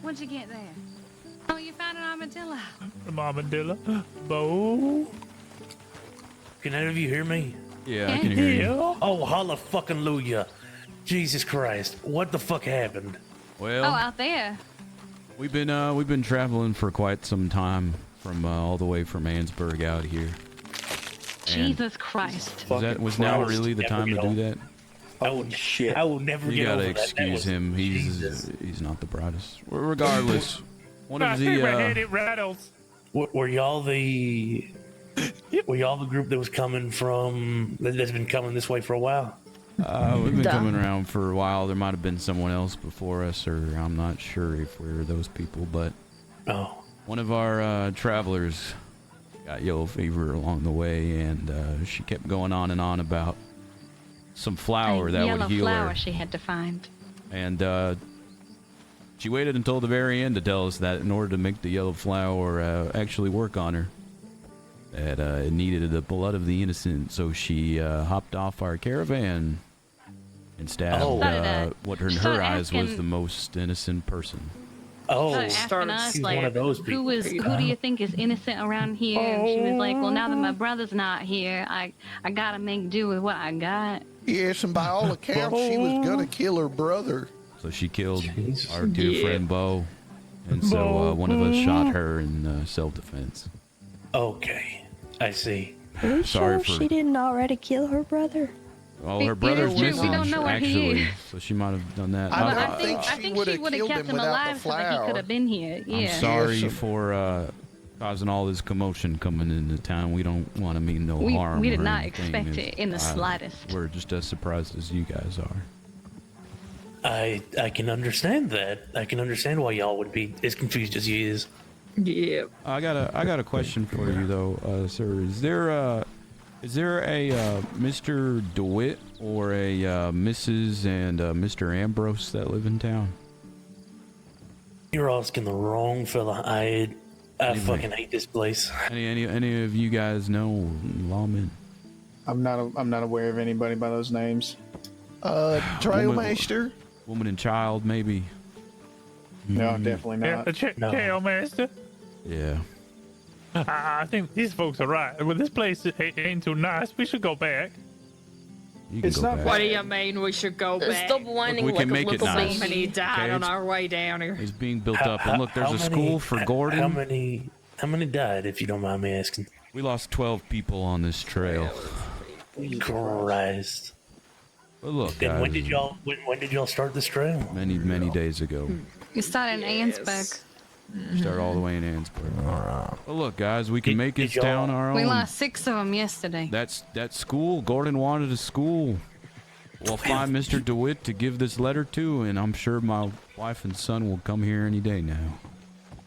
What'd you get there? Oh, you found an armadillo. From Armadillo. Bo. Can any of you hear me? Yeah, I can hear you. Oh, holla fucking Luya. Jesus Christ. What the fuck happened? Well, Oh, out there. we've been traveling for quite some time from all the way from Annsburg out here. And Jesus Christ. was now really the time to do that? Oh shit! I will never You get gotta over that. That excuse was- him. He's not the brightest. Regardless, one My of the favorite head, it rattles. Were y'all the? Were y'all the group that was coming from? That's been coming this way for a while. We've been coming around for a while. There might have been someone else before us, or I'm not sure if we're those people, but one of our travelers got yellow fever along the way, and she kept going on and on about some flour that would heal flower her. she had to find. And she waited until the very end to tell us that in order to make the yellow flower actually work on her, that it needed the blood of the innocent. So she hopped off our caravan and stabbed what in her eyes was the most innocent person. Asking us, like, who do you think is innocent around here? And she was like, well, now that my brother's not here, I gotta make do with what I got. Yes, and by all accounts, she was gonna kill her brother. So she killed our dear friend Bo, and so one of us shot her in self-defense. Okay, I see. Are you Sorry sure for- she didn't already kill her brother? Well, her brother's is true. We missing, don't know where he actually, is. so she might have done that. But I think she would have kept him alive so that he could have been here. Yeah. I'm sorry for causing all this commotion coming into town. We don't want to mean no harm. We did or not anything. expect it in the slightest. We're just as surprised as you guys are. I can understand that. I can understand why y'all would be as confused as he is. Yeah. I got a question for you though, sir. Is there a Mr. DeWitt or a Mrs. and Mr. Ambrose that live in town? You're asking the wrong fella. I fucking hate this place. Any of you guys know lawmen? I'm not aware of anybody by those names. Trailmaster? Woman and child, maybe. No, definitely Yeah, not. the Trailmaster. Yeah. I think these folks are right. Well, this place ain't too nice. We should go back. It's not. What do you mean we should go back? Stop whining Look, we can like make a it little nice. So many baby. died Okay, on it's- our way down here. It's being built up, and look, there's a school for Gordon. How many died, if you don't mind me asking? We lost 12 people on this trail. Christ. But look, And guys, when did y'all start this trail? many days ago. You started in Annsburg. Start all the way in Annsburg. But look, guys, we can make this town our own. We lost 6 of them yesterday. That school. Gordon wanted a school. We'll find Mr. DeWitt to give this letter to, and I'm sure my wife and son will come here any day now.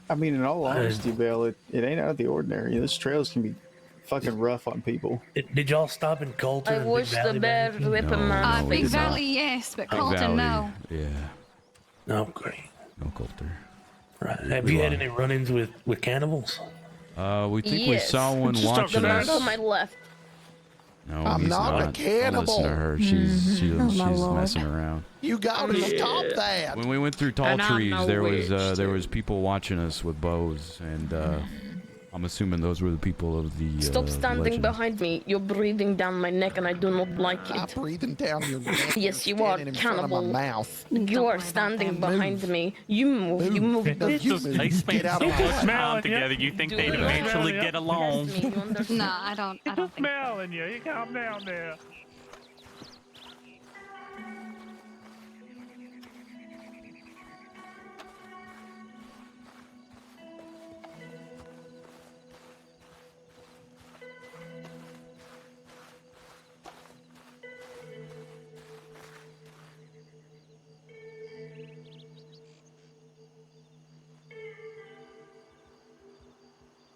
I mean, in all honesty, Bill, it ain't out of the ordinary. Those trails can be fucking rough on people. Did y'all stop in Colton? I and Big wish the Valley bear Bank? rip a man's Big face off. Valley, yes, but Big Colton, Valley, no. Yeah. No, great. No Coulter. Right. Have you had any run-ins with cannibals? We think we Yes. saw one Just watching The us. man on my left. No, I'm he's not a Don't cannibal. listen to her. She's Oh, my she's Lord. messing around. You gotta stop that. When we went through tall And I'm trees, no there witch, was people watching us with bows, and I'm assuming those were the people of the. Stop standing legend. behind me. You're breathing down my neck, and I do not like it. I'm breathing down your neck. Yes, you You're are, standing in front of my cannibal. mouth. You are standing behind me. You move. You move. No, you move. They spent Get out so of my much way. time together. You think they'd eventually get along? No, I don't think Smelling you. You calm down there.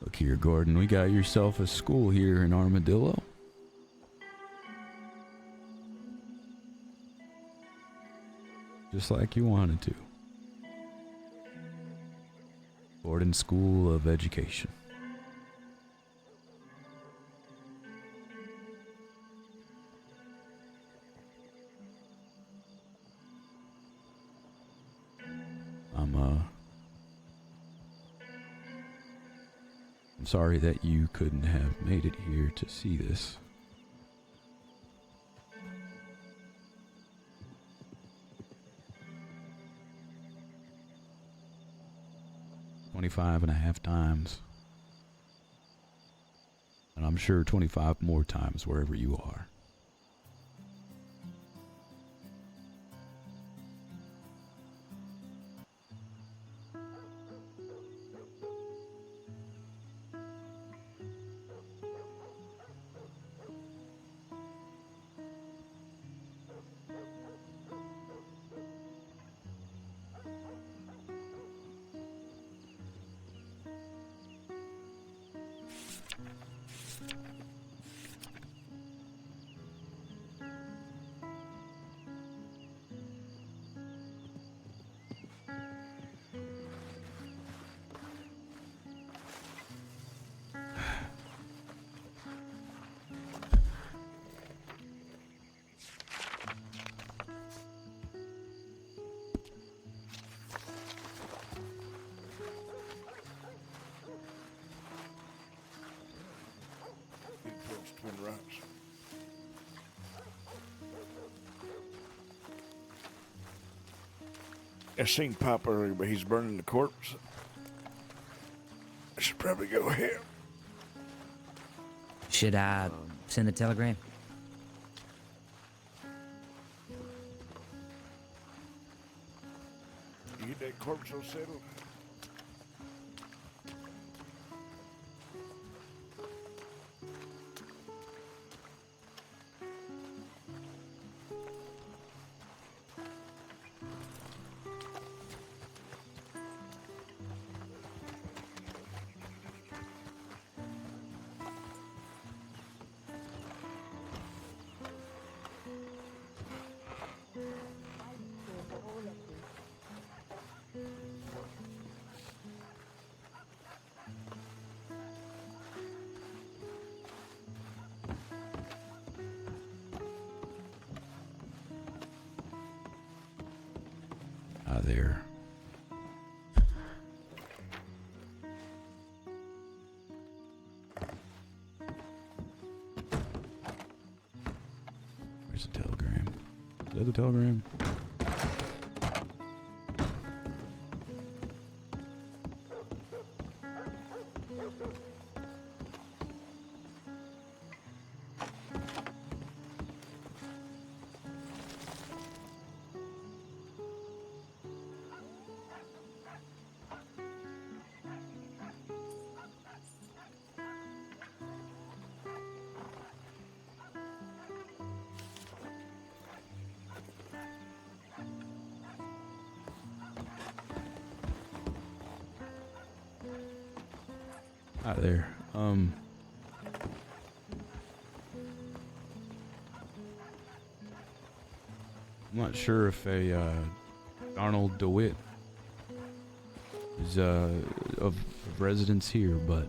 Look here, Gordon. We got yourself a school here in Armadillo. Just like you wanted to. Gordon School of Education. I'm sorry that you couldn't have made it here to see this. $25.5 times. And I'm sure 25 more times wherever you are. Twin Rocks. I seen Pop earlier, but he's burning the corpse. I should probably go ahead. Should I send a telegram? You get that corpse all settled? There. Where's the telegram? Is that the telegram? Out there. I'm not sure if a Arnold DeWitt is of residence here, but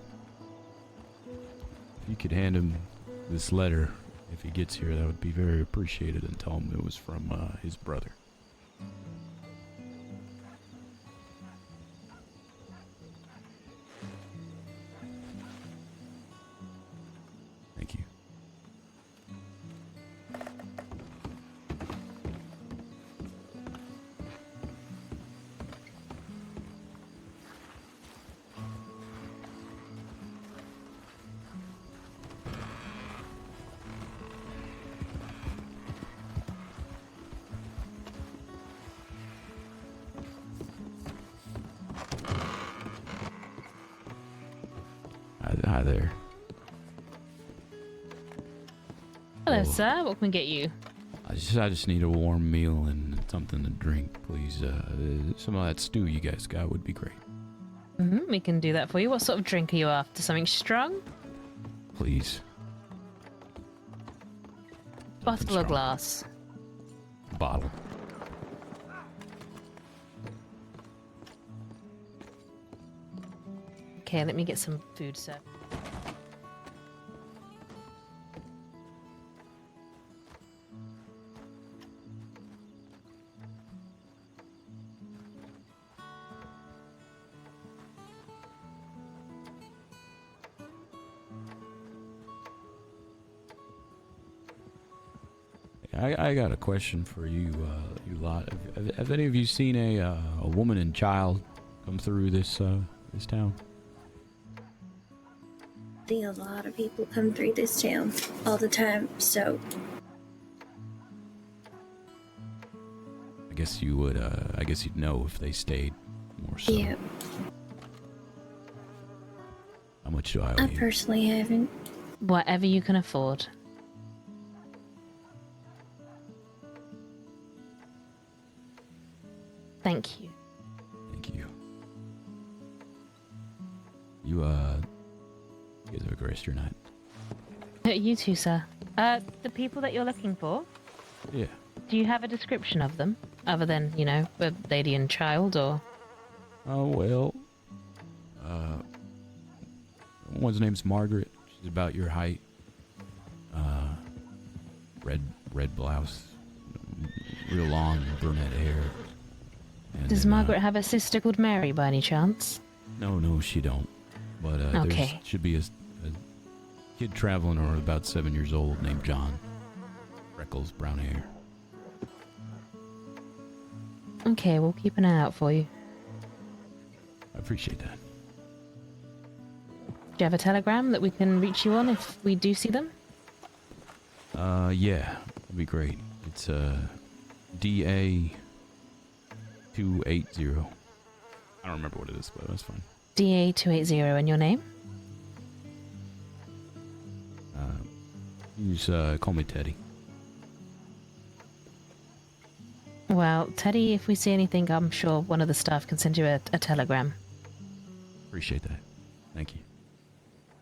if you could hand him this letter if he gets here, that would be very appreciated, and tell him it was from his brother. Hi there. Hello, sir. What can we get you? I just need a warm meal and something to drink, please. Some of that stew you guys got would be great. We can do that for you. What sort of drink are you after? Something strong? Please. Bottle or glass? Bottle. Okay, let me get some food, sir. I got a question for you, you lot. Have any of you seen a woman and child come through this town? I think a lot of people come through this town all the time, so I guess you would. I guess you'd know if they stayed more so. yeah. How much do I owe I you? personally haven't. Whatever you can afford. Thank you. Thank you. You guys have a great rest of your night. You too, sir. The people that you're looking for, Yeah. do you have a description of them? Other than, you know, a lady and child, or... Oh, well, one's name's Margaret. She's about your height. Red blouse, real long brunette hair. And Does then, Margaret have a sister called Mary, by any chance? No, she don't. But Okay. there should be a kid traveling or about 7 years old named John. Freckles, brown hair. Okay, we'll keep an eye out for you. I appreciate that. Do you have a telegram that we can reach you on if we do see them? Yeah, that'd be great. It's DA 280. I don't remember what it is, but that's fine. DA280 and your name? You just call me Teddy. Well, Teddy, if we see anything, I'm sure one of the staff can send you a telegram. Appreciate that. Thank you.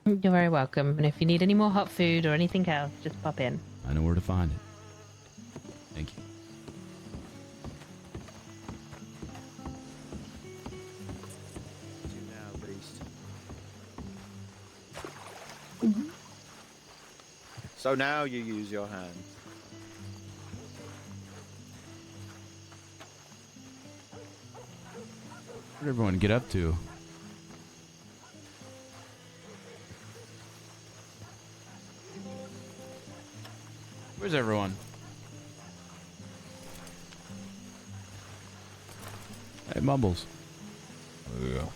You're very welcome. And if you need any more hot food or anything else, just pop in. I know where to find it. Thank you. So now you use your hand. What did everyone get up to? Where's everyone? Hey, Mumbles. Yeah.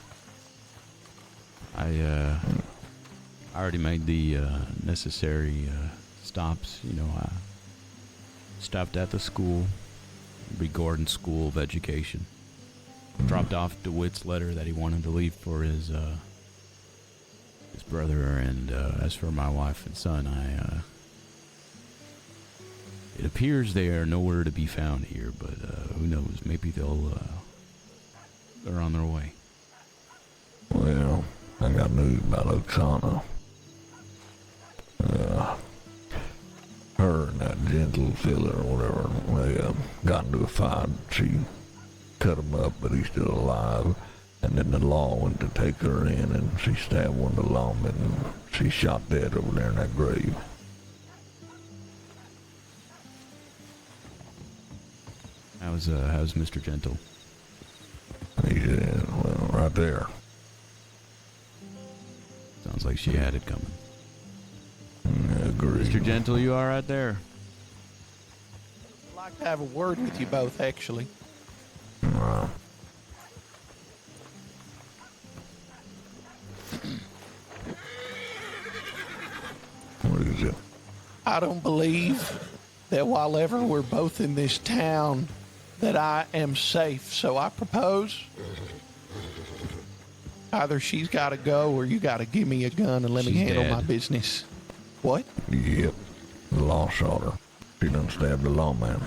I already made the necessary stops. You know, I stopped at the school, B. Gordon School of Education. Dropped off DeWitt's letter that he wanted to leave for his brother, and as for my wife and son, it appears they are nowhere to be found here, but who knows? Maybe they're on their way. Well, I got news about Oksana. Her and that gentle fella or whatever, they got into a fight. She cut him up, but he's still alive. And then the law went to take her in, and she stabbed one of the lawmen, and she's shot dead over there in that grave. How's Mr. Gentle? He's well, right there. Sounds like she had it coming. Agreed. Mr. Gentle, you are right there. I'd like to have a word with you both, actually. What is it? I don't believe that while ever we're both in this town, that I am safe. So I propose Either she's got to go or you got to give me a gun and let me handle my business. What? Yep. The law shot her. She done stabbed the lawman.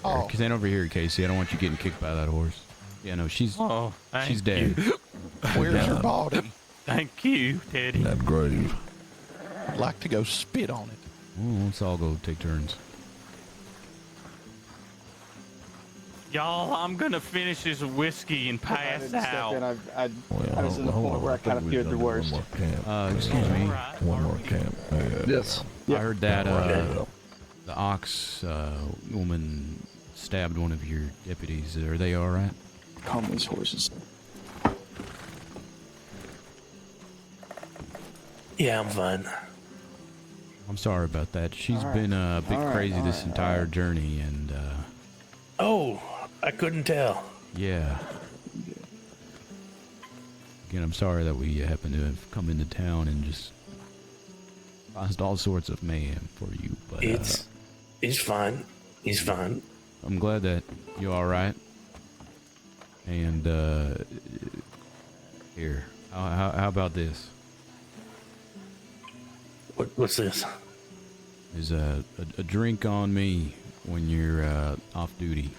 Oh. Stand over here, Casey. I don't want you getting kicked by that horse. Yeah, no, she's dead. Where's her body? Thank you, Teddy. That grave. I'd like to go spit on it. Well, let's all go take turns. Y'all, I'm gonna finish this whiskey and pass out. I was in the point where I kind of feared the worst. Excuse me. One more camp. Yes. I heard that the ox woman stabbed one of your deputies. Are they all right? Calm these horses. Yeah, I'm fine. I'm sorry about that. She's been a bit crazy this entire journey, and Oh, I couldn't tell. yeah. Again, I'm sorry that we happen to have come into town and just caused all sorts of mayhem for you. But It's fine. He's fine. I'm glad that you're all right. And here, how about this? What's this? There's a drink on me when you're off duty.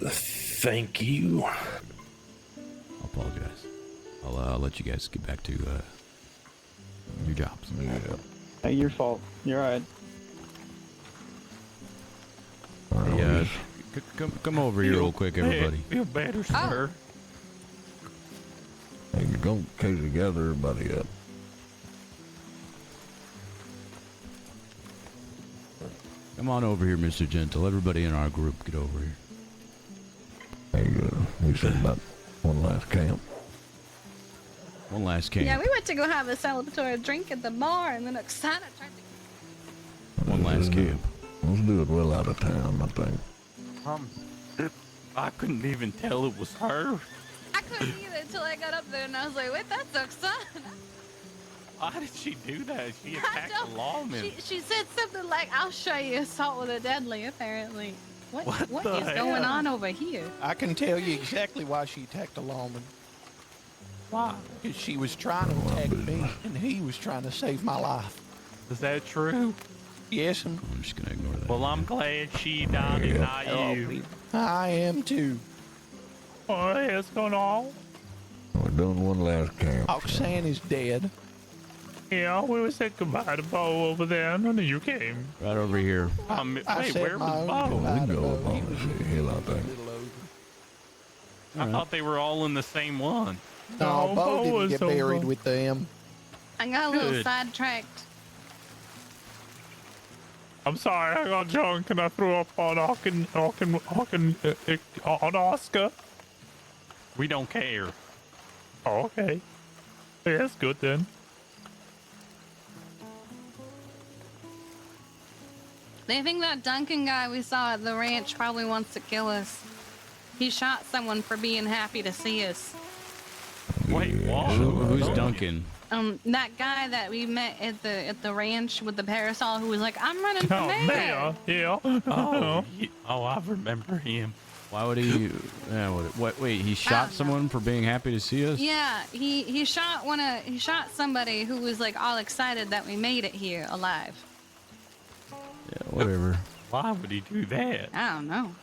Thank you. I apologize. I'll let you guys get back to your jobs. Hey, your fault. You're right. Hey, come over here real quick, everybody. Feel better, sir. Hey, you go Casey, gather everybody up. Come on over here, Mr. Gentle. Everybody in our group, get over here. Hey, we said about one last camp. One last camp. Yeah, we went to go have a celebratory drink at the bar, and then Oksana tried to. One last camp. Let's do it well out of town, I think. I couldn't even tell it was her. I couldn't either until I got up there, and I was like, "Wait, that's Oksana." Why did she do that? She attacked the lawman. She said something like, "I'll show you assault with a deadly." Apparently, what the is going on over here? I can tell you exactly why she attacked the lawman. Why? Because she was trying to attack me, and he was trying to save my life. Is that true? Yes, I'm just gonna ignore that. Well, I'm glad she died and not you. I am too. What is going on? We're doing one last camp. Oksana is dead. Yeah, we were saying goodbye to Bo over there, and then you came. Right over here. Wait, where was Bo? We can go up on the hill, I think. I thought they were all in the same one. No, Bo didn't get buried with them. I got a little Good. sidetracked. I'm sorry, I got drunk and I threw up on on Oscar. We don't care. Oh, okay. Yeah, that's good then. They think that Duncan guy we saw at the ranch probably wants to kill us. He shot someone for being happy to see us. Wait, what? Who's Duncan? That guy that we met at the ranch with the parasol who was like, "I'm running for mayor." Yeah. Oh, I remember him. Why would he? Wait, he shot someone for being happy to see us? Yeah, he shot somebody who was like all excited that we made it here alive. Yeah, whatever. Why would he do that? I don't know.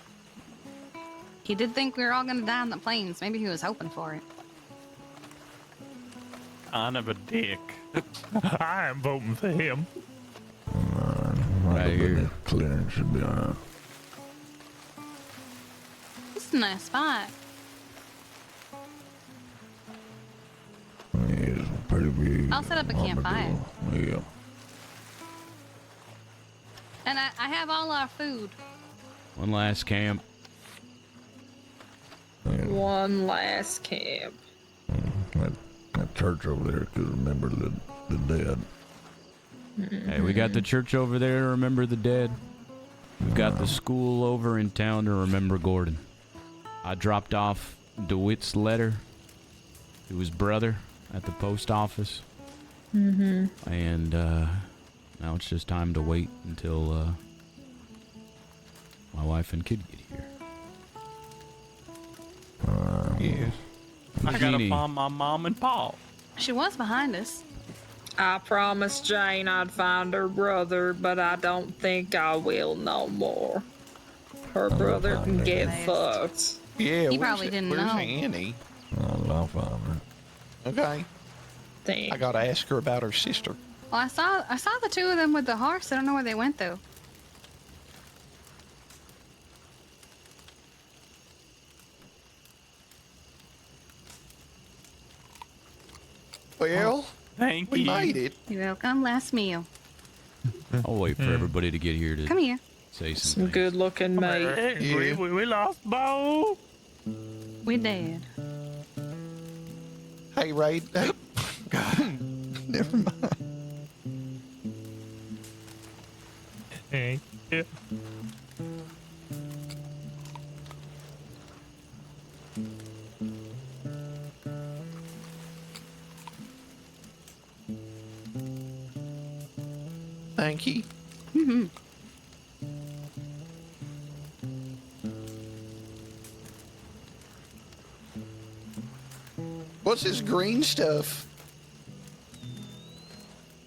He did think we were all gonna die in the plains. Maybe he was hoping for it. Kind of a dick. I am voting for him. Right here. Clearance should be alright. This is a nice spot. It's pretty big. I'll set up a campfire. Yeah. And I have all our food. One last camp. One last camp. That church over there could remember the dead. Hey, we got the church over there to remember the dead. We've got the school over in town to remember Gordon. I dropped off DeWitt's letter to his brother at the post office. Mm-hmm. And now it's just time to wait until my wife and kid get here. Yes. I gotta find my mom and pop. She was behind us. I promised Jane I'd find her brother, but I don't think I will no more. Her brother can get fucked. Yeah, He probably didn't where's know. Annie? I'll find her. Okay. Damn. I gotta ask her about her sister. Well, I saw the two of them with the horse. I don't know where they went though. Well, thank we you. made it. You're welcome. Last meal. I'll wait for everybody to get here to Come here. say Some something. good looking mate. Hey, we lost Bo. We did. Hey, Ray. Hey. God, never mind. Hey, yeah. Thank you. Mm-hmm. What's this green stuff?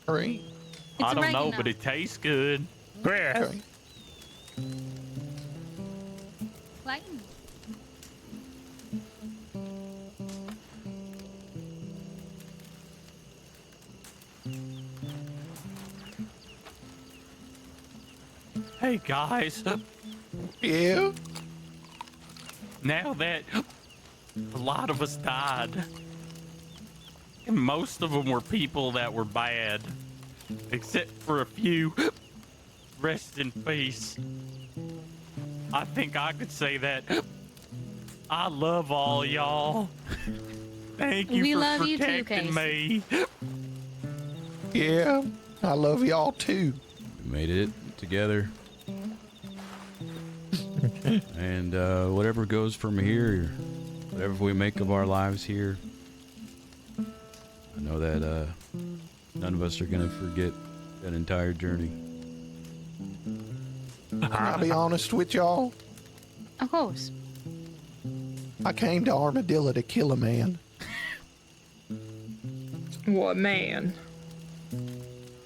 Green? I don't know, but it tastes good. Grass. Okay. Lightning. Hey guys, Yeah? now that a lot of us died, and most of them were people that were bad, except for a few, rest in peace. I think I could say that I love all y'all. Thank you We for love you too, protecting Casey. me. Yeah. I love y'all too. We made it together. And whatever goes from here, whatever we make of our lives here, I know that none of us are going to forget that entire journey. Can I be honest with y'all? Of course. I came to Armadillo to kill a man. What man?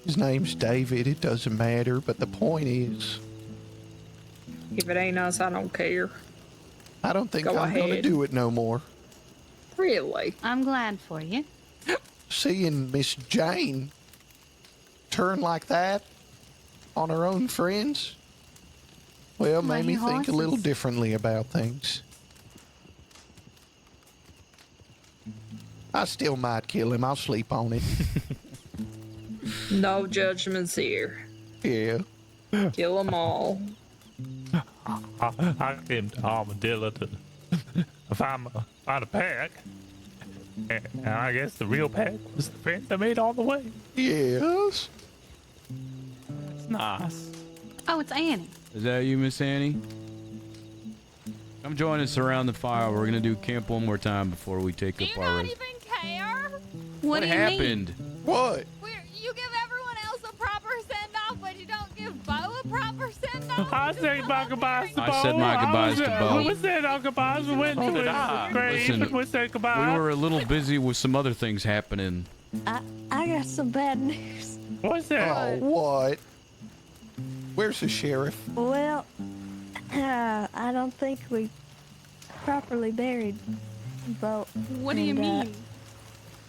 His name's David. It doesn't matter, but the point is, If it ain't us, I don't care. I don't think Go I'm gonna ahead. do it no more. Really? I'm glad for you. Seeing Miss Jane turn like that on her own friends, well, made me think a little differently about things. I still might kill him. I'll sleep on it. No judgments here. Yeah. Kill them all. I came to Armadillo to find a pack. And I guess the real pack was the friends I made all the way. Yes. It's nice. Oh, it's Annie. Is that you, Miss Annie? Come join us around the fire. We're going to do camp one more time before we take up our rest. Care? What do you happened? mean? What? You give everyone else a proper send-off, but you don't give Bo a proper send-off? I said my goodbyes to Bo. I said my goodbyes to Bo. We said our goodbyes. We went to did his I. grave Listen, and we said goodbye. We were a little busy with some other things happening. I got some bad news. What's that? Oh, what? Where's the sheriff? Well, I don't think we properly buried Bo. What do you and, mean?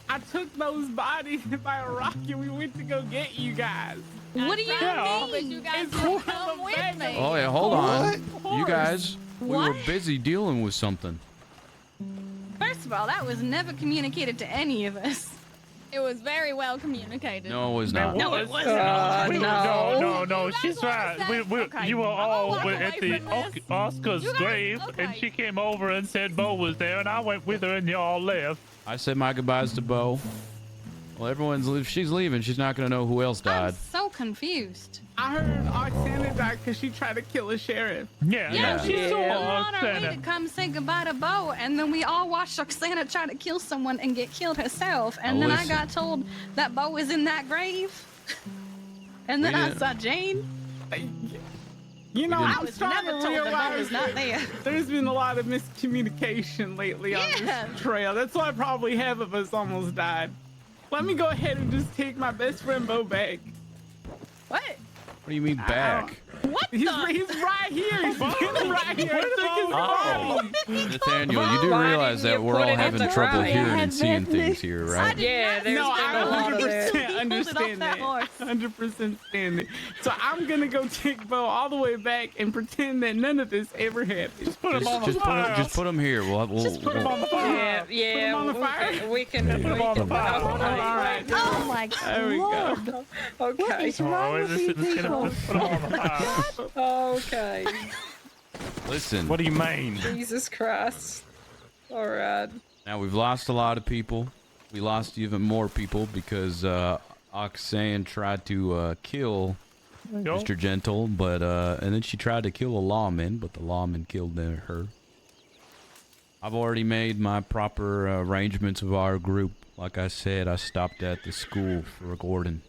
I took those bodies by a rock and we went to go get you guys. What do you Yeah. mean? But you guys It's didn't one come of with me. Oh, yeah, hold on. What? You guys, we were What? busy dealing with something. First of all, that was never communicated to any of us. It was very well communicated. No, it was not. No, it wasn't. No, she's right. Okay, You were I'm gonna all walk at away the from this. Oscar's You guys- grave, and okay. she came over and said Bo was there, and I went with her, and y'all left. I said my goodbyes to Bo. Well, if she's leaving, she's not going to know who else I'm died. so confused. I heard Oksana died because she tried to kill a sheriff. Yeah, Yeah, she we saw were on our way Oksana. to come say goodbye to Bo, and then we all watched Oksana try to kill someone and get killed herself. And Now then listen. I got told that Bo was in that grave. And then We I didn't- saw Jane. You know, didn't- I was trying to never told them I realize was not there. there's been a lot of miscommunication lately on this trail. That's why probably half of us almost died. Let me go ahead and just take my best friend Bo back. What? What do you mean back? What He's right here. He's been right here. I took his body. Nathaniel, you do realize that we're all having trouble hearing and seeing things here, right? Yeah, there's No, been a lot of that. 100% understand that. 100% stand it. So I'm gonna go take Bo all the way back and pretend that none of this ever happened. Just put him here. Just put him on the fire. Yeah, Put him on the fire. we can put him on the fire. All right. Oh my There we go. god. Okay. What is wrong with you people? Okay. Listen. What do you mean? Jesus Christ. All right. Now we've lost a lot of people. We lost even more people because Oxane tried to kill Mr. Gentle, but and then she tried to kill a lawman, but the lawman killed her. I've already made my proper arrangements of our group. Like I said, I stopped at the school for Gordon.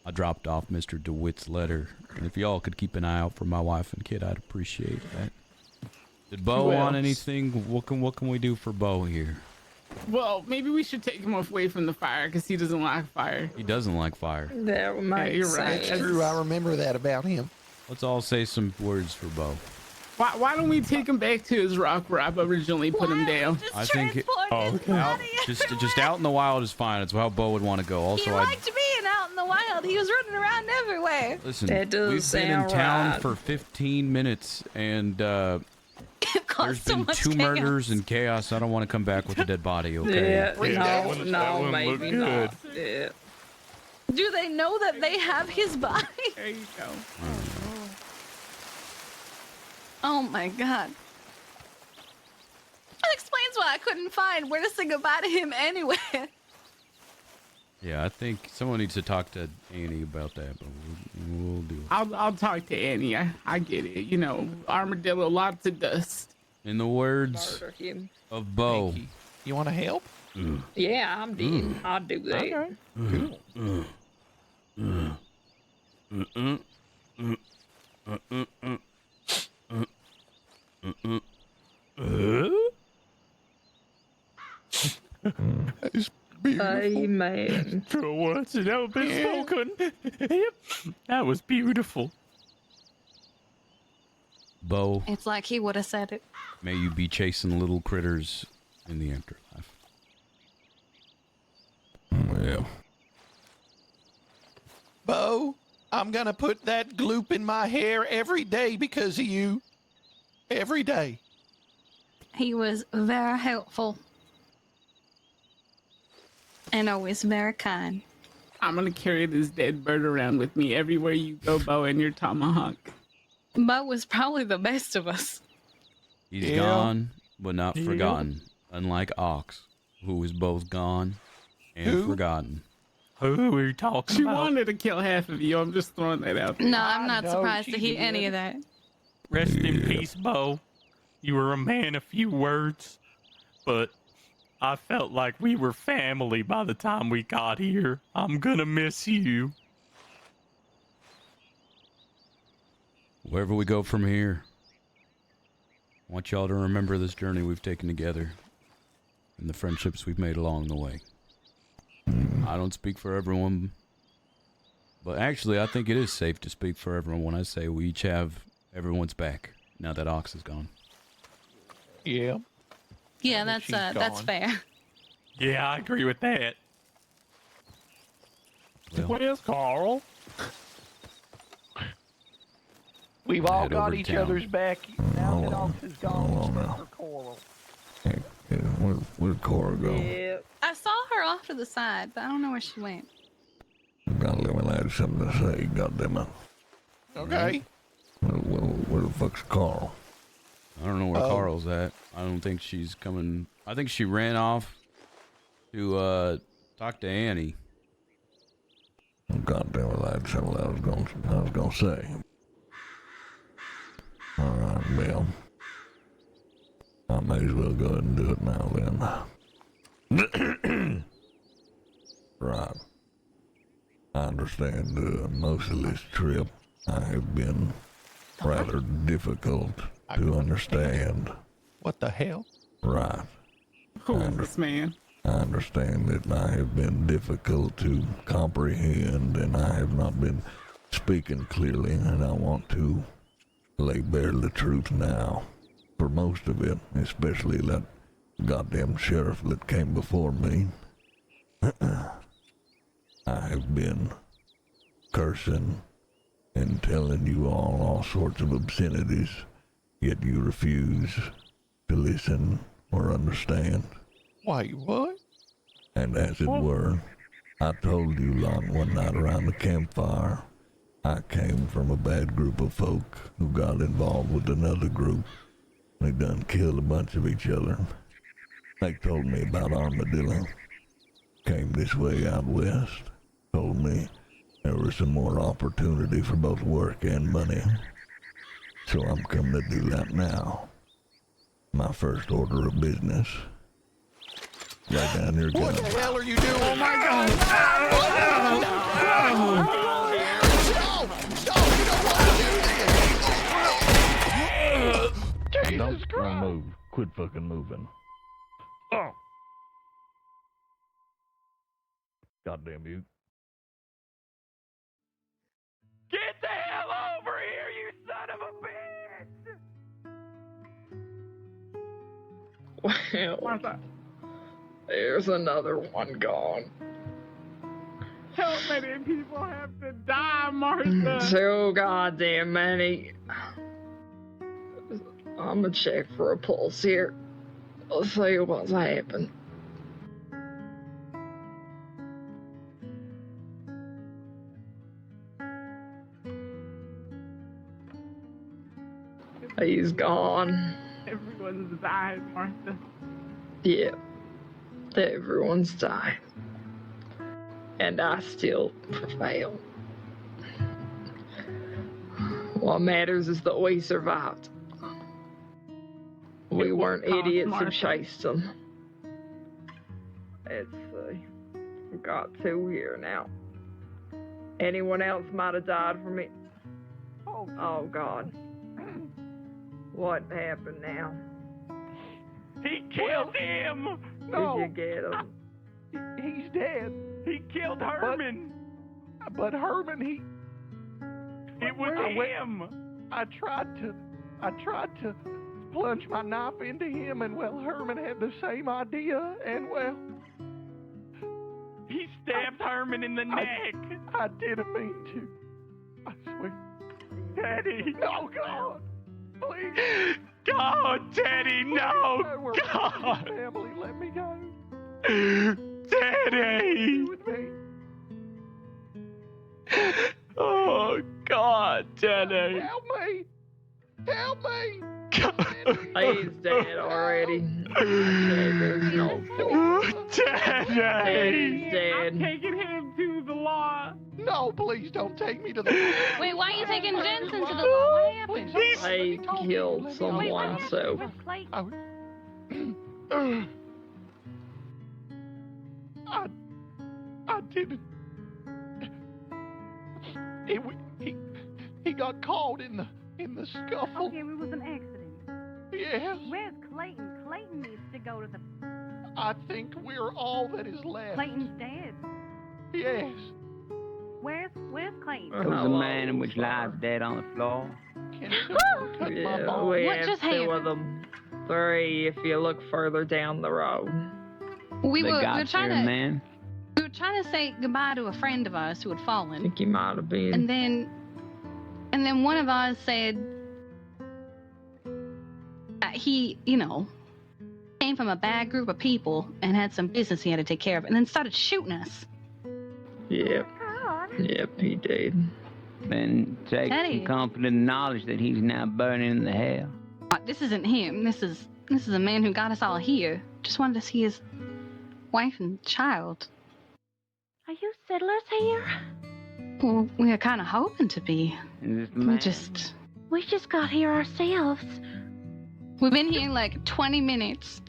I dropped off Mr. DeWitt's letter, and if y'all could keep an eye out for my wife and kid, I'd appreciate that. Did Bo want anything? What can we do for Bo here? Well, maybe we should take him away from the fire because he doesn't like fire. He doesn't like fire. That makes you're right. sense. That's true. I remember that about him. Let's all say some words for Bo. Why don't we take him back to his rock where I've originally put him down? I think just out in the wild is fine. It's how Bo would want to go. Also, He liked being out in the wild. He was running around everywhere. listen. That does We've been in sound town right. for 15 minutes, and there's so been much 2 chaos. murders and chaos. I don't want to come back with a dead body. Okay. Yeah, no, maybe not. Yeah. Do they know that they have his body? There you go. Oh my god. That explains why I couldn't find where to say goodbye to him anyway. Yeah, I think someone needs to talk to Annie about that, but we'll do it. I'll talk to Annie. I get it. You know, armadillo, lots of dust. In the words Murder him. of Bo. You want to help? Yeah, I'm dead. I'll do that. It's beautiful. Amen. True words have never been spoken. Yep. That was beautiful. Bo, It's like he would have said it. may you be chasing little critters in the afterlife. Yeah. Bo, I'm gonna put that gloop in my hair every day because of you. Every day. He was very helpful. And always very kind. I'm gonna carry this dead bird around with me everywhere you go, Bo, and your tomahawk. Bo was probably the best of us. He's Yeah. gone, but not Yeah. forgotten. Unlike Ox, who is both gone and Who? forgotten. Who are you talking She about? wanted to kill half of you. I'm just throwing that out there. No, I'm not know surprised to she hear any did. of that. Rest in peace, Bo. You were a man of few words, but I felt like we were family by the time we got here. I'm gonna miss you. Wherever we go from here, I want y'all to remember this journey we've taken together and the friendships we've made along the way. I don't speak for everyone, but actually I think it is safe to speak for everyone when I say we each have everyone's back now that Ox is gone. Yeah. Yeah, that's gone. fair. Yeah, I agree with that. Well, Where's Carl? We've all Head got over each town. other's back. Now that Ox is gone, Hold on except now. for Coral. Yeah, where'd Cora go? Yeah. I saw her off to the side, but I don't know where she went. Gotta let me have something to say, goddammit. Okay. Where the fuck's Carl? I don't know where Oh. Carl's at. I don't think she's coming. I think she ran off to talk to Annie. Goddammit, I had something I was gonna say. All right, well, I may as well go ahead and do it now then. Right. I understand most of this trip I have been rather difficult to understand. What the hell? Right. Who is this man? I understand that I have been difficult to comprehend and I have not been speaking clearly, and I want to lay bare the truth now. For most of it, especially that goddamn sheriff that came before me. I have been cursing and telling you all sorts of obscenities, yet you refuse to listen or understand. Wait, what? And as it were, I told you lot one night around the campfire, I came from a bad group of folk who got involved with another group. They done killed a bunch of each other. They told me about Armadillo. Came this way out west. Told me there was some more opportunity for both work and money. So I'm coming to do that now. My first order of business. Right down your gun. What the hell are you doing? Oh my God! Don't move. Quit fucking moving. Oh. Goddamn you. Get the hell over here, you son of a bitch! Well, there's another one gone. How many people have to die, Martha? So goddamn many. I'm gonna check for a pulse here. Let's see what's happened. He's gone. Everyone's died, Martha. Yeah. Everyone's died. And I still prevail. What matters is that we survived. We weren't idiots who chased them. Let's see. We've got 2 here now. Anyone else might have died from it. Oh God. What happened now? He killed him! Did you get him? He's dead. He killed Herman! But Herman, It was him! I tried to plunge my knife into him, and well, Herman had the same idea, and well, he stabbed Herman in the neck. I didn't mean to. I swear. Daddy! Oh God! Please! God, Daddy, no! God! Family, let me go. Daddy! With me. Oh God, Daddy! Help me! Help me! He's dead already. There's no Daddy! Daddy's dead. I'm taking him to the law. No, please don't take me to the law. Wait, why are you taking Jensen to the law? What happened? He killed someone, so. I didn't. He got caught in the scuffle. Okay, it was an accident. Yes. Where's Clayton? Clayton needs to go to the... I think we're all that is left. Clayton's dead. Yes. Where's Clayton? There was a man which lies dead on the floor. Can someone cut my Yeah, ball? we What have just 2 of happened? them. 3 if you look further down the road. We The were God-fearing trying man. to say goodbye to a friend of ours who had I fallen, think he might have been. and then one of us said that he, came from a bad group of people and had some business he had to take care of, and then started shooting us. Yep. Yep, he did. And take Teddy. some comfort in the knowledge that he's now burning in the hell. This isn't him. This is a man who got us all here. Just wanted to see his wife and child. Are you settlers here? Well, we were kind of hoping to be. And this We man, just got here ourselves. We've been here like 20 minutes.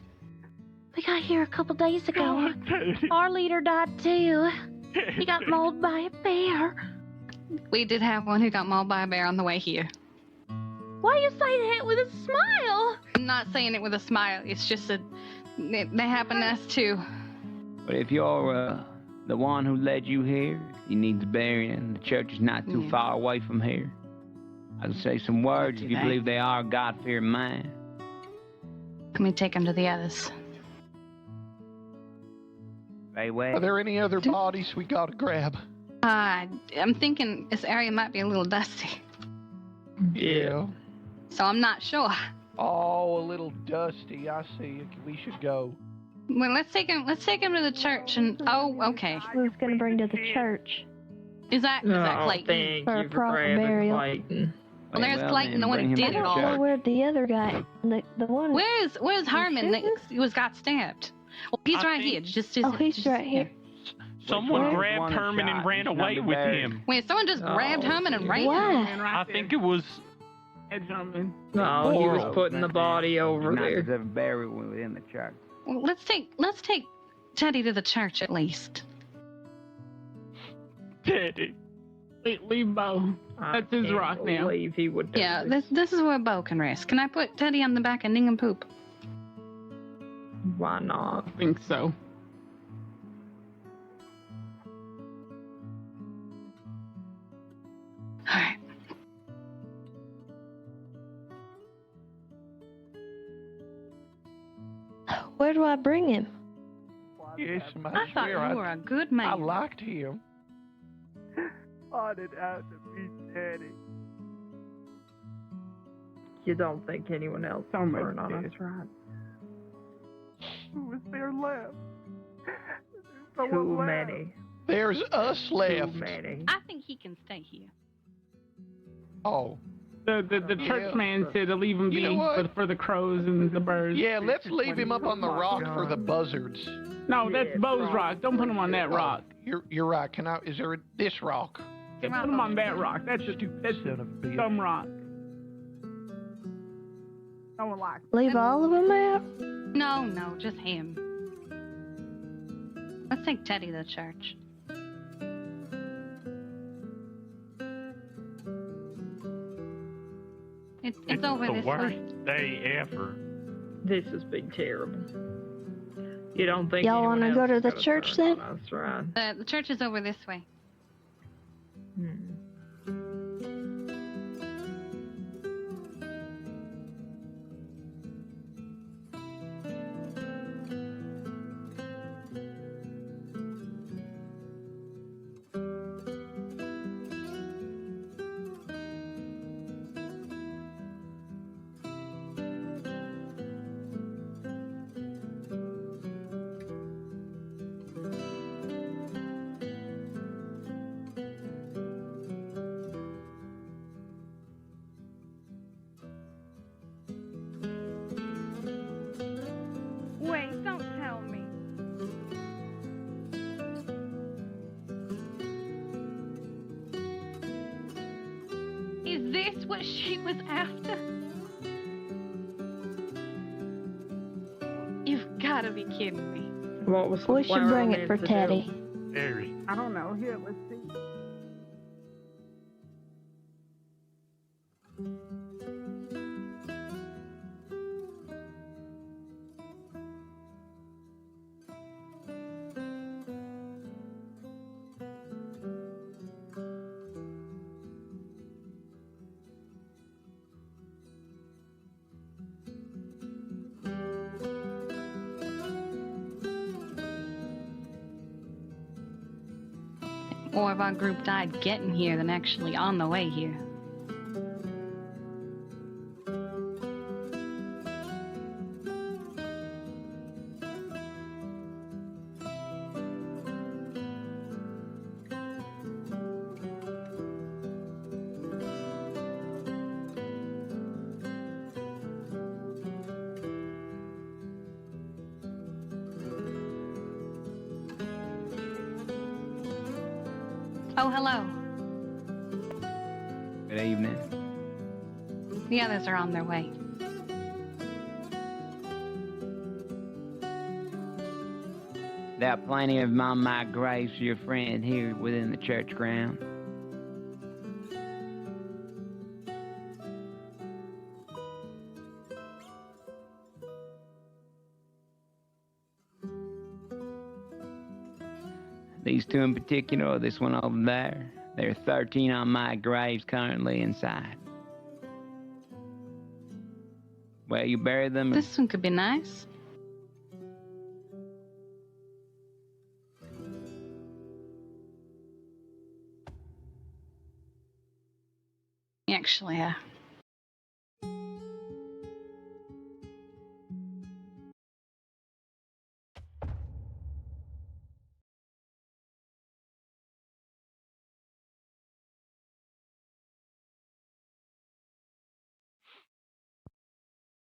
We got here a couple days ago. Our leader died too. He got mauled by a bear. We did have one who got mauled by a bear on the way here. Why are you saying that with a smile? I'm not saying it with a smile. It's just that they happen to us too. But if you're the one who led you here, he needs burying. The church is not too far away from here. I can say some words if you believe they are a God-fearing man. Let me take him to the others. Very well. Are there any other bodies we gotta grab? I'm thinking this area might be a little dusty. Yeah. So I'm not sure. Oh, a little dusty. I see. We should go. Well, let's take him to the church and okay. Who's gonna bring to the church? Is that Clayton? For a proper burial. Well, there's Clayton, the one who did it all. I don't know where the other guy, the one. Where's Harmon that got stabbed? Well, he's right here. He's right here. Someone grabbed Herman and ran away with him. Wait, someone just grabbed Herman and ran? I think it was. No, he was putting the body over there. Not ever buried within the church. Well, let's take Teddy to the church at least. Teddy. Leave Bo. That's his rock now. He would do Yeah, this is where Bo can rest. Can I put Teddy on the back of Ningham-Poop? Why not? I think so. Alright. Where do I bring him? Yes, I thought you were a good man. I liked him. Ought it out to be Teddy. You don't think anyone else will burn on us, right? Who was there left? Too many. There's us left. Too many. I think he can stay here. Oh. The church man said to leave him be for the crows and the birds. Yeah, let's leave him up on the rock for the buzzards. No, that's Bo's rock. Don't put him on that rock. You're right. Is there this rock? Yeah, put him on that rock. That's some rock. No one likes. Leave all of them out? No, just him. Let's take Teddy to the church. It's over this way. The worst day ever. This has been terrible. You don't think y'all want to go to the church then? That's right. The church is over this way. Wait, don't tell me. Is this what she was after? You've got to be kidding me. What was We should bring it for Teddy. Very. I don't know. Here, let's see. More of our group died getting here than actually on the way here. Oh, hello. Good evening. The others are on their way. There are plenty of my graves for your friend here within the church ground. These two in particular, or this one over there, there are 13 on my graves currently inside. Where you bury them? This one could be nice. Actually,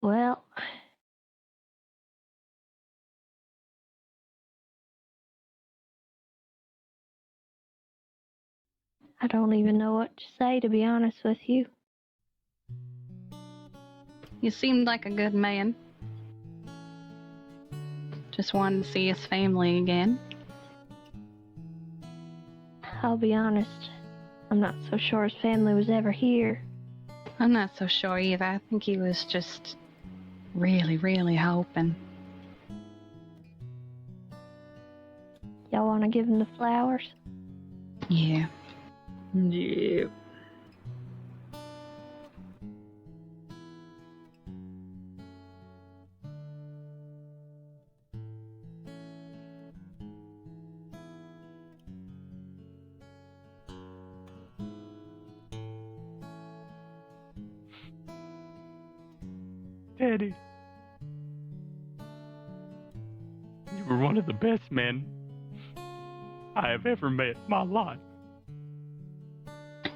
Well, I don't even know what to say, to be honest with you. you seemed like a good man. Just wanted to see his family again. I'll be honest, I'm not so sure his family was ever here. I'm not so sure either. I think he was just really, really hoping. Y'all want to give him the flowers? Yeah. Yeah. Teddy, you were one of the best men I have ever met in my life.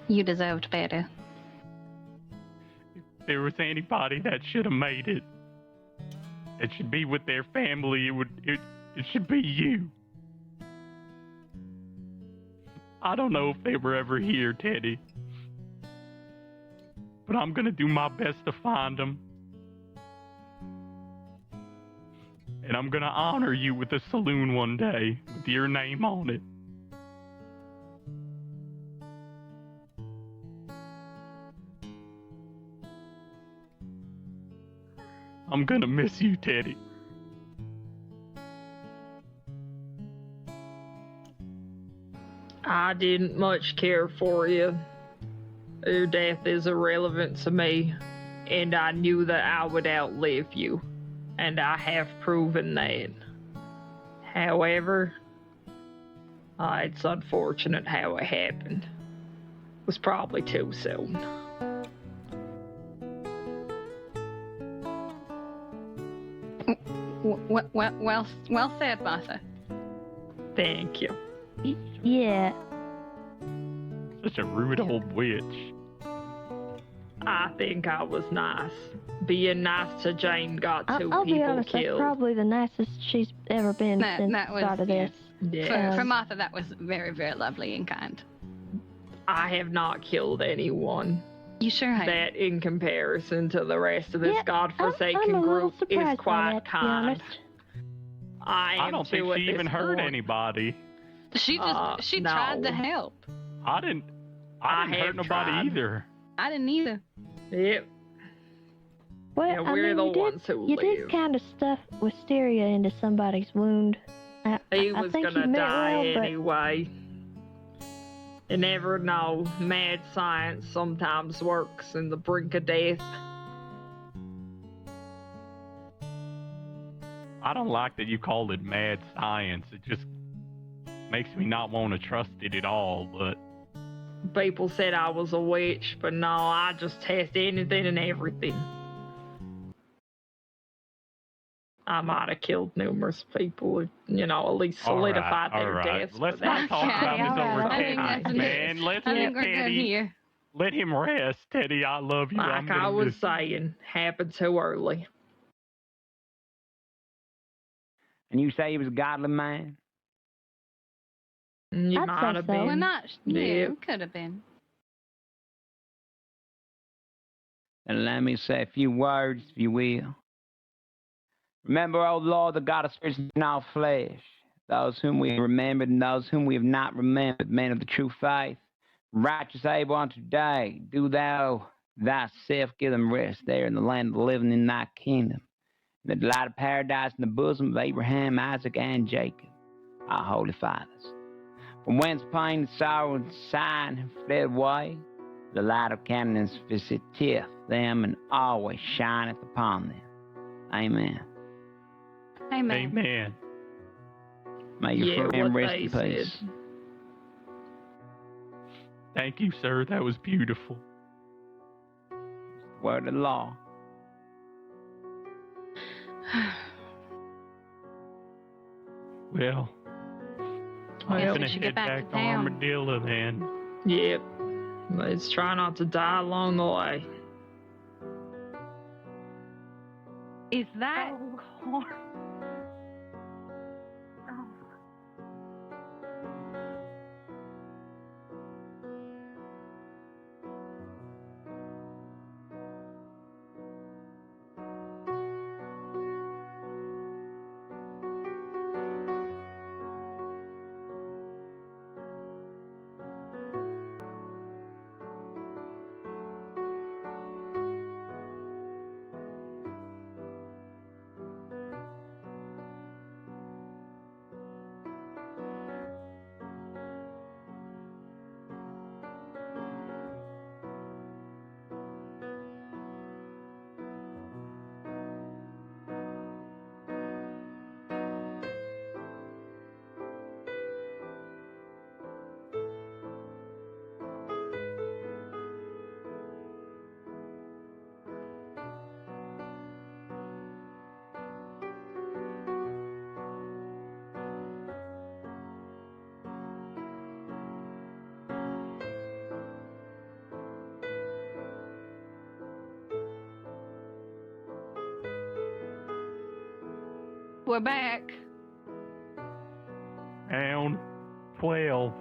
You deserved better. If there was anybody that should have made it, that should be with their family, it should be you. I don't know if they were ever here, Teddy, but I'm gonna do my best to find them. And I'm gonna honor you with a saloon one day with your name on it. I'm gonna miss you, Teddy. I didn't much care for you. Your death is irrelevant to me, and I knew that I would outlive you, and I have proven that. However, it's unfortunate how it happened. It was probably too soon. Well said, Martha. Thank you. Yeah. Such a rude old witch. I think I was nice. Being nice to Jane got 2 I'll people be honest, killed. that's probably the nicest she's ever been since That the was, start of this. Yeah. For Martha, that was very, very lovely and kind. I have not killed anyone. You sure have. That, in comparison to the rest of this godforsaken I'm a little group, is surprised by quite that, to be kind. honest. I don't think she even hurt point. anybody. She just she tried to help. I didn't hurt nobody tried. either. I didn't either. Yep. Well, Yeah, we're the ones who you live. did kind of stuff wisteria into somebody's wound. He I was think gonna you meant die well, but anyway. You never know. Mad science sometimes works in the brink of death. I don't like that you called it mad science. It just makes me not want to trust it at all, but People said I was a witch, but no, I just test anything and everything. I might have killed numerous people, at least solidified their deaths. Let's but not that's talk about this fine. over I think Teddy, that's man. Let's I let think we're good Teddy. here. Let him rest, Teddy. I love you. I'm Like gonna I was miss you. saying, happened too early. And you say he was a godly man? You I'd might say have so. been. Well, not. Yeah, Yeah. it could have been. And let me say a few words, if you will. Remember, O Lord, the God of spirits and all flesh, those whom we have remembered and those whom we have not remembered, men of the true faith, righteous able unto today, do thou thyself give them rest there in the land of the living in thy kingdom, in the delight of paradise in the bosom of Abraham, Isaac, and Jacob, our holy fathers. From whence pain, sorrow, and sighing have fled away, the light of countenance visiteth them and always shineth upon them. Amen. Amen. Amen. May your friend rest in peace. Thank you, sir. That was beautiful. Word of law. Well, Well, I'm we gonna should head get back back to to town. Armadillo then. Yep. Let's try not to die along the way. Is that corn? We're back. Round 12.